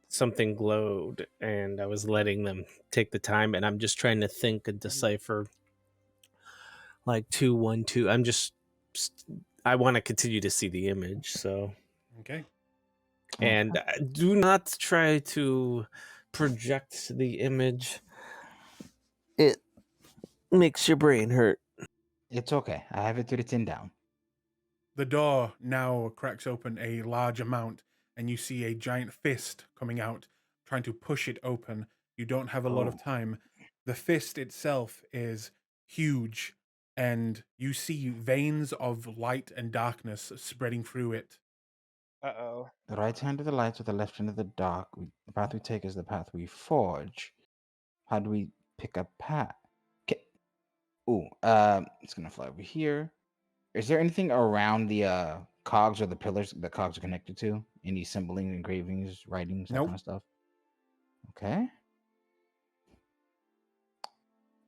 something glowed, and I was letting them take the time, and I'm just trying to think and decipher like 2, 1, 2. I want to continue to see the image, so okay. And do not try to project the image. It makes your brain hurt. It's okay. I have it written down. The door now cracks open a large amount, and you see a giant fist coming out, trying to push it open. You don't have a lot of time. The fist itself is huge, and you see veins of light and darkness spreading through it. Uh-oh. The right hand of the light or the left hand of the dark. The path we take is the path we forge. How do we pick a path? Okay. Ooh, it's gonna fly over here. Is there anything around the cogs or the pillars that cogs are connected to? Any symboling, engravings, writings, that kind of stuff? Okay.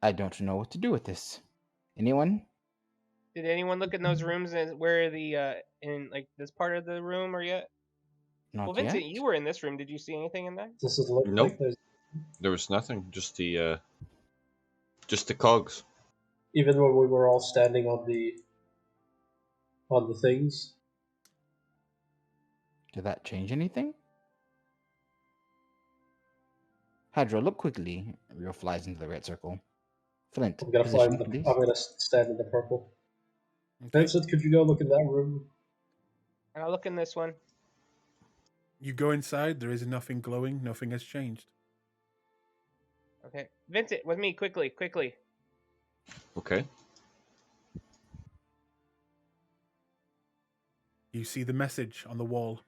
I don't know what to do with this. Anyone? Did anyone look in those rooms and where the in like this part of the room or yet? Not Vincent, yet. you were in this room. Did you see anything in there? Does it look Nope. There was nothing. Just the cogs. even when we were all standing on the things. Did that change anything? Hydra, look quickly. Rio flies into the red circle. Flint, I'm gonna fly position, in the. please. I'm gonna stand in the purple. Okay. Vincent, could you go look in that room? And I'll look in this one. You go inside. There is nothing glowing. Nothing has changed. Okay. Vincent, with me, quickly. Okay. You see the message on the wall.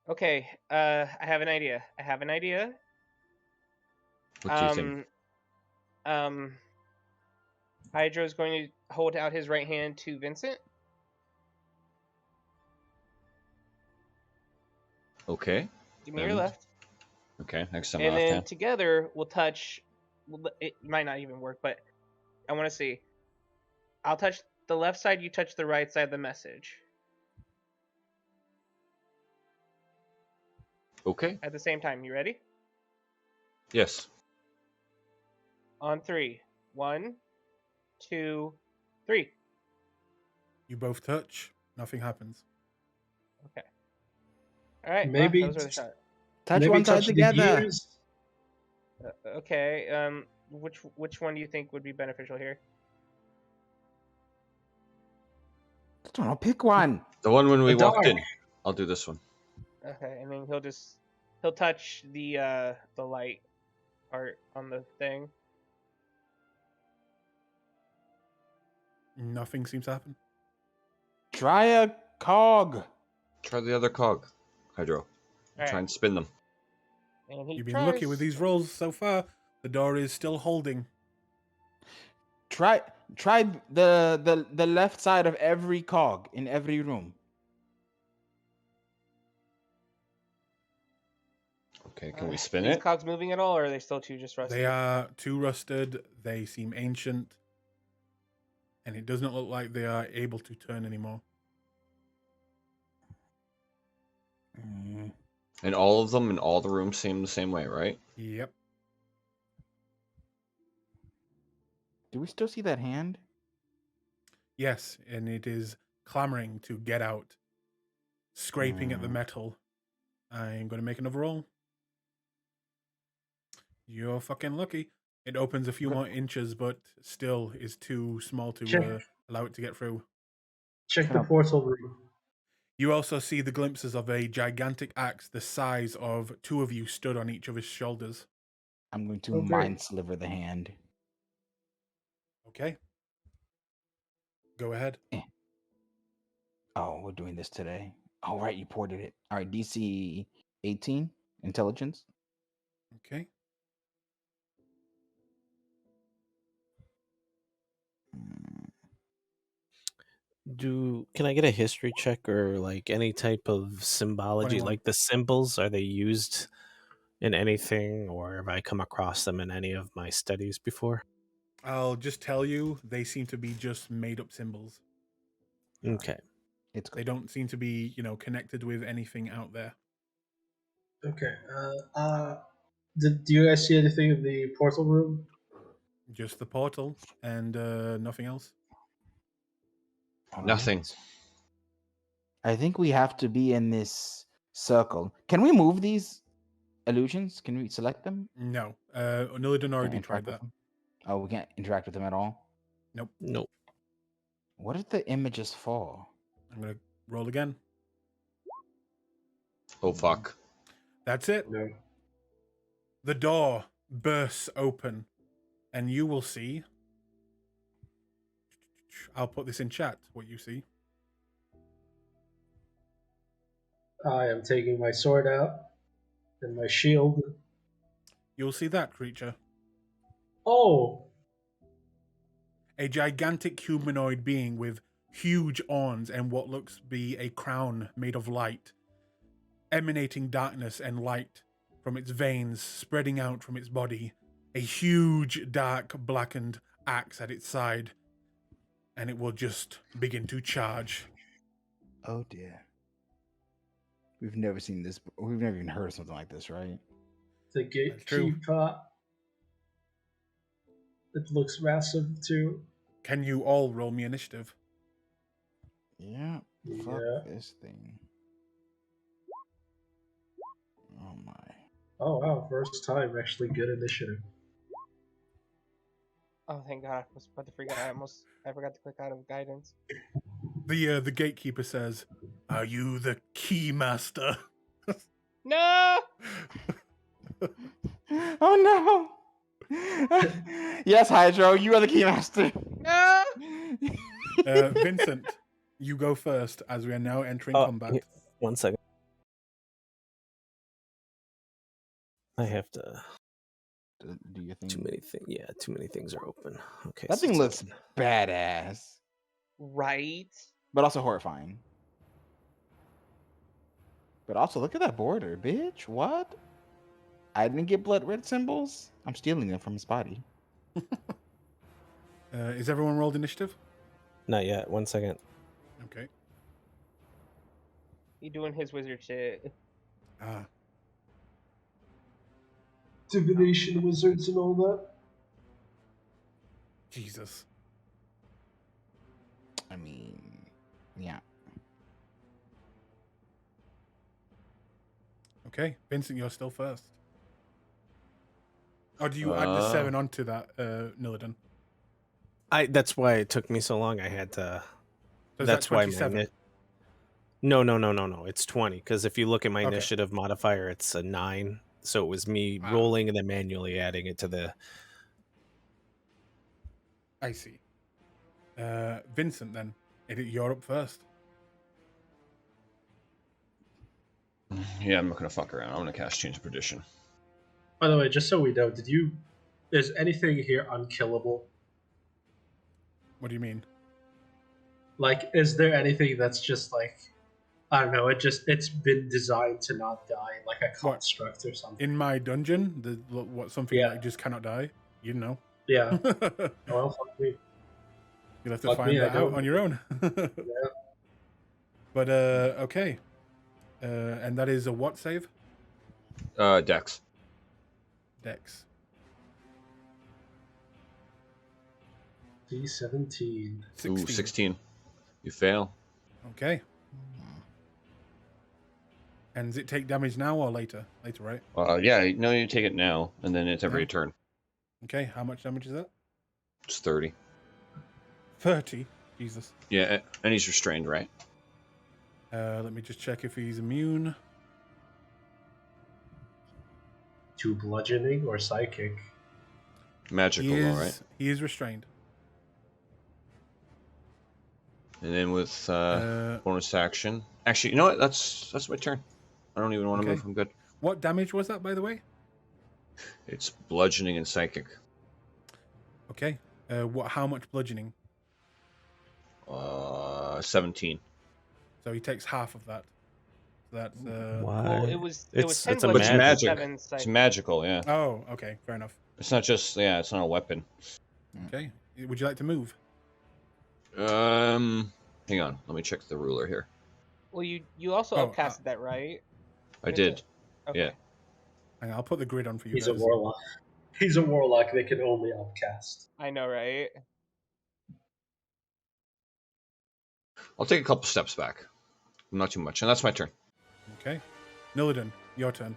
Okay. I have an idea. What do you think? Hydra's going to hold out his right hand to Vincent. Okay. Give me your And- left. Okay, next time And left then hand. together we'll touch. It might not even work, but I want to see. I'll touch the left side. You touch the right side of the message Okay. at the same time. You ready? Yes. On 3. 1, 2, 3. You both touch. Nothing happens. Okay. All right. Maybe those are the shots. Touch maybe one side touch the together. gears. Okay. Which one do you think would be beneficial here? I don't know, pick one. The one when we The walked dark. in. I'll do this one. Okay, and then he'll touch the light part on the thing. Nothing seems to happen. Try a cog. Try the other cog, Hydro. All Try right. and spin them. And he You've been tries. lucky with these rolls so far. The door is still holding. Try the left side of every cog in every room. Okay, can we spin these it? cogs moving at all, or are they still too just rusted? They are too rusted. They seem ancient. And it does not look like they are able to turn anymore. And all of them in all the rooms seem the same way, right? Yep. Do we still see that hand? Yes, and it is clamoring to get out, scraping at the metal. I'm going to make another roll. You're fucking lucky. It opens a few more inches, but still is too small to allow it to get through. Check Shut the up. portal room. You also see the glimpses of a gigantic axe the size of two of you stood on each other's shoulders. I'm going to Okay. mind sliver the hand. Okay. Go ahead. Oh, we're doing this today. All right, you ported it. All right, DC 18 intelligence. Okay. Can I get a history check or like any type of symbology? 21. Like the symbols, are they used in anything, or have I come across them in any of my studies before? I'll just tell you, they seem to be just made up symbols. Okay. It's They good. don't seem to be, connected with anything out there. Okay. Do you guys see anything in the portal room? Just the portal and nothing else. All Nothing. right. I think we have to be in this circle. Can we move these illusions? Can we select them? No. Nillidan Can't already interact tried with that. them? Oh, we can't interact with them at all? Nope. Nope. What if the images fall? I'm going to roll again. Oh, fuck. That's it. No. The door bursts open, and you will see. I'll put this in chat, what you see. I am taking my sword out and my shield. You'll see that creature. Oh! A gigantic humanoid being with huge horns and what looks to be a crown made of light, emanating darkness and light from its veins, spreading out from its body. A huge, dark, blackened axe at its side, and it will just begin to charge. Oh dear. We've never seen this. We've never even heard of something like this, right? The true. gatekeeper. It looks massive too. Can you all roll me initiative? Yeah. Fuck Yeah. this thing. Oh my. Oh wow, first time actually good initiative. Oh, thank God! I was about to forget. I forgot to click out of guidance. The gatekeeper says, "Are you the key master?" No. Oh no! Yes, Hydro, you are the keymaster. No. Vincent, you go first as we are now entering combat. 1 second. I have to. Do you think Too many things. Yeah, too many things are open. Okay. that so thing it's looks open. badass, Right. but also horrifying? But also, look at that border, bitch. What? I didn't get blood red symbols. I'm stealing them from his body. Is everyone rolled initiative? Not yet. 1 second. Okay. He doing his wizard shit. Ah, Divination wizards and all that. Jesus. I mean, yeah. Okay, Vincent, you're still first. Or do you add the 7 onto that, Nillidan? That's why it took me so long. I had to. So is That's that why 27? No. It's 20. Because if you look at my Okay. initiative modifier, it's a 9. So it was me Ah. rolling and then manually adding it to the. I see. Vincent, then. You're up first. Yeah, I'm not gonna fuck around. I'm gonna cast Change of Perdition. By the way, just so we know, is anything here unkillable? What do you mean? Like, is there anything that's just like, I don't know, it's been designed to not die, like a What? construct or something? In my dungeon, something Yeah. that just cannot die? You know. Yeah. Well, fuck me. You'll have to Fuck find me, I that out don't. on your own. Yeah. But, okay. And that is a what save? Dex. Dex. D17. 16. Ooh, 16. You fail. Okay. And does it take damage now or later? Later, right? Yeah, no, you take it now, and then it's every Now? turn. Okay, how much damage is that? It's 30. 30. Jesus. Yeah, and he's restrained, right? Let me just check if he's immune. To bludgeoning or psychic? Magical, all right. He is restrained. And then with bonus action. Actually, you know what? That's my turn. I don't even want to Okay. move. I'm good. What damage was that, by the way? It's bludgeoning and psychic. Okay. How much bludgeoning? 17. So he takes half of that. So that's Why? Well, it was It's 10 a But it's bludgeoning, magic. magic. 7 It's psychic. magical, yeah. Oh, okay, fair enough. It's not just it's not a weapon. Okay. Would you like to move? Hang on. Let me check the ruler here. Well, you also Oh, upcasted that, right? I did. Okay. Yeah. Hang on, I'll put the grid on for you He's a guys. warlock. He's a warlock. They can only upcast. I know, right? I'll take a couple steps back. Not too much. And that's my turn. Okay. Nillidan, your turn.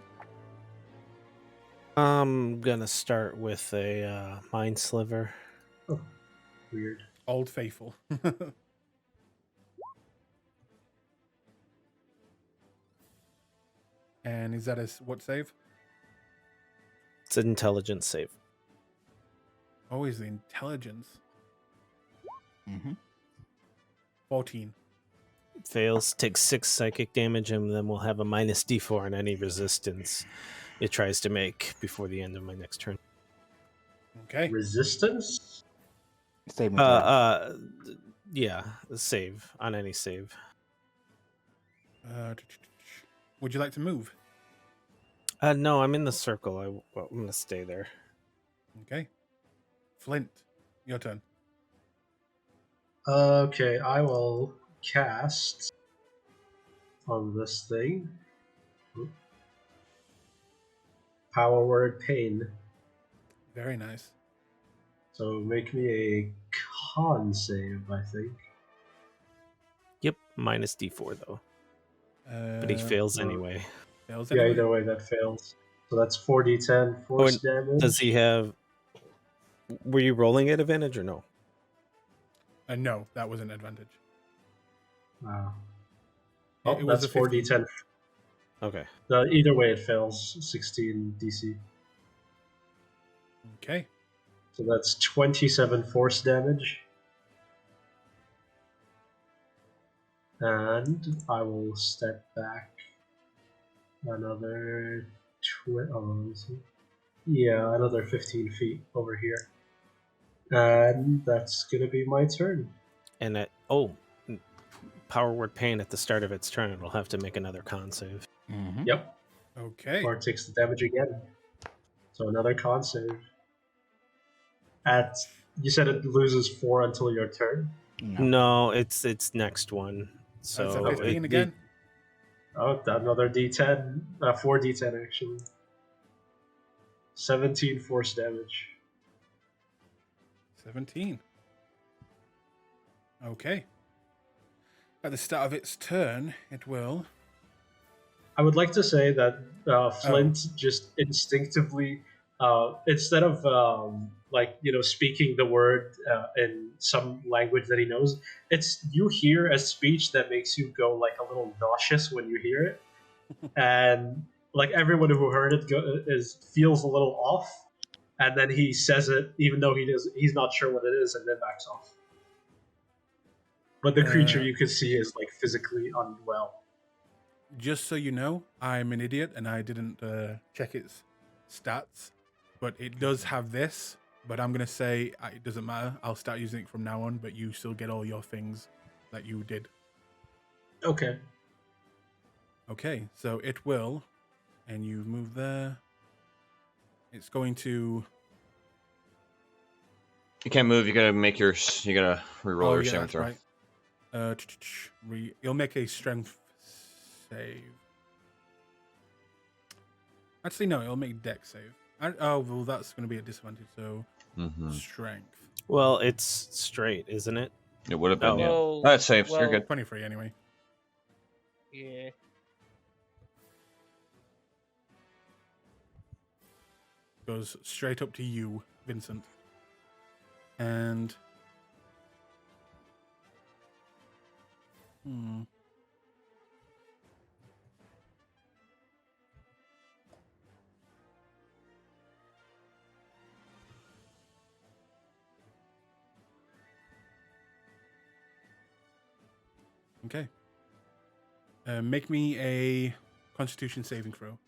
I'm gonna start with a mind sliver. Weird. Old Faithful. And is that what save? It's an intelligence save. Always the intelligence. Mm-hmm. 14. Fails, takes 6 psychic damage, and then we'll have a minus d4 on any resistance it tries to make before the end of my next turn. Okay. Resistance? Saving throw. Yeah, save on any save. Would you like to move? No, I'm in the circle. I'm gonna stay there. Okay. Flint, your turn. Okay, I will cast on this thing. Power word pain. Very nice. So make me a con save, I think. Yep, minus D4 though. But he Uh, fails no. anyway. fails Yeah, anyway. either way, that fails. So that's 4d10 force damage. Does he have? Were you rolling at advantage or no? No, that was an advantage. Wow. It, Oh, it was that's a 15. 4d10. Okay. Either way, it fails. 16 DC. Okay. So that's 27 force damage. And I will step back another another 15 feet over here. And that's gonna be my turn. And power word pain at the start of its turn. It'll have to make another con save. Mm-hmm. Yep. Okay. Or it takes the damage again. So another con save. You said it loses 4 until your turn? No, it's next one. So That's a 15 it- again. Oh, another d10. 4d10 actually. 17 force damage. 17. Okay. At the start of its turn, it will. I would like to say that Flint just instinctively, instead of speaking the word in some language that he knows, it's you hear a speech that makes you go like a little nauseous when you hear it, and like everyone who heard it feels a little off, and then he says it even though he's not sure what it is, and then backs off. But the creature you can see is like physically unwell. Just so you know, I'm an idiot and I didn't check its stats, but it does have this. But I'm going to say it doesn't matter. I'll start using it from now on, but you still get all your things that you did. Okay. Okay, so it will, and you move there. It's going to... You can't move. You gotta re-roll your saving that's throw. right. You'll make a strength save. Actually, no, it'll make dex save. Well, that's going to be a disadvantage, so strength. Well, it's straight, isn't it? It would have been, yeah. Well, That's safe. You're well- good. 23 anyway. Yeah. Goes straight up to you, Vincent. And... Okay. Make me a Constitution saving throw.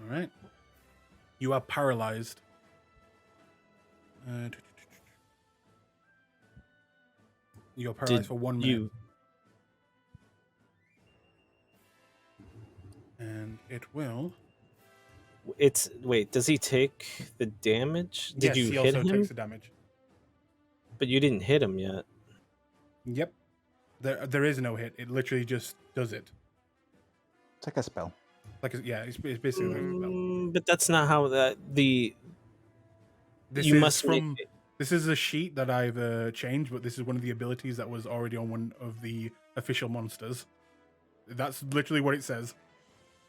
All right. You are paralyzed. You're paralyzed for 1 minute. And it will. Wait, does he take the damage? Did Yes, you he hit also him? takes the damage. But you didn't hit him yet. Yep. There is no hit. It literally just does it. It's like a spell. It's basically like a spell. But that's not how This you is must from. make- This is a sheet that I've changed, but this is one of the abilities that was already on one of the official monsters. That's literally what it says.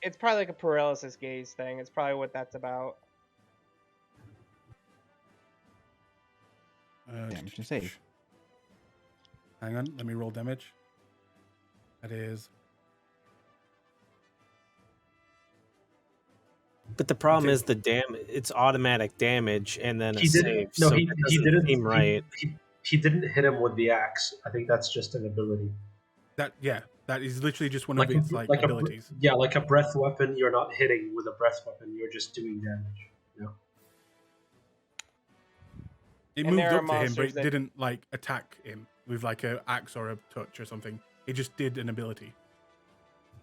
It's probably like a paralysis gaze thing. It's probably what that's about. Damage and save. Hang on, let me roll damage. That is. But the problem Okay. is it's automatic damage and then a He save. didn't. No, so he it doesn't didn't. seem right. He didn't hit him with the axe. I think that's just an ability. That is literally just one of its abilities. Like a breath weapon. You're not hitting with a breath weapon. You're just doing damage. You know? It And moved there are up to him, but monsters it that- didn't attack him with like a axe or a touch or something. It just did an ability.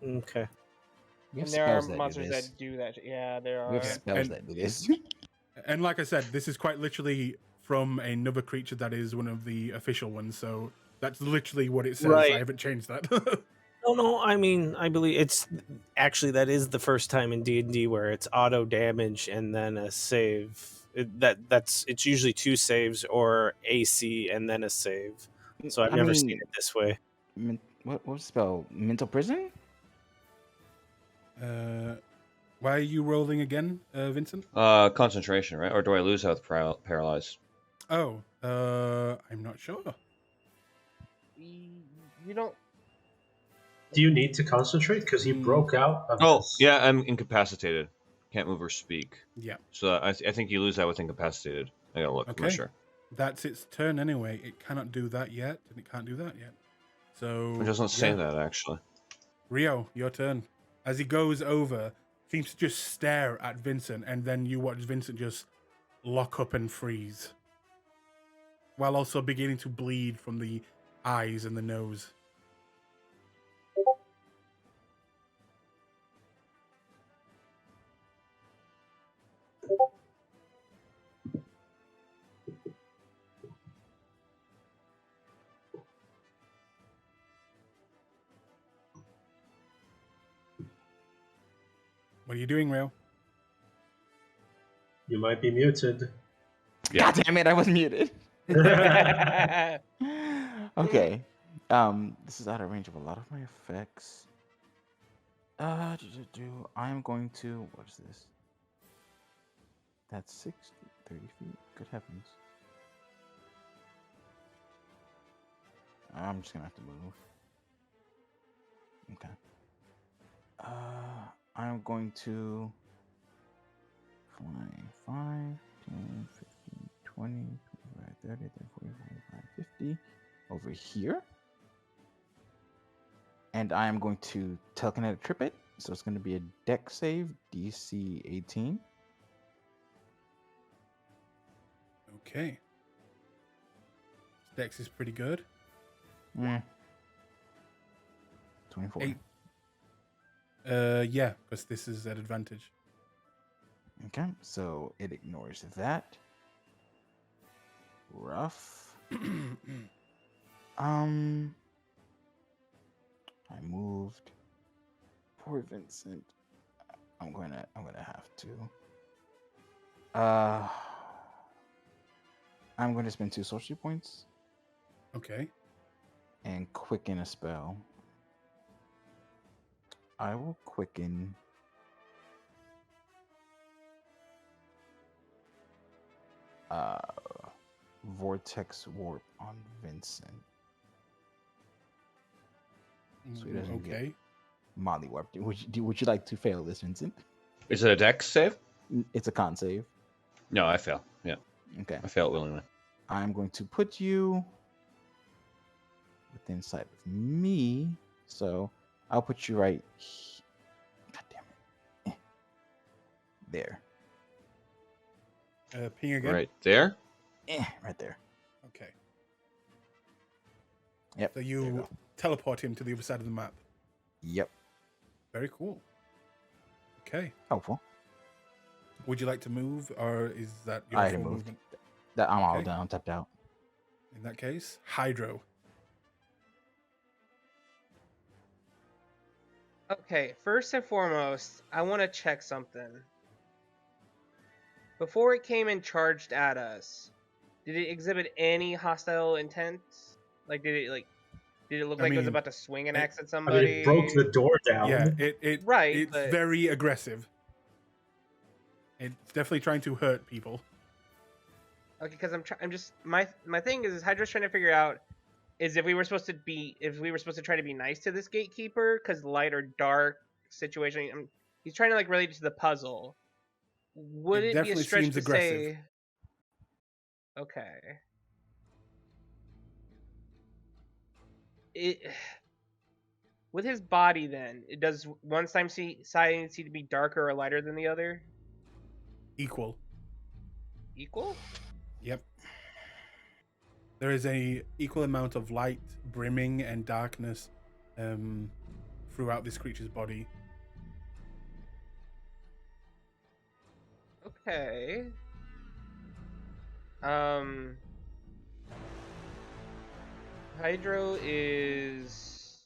Okay. We have And there are spells that do monsters this. that do that. Yeah, there We are. have spells And- that do this. And like I said, this is quite literally from another creature that is one of the official ones. So that's literally what it says. Right. I haven't changed that. Oh no, I mean, I believe it's actually that is the first time in D&D where it's auto damage and then a save. It's usually 2 saves or AC and then a save. So I've I never seen mean, it this way. what spell? Mental prison? Why are you rolling again, Vincent? Concentration, right? Or do I lose health paralyzed? Oh, I'm not sure. You don't. Do you need to concentrate? Because you broke out of Oh, this. yeah, I'm incapacitated. Can't move or speak. Yeah. So I think you lose that with incapacitated. I gotta look. I'm not Okay. sure. That's its turn anyway. It cannot do that yet, and it can't do that yet. So It doesn't say yeah. that, actually. Rio, your turn. As he goes over, seems to just stare at Vincent, and then you watch Vincent just lock up and freeze, while also beginning to bleed from the eyes and the nose. What are you doing, Rio? You might be muted. Yeah. God damn it! I was muted. Okay. This is out of range of a lot of my effects. I am going to. What is this? That's 60, 30 feet. Good heavens. I'm just gonna have to move. Okay. I'm going to fly 5, 10, 15, 20, 25, 30, 40, 45, 50 over here. And I am going to telekinetic trip it. So it's going to be a dex save, DC 18. Okay. Dex is pretty good. 24. 8. Yeah, because this is at advantage. Okay, so it ignores that. Rough. I moved. Poor Vincent. I'm gonna have to. I'm going to spend 2 sorcery points Okay. and quicken a spell. I will quicken. Vortex warp on Vincent. So he doesn't get molly warped. Would you like to fail this, Vincent? Is it a dex save? It's a con save. No, I fail. Yeah. Okay. I fail willingly. I'm going to put you within sight of me. So I'll put you right. God damn it. There. Ping again. Right there? Right there. Okay. Yep. So there you go. teleport him to the other side of the map. Yep. Very cool. Okay. Helpful. Would you like to move, or is that your I full moved. movement? I'm all Okay. done. I'm tapped out. In that case, Hydro. Okay, first and foremost, I want to check something. Before it came and charged at us, did it exhibit any hostile intent? Like, did it look like it was mean, about to swing an it- axe at I somebody? mean, it broke the door down. Yeah, Right, it's but- very aggressive. It's definitely trying to hurt people. Okay, because I'm just my thing is Hydra's trying to figure out is if we were supposed to try to be nice to this gatekeeper because light or dark situation. He's trying to like relate it to the puzzle. Would It it be a definitely stretch seems to aggressive. say? Okay. It with his body then, it does one side seem to be darker or lighter than the other? Equal. Equal? Yep. There is a equal amount of light, brimming, and darkness throughout this creature's body. Okay. Hydro is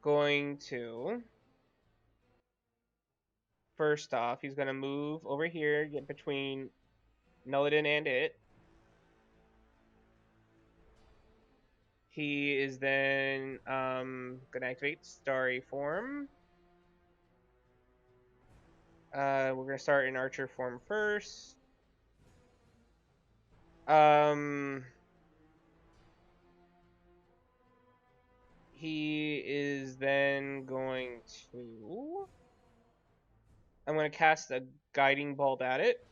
going to first off, he's gonna move over here, get between Nulliden and it. He is then gonna activate Starry form. We're gonna start in Archer form first. He is then going to. I'm gonna cast a guiding bolt at it.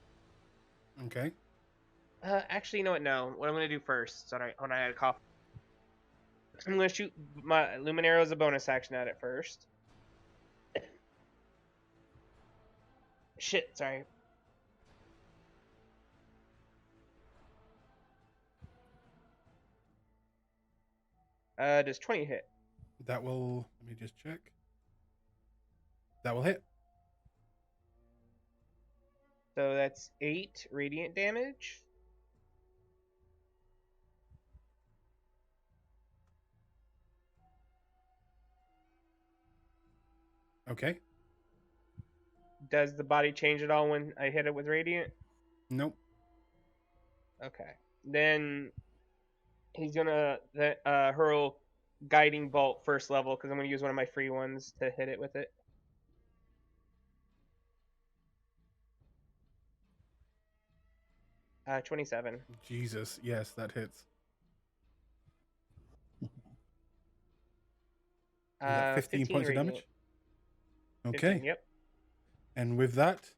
Okay. Actually, you know what? No. What I'm gonna do first. Sorry, when I had a cough. I'm gonna shoot my Luminaro as a bonus action at it first. Shit, sorry. Does 20 hit? That will. Let me just check. That will hit. So that's 8 radiant damage. Okay. Does the body change at all when I hit it with radiant? Nope. Okay. Then he's gonna hurl guiding bolt first level because I'm gonna use one of my free ones to hit it with it. Uh, 27. Jesus. Yes, that hits. Is that 15 points of radiant. damage? Okay. 15, yep. And with that,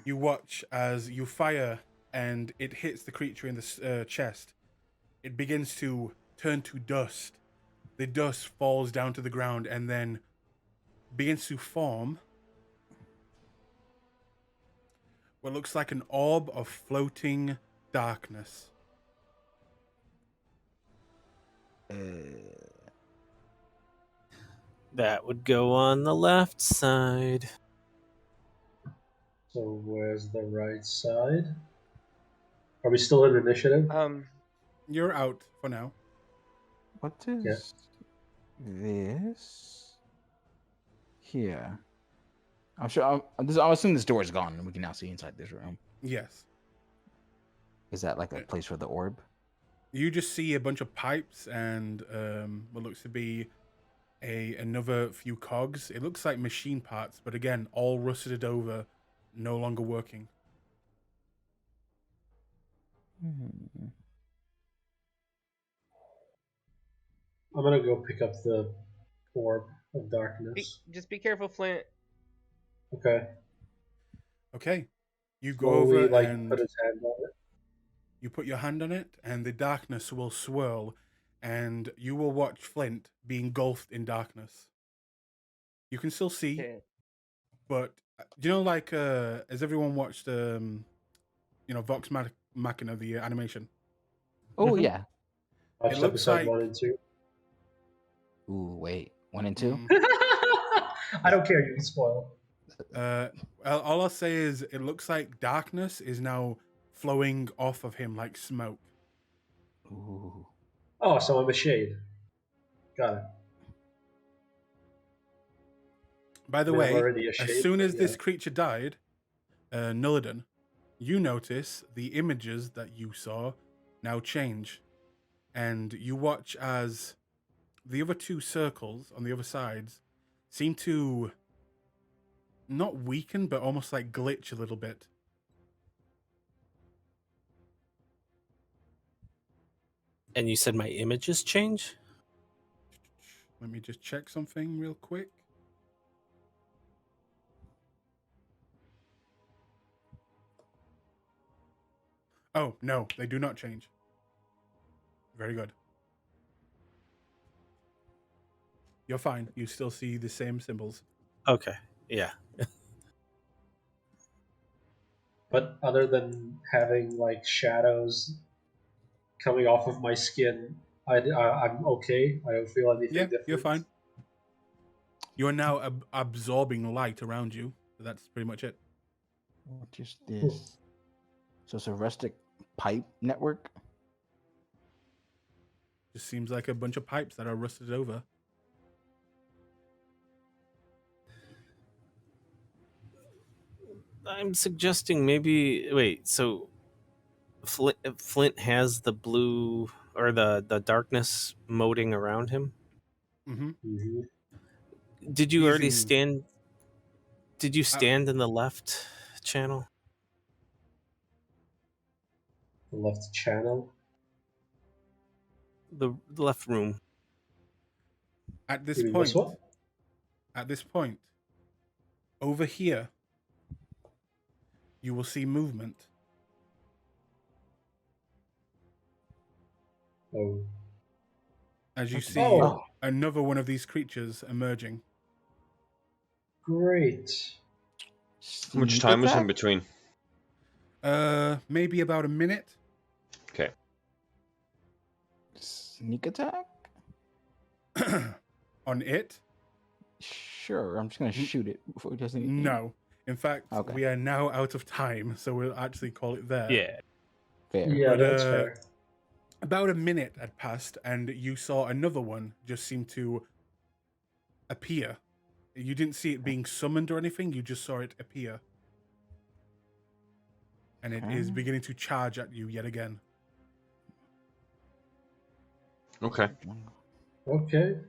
you watch as you fire and it hits the creature in the chest. It begins to turn to dust. The dust falls down to the ground and then begins to form what looks like an orb of floating darkness. That would go on the left side. So where's the right side? Are we still in initiative? You're out for now. What is this? Here. I'm sure. I'm assuming this door is gone, and we can now see inside this room. Yes. Is that like a place for the orb? You just see a bunch of pipes and what looks to be another few cogs. It looks like machine parts, but again, all rusted over, no longer working. Hmm. I'm gonna go pick up the orb of darkness. Just be careful, Flint. Okay. Okay. You go Slowly, over like, and put his hand on it. you put your hand on it, and the darkness will swirl, and you will watch Flint be engulfed in darkness. You can still see, Yeah. but do you know, like, has everyone watched, Vox Machina, the animation? Oh Mhm. yeah. Watched It looks episode like 1 and 2. Ooh, wait. 1 and 2? I don't care, you can spoil. All I'll say is it looks like darkness is now flowing off of him like smoke. Ooh. Oh, so I'm a shade. Got it. By the I mean, I'm way, already a as shade, soon but as this yeah. creature died, Nulliden, you notice the images that you saw now change. And you watch as the other two circles on the other sides seem to not weaken, but almost like glitch a little bit. And you said my images change? Let me just check something real quick. Oh, no, they do not change. Very good. You're fine. You still see the same symbols. Okay. Yeah. But other than having, like, shadows coming off of my skin, I'm okay. I don't feel anything Yeah, different. you're fine. You are now absorbing light around you. So that's pretty much it. What is this? So it's a rustic pipe network? Just seems like a bunch of pipes that are rusted over. I'm suggesting maybe wait. So Flint has the blue or the darkness moting around him. Mm-hmm. Mm-hmm. Did you already Using- stand? Did you stand in the left channel? The left channel. The left room. At this You mean this point, one? over here, you will see movement. Oh. As you Okay. see Oh. another one of these creatures emerging. Great. How much Sneak time was in attack? between? Maybe about a minute. Okay. Sneak attack? On it. Sure, I'm just gonna shoot it before it does anything. No. In fact, Okay. we are now out of time, so we'll actually call it there. Yeah. Fair. Yeah, But, that's fair. About a minute had passed, and you saw another one just seem to appear. You didn't see it being summoned or anything, you just saw it appear. And it is Okay. beginning to charge at you yet again. Okay. Okay.